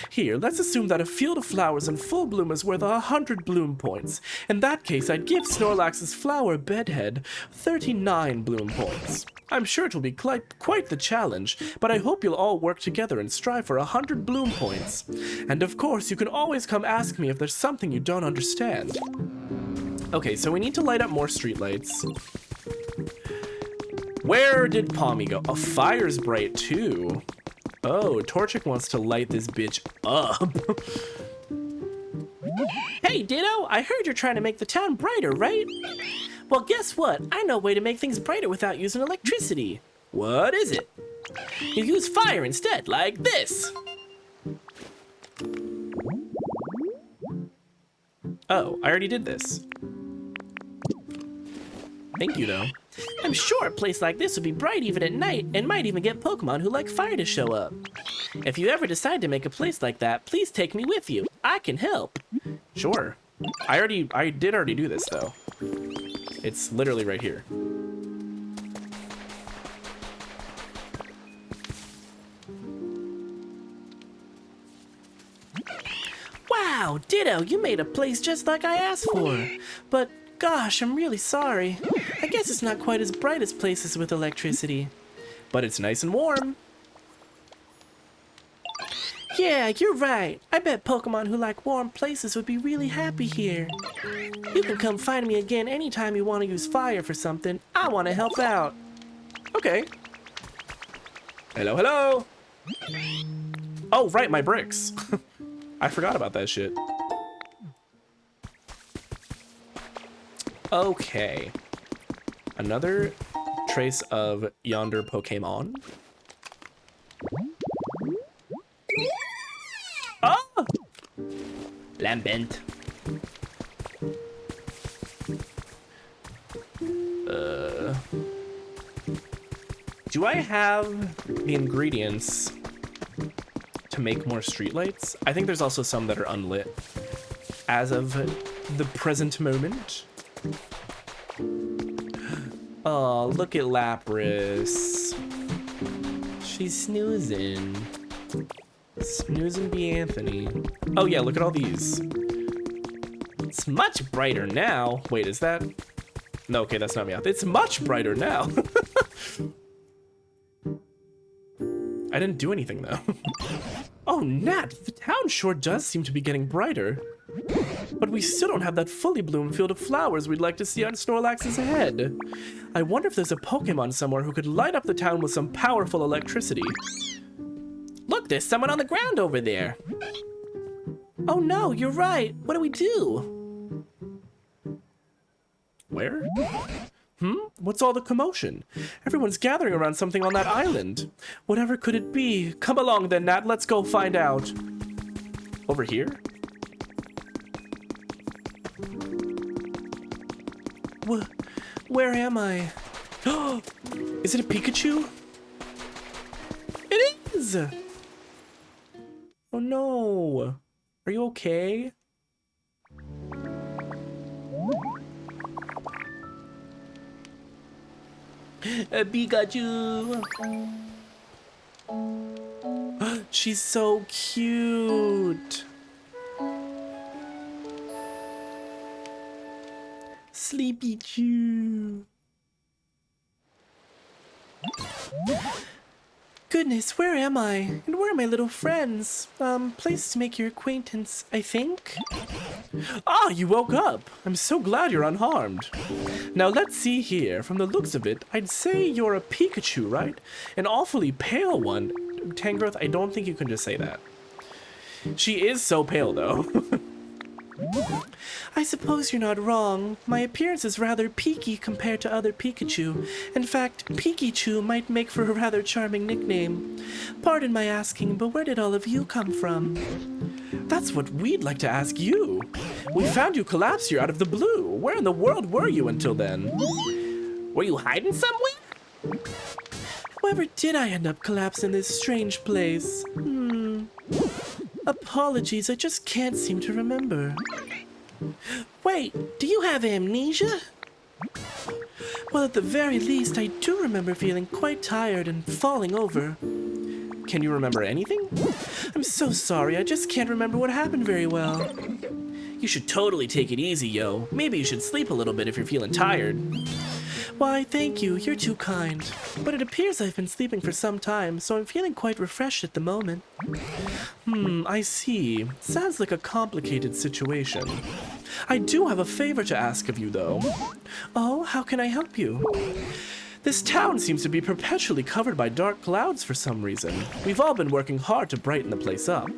Here, let's assume that a field of flowers in full bloom is worth 100 bloom points. In that case, I'd give Snorlax's flower bedhead 39 bloom points. I'm sure it will be quite the challenge, but I hope you'll all work together and strive for 100 bloom points. And of course, you can always come ask me if there's something you don't understand. Okay, so we need to light up more streetlights. Where did Pommy go? Oh, fire's bright too. Oh, Torchic wants to light this bitch up. Hey, Ditto, I heard you're trying to make the town brighter, right? Well, guess what? I know a way to make things brighter without using electricity. What is it? You use fire instead, like this. Oh, I already did this. Thank you, though. I'm sure a place like this would be bright even at night and might even get Pokemon who like fire to show up. If you ever decide to make a place like that, please take me with you. I can help. Sure. I did already do this, though. It's literally right here. Wow, Ditto, you made a place just like I asked for. But gosh, I'm really sorry. I guess it's not quite as bright as places with electricity. But it's nice and warm. Yeah, you're right. I bet Pokemon who like warm places would be really happy here. You can come find me again anytime you want to use fire for something. I want to help out. Okay. Hello, hello. Oh, right, my bricks. I forgot about that shit. Okay. Another trace of yonder Pokemon. Oh! Lambent. Do I have the ingredients to make more streetlights? I think there's also some that are unlit. as of the present moment. Oh, look at Lapras. She's snoozing. Snoozing B. Anthony. Oh yeah, look at all these. It's much brighter now. Wait, is that? No, okay, that's not me. It's much brighter now. I didn't do anything though. Oh, Nat, the town sure does seem to be getting brighter. But we still don't have that fully bloomed field of flowers we'd like to see on Snorlax's head. I wonder if there's a Pokemon somewhere who could light up the town with some powerful electricity. Look, there's someone on the ground over there. Oh no, you're right. What do we do? Where? What's all the commotion? Everyone's gathering around something on that island. Whatever could it be? Come along then, Nat. Let's go find out. Over here? Where am I? Is it a Pikachu? It is! Oh no. Are you okay? Pikachu! She's so cute! Sleepy Chew. Goodness, where am I? And where are my little friends? Place to make your acquaintance, I think? Ah, you woke up! I'm so glad you're unharmed. Now let's see here. From the looks of it, I'd say you're a Pikachu, right? An awfully pale one. Tangrowth, I don't think you can just say that. She is so pale, though. I suppose you're not wrong. My appearance is rather peaky compared to other Pikachu. In fact, Pikachu might make for a rather charming nickname. Pardon my asking, but where did all of you come from? That's what we'd like to ask you. We found you collapsed here out of the blue. Where in the world were you until then? Were you hiding somewhere? However did I end up collapsed in this strange place? Apologies, I just can't seem to remember. Wait, do you have amnesia? Well, at the very least, I do remember feeling quite tired and falling over. Can you remember anything? I'm so sorry, I just can't remember what happened very well. You should totally take it easy, yo. Maybe you should sleep a little bit if you're feeling tired. Why, thank you, you're too kind. But it appears I've been sleeping for some time, so I'm feeling quite refreshed at the moment. I see. Sounds like a complicated situation. I do have a favor to ask of you, though. Oh, how can I help you? This town seems to be perpetually covered by dark clouds for some reason. We've all been working hard to brighten the place up.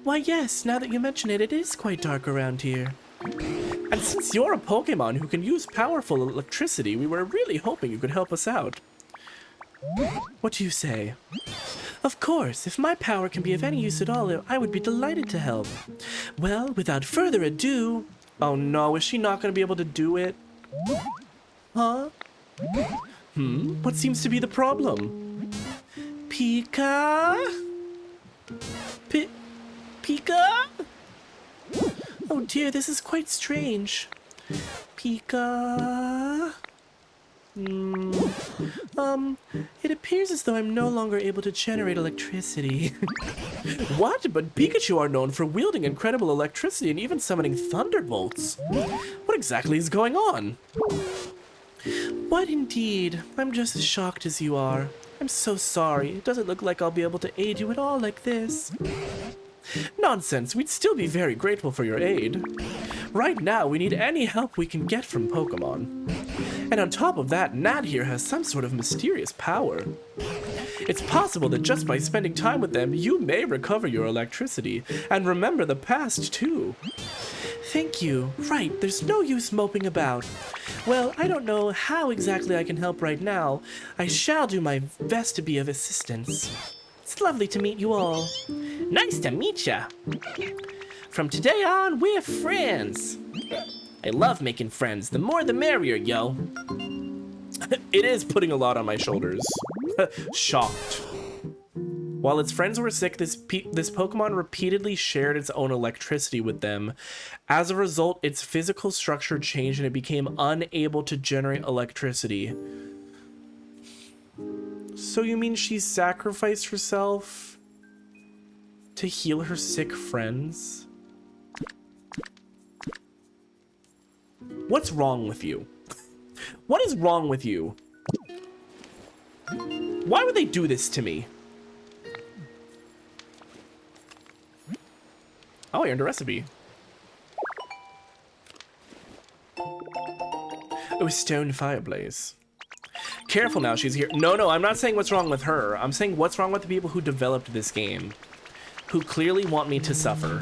Why, yes, now that you mention it, it is quite dark around here. And since you're a Pokemon who can use powerful electricity, we were really hoping you could help us out. What do you say? Of course, if my power can be of any use at all, I would be delighted to help. Well, without further ado... Oh no, is she not going to be able to do it? Huh? What seems to be the problem? Pika? Pika? Oh dear, this is quite strange. Pika... It appears as though I'm no longer able to generate electricity. What? But Pikachu are known for wielding incredible electricity and even summoning thunderbolts. What exactly is going on? What indeed? I'm just as shocked as you are. I'm so sorry. It doesn't look like I'll be able to aid you at all like this. Nonsense, we'd still be very grateful for your aid. Right now, we need any help we can get from Pokemon. And on top of that, Nat here has some sort of mysterious power. It's possible that just by spending time with them, you may recover your electricity, and remember the past too. Thank you. Right, there's no use moping about. Well, I don't know how exactly I can help right now. I shall do my best to be of assistance. It's lovely to meet you all. Nice to meet ya. From today on, we're friends. I love making friends. The more the merrier, yo. It is putting a lot on my shoulders. Shocked. While its friends were sick, this Pokemon repeatedly shared its own electricity with them. As a result, its physical structure changed and it became unable to generate electricity. So you mean she sacrificed herself to heal her sick friends? What's wrong with you? What is wrong with you? Why would they do this to me? Oh, I earned a recipe. Oh, stone fireplace. Careful now, she's here. No, I'm not saying what's wrong with her. I'm saying what's wrong with the people who developed this game, who clearly want me to suffer.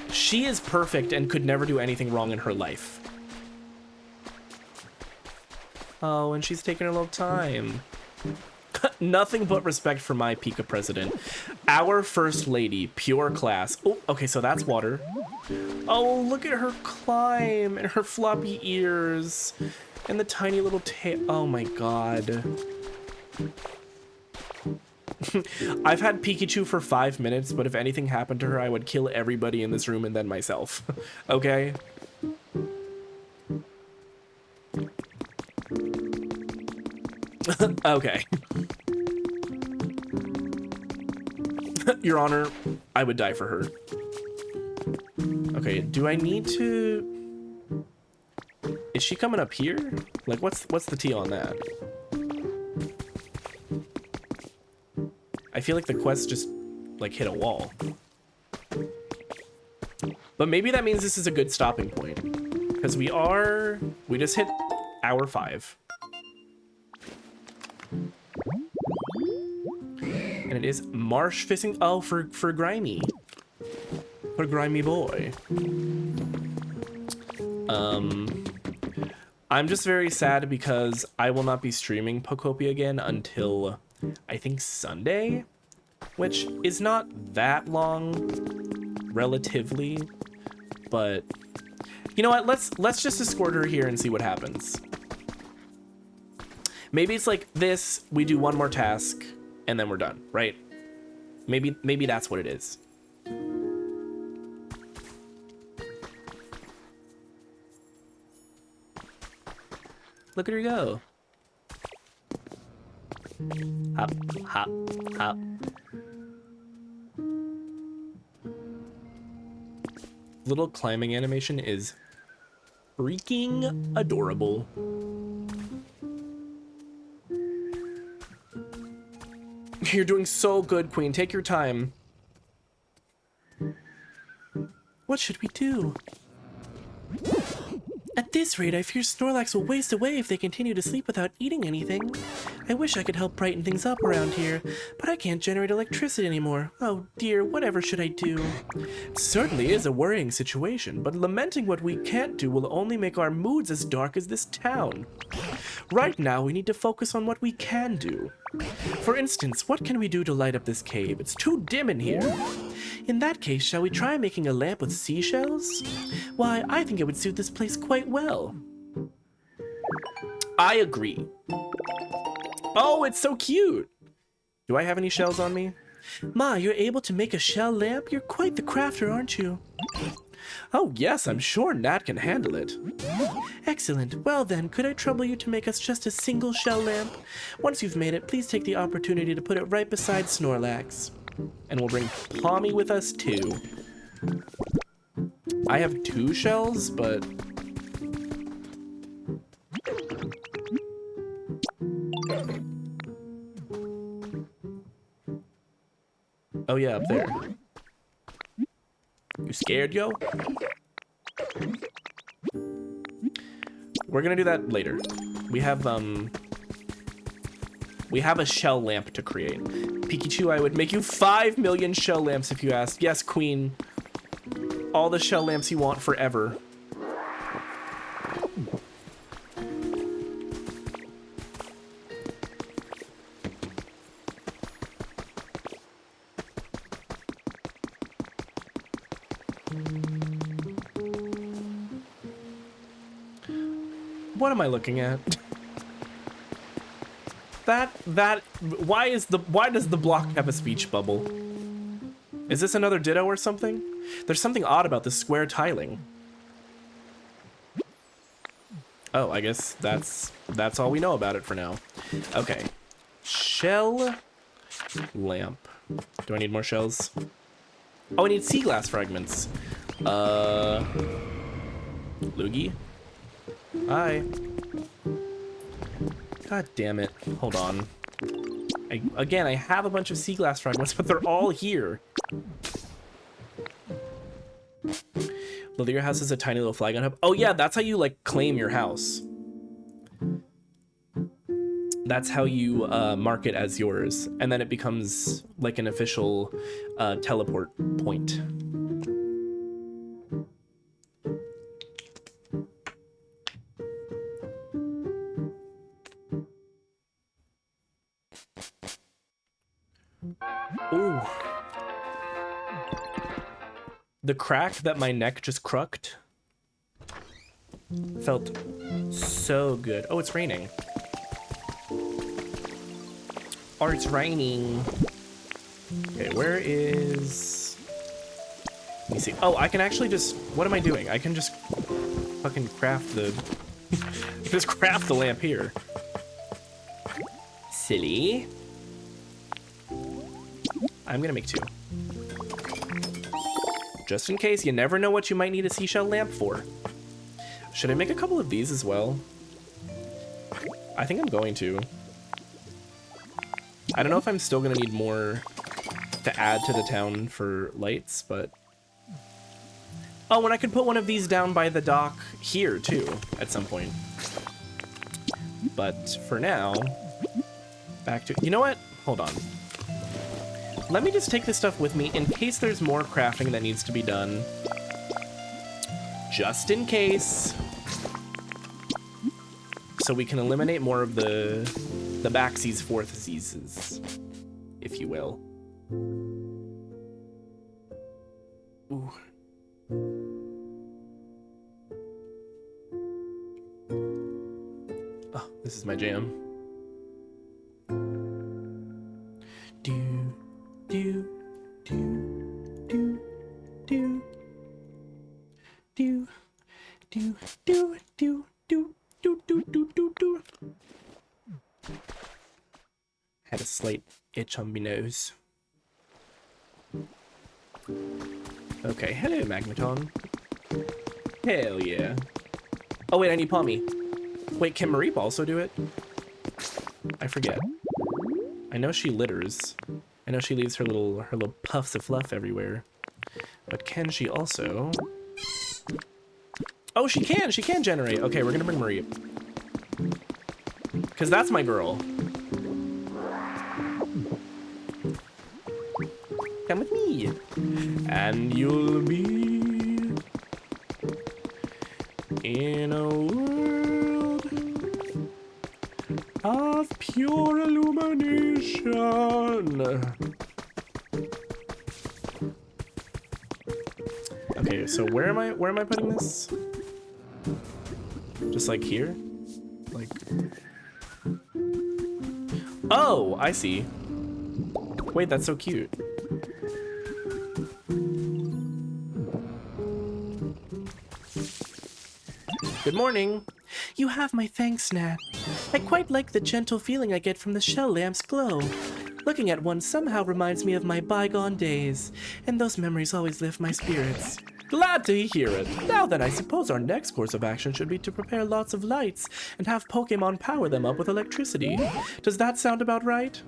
She is perfect and could never do anything wrong in her life. Oh, and she's taking her little time. Nothing but respect for my Pika president. Our first lady, pure class. Oh, okay, so that's water. Oh, look at her climb and her floppy ears and the tiny little tail. Oh my god. I've had Pikachu for 5 minutes, but if anything happened to her, I would kill everybody in this room and then myself. Okay? Okay. Your Honor, I would die for her. Okay, do I need to... Is she coming up here? Like, what's the tea on that? I feel like the quest just, like, hit a wall. But maybe that means this is a good stopping point. Because we just hit hour 5. And it is marsh fishing. Oh, for Grimy. For Grimy boy. I'm just very sad because I will not be streaming Pokopia again until I think Sunday, which is not that long relatively, but you know what? Let's just escort her here and see what happens. Maybe it's like this, we do one more task and then we're done, right? Maybe that's what it is. Look at her go. Hop, hop, hop. Little climbing animation is freaking adorable. You're doing so good, Queen. Take your time. What should we do? At this rate, I fear Snorlax will waste away if they continue to sleep without eating anything. I wish I could help brighten things up around here, but I can't generate electricity anymore. Oh dear, whatever should I do? It certainly is a worrying situation, but lamenting what we can't do will only make our moods as dark as this town. Right now, we need to focus on what we can do. For instance, what can we do to light up this cave? It's too dim in here. In that case, shall we try making a lamp with seashells? Why, I think it would suit this place quite well. I agree. Oh, it's so cute. Do I have any shells on me? Ma, you're able to make a shell lamp? You're quite the crafter, aren't you? Oh, yes, I'm sure Nat can handle it. Excellent. Well then, could I trouble you to make us just a single shell lamp? Once you've made it, please take the opportunity to put it right beside Snorlax. And we'll bring Pommy with us too. I have 2 shells, but... Oh yeah, up there. You scared, yo? We're gonna do that later. We have a shell lamp to create. Pikachu, I would make you 5 million shell lamps if you asked. Yes, Queen. All the shell lamps you want forever. What am I looking at? Why does the block have a speech bubble? Is this another ditto or something? There's something odd about this square tiling. Oh, I guess that's all we know about it for now. Okay. Shell lamp. Do I need more shells? Oh, I need sea glass fragments. Loogie? Hi. God damn it. Hold on. Again, I have a bunch of sea glass fragments, but they're all here. Whether your house is a tiny little flag on top. Oh yeah, that's how you like claim your house. That's how you mark it as yours, and then it becomes like an official teleport point. Ooh. The crack that my neck just cracked felt so good. Oh, it's raining. Or it's raining. Okay, where is... Let me see. Oh, I can actually just... What am I doing? I can just fucking craft the... just craft the lamp here. Silly. I'm gonna make 2. Just in case, you never know what you might need a seashell lamp for. Should I make a couple of these as well? I think I'm going to. I don't know if I'm still gonna need more to add to the town for lights, but... Oh, and I could put one of these down by the dock here, too, at some point. But for now, back to... You know what? Hold on. Let me just take this stuff with me in case there's more crafting that needs to be done. Just in case. So we can eliminate more of the backsies, forthsies, if you will. Ooh. Oh, this is my jam. Do, do, do, do, do, do, do, do, do, do, do, do, do, do. Had a slight itch on my nose. Okay, hello, Magneton. Hell yeah. Oh wait, I need Pommy. Wait, can Mareep also do it? I forget. I know she litters. I know she leaves her little puffs of fluff everywhere. But can she also... Oh, she can! She can generate! Okay, we're gonna bring Mareep. Because that's my girl. Come with me. And you'll be in a world of pure illumination. Okay, so where am I putting this? Just like here? Like... Oh, I see. Wait, that's so cute. Good morning. You have my thanks, Nat. I quite like the gentle feeling I get from the shell lamp's glow. Looking at one somehow reminds me of my bygone days, and those memories always lift my spirits. Glad to hear it. Now then, I suppose our next course of action should be to prepare lots of lights and have Pokemon power them up with electricity. Does that sound about right?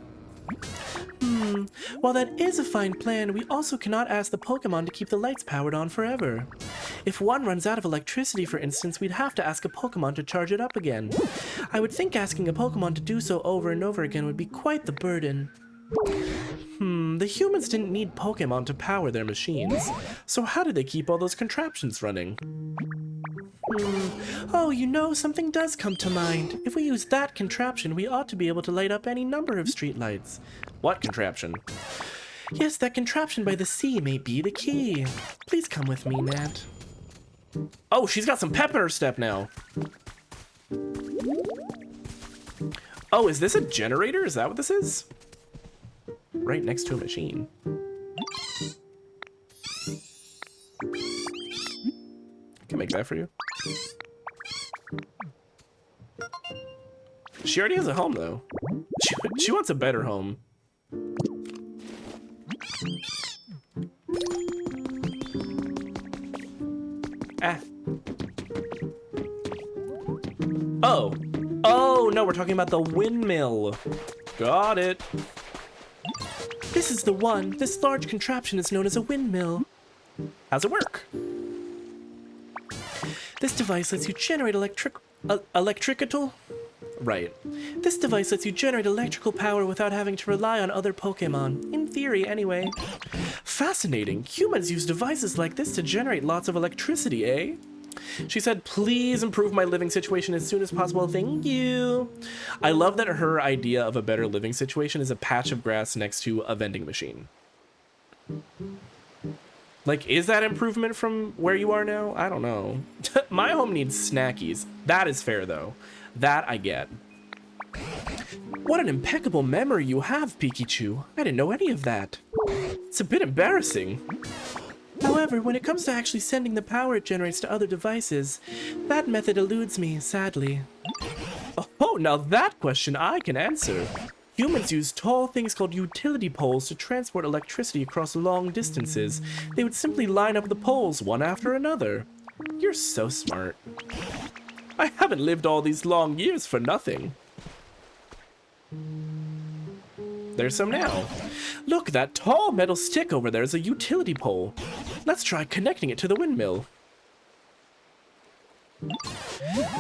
While that is a fine plan, we also cannot ask the Pokemon to keep the lights powered on forever. If one runs out of electricity, for instance, we'd have to ask a Pokemon to charge it up again. I would think asking a Pokemon to do so over and over again would be quite the burden. The humans didn't need Pokemon to power their machines, so how did they keep all those contraptions running? Oh, you know, something does come to mind. If we use that contraption, we ought to be able to light up any number of streetlights. What contraption? Yes, that contraption by the sea may be the key. Please come with me, Nat. Oh, she's got some pep in her step now. Oh, is this a generator? Is that what this is? Right next to a machine. I can make that for you. She already has a home, though. She wants a better home. Ah. Oh. Oh, no, we're talking about the windmill. Got it. This is the one. This large contraption is known as a windmill. How's it work? This device lets you generate electrical? Right. This device lets you generate electrical power without having to rely on other Pokemon. In theory, anyway. Fascinating. Humans use devices like this to generate lots of electricity, eh? She said, please improve my living situation as soon as possible. Thank you. I love that her idea of a better living situation is a patch of grass next to a vending machine. Like, is that improvement from where you are now? I don't know. My home needs snackies. That is fair, though. That I get. What an impeccable memory you have, Pikachu. I didn't know any of that. It's a bit embarrassing. However, when it comes to actually sending the power it generates to other devices, that method eludes me, sadly. Oh, now that question I can answer. Humans use tall things called utility poles to transport electricity across long distances. They would simply line up the poles one after another. You're so smart. I haven't lived all these long years for nothing. There's some now. Look, that tall metal stick over there is a utility pole. Let's try connecting it to the windmill.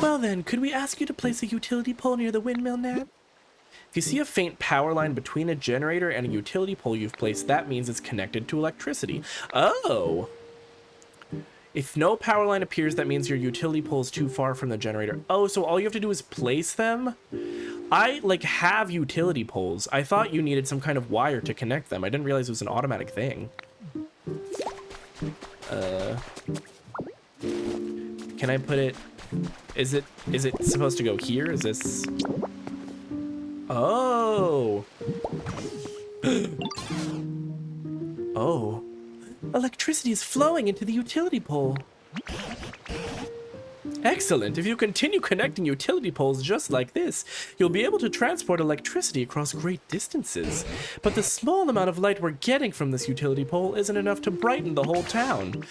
Well then, could we ask you to place a utility pole near the windmill, Nat? If you see a faint power line between a generator and a utility pole you've placed, that means it's connected to electricity. Oh! If no power line appears, that means your utility pole is too far from the generator. Oh, so all you have to do is place them? I, like, have utility poles. I thought you needed some kind of wire to connect them. I didn't realize it was an automatic thing. Can I put it... Is it supposed to go here? Is this... Oh! Oh. Electricity is flowing into the utility pole. Excellent. If you continue connecting utility poles just like this, you'll be able to transport electricity across great distances. But the small amount of light we're getting from this utility pole isn't enough to brighten the whole town.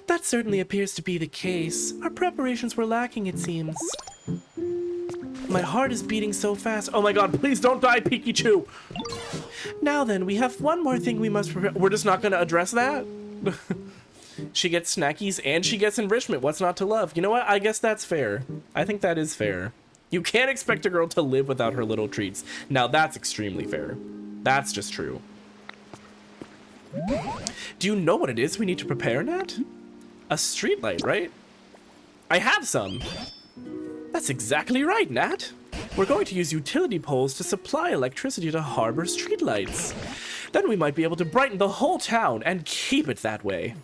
That certainly appears to be the case. Our preparations were lacking, it seems. My heart is beating so fast. Oh my god, please don't die, Pikachu! Now then, we have one more thing we must prepare. We're just not going to address that? She gets snackies and she gets enrichment. What's not to love? You know what? I guess that's fair. I think that is fair. You can't expect a girl to live without her little treats. Now that's extremely fair. That's just true. Do you know what it is we need to prepare, Nat? A streetlight, right? I have some. That's exactly right, Nat. We're going to use utility poles to supply electricity to harbor streetlights. Then we might be able to brighten the whole town and keep it that way.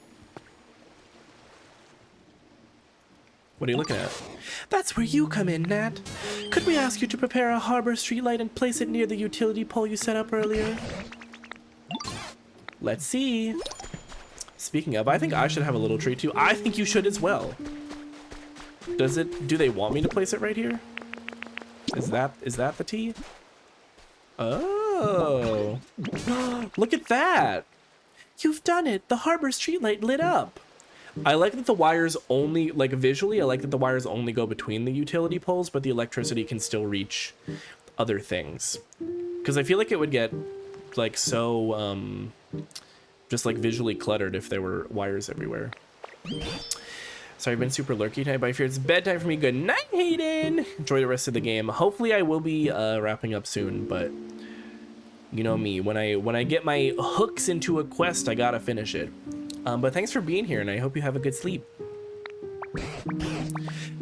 What are you looking at? That's where you come in, Nat. Could we ask you to prepare a harbor streetlight and place it near the utility pole you set up earlier? Let's see. Speaking of, I think I should have a little treat too. I think you should as well. Do they want me to place it right here? Is that the T? Oh. Look at that. You've done it. The harbor streetlight lit up. I like that the wires only, like visually, I like that the wires only go between the utility poles, but the electricity can still reach other things. Because I feel like it would get like so, just like visually cluttered if there were wires everywhere. Sorry, I've been super lurky tonight, but I fear it's bedtime for me. Good night, Hayden. Enjoy the rest of the game. Hopefully I will be wrapping up soon, but you know me. When I get my hooks into a quest, I gotta finish it. But thanks for being here, and I hope you have a good sleep.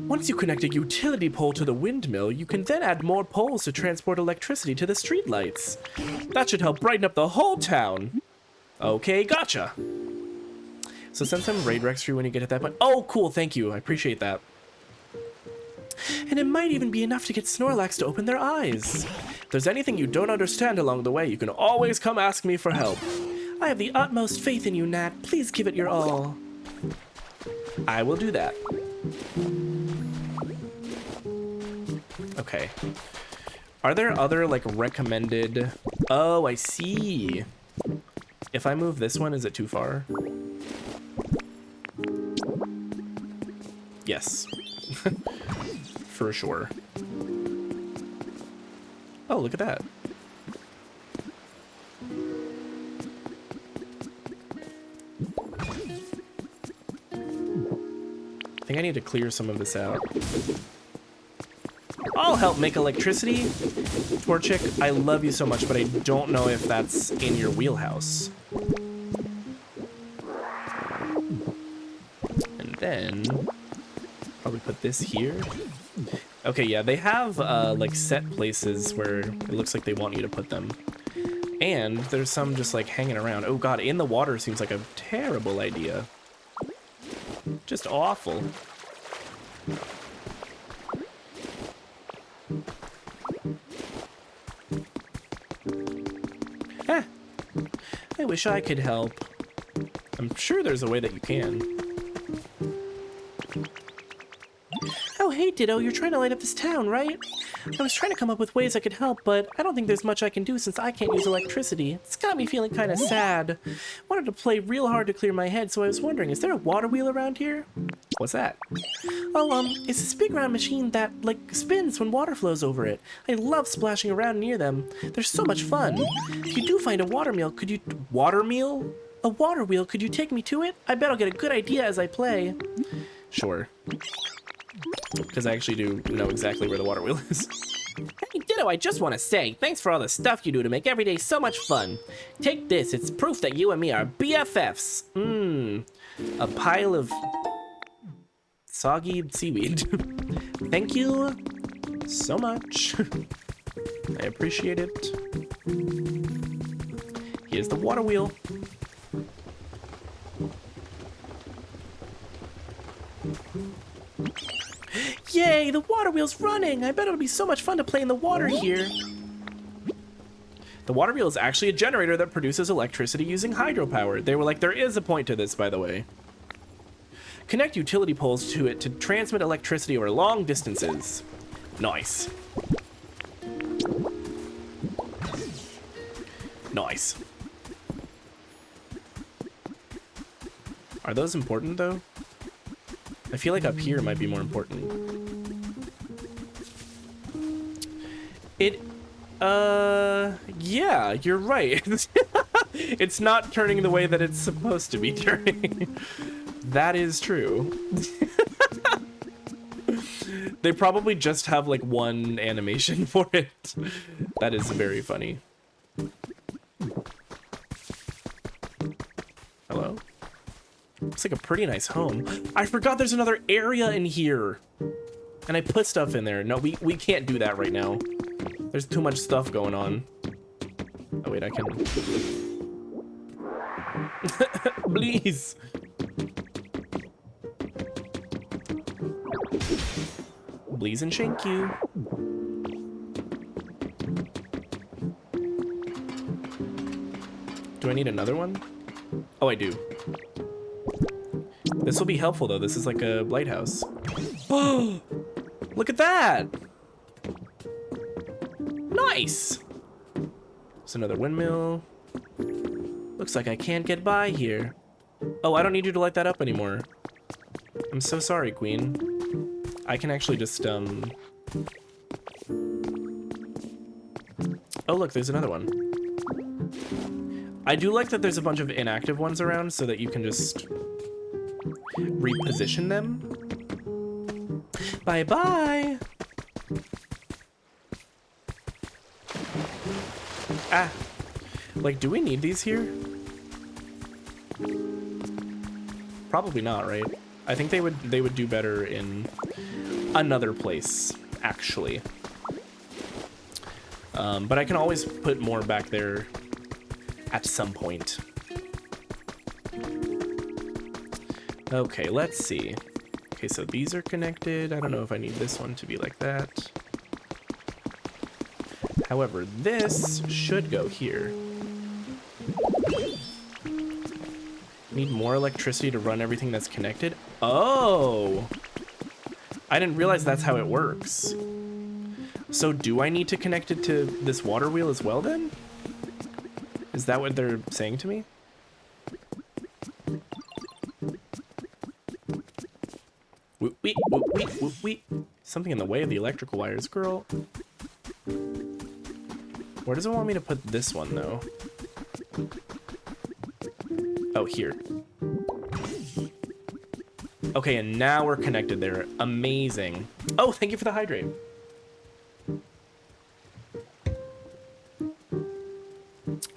Once you connect a utility pole to the windmill, you can then add more poles to transport electricity to the streetlights. That should help brighten up the whole town. Okay, gotcha. So send some raid Rex through when you get at that point. Oh, cool, thank you. I appreciate that. And it might even be enough to get Snorlax to open their eyes. If there's anything you don't understand along the way, you can always come ask me for help. I have the utmost faith in you, Nat. Please give it your all. I will do that. Okay. Are there other, like, recommended... Oh, I see. If I move this one, is it too far? Yes. For sure. Oh, look at that. I think I need to clear some of this out. I'll help make electricity. Torchic, I love you so much, but I don't know if that's in your wheelhouse. And then probably put this here. Okay, yeah, they have like set places where it looks like they want you to put them. And there's some just like hanging around. Oh god, in the water seems like a terrible idea. Just awful. Eh. I wish I could help. I'm sure there's a way that you can. Oh, hey, Ditto, you're trying to light up this town, right? I was trying to come up with ways I could help, but I don't think there's much I can do since I can't use electricity. It's got me feeling kind of sad. Wanted to play real hard to clear my head, so I was wondering, is there a water wheel around here? What's that? Oh, it's this big round machine that, like, spins when water flows over it. I love splashing around near them. They're so much fun. If you do find a water wheel, could you... Water wheel? A water wheel, could you take me to it? I bet I'll get a good idea as I play. Sure. Because I actually do know exactly where the water wheel is. Hey, Ditto, I just want to say, thanks for all the stuff you do to make every day so much fun. Take this, it's proof that you and me are BFFs. A pile of soggy seaweed. Thank you so much. I appreciate it. Here's the water wheel. Yay, the water wheel's running! I bet it'll be so much fun to play in the water here. The water wheel is actually a generator that produces electricity using hydropower. They were like, there is a point to this, by the way. Connect utility poles to it to transmit electricity over long distances. Nice. Nice. Are those important, though? I feel like up here might be more important. Yeah, you're right. It's not turning the way that it's supposed to be turning. That is true. They probably just have like one animation for it. That is very funny. Hello? Looks like a pretty nice home. I forgot there's another area in here. And I put stuff in there. No, we can't do that right now. There's too much stuff going on. Oh wait, I can... Please. Please and thank you. Do I need another one? Oh, I do. This will be helpful though. This is like a lighthouse. Oh, look at that. Nice. There's another windmill. Looks like I can't get by here. Oh, I don't need you to light that up anymore. I'm so sorry, Queen. I can actually just, Oh, look, there's another one. I do like that there's a bunch of inactive ones around so that you can just reposition them. Bye-bye. Ah. Like, do we need these here? Probably not, right? I think they would do better in another place, actually. But I can always put more back there at some point. Okay, let's see. Okay, so these are connected. I don't know if I need this one to be like that. However, this should go here. Need more electricity to run everything that's connected? Oh! I didn't realize that's how it works. So do I need to connect it to this water wheel as well then? Is that what they're saying to me? Whoop, whoop, whoop, whoop, whoop, whoop. Something in the way of the electrical wires, girl. Where does it want me to put this one, though? Oh, here. Okay, and now we're connected there. Amazing. Oh, thank you for the hydrate.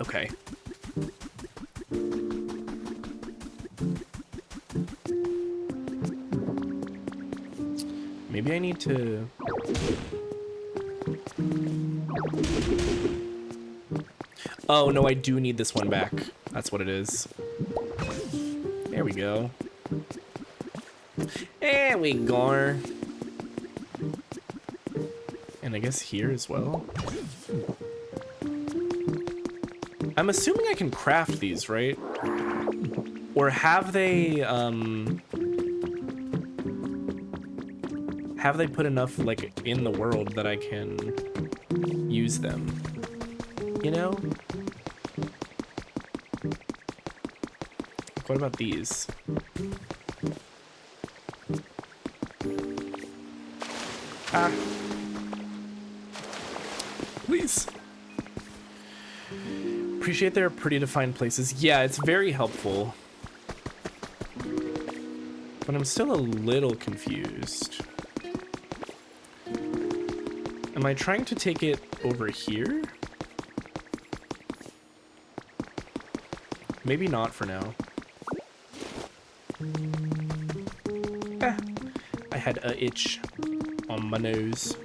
Okay. Maybe I need to... Oh, no, I do need this one back. That's what it is. There we go. There we go. And I guess here as well. I'm assuming I can craft these, right? Or have they put enough, like, in the world that I can use them? You know? What about these? Ah. Please. Appreciate their pretty defined places. Yeah, it's very helpful. But I'm still a little confused. Am I trying to take it over here? Maybe not for now. Ah, I had a itch on my nose.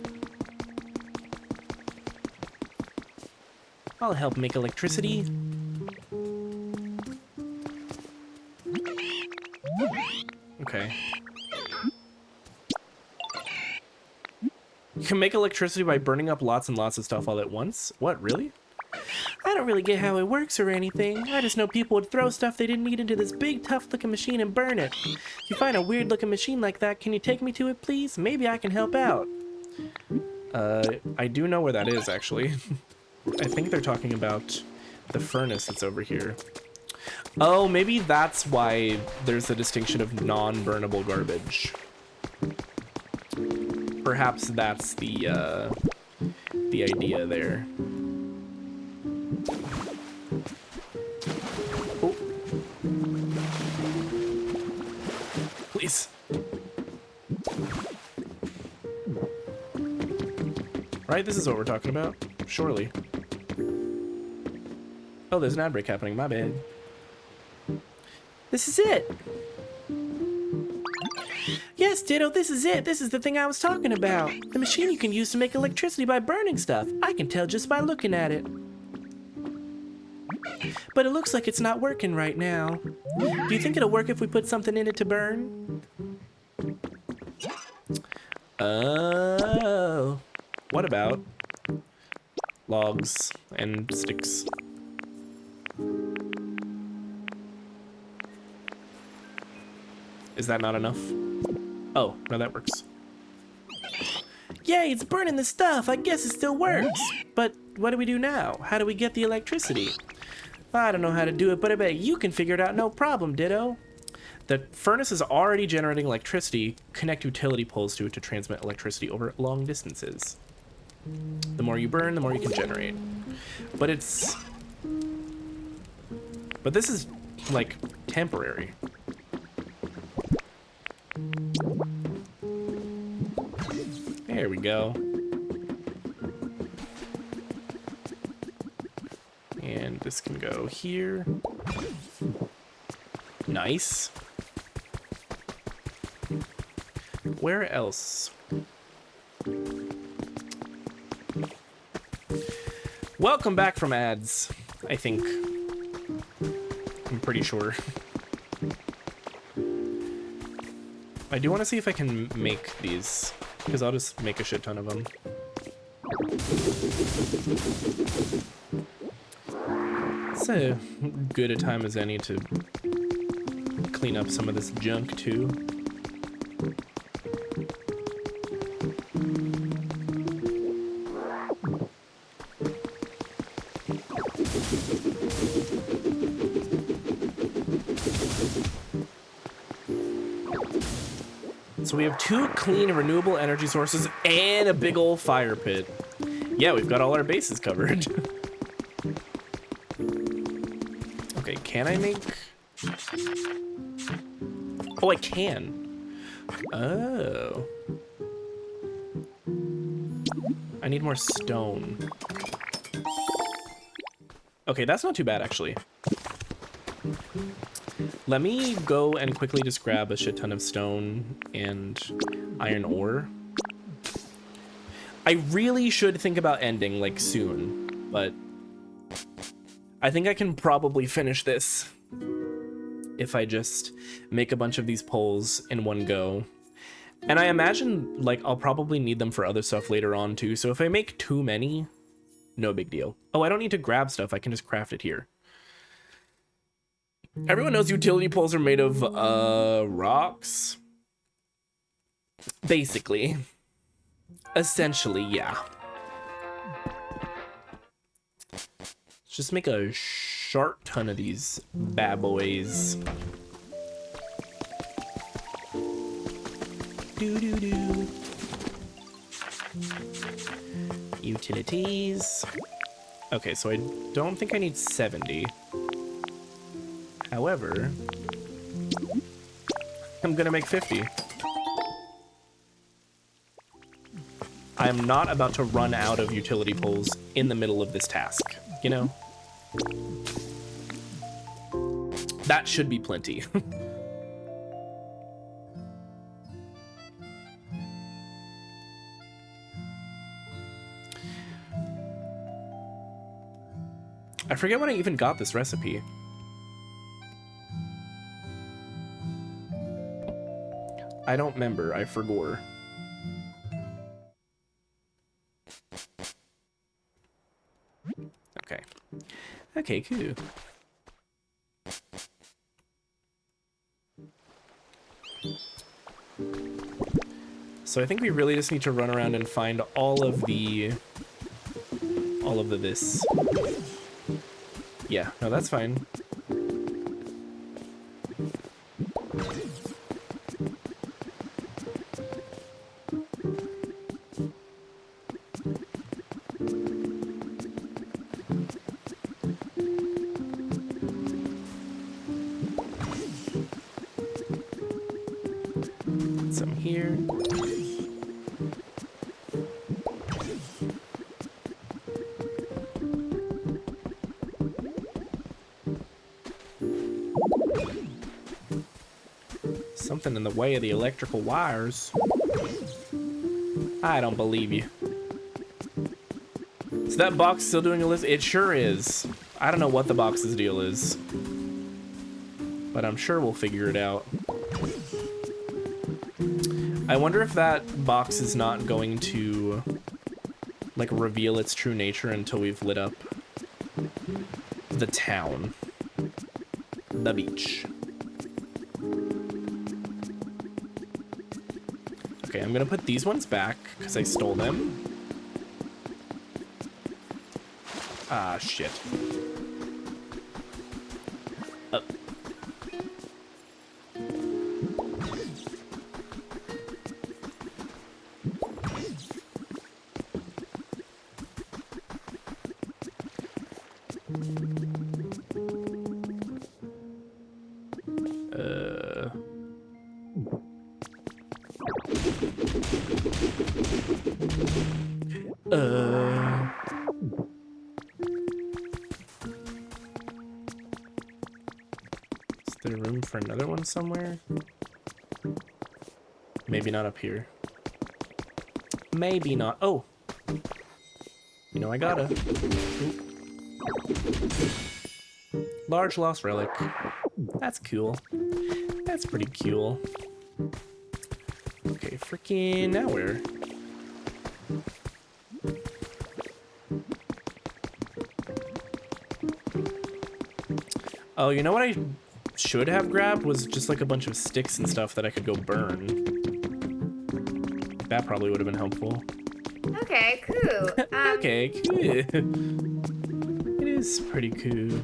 I'll help make electricity. Okay. You can make electricity by burning up lots and lots of stuff all at once? What, really? I don't really get how it works or anything. I just know people would throw stuff they didn't need into this big, tough-looking machine and burn it. If you find a weird-looking machine like that, can you take me to it, please? Maybe I can help out. I do know where that is, actually. I think they're talking about the furnace that's over here. Oh, maybe that's why there's a distinction of non-burnable garbage. Perhaps that's the idea there. Oh. Please. Right, this is what we're talking about. Surely. Oh, there's an ad break happening. My bad. This is it. Yes, Ditto, this is it. This is the thing I was talking about. The machine you can use to make electricity by burning stuff. I can tell just by looking at it. But it looks like it's not working right now. Do you think it'll work if we put something in it to burn? Oh. What about logs and sticks? Is that not enough? Oh, no, that works. Yay, it's burning the stuff. I guess it still works. But what do we do now? How do we get the electricity? I don't know how to do it, but I bet you can figure it out no problem, Ditto. The furnace is already generating electricity. Connect utility poles to it to transmit electricity over long distances. The more you burn, the more you can generate. But it's... But this is, like, temporary. There we go. And this can go here. Nice. Where else? Welcome back from ads, I think. I'm pretty sure. I do want to see if I can make these, because I'll just make a shit ton of them. It's a good a time as any to clean up some of this junk too. So we have 2 clean renewable energy sources and a big old fire pit. Yeah, we've got all our bases covered. Okay, can I make... Oh, I can. Oh. I need more stone. Okay, that's not too bad, actually. Let me go and quickly just grab a shit ton of stone and iron ore. I really should think about ending, like, soon, but I think I can probably finish this if I just make a bunch of these poles in one go. And I imagine, like, I'll probably need them for other stuff later on, too, so if I make too many, no big deal. Oh, I don't need to grab stuff, I can just craft it here. Everyone knows utility poles are made of, rocks? Basically. Essentially, yeah. Let's just make a short ton of these bad boys. Doo-doo-doo. Utilities. Okay, so I don't think I need 70. However, I'm gonna make 50. I am not about to run out of utility poles in the middle of this task, you know? That should be plenty. I forget when I even got this recipe. I don't remember, I forgot. Okay. Okay, cool. So I think we really just need to run around and find all of the this. Yeah, no, that's fine. Some here. Something in the way of the electrical wires. I don't believe you. Is that box still doing a list? It sure is. I don't know what the box's deal is, but I'm sure we'll figure it out. I wonder if that box is not going to, like, reveal its true nature until we've lit up the town. The beach. Okay, I'm gonna put these ones back, because I stole them. Ah, shit. Is there room for another one somewhere? Maybe not up here. Maybe not. Oh! You know, I gotta. Oop. Large lost relic. That's cool. That's pretty cool. Okay, freaking now where? Oh, you know what I should have grabbed was just like a bunch of sticks and stuff that I could go burn. That probably would have been helpful. Okay, cool. Okay, cool. It is pretty cool.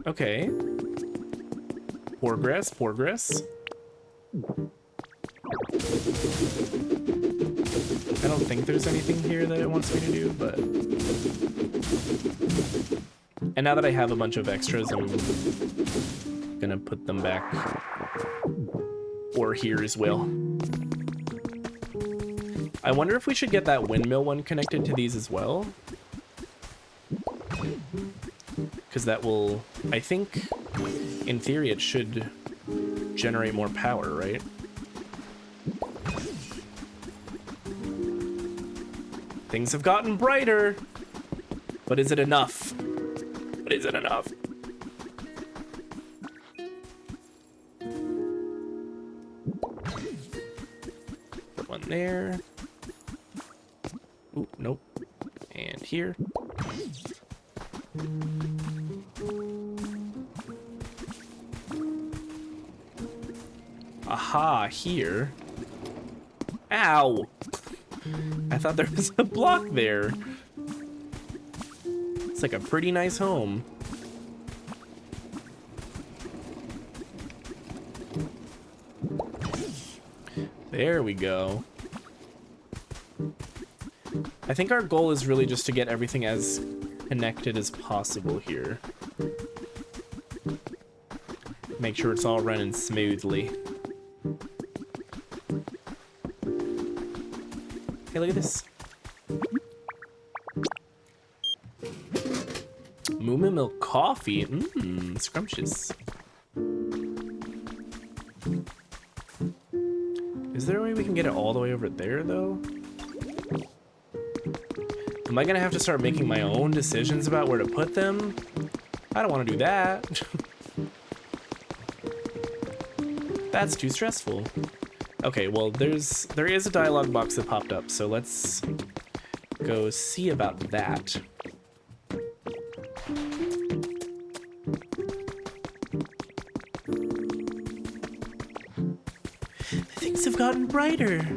Okay. Progress, progress. I don't think there's anything here that it wants me to do, but... And now that I have a bunch of extras, I'm gonna put them back. Or here as well. I wonder if we should get that windmill one connected to these as well. Because that will, I think, in theory, it should generate more power, right? Things have gotten brighter, but is it enough? But is it enough? Put one there. Ooh, nope. And here. Aha, here. Ow! I thought there was a block there. It's like a pretty nice home. There we go. I think our goal is really just to get everything as connected as possible here. Make sure it's all running smoothly. Hey, look at this. Moo Milk coffee. Mmm, scrumptious. Is there a way we can get it all the way over there, though? Am I gonna have to start making my own decisions about where to put them? I don't want to do that. That's too stressful. Okay, well, there is a dialogue box that popped up, so let's go see about that. Things have gotten brighter.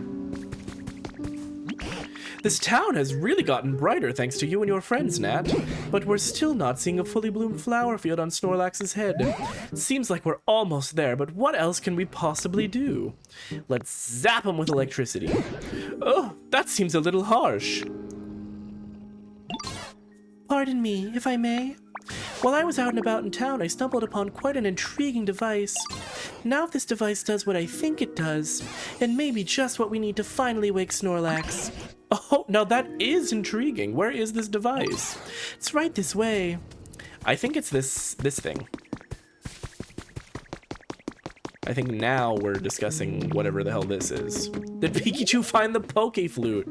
This town has really gotten brighter thanks to you and your friends, Nat. But we're still not seeing a fully bloomed flower field on Snorlax's head. Seems like we're almost there, but what else can we possibly do? Let's zap him with electricity. Oh, that seems a little harsh. Pardon me, if I may. While I was out and about in town, I stumbled upon quite an intriguing device. Now if this device does what I think it does, it may be just what we need to finally wake Snorlax. Oh, now that is intriguing. Where is this device? It's right this way. I think it's this thing. I think now we're discussing whatever the hell this is. Did Pikachu find the Poke Flute?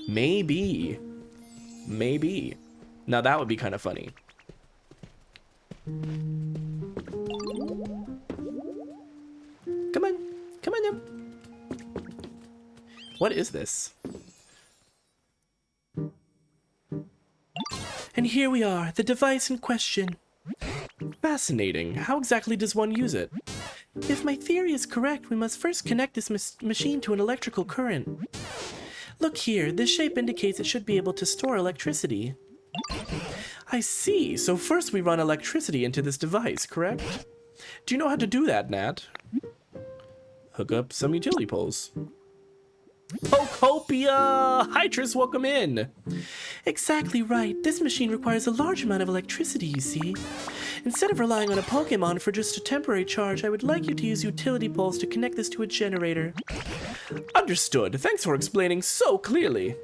Maybe. Maybe. Now that would be kind of funny. Come on. Come on now. What is this? And here we are, the device in question. Fascinating. How exactly does one use it? If my theory is correct, we must first connect this machine to an electrical current. Look here, this shape indicates it should be able to store electricity. I see. So first we run electricity into this device, correct? Do you know how to do that, Nat? Hook up some utility poles. Pokopia! Hi, Tris, welcome in. Exactly right. This machine requires a large amount of electricity, you see. Instead of relying on a Pokemon for just a temporary charge, I would like you to use utility poles to connect this to a generator. Understood. Thanks for explaining so clearly.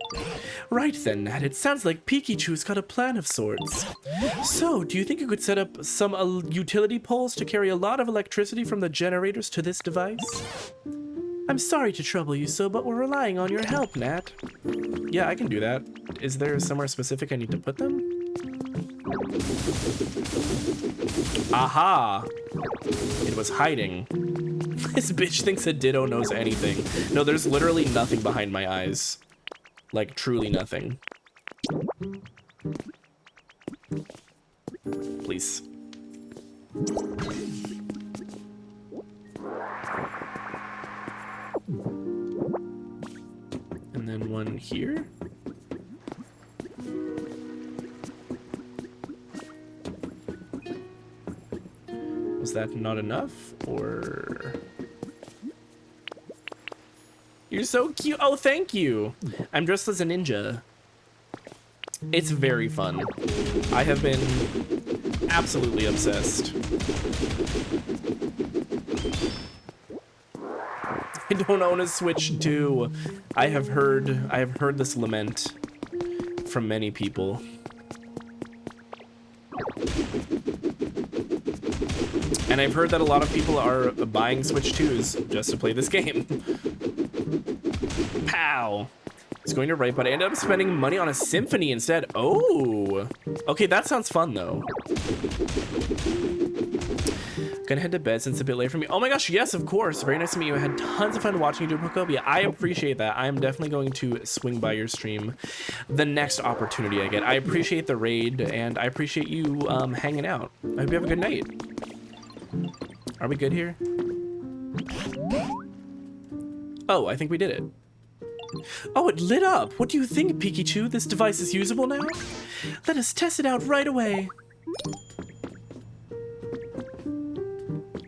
Right then, Nat, it sounds like Pikachu's got a plan of sorts. So, do you think you could set up some utility poles to carry a lot of electricity from the generators to this device? I'm sorry to trouble you so, but we're relying on your help, Nat. Yeah, I can do that. Is there somewhere specific I need to put them? Aha! It was hiding. This bitch thinks a Ditto knows anything. No, there's literally nothing behind my eyes. Like, truly nothing. Please. And then one here. Was that not enough, or? You're so cute. Oh, thank you. I'm dressed as a ninja. It's very fun. I have been absolutely obsessed. I don't own a Switch 2. I have heard this lament from many people. And I've heard that a lot of people are buying Switch 2s just to play this game. Pow! It's going to write, but I ended up spending money on a symphony instead. Oh! Okay, that sounds fun, though. Gonna head to bed since it's a bit late for me. Oh my gosh, yes, of course. Very nice to meet you. I had tons of fun watching you do Pokopia. I appreciate that. I am definitely going to swing by your stream the next opportunity I get. I appreciate the raid, and I appreciate you hanging out. I hope you have a good night. Are we good here? Oh, I think we did it. Oh, it lit up. What do you think, Pikachu? This device is usable now? Let us test it out right away.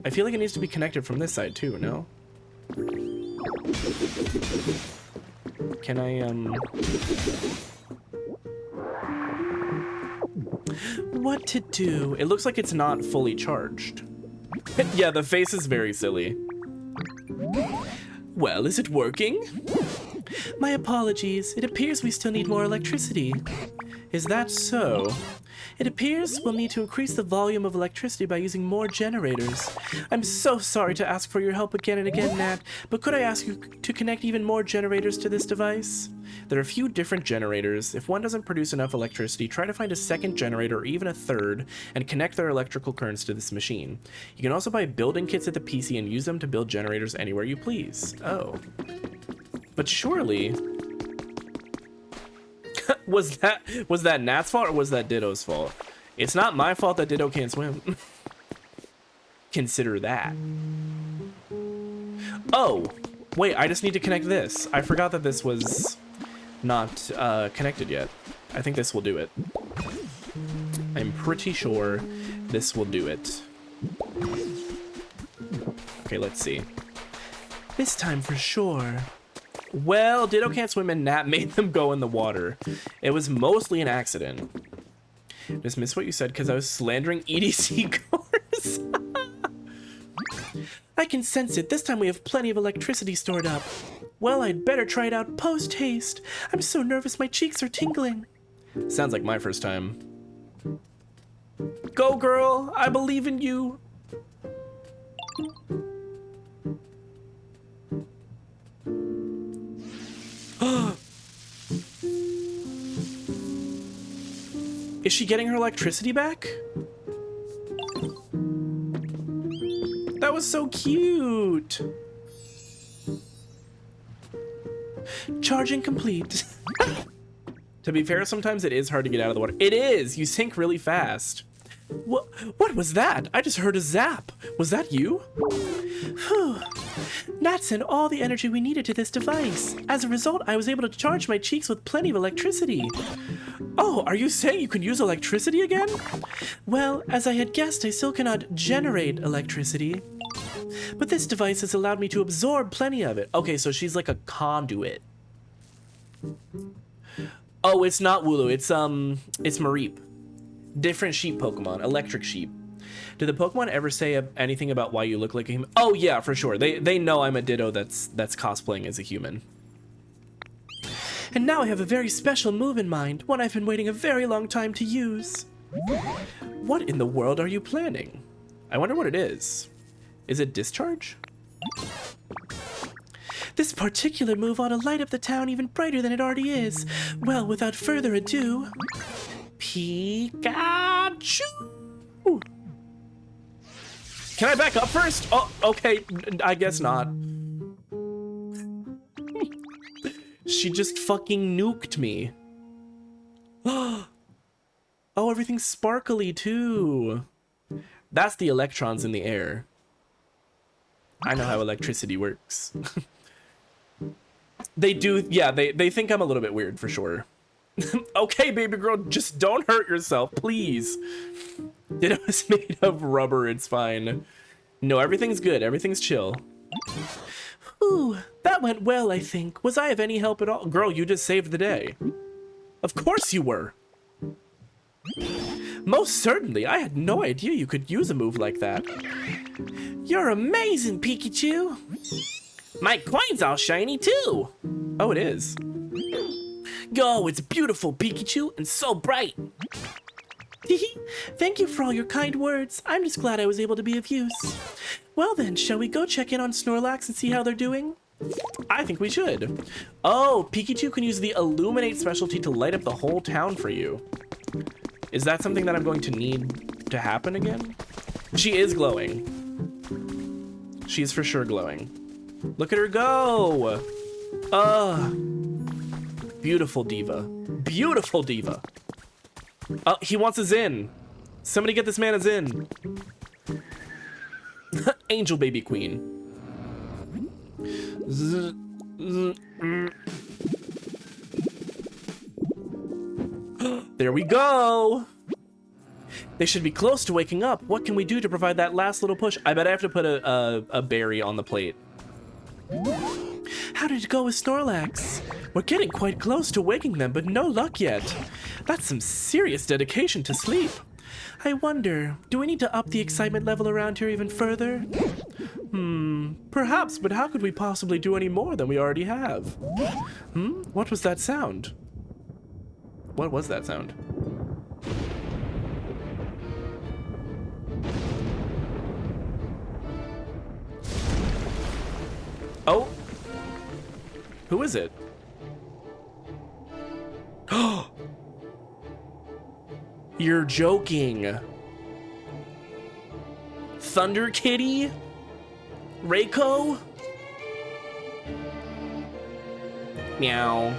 I feel like it needs to be connected from this side too, no? Can I, What to do? It looks like it's not fully charged. Yeah, the face is very silly. Well, is it working? My apologies. It appears we still need more electricity. Is that so? It appears we'll need to increase the volume of electricity by using more generators. I'm so sorry to ask for your help again and again, Nat, but could I ask you to connect even more generators to this device? There are a few different generators. If one doesn't produce enough electricity, try to find a second generator or even a third and connect their electrical currents to this machine. You can also buy building kits at the PC and use them to build generators anywhere you please. Oh. But surely... was that Nat's fault or was that Ditto's fault? It's not my fault that Ditto can't swim. Consider that. Oh, wait, I just need to connect this. I forgot that this was not connected yet. I think this will do it. I'm pretty sure this will do it. Okay, let's see. This time for sure. Well, Ditto can't swim and Nat made them go in the water. It was mostly an accident. Just missed what you said because I was slandering EDC cores. I can sense it. This time we have plenty of electricity stored up. Well, I'd better try it out post-haste. I'm so nervous my cheeks are tingling. Sounds like my first time. Go, girl. I believe in you. Is she getting her electricity back? That was so cute. Charging complete. To be fair, sometimes it is hard to get out of the water. It is! You sink really fast. What was that? I just heard a zap. Was that you? Whew. Nat sent all the energy we needed to this device. As a result, I was able to charge my cheeks with plenty of electricity. Oh, are you saying you can use electricity again? Well, as I had guessed, I still cannot generate electricity. But this device has allowed me to absorb plenty of it. Okay, so she's like a conduit. Oh, it's not Wooloo. It's Mareep. Different sheep Pokemon. Electric sheep. Do the Pokemon ever say anything about why you look like a human? Oh yeah, for sure. They know I'm a Ditto that's cosplaying as a human. And now I have a very special move in mind, one I've been waiting a very long time to use. What in the world are you planning? I wonder what it is. Is it Discharge? This particular move ought to light up the town even brighter than it already is. Well, without further ado... Pikachu. Can I back up first? Oh, okay. I guess not. She just fucking nuked me. Oh, everything's sparkly too. That's the electrons in the air. I know how electricity works. They do, yeah, they think I'm a little bit weird for sure. Okay, baby girl, just don't hurt yourself, please. It was made of rubber, it's fine. No, everything's good, everything's chill. Ooh, that went well, I think. Was I of any help at all? Girl, you just saved the day. Of course you were. Most certainly, I had no idea you could use a move like that. You're amazing, Pikachu. My coin's all shiny too. Oh, it is. Yo, it's beautiful, Pikachu, and so bright. Thank you for all your kind words. I'm just glad I was able to be of use. Well then, shall we go check in on Snorlax and see how they're doing? I think we should. Oh, Pikachu can use the Illuminate specialty to light up the whole town for you. Is that something that I'm going to need to happen again? She is glowing. She's for sure glowing. Look at her go! Beautiful diva. Beautiful diva. Oh, he wants a Zin. Somebody get this man a Zin. Angel baby queen. There we go. They should be close to waking up. What can we do to provide that last little push? I bet I have to put a berry on the plate. How did it go with Snorlax? We're getting quite close to waking them, but no luck yet. That's some serious dedication to sleep. I wonder, do we need to up the excitement level around here even further? Perhaps, but how could we possibly do any more than we already have? What was that sound? What was that sound? Oh! Who is it? You're joking. Thunder Kitty? Reiko? Meow.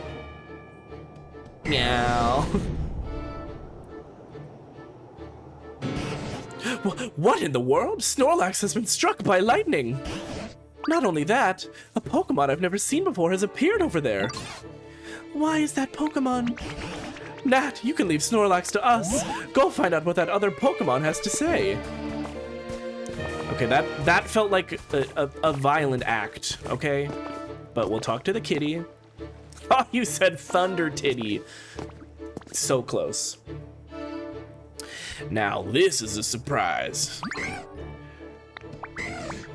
Meow. What in the world? Snorlax has been struck by lightning. Not only that, a Pokemon I've never seen before has appeared over there. Why is that Pokemon? Nat, you can leave Snorlax to us. Go find out what that other Pokemon has to say. Okay, that felt like a violent act, okay? But we'll talk to the kitty. Oh, you said Thunder Titty. So close. Now this is a surprise.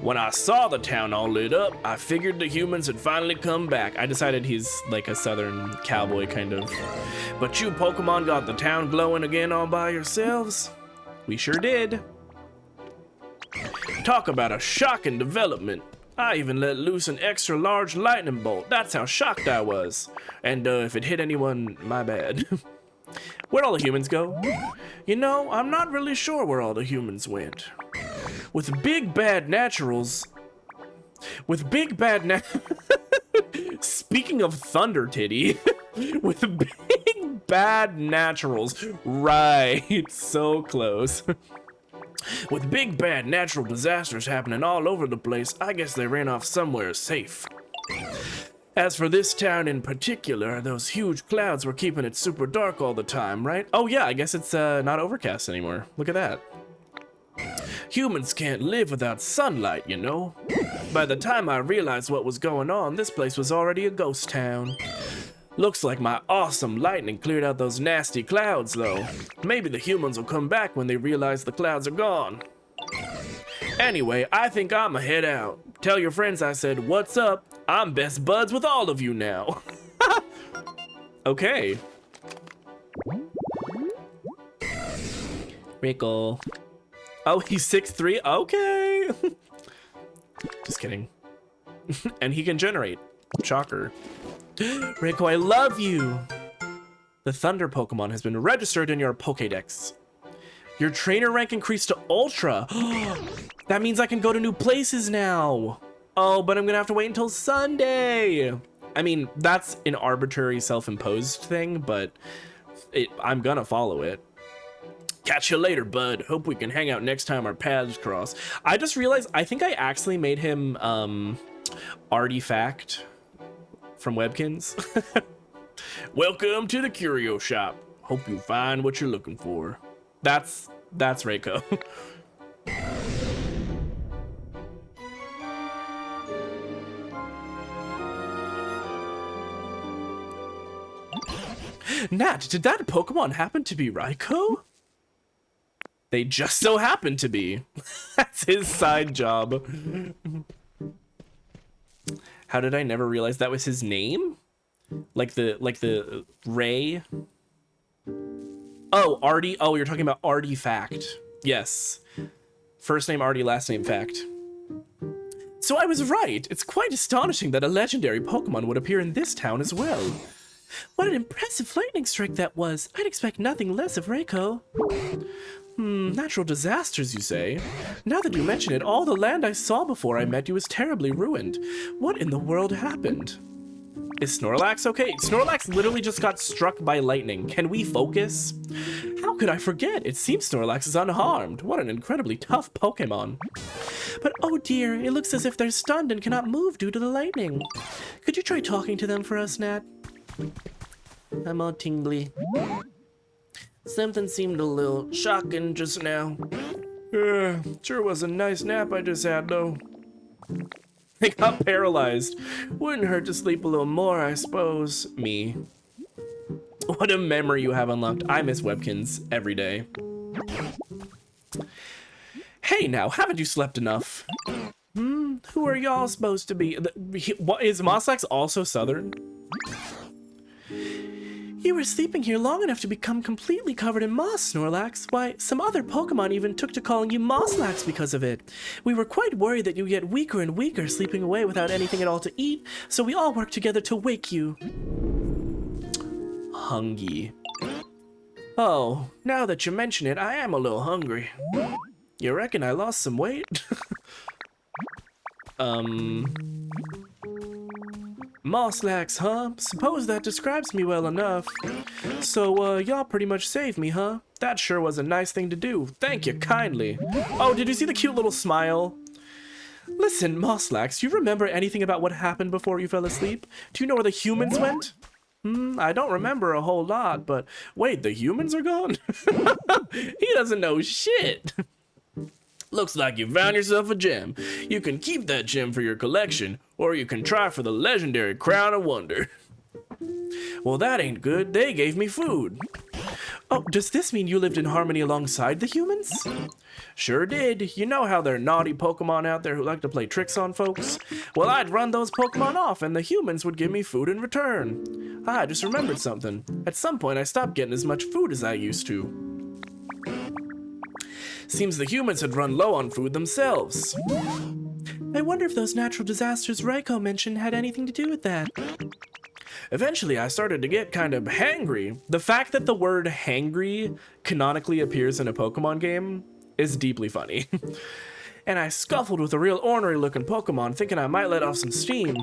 When I saw the town all lit up, I figured the humans had finally come back. I decided he's like a southern cowboy kind of. But you Pokemon got the town glowing again all by yourselves? We sure did. Talk about a shocking development. I even let loose an extra large lightning bolt. That's how shocked I was. And if it hit anyone, my bad. Where'd all the humans go? You know, I'm not really sure where all the humans went. With big bad naturals. Speaking of Thunder Titty. With big bad naturals. Right, so close. With big bad natural disasters happening all over the place, I guess they ran off somewhere safe. As for this town in particular, those huge clouds were keeping it super dark all the time, right? Oh yeah, I guess it's not overcast anymore. Look at that. Humans can't live without sunlight, you know? By the time I realized what was going on, this place was already a ghost town. Looks like my awesome lightning cleared out those nasty clouds, though. Maybe the humans will come back when they realize the clouds are gone. Anyway, I think I'ma head out. Tell your friends I said, what's up? I'm best buds with all of you now. Okay. Rickle. Oh, he's 6'3"? Okay. Just kidding. And he can generate. Shocker. Rico, I love you. The Thunder Pokemon has been registered in your Pokédex. Your trainer rank increased to Ultra. That means I can go to new places now. Oh, but I'm gonna have to wait until Sunday. I mean, that's an arbitrary self-imposed thing, but I'm gonna follow it. Catch you later, bud. Hope we can hang out next time our paths cross. I just realized, I think I actually made him Artifact from Webkins. Welcome to the curio shop. Hope you find what you're looking for. That's Reiko. Nat, did that Pokemon happen to be Raikou? They just so happen to be. That's his side job. How did I never realize that was his name? Like the Ray? Oh, Artie. Oh, you're talking about Artifact. Yes. First name Artie, last name Fact. So I was right. It's quite astonishing that a legendary Pokemon would appear in this town as well. What an impressive lightning strike that was. I'd expect nothing less of Reiko. Natural disasters, you say? Now that you mention it, all the land I saw before I met you is terribly ruined. What in the world happened? Is Snorlax okay? Snorlax literally just got struck by lightning. Can we focus? How could I forget? It seems Snorlax is unharmed. What an incredibly tough Pokemon. But oh dear, it looks as if they're stunned and cannot move due to the lightning. Could you try talking to them for us, Nat? I'm all tingly. Something seemed a little shocking just now. Sure was a nice nap I just had, though. I got paralyzed. Wouldn't hurt to sleep a little more, I suppose. Me. What a memory you have unlocked. I miss Webkins every day. Hey now, haven't you slept enough? Who are y'all supposed to be? What, is Mosslax also Southern? You were sleeping here long enough to become completely covered in moss, Snorlax. Why, some other Pokemon even took to calling you Mosslax because of it. We were quite worried that you get weaker and weaker sleeping away without anything at all to eat, so we all worked together to wake you. Hungry. Oh, now that you mention it, I am a little hungry. You reckon I lost some weight? Mosslax, huh? Suppose that describes me well enough. So, y'all pretty much saved me, huh? That sure was a nice thing to do. Thank you kindly. Oh, did you see the cute little smile? Listen, Mosslax, you remember anything about what happened before you fell asleep? Do you know where the humans went? I don't remember a whole lot, but wait, the humans are gone? He doesn't know shit. Looks like you found yourself a gem. You can keep that gem for your collection, or you can try for the legendary Crown of Wonder. Well, that ain't good. They gave me food. Oh, does this mean you lived in harmony alongside the humans? Sure did. You know how there are naughty Pokemon out there who like to play tricks on folks? Well, I'd run those Pokemon off and the humans would give me food in return. I just remembered something. At some point, I stopped getting as much food as I used to. Seems the humans had run low on food themselves. I wonder if those natural disasters Raikou mentioned had anything to do with that. Eventually, I started to get kind of hangry. The fact that the word hangry canonically appears in a Pokemon game is deeply funny. And I scuffled with a real ornery looking Pokemon thinking I might let off some steam,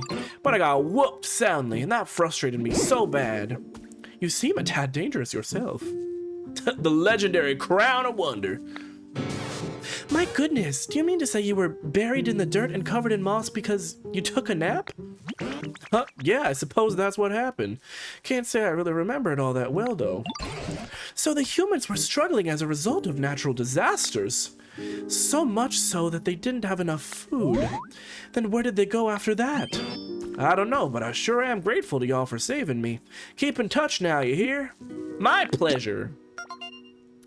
but I got whooped soundly and that frustrated me so bad. You seem a tad dangerous yourself. The legendary Crown of Wonder. My goodness, do you mean to say you were buried in the dirt and covered in moss because you took a nap? Yeah, I suppose that's what happened. Can't say I really remember it all that well, though. So the humans were struggling as a result of natural disasters. So much so that they didn't have enough food. Then where did they go after that? I don't know, but I sure am grateful to y'all for saving me. Keep in touch now, you hear? My pleasure.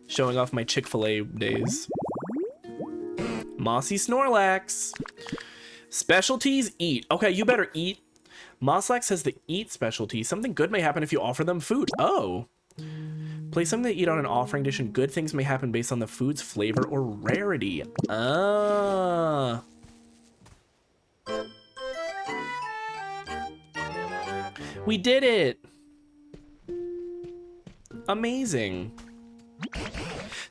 Showing off my Chick-fil-A days. Mossy Snorlax. Specialties, eat. Okay, you better eat. Mosslax has the eat specialty. Something good may happen if you offer them food. Oh. Place something to eat on an offering dish and good things may happen based on the food's flavor or rarity. Ah. We did it. Amazing.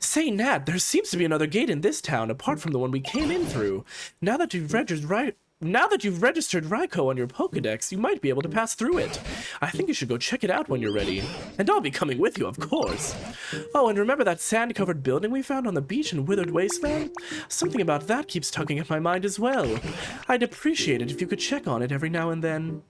Say, Nat, there seems to be another gate in this town apart from the one we came in through. Now that you've registered Raikou on your Pokedex, you might be able to pass through it. I think you should go check it out when you're ready. And I'll be coming with you, of course. Oh, and remember that sand-covered building we found on the beach in Withered Wasteland? Something about that keeps tugging at my mind as well. I'd appreciate it if you could check on it every now and then.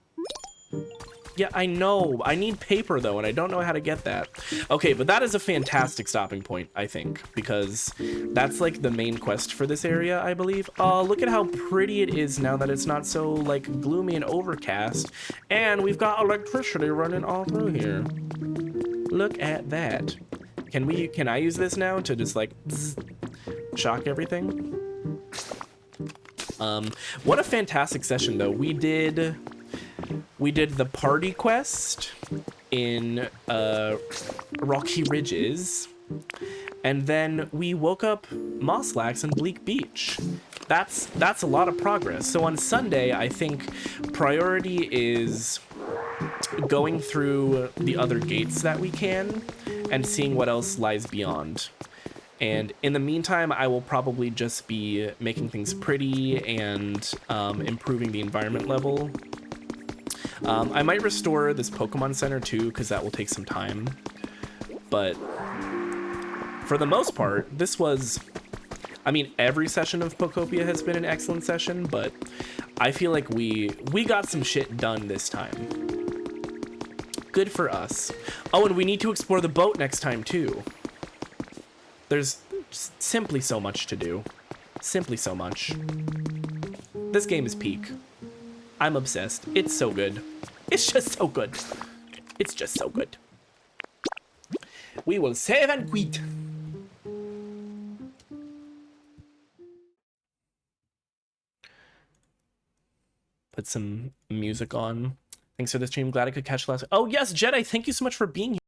Yeah, I know. I need paper, though, and I don't know how to get that. Okay, but that is a fantastic stopping point, I think, because that's, like, the main quest for this area, I believe. Oh, look at how pretty it is now that it's not so, like, gloomy and overcast. And we've got electricity running all through here. Look at that. Can I use this now to just, like, shock everything? What a fantastic session, though. We did the party quest in Rocky Ridges, and then we woke up Mosslax in Bleak Beach. That's a lot of progress. So on Sunday, I think priority is going through the other gates that we can and seeing what else lies beyond. And in the meantime, I will probably just be making things pretty and improving the environment level. I might restore this Pokemon Center too, because that will take some time. But for the most part, this was... I mean, every session of Pokopia has been an excellent session, but I feel like we got some shit done this time. Good for us. Oh, and we need to explore the boat next time too. There's simply so much to do. Simply so much. This game is peak. I'm obsessed. It's so good. It's just so good. It's just so good. We will save and quit. Put some music on. Thanks for the stream. Glad I could catch the last. Oh yes, Jedi, thank you so much for being here.